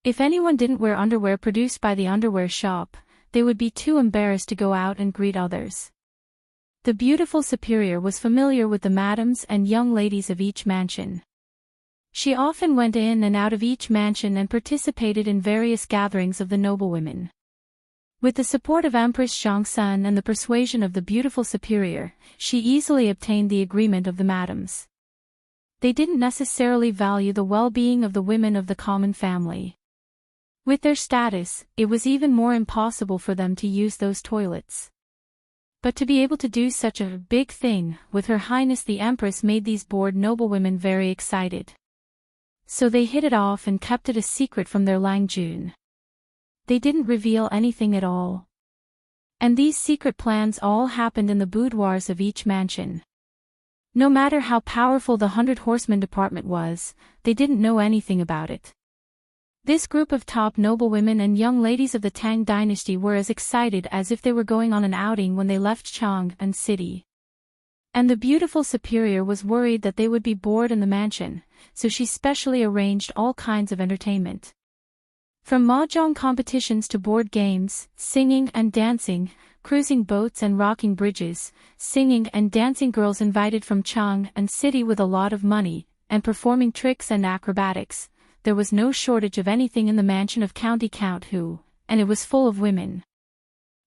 Speaker 1: If anyone didn't wear underwear produced by the underwear shop, they would be too embarrassed to go out and greet others. The beautiful superior was familiar with the madams and young ladies of each mansion. She often went in and out of each mansion and participated in various gatherings of the noblewomen. With the support of Empress Xiangsan and the persuasion of the beautiful superior, she easily obtained the agreement of the madams. They didn't necessarily value the well-being of the women of the common family. With their status, it was even more impossible for them to use those toilets. But to be able to do such a big thing, with Her Highness the Empress made these bored noblewomen very excited. So they hit it off and kept it a secret from their Lang Jun. They didn't reveal anything at all. And these secret plans all happened in the boudoirs of each mansion. No matter how powerful the 100 Horsemen department was, they didn't know anything about it. This group of top noblewomen and young ladies of the Tang Dynasty were as excited as if they were going on an outing when they left Chang'an City. And the beautiful superior was worried that they would be bored in the mansion, so she specially arranged all kinds of entertainment. From mahjong competitions to board games, singing and dancing, cruising boats and rocking bridges, singing and dancing girls invited from Chang'an City with a lot of money, and performing tricks and acrobatics, there was no shortage of anything in the mansion of County Count Hu, and it was full of women.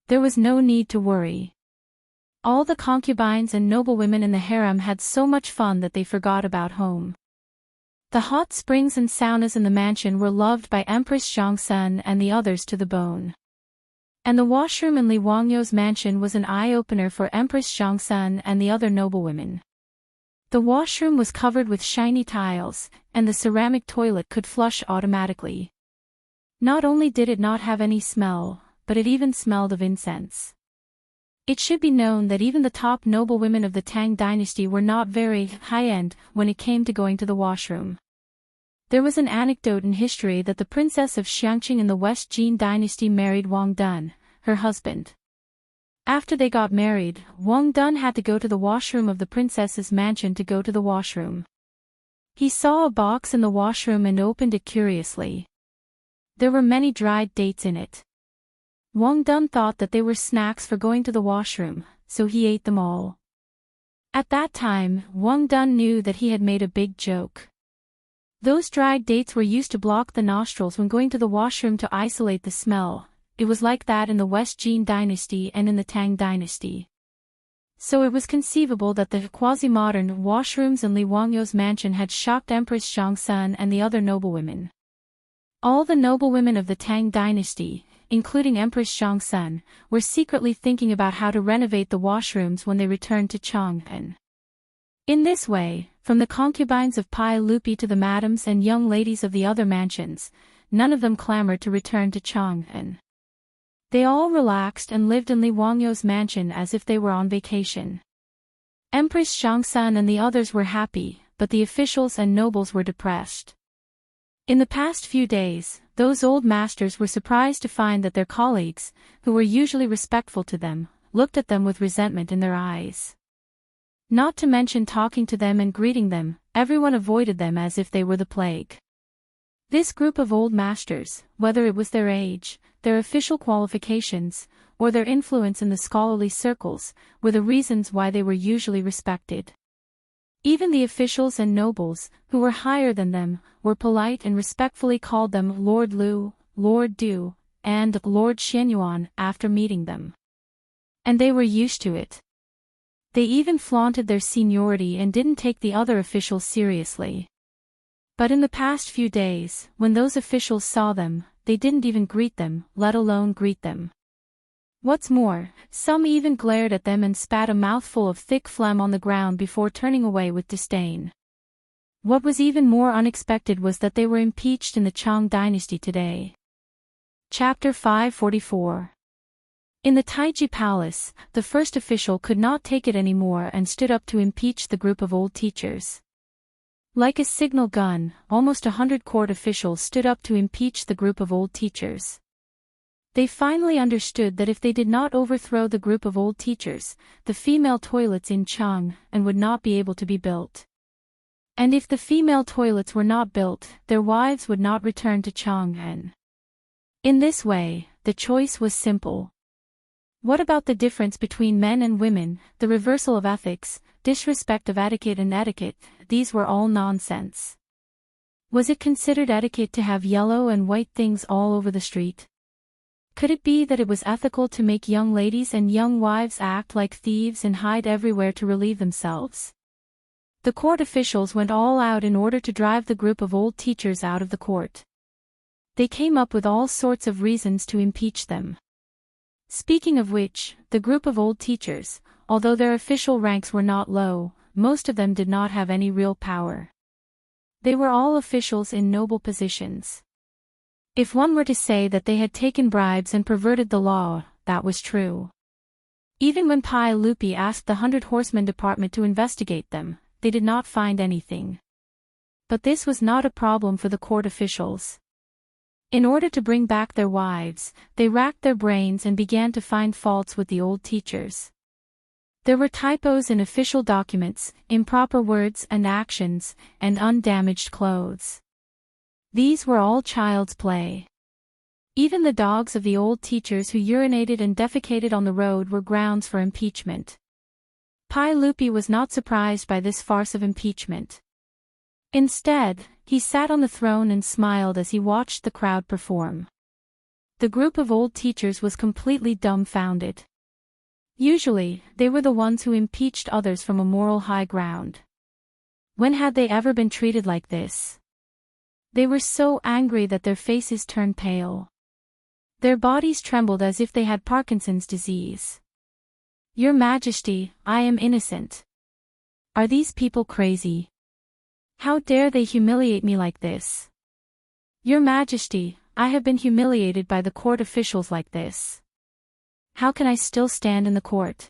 Speaker 1: There was no need to worry. All the concubines and noblewomen in the harem had so much fun that they forgot about home. The hot springs and saunas in the mansion were loved by Empress Xiangsan and the others to the bone. And the washroom in Li Wangyou's mansion was an eye-opener for Empress Zhongsun and the other noblewomen. The washroom was covered with shiny tiles, and the ceramic toilet could flush automatically. Not only did it not have any smell, but it even smelled of incense. It should be known that even the top noblewomen of the Tang dynasty were not very high-end when it came to going to the washroom. There was an anecdote in history that the princess of Xiangqing in the West Jin dynasty married Wang Dun, her husband. After they got married, Wang Dun had to go to the washroom of the princess's mansion to go to the washroom. He saw a box in the washroom and opened it curiously. There were many dried dates in it. Wang Dun thought that they were snacks for going to the washroom, so he ate them all. At that time, Wang Dun knew that he had made a big joke. Those dried dates were used to block the nostrils when going to the washroom to isolate the smell. It was like that in the West Jin dynasty and in the Tang dynasty. So it was conceivable that the quasi-modern washrooms in Li Wangyou's mansion had shocked Empress Zhongsun and the other noblewomen. All the noblewomen of the Tang dynasty, including Empress Zhongsun, were secretly thinking about how to renovate the washrooms when they returned to Chang'an. In this way, from the concubines of Pai Lupi to the madams and young ladies of the other mansions, none of them clamored to return to Chang'an. They all relaxed and lived in Li Wangyou's mansion as if they were on vacation. Empress Zhongsun and the others were happy, but the officials and nobles were depressed. In the past few days, those old masters were surprised to find that their colleagues, who were usually respectful to them, looked at them with resentment in their eyes. Not to mention talking to them and greeting them, everyone avoided them as if they were the plague. This group of old masters, whether it was their age, their official qualifications, or their influence in the scholarly circles, were the reasons why they were usually respected. Even the officials and nobles, who were higher than them, were polite and respectfully called them Lord Lu, Lord Du, and Lord Xianyuan after meeting them. And they were used to it. They even flaunted their seniority and didn't take the other officials seriously. But in the past few days, when those officials saw them, they didn't even greet them, let alone greet them. What's more, some even glared at them and spat a mouthful of thick phlegm on the ground before turning away with disdain. What was even more unexpected was that they were impeached in the Chang dynasty today. Chapter 544. In the Taiji Palace, the first official could not take it anymore and stood up to impeach the group of old teachers. Like a signal gun, almost 100 court officials stood up to impeach the group of old teachers. They finally understood that if they did not overthrow the group of old teachers, the female toilets in Chang'an would not be able to be built. And if the female toilets were not built, their wives would not return to Chang'an. In this way, the choice was simple. What about the difference between men and women, the reversal of ethics, disrespect of etiquette and etiquette? These were all nonsense. Was it considered etiquette to have yellow and white things all over the street? Could it be that it was ethical to make young ladies and young wives act like thieves and hide everywhere to relieve themselves? The court officials went all out in order to drive the group of old teachers out of the court. They came up with all sorts of reasons to impeach them. Speaking of which, the group of old teachers, although their official ranks were not low, most of them did not have any real power. They were all officials in noble positions. If one were to say that they had taken bribes and perverted the law, that was true. Even when Pai Lupi asked the 100 Horsemen Department to investigate them, they did not find anything. But this was not a problem for the court officials. In order to bring back their wives, they racked their brains and began to find faults with the old teachers. There were typos in official documents, improper words and actions, and undamaged clothes. These were all child's play. Even the dogs of the old teachers who urinated and defecated on the road were grounds for impeachment. Pai Lupi was not surprised by this farce of impeachment. Instead, he sat on the throne and smiled as he watched the crowd perform. The group of old teachers was completely dumbfounded. Usually, they were the ones who impeached others from a moral high ground. When had they ever been treated like this? They were so angry that their faces turned pale. Their bodies trembled as if they had Parkinson's disease. Your Majesty, I am innocent. Are these people crazy? How dare they humiliate me like this? Your Majesty, I have been humiliated by the court officials like this. How can I still stand in the court?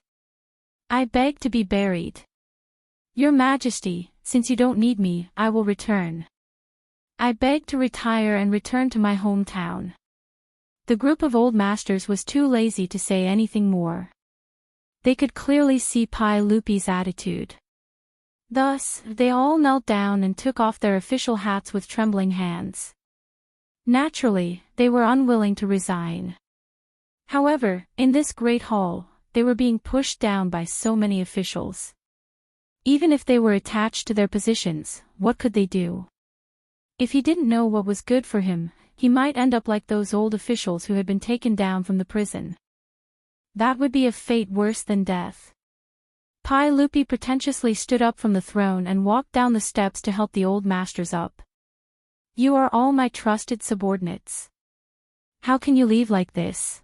Speaker 1: I beg to be buried. Your Majesty, since you don't need me, I will return. I beg to retire and return to my hometown. The group of old masters was too lazy to say anything more. They could clearly see Pai Lupi's attitude. Thus, they all knelt down and took off their official hats with trembling hands. Naturally, they were unwilling to resign. However, in this great hall, they were being pushed down by so many officials. Even if they were attached to their positions, what could they do? If he didn't know what was good for him, he might end up like those old officials who had been taken down from the prison. That would be a fate worse than death. Pai Lupi pretentiously stood up from the throne and walked down the steps to help the old masters up. You are all my trusted subordinates. How can you leave like this?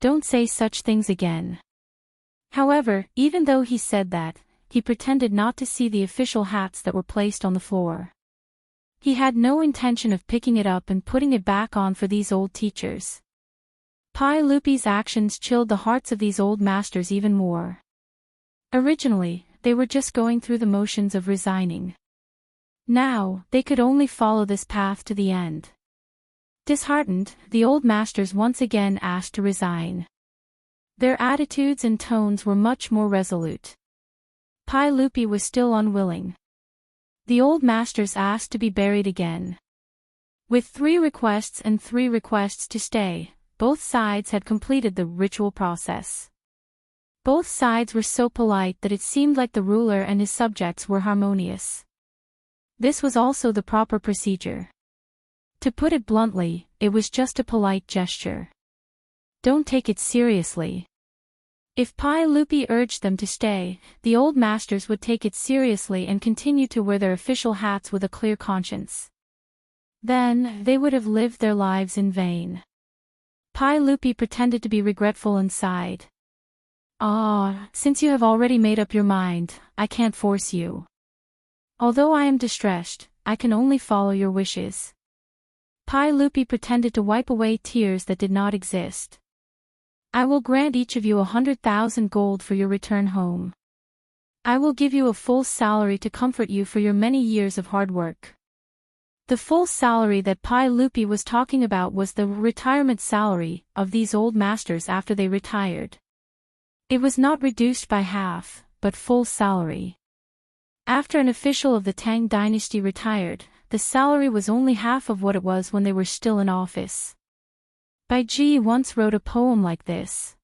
Speaker 1: Don't say such things again. However, even though he said that, he pretended not to see the official hats that were placed on the floor. He had no intention of picking it up and putting it back on for these old teachers. Pai Lupi's actions chilled the hearts of these old masters even more. Originally, they were just going through the motions of resigning. Now, they could only follow this path to the end. Disheartened, the old masters once again asked to resign. Their attitudes and tones were much more resolute. Pai Lupi was still unwilling. The old masters asked to be buried again. With 3 requests and 3 requests to stay, both sides had completed the ritual process. Both sides were so polite that it seemed like the ruler and his subjects were harmonious. This was also the proper procedure. To put it bluntly, it was just a polite gesture. Don't take it seriously. If Pai Lupi urged them to stay, the old masters would take it seriously and continue to wear their official hats with a clear conscience. Then, they would have lived their lives in vain. Pai Lupi pretended to be regretful and sighed. Since you have already made up your mind, I can't force you. Although I am distressed, I can only follow your wishes. Pai Lupi pretended to wipe away tears that did not exist. I will grant each of you 100,000 gold for your return home. I will give you a full salary to comfort you for your many years of hard work. The full salary that Pai Lupi was talking about was the retirement salary of these old masters after they retired. It was not reduced by half, but full salary. After an official of the Tang Dynasty retired, the salary was only half of what it was when they were still in office. Bai Ji once wrote a poem like this.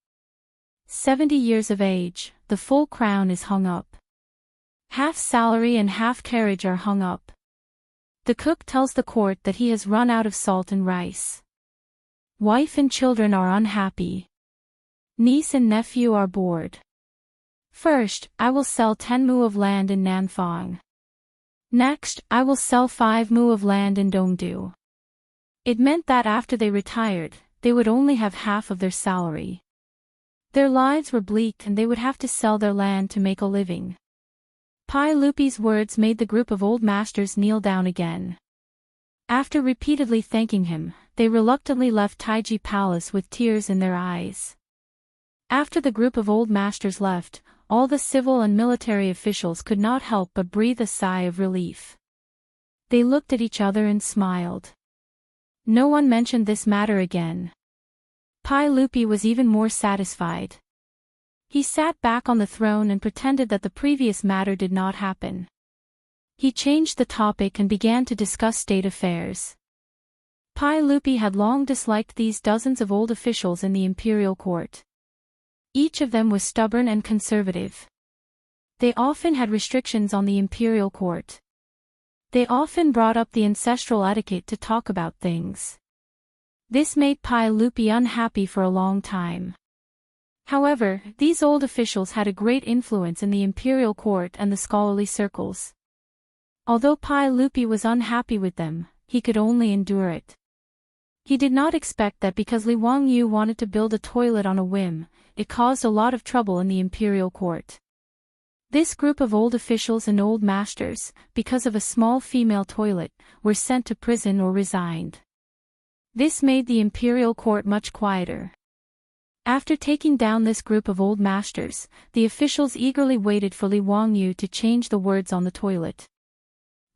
Speaker 1: 70 years of age, the full crown is hung up. Half salary and half carriage are hung up. The cook tells the court that he has run out of salt and rice. Wife and children are unhappy. Niece and nephew are bored. First, I will sell 10 mu of land in Nanfang. Next, I will sell 5 mu of land in Dongdu. It meant that after they retired, they would only have half of their salary. Their lives were bleak and they would have to sell their land to make a living. Pai Lupi's words made the group of old masters kneel down again. After repeatedly thanking him, they reluctantly left Taiji Palace with tears in their eyes. After the group of old masters left, all the civil and military officials could not help but breathe a sigh of relief. They looked at each other and smiled. No one mentioned this matter again. Pai Lupi was even more satisfied. He sat back on the throne and pretended that the previous matter did not happen. He changed the topic and began to discuss state affairs. Pai Lupi had long disliked these dozens of old officials in the imperial court. Each of them was stubborn and conservative. They often had restrictions on the imperial court. They often brought up the ancestral etiquette to talk about things. This made Pai Lupi unhappy for a long time. However, these old officials had a great influence in the imperial court and the scholarly circles. Although Pai Lupi was unhappy with them, he could only endure it. He did not expect that because Li Wangyu wanted to build a toilet on a whim, it caused a lot of trouble in the imperial court. This group of old officials and old masters, because of a small female toilet, were sent to prison or resigned. This made the imperial court much quieter. After taking down this group of old masters, the officials eagerly waited for Li Wangyu to change the words on the toilet.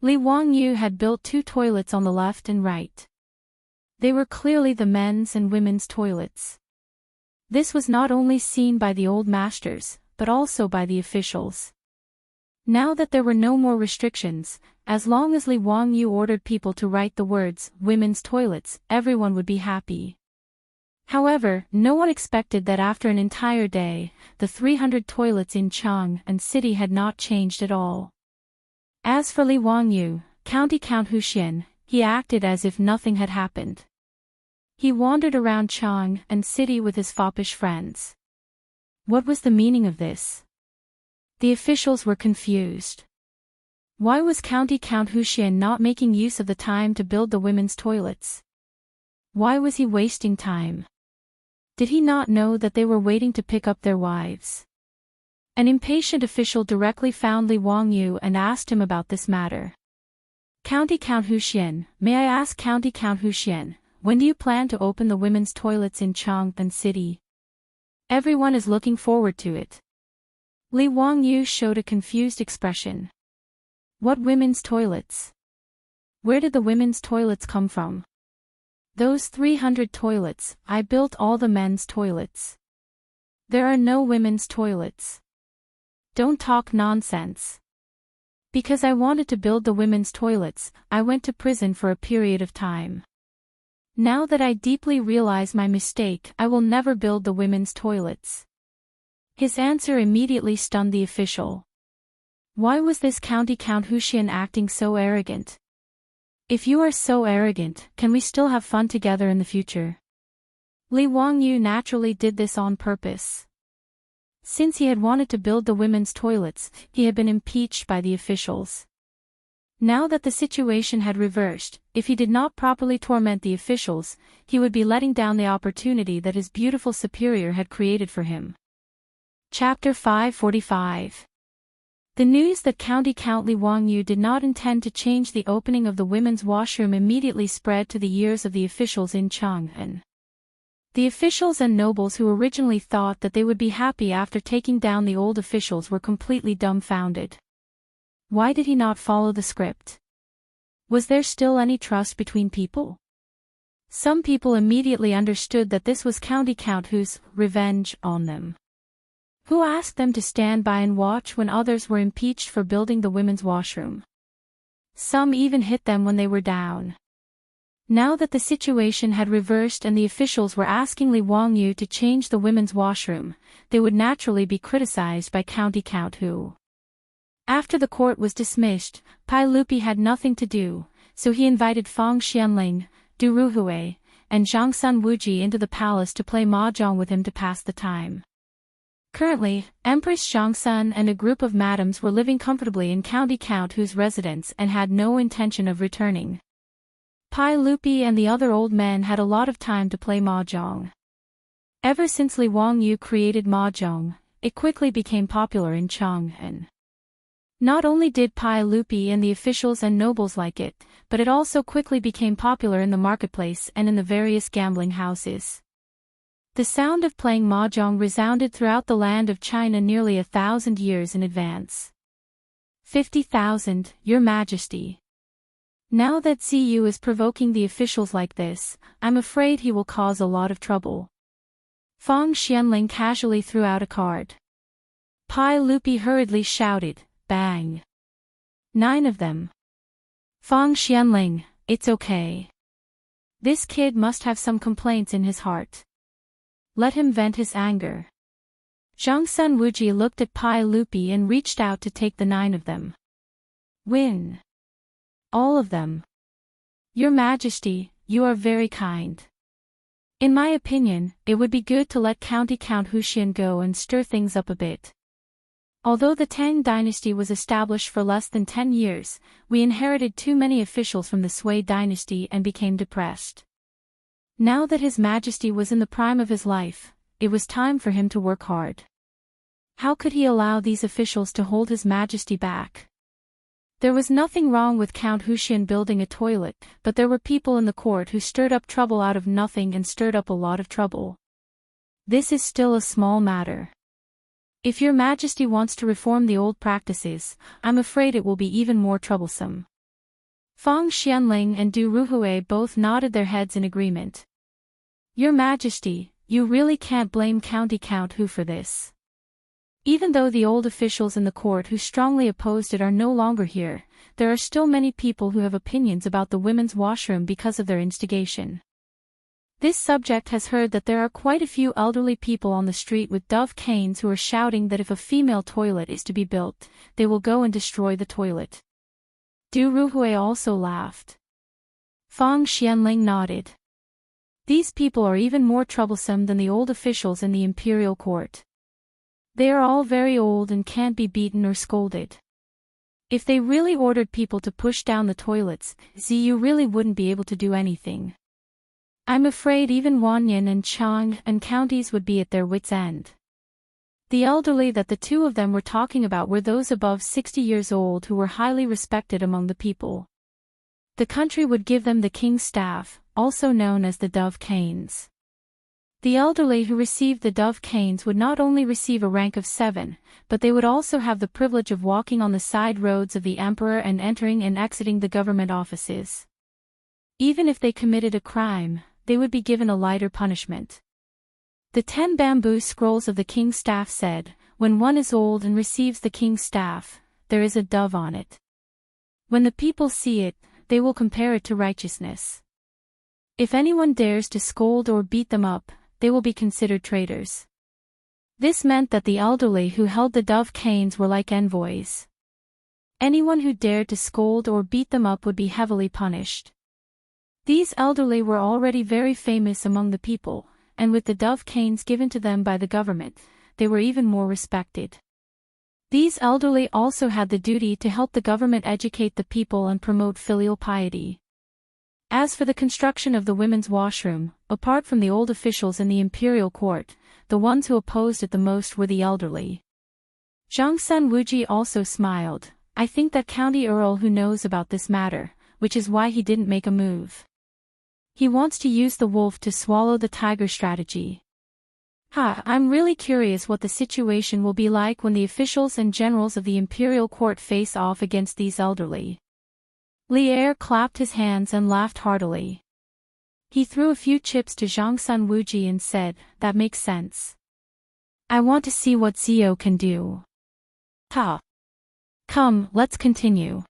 Speaker 1: Li Wangyu had built 2 toilets on the left and right. They were clearly the men's and women's toilets. This was not only seen by the old masters, but also by the officials. Now that there were no more restrictions, as long as Li Wangyu ordered people to write the words, women's toilets, everyone would be happy. However, no one expected that after an entire day, the 300 toilets in Chang and city had not changed at all. As for Li Wangyu, County Count Huxian, he acted as if nothing had happened. He wandered around Chang and city with his foppish friends. What was the meaning of this? The officials were confused. Why was County Count Huxian not making use of the time to build the women's toilets? Why was he wasting time? Did he not know that they were waiting to pick up their wives? An impatient official directly found Li Wangyu and asked him about this matter. County Count Huxian, may I ask County Count Huxian, when do you plan to open the women's toilets in Chang'an City? Everyone is looking forward to it. Li Wangyu showed a confused expression. What women's toilets? Where did the women's toilets come from? Those 300 toilets, I built all the men's toilets. There are no women's toilets. Don't talk nonsense. Because I wanted to build the women's toilets, I went to prison for a period of time. Now that I deeply realize my mistake, I will never build the women's toilets. His answer immediately stunned the official. Why was this County Count Huxian acting so arrogant? If you are so arrogant, can we still have fun together in the future? Li Wangyu naturally did this on purpose. Since he had wanted to build the women's toilets, he had been impeached by the officials. Now that the situation had reversed, if he did not properly torment the officials, he would be letting down the opportunity that his beautiful superior had created for him. Chapter 545. The news that County Count Li Wangyu did not intend to change the opening of the women's washroom immediately spread to the ears of the officials in Chang'an. The officials and nobles who originally thought that they would be happy after taking down the old officials were completely dumbfounded. Why did he not follow the script? Was there still any trust between people? Some people immediately understood that this was County Count Hu's revenge on them. Who asked them to stand by and watch when others were impeached for building the women's washroom? Some even hit them when they were down. Now that the situation had reversed and the officials were asking Li Wangyu to change the women's washroom, they would naturally be criticized by County Count Hu. After the court was dismissed, Pai Lupi had nothing to do, so he invited Fang Xianling, Du Ruhui, and Zhang Sun Wuji into the palace to play mahjong with him to pass the time. Currently, Empress Zhangsun and a group of madams were living comfortably in County Count Hu's residence and had no intention of returning. Pai Lupi and the other old men had a lot of time to play mahjong. Ever since Li Wangyu created mahjong, it quickly became popular in Chang'an. Not only did Pai Lupi and the officials and nobles like it, but it also quickly became popular in the marketplace and in the various gambling houses. The sound of playing mahjong resounded throughout the land of China nearly 1,000 years in advance. 50,000, Your Majesty. Now that Ziyu is provoking the officials like this, I'm afraid he will cause a lot of trouble. Fang Xianling casually threw out a card. Pai Lupi hurriedly shouted, bang. 9 of them. Fang Xianling, it's okay. This kid must have some complaints in his heart. Let him vent his anger. Zhang Sun Wuji looked at Pai Lupi and reached out to take the 9 of them. Win. All of them. Your Majesty, you are very kind. In my opinion, it would be good to let County Count Huxian go and stir things up a bit. Although the Tang Dynasty was established for less than 10 years, we inherited too many officials from the Sui Dynasty and became depressed. Now that His Majesty was in the prime of his life, it was time for him to work hard. How could he allow these officials to hold His Majesty back? There was nothing wrong with Count Huxian building a toilet, but there were people in the court who stirred up trouble out of nothing and stirred up a lot of trouble. This is still a small matter. If Your Majesty wants to reform the old practices, I'm afraid it will be even more troublesome. Feng Xianling and Du Ruhui both nodded their heads in agreement. Your Majesty, you really can't blame Count Hu for this. Even though the old officials in the court who strongly opposed it are no longer here, there are still many people who have opinions about the women's washroom because of their instigation. This subject has heard that there are quite a few elderly people on the street with dove canes who are shouting that if a female toilet is to be built, they will go and destroy the toilet. Du Ruhui also laughed. Feng Xianling nodded. These people are even more troublesome than the old officials in the imperial court. They are all very old and can't be beaten or scolded. If they really ordered people to push down the toilets, Ziyu really wouldn't be able to do anything. I'm afraid even Wanyan and Chang and counties would be at their wits' end. The elderly that the two of them were talking about were those above 60 years old who were highly respected among the people. The country would give them the king's staff, also known as the dove canes. The elderly who received the dove canes would not only receive a rank of 7, but they would also have the privilege of walking on the side roads of the emperor and entering and exiting the government offices. Even if they committed a crime, they would be given a lighter punishment. The 10 bamboo scrolls of the king's staff said, when one is old and receives the king's staff, there is a dove on it. When the people see it, they will compare it to righteousness. If anyone dares to scold or beat them up, they will be considered traitors. This meant that the elderly who held the dove canes were like envoys. Anyone who dared to scold or beat them up would be heavily punished. These elderly were already very famous among the people, and with the dove canes given to them by the government, they were even more respected. These elderly also had the duty to help the government educate the people and promote filial piety. As for the construction of the women's washroom, apart from the old officials in the imperial court, the ones who opposed it the most were the elderly. Zhangsun Wuji also smiled. I think that county earl who knows about this matter, which is why he didn't make a move. He wants to use the wolf to swallow the tiger strategy. I'm really curious what the situation will be like when the officials and generals of the imperial court face off against these elderly. Li Er clapped his hands and laughed heartily. He threw a few chips to Zhangsun Wuji and said, that makes sense. I want to see what Zio can do. Come, let's continue.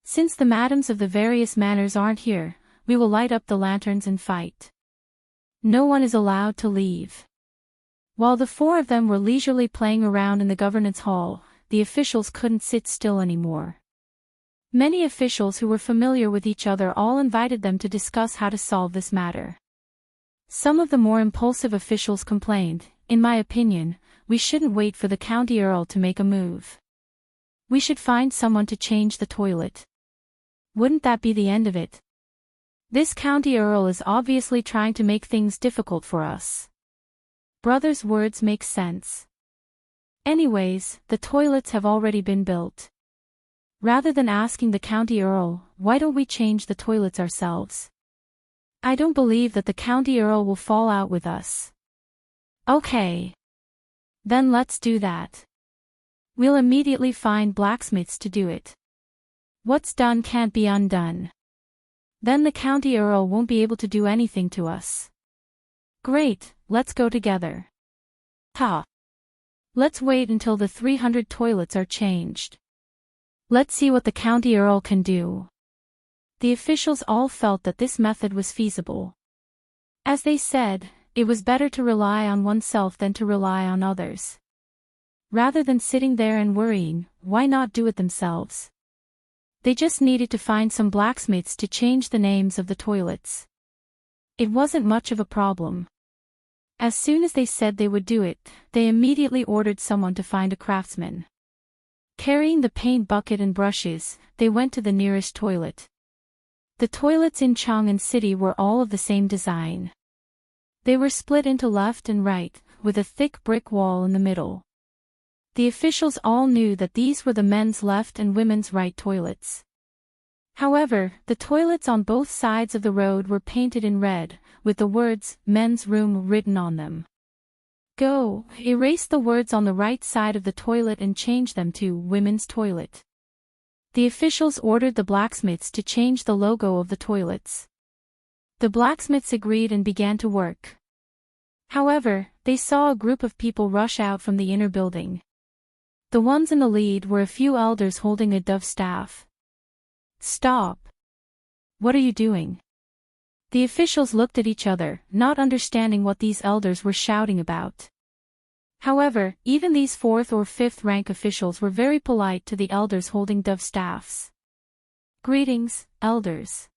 Speaker 1: Since the madams of the various manors aren't here, we will light up the lanterns and fight. No one is allowed to leave. While the 4 of them were leisurely playing around in the governance hall, the officials couldn't sit still anymore. Many officials who were familiar with each other all invited them to discuss how to solve this matter. Some of the more impulsive officials complained, in my opinion, we shouldn't wait for the county earl to make a move. We should find someone to change the toilet. Wouldn't that be the end of it? This county earl is obviously trying to make things difficult for us. Brother's words make sense. Anyways, the toilets have already been built. Rather than asking the county earl, why don't we change the toilets ourselves? I don't believe that the county earl will fall out with us. Okay. Then let's do that. We'll immediately find blacksmiths to do it. What's done can't be undone. Then the county earl won't be able to do anything to us. Great, let's go together. Let's wait until the 300 toilets are changed. Let's see what the county earl can do. The officials all felt that this method was feasible. As they said, it was better to rely on oneself than to rely on others. Rather than sitting there and worrying, why not do it themselves? They just needed to find some blacksmiths to change the names of the toilets. It wasn't much of a problem. As soon as they said they would do it, they immediately ordered someone to find a craftsman. Carrying the paint bucket and brushes, they went to the nearest toilet. The toilets in Chang'an City were all of the same design. They were split into left and right, with a thick brick wall in the middle. The officials all knew that these were the men's left and women's right toilets. However, the toilets on both sides of the road were painted in red, with the words, "Men's Room" written on them. Go, erase the words on the right side of the toilet and change them to "Women's Toilet." The officials ordered the blacksmiths to change the logo of the toilets. The blacksmiths agreed and began to work. However, they saw a group of people rush out from the inner building. The ones in the lead were a few elders holding a dove staff. Stop! What are you doing? The officials looked at each other, not understanding what these elders were shouting about. However, even these 4th or 5th rank officials were very polite to the elders holding dove staffs. Greetings, elders.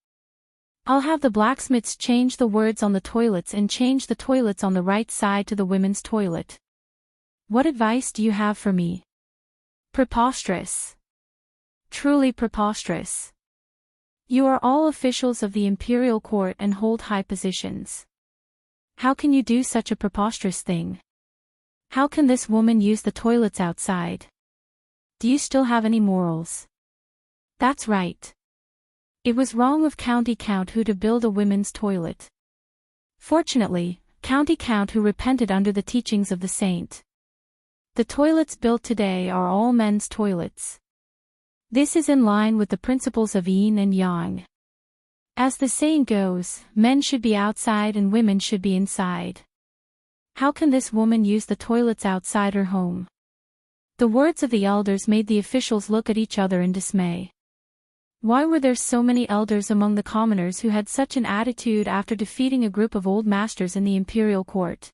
Speaker 1: I'll have the blacksmiths change the words on the toilets and change the toilets on the right side to the women's toilet. What advice do you have for me? Preposterous. Truly preposterous. You are all officials of the imperial court and hold high positions. How can you do such a preposterous thing? How can this woman use the toilets outside? Do you still have any morals? That's right. It was wrong of County Count Who to build a women's toilet. Fortunately, County Count Who repented under the teachings of the saint. The toilets built today are all men's toilets. This is in line with the principles of yin and yang. As the saying goes, men should be outside and women should be inside. How can this woman use the toilets outside her home? The words of the elders made the officials look at each other in dismay. Why were there so many elders among the commoners who had such an attitude after defeating a group of old masters in the imperial court?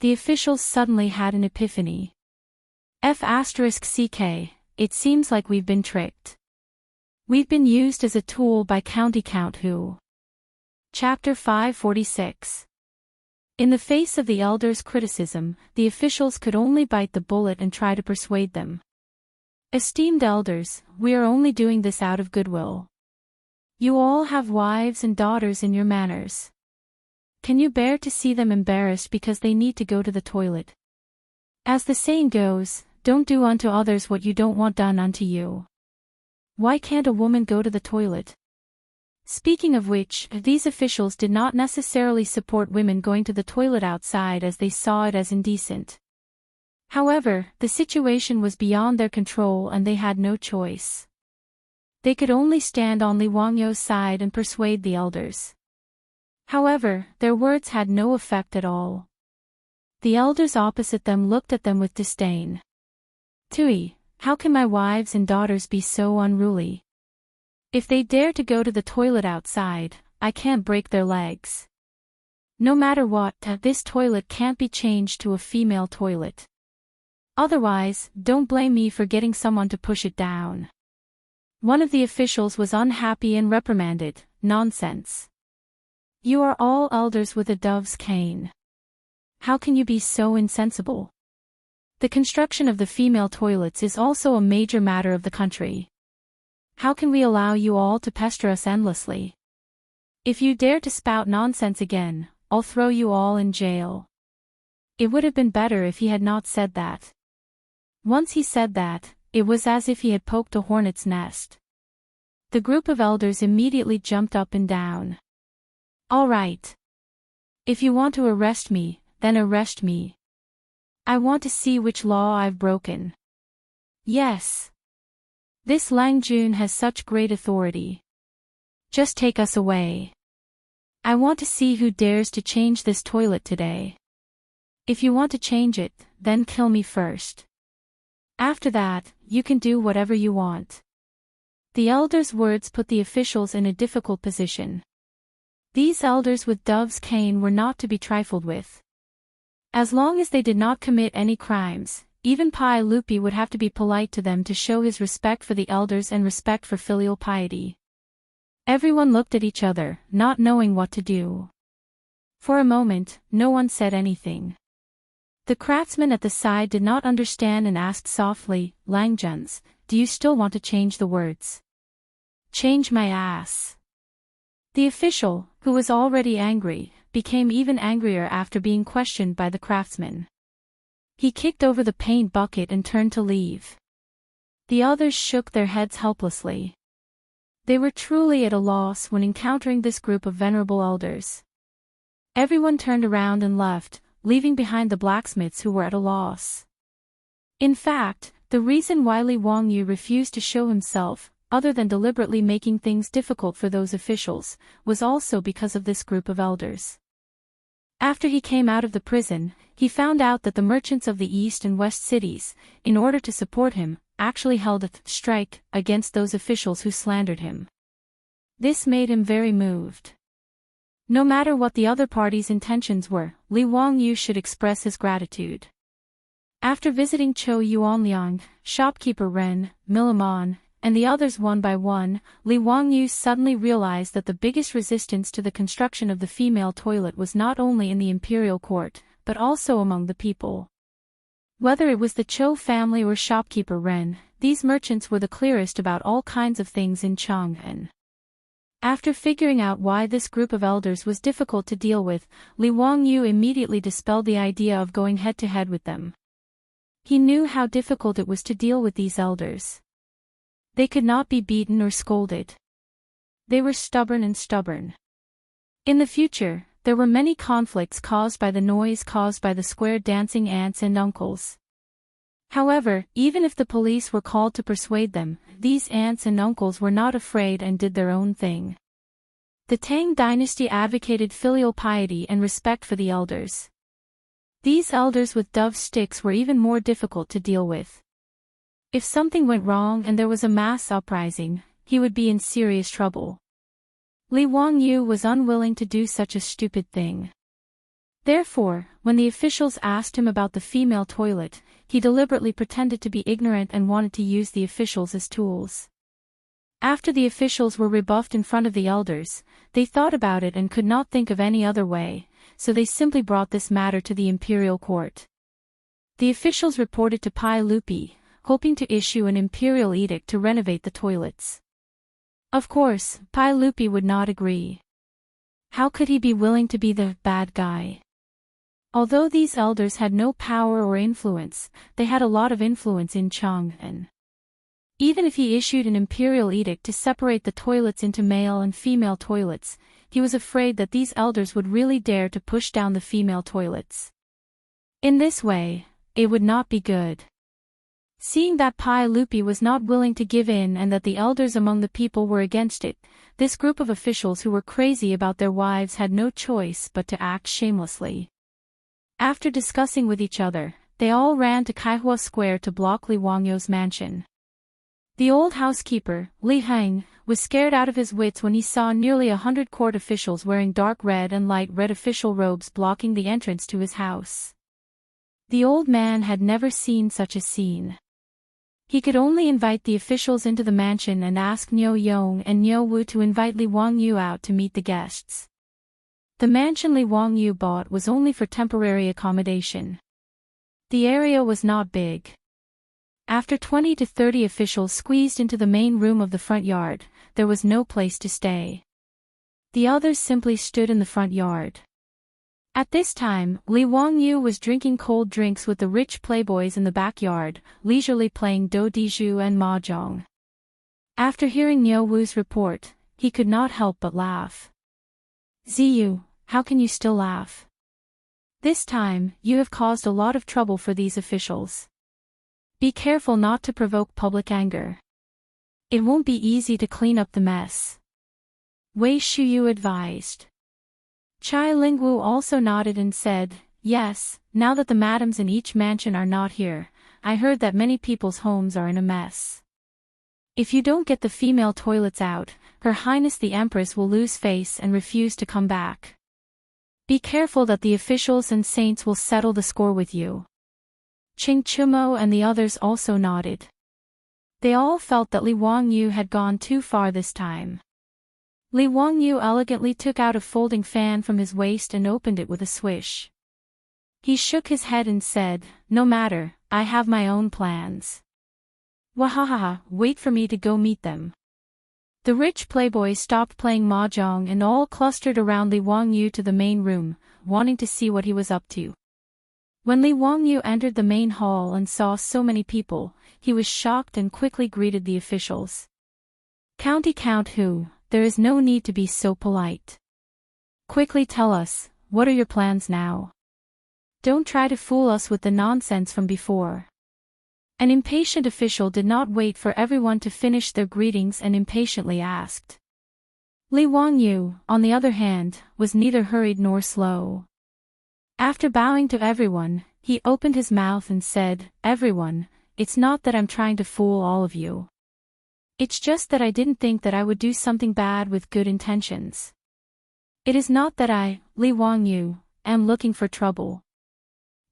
Speaker 1: The officials suddenly had an epiphany. F***ck. It seems like we've been tricked. We've been used as a tool by County Count Who. Chapter 546. In the face of the elders' criticism, the officials could only bite the bullet and try to persuade them. Esteemed elders, we are only doing this out of goodwill. You all have wives and daughters in your manors. Can you bear to see them embarrassed because they need to go to the toilet? As the saying goes, don't do unto others what you don't want done unto you. Why can't a woman go to the toilet? Speaking of which, these officials did not necessarily support women going to the toilet outside as they saw it as indecent. However, the situation was beyond their control and they had no choice. They could only stand on Li Wangyou's side and persuade the elders. However, their words had no effect at all. The elders opposite them looked at them with disdain. Tui, how can my wives and daughters be so unruly? If they dare to go to the toilet outside, I can't break their legs. No matter what, this toilet can't be changed to a female toilet. Otherwise, don't blame me for getting someone to push it down. One of the officials was unhappy and reprimanded, "Nonsense. You are all elders with a dove's cane. How can you be so insensible? The construction of the female toilets is also a major matter of the country. How can we allow you all to pester us endlessly? If you dare to spout nonsense again, I'll throw you all in jail." It would have been better if he had not said that. Once he said that, it was as if he had poked a hornet's nest. The group of elders immediately jumped up and down. All right. If you want to arrest me, then arrest me. I want to see which law I've broken. Yes. This Lang Jun has such great authority. Just take us away. I want to see who dares to change this toilet today. If you want to change it, then kill me first. After that, you can do whatever you want. The elders' words put the officials in a difficult position. These elders with dove's cane were not to be trifled with. As long as they did not commit any crimes, even Pai Lupi would have to be polite to them to show his respect for the elders and respect for filial piety. Everyone looked at each other, not knowing what to do. For a moment, no one said anything. The craftsman at the side did not understand and asked softly, "Langjuns, do you still want to change the words?" "Change my ass. The official, who was already angry, became even angrier after being questioned by the craftsman. He kicked over the paint bucket and turned to leave. The others shook their heads helplessly. They were truly at a loss when encountering this group of venerable elders. Everyone turned around and left, leaving behind the blacksmiths who were at a loss. In fact, the reason why Li Wangyu refused to show himself, other than deliberately making things difficult for those officials, was also because of this group of elders. After he came out of the prison, he found out that the merchants of the East and West cities, in order to support him, actually held a strike against those officials who slandered him. This made him very moved. No matter what the other party's intentions were, Li Wangyu should express his gratitude. After visiting Chou Yuanliang, shopkeeper Ren, Milamon, and the others one by one, Li Wangyu suddenly realized that the biggest resistance to the construction of the female toilet was not only in the imperial court, but also among the people. Whether it was the Chou family or shopkeeper Ren, these merchants were the clearest about all kinds of things in Chang'an. After figuring out why this group of elders was difficult to deal with, Li Wangyu immediately dispelled the idea of going head-to-head with them. He knew how difficult it was to deal with these elders. They could not be beaten or scolded. They were stubborn. In the future, there were many conflicts caused by the noise caused by the square dancing aunts and uncles. However, even if the police were called to persuade them, these aunts and uncles were not afraid and did their own thing. The Tang Dynasty advocated filial piety and respect for the elders. These elders with dove sticks were even more difficult to deal with. If something went wrong and there was a mass uprising, he would be in serious trouble. Li Wangyu was unwilling to do such a stupid thing. Therefore, when the officials asked him about the female toilet, he deliberately pretended to be ignorant and wanted to use the officials as tools. After the officials were rebuffed in front of the elders, they thought about it and could not think of any other way, so they simply brought this matter to the imperial court. The officials reported to Pai Lupi, hoping to issue an imperial edict to renovate the toilets. Of course, Pai Lupi would not agree. How could he be willing to be the bad guy? Although these elders had no power or influence, they had a lot of influence in Chang'an. Even if he issued an imperial edict to separate the toilets into male and female toilets, he was afraid that these elders would really dare to push down the female toilets. In this way, it would not be good. Seeing that Pai Lupi was not willing to give in and that the elders among the people were against it, this group of officials who were crazy about their wives had no choice but to act shamelessly. After discussing with each other, they all ran to Kaihua Square to block Li Wangyu's mansion. The old housekeeper, Li Heng, was scared out of his wits when he saw nearly 100 court officials wearing dark red and light red official robes blocking the entrance to his house. The old man had never seen such a scene. He could only invite the officials into the mansion and ask Niu Yong and Niu Wu to invite Li Wangyu out to meet the guests. The mansion Li Wangyu bought was only for temporary accommodation. The area was not big. After 20 to 30 officials squeezed into the main room of the front yard, there was no place to stay. The others simply stood in the front yard. At this time, Li Wangyu was drinking cold drinks with the rich playboys in the backyard, leisurely playing do diju and mahjong. After hearing Niu Wu's report, he could not help but laugh. Ziyu, how can you still laugh? This time, you have caused a lot of trouble for these officials. Be careful not to provoke public anger. It won't be easy to clean up the mess. Wei Shuyu advised. Chai Lingwu also nodded and said, yes, now that the madams in each mansion are not here, I heard that many people's homes are in a mess. If you don't get the female toilets out, Her Highness the Empress will lose face and refuse to come back. Be careful that the officials and saints will settle the score with you. Qing Chumo and the others also nodded. They all felt that Li Wangyu had gone too far this time. Li Wangyu elegantly took out a folding fan from his waist and opened it with a swish. He shook his head and said, no matter, I have my own plans. Wahahaha, wait for me to go meet them. The rich playboys stopped playing mahjong and all clustered around Li Wangyu to the main room, wanting to see what he was up to. When Li Wangyu entered the main hall and saw so many people, he was shocked and quickly greeted the officials. "County Count Hu, there is no need to be so polite. Quickly tell us, what are your plans now? Don't try to fool us with the nonsense from before." An impatient official did not wait for everyone to finish their greetings and impatiently asked. Li Wangyu, on the other hand, was neither hurried nor slow. After bowing to everyone, he opened his mouth and said, "Everyone, it's not that I'm trying to fool all of you. It's just that I didn't think that I would do something bad with good intentions. It is not that I, Li Wangyu, am looking for trouble.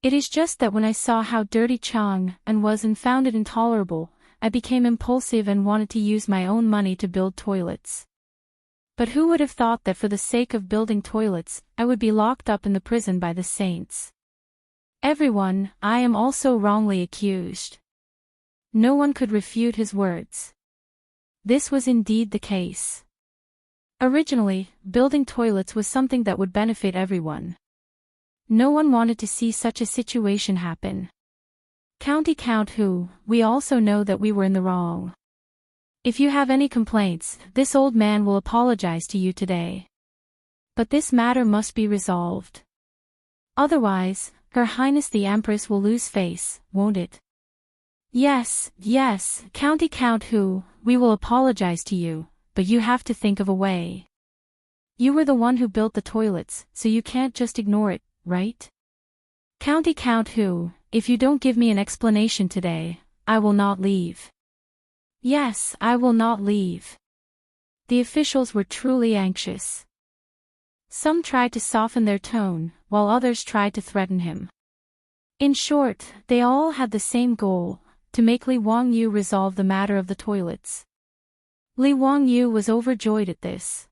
Speaker 1: It is just that when I saw how dirty Chang and was and found it intolerable, I became impulsive and wanted to use my own money to build toilets. But who would have thought that for the sake of building toilets, I would be locked up in the prison by the saints? Everyone, I am also wrongly accused." No one could refute his words. This was indeed the case. Originally, building toilets was something that would benefit everyone. No one wanted to see such a situation happen. "County Count Hu, we also know that we were in the wrong. If you have any complaints, this old man will apologize to you today. But this matter must be resolved. Otherwise, Her Highness the Empress will lose face, won't it?" Yes, County Count Hu, we will apologize to you, but you have to think of a way. You were the one who built the toilets, so you can't just ignore it, right? "County Count Hu, if you don't give me an explanation today, I will not leave." "Yes, I will not leave." The officials were truly anxious. Some tried to soften their tone, while others tried to threaten him. In short, they all had the same goal, to make Li Wangyu resolve the matter of the toilets. Li Wangyu was overjoyed at this.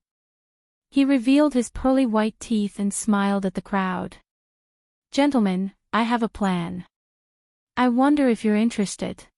Speaker 1: He revealed his pearly white teeth and smiled at the crowd. "Gentlemen, I have a plan. I wonder if you're interested."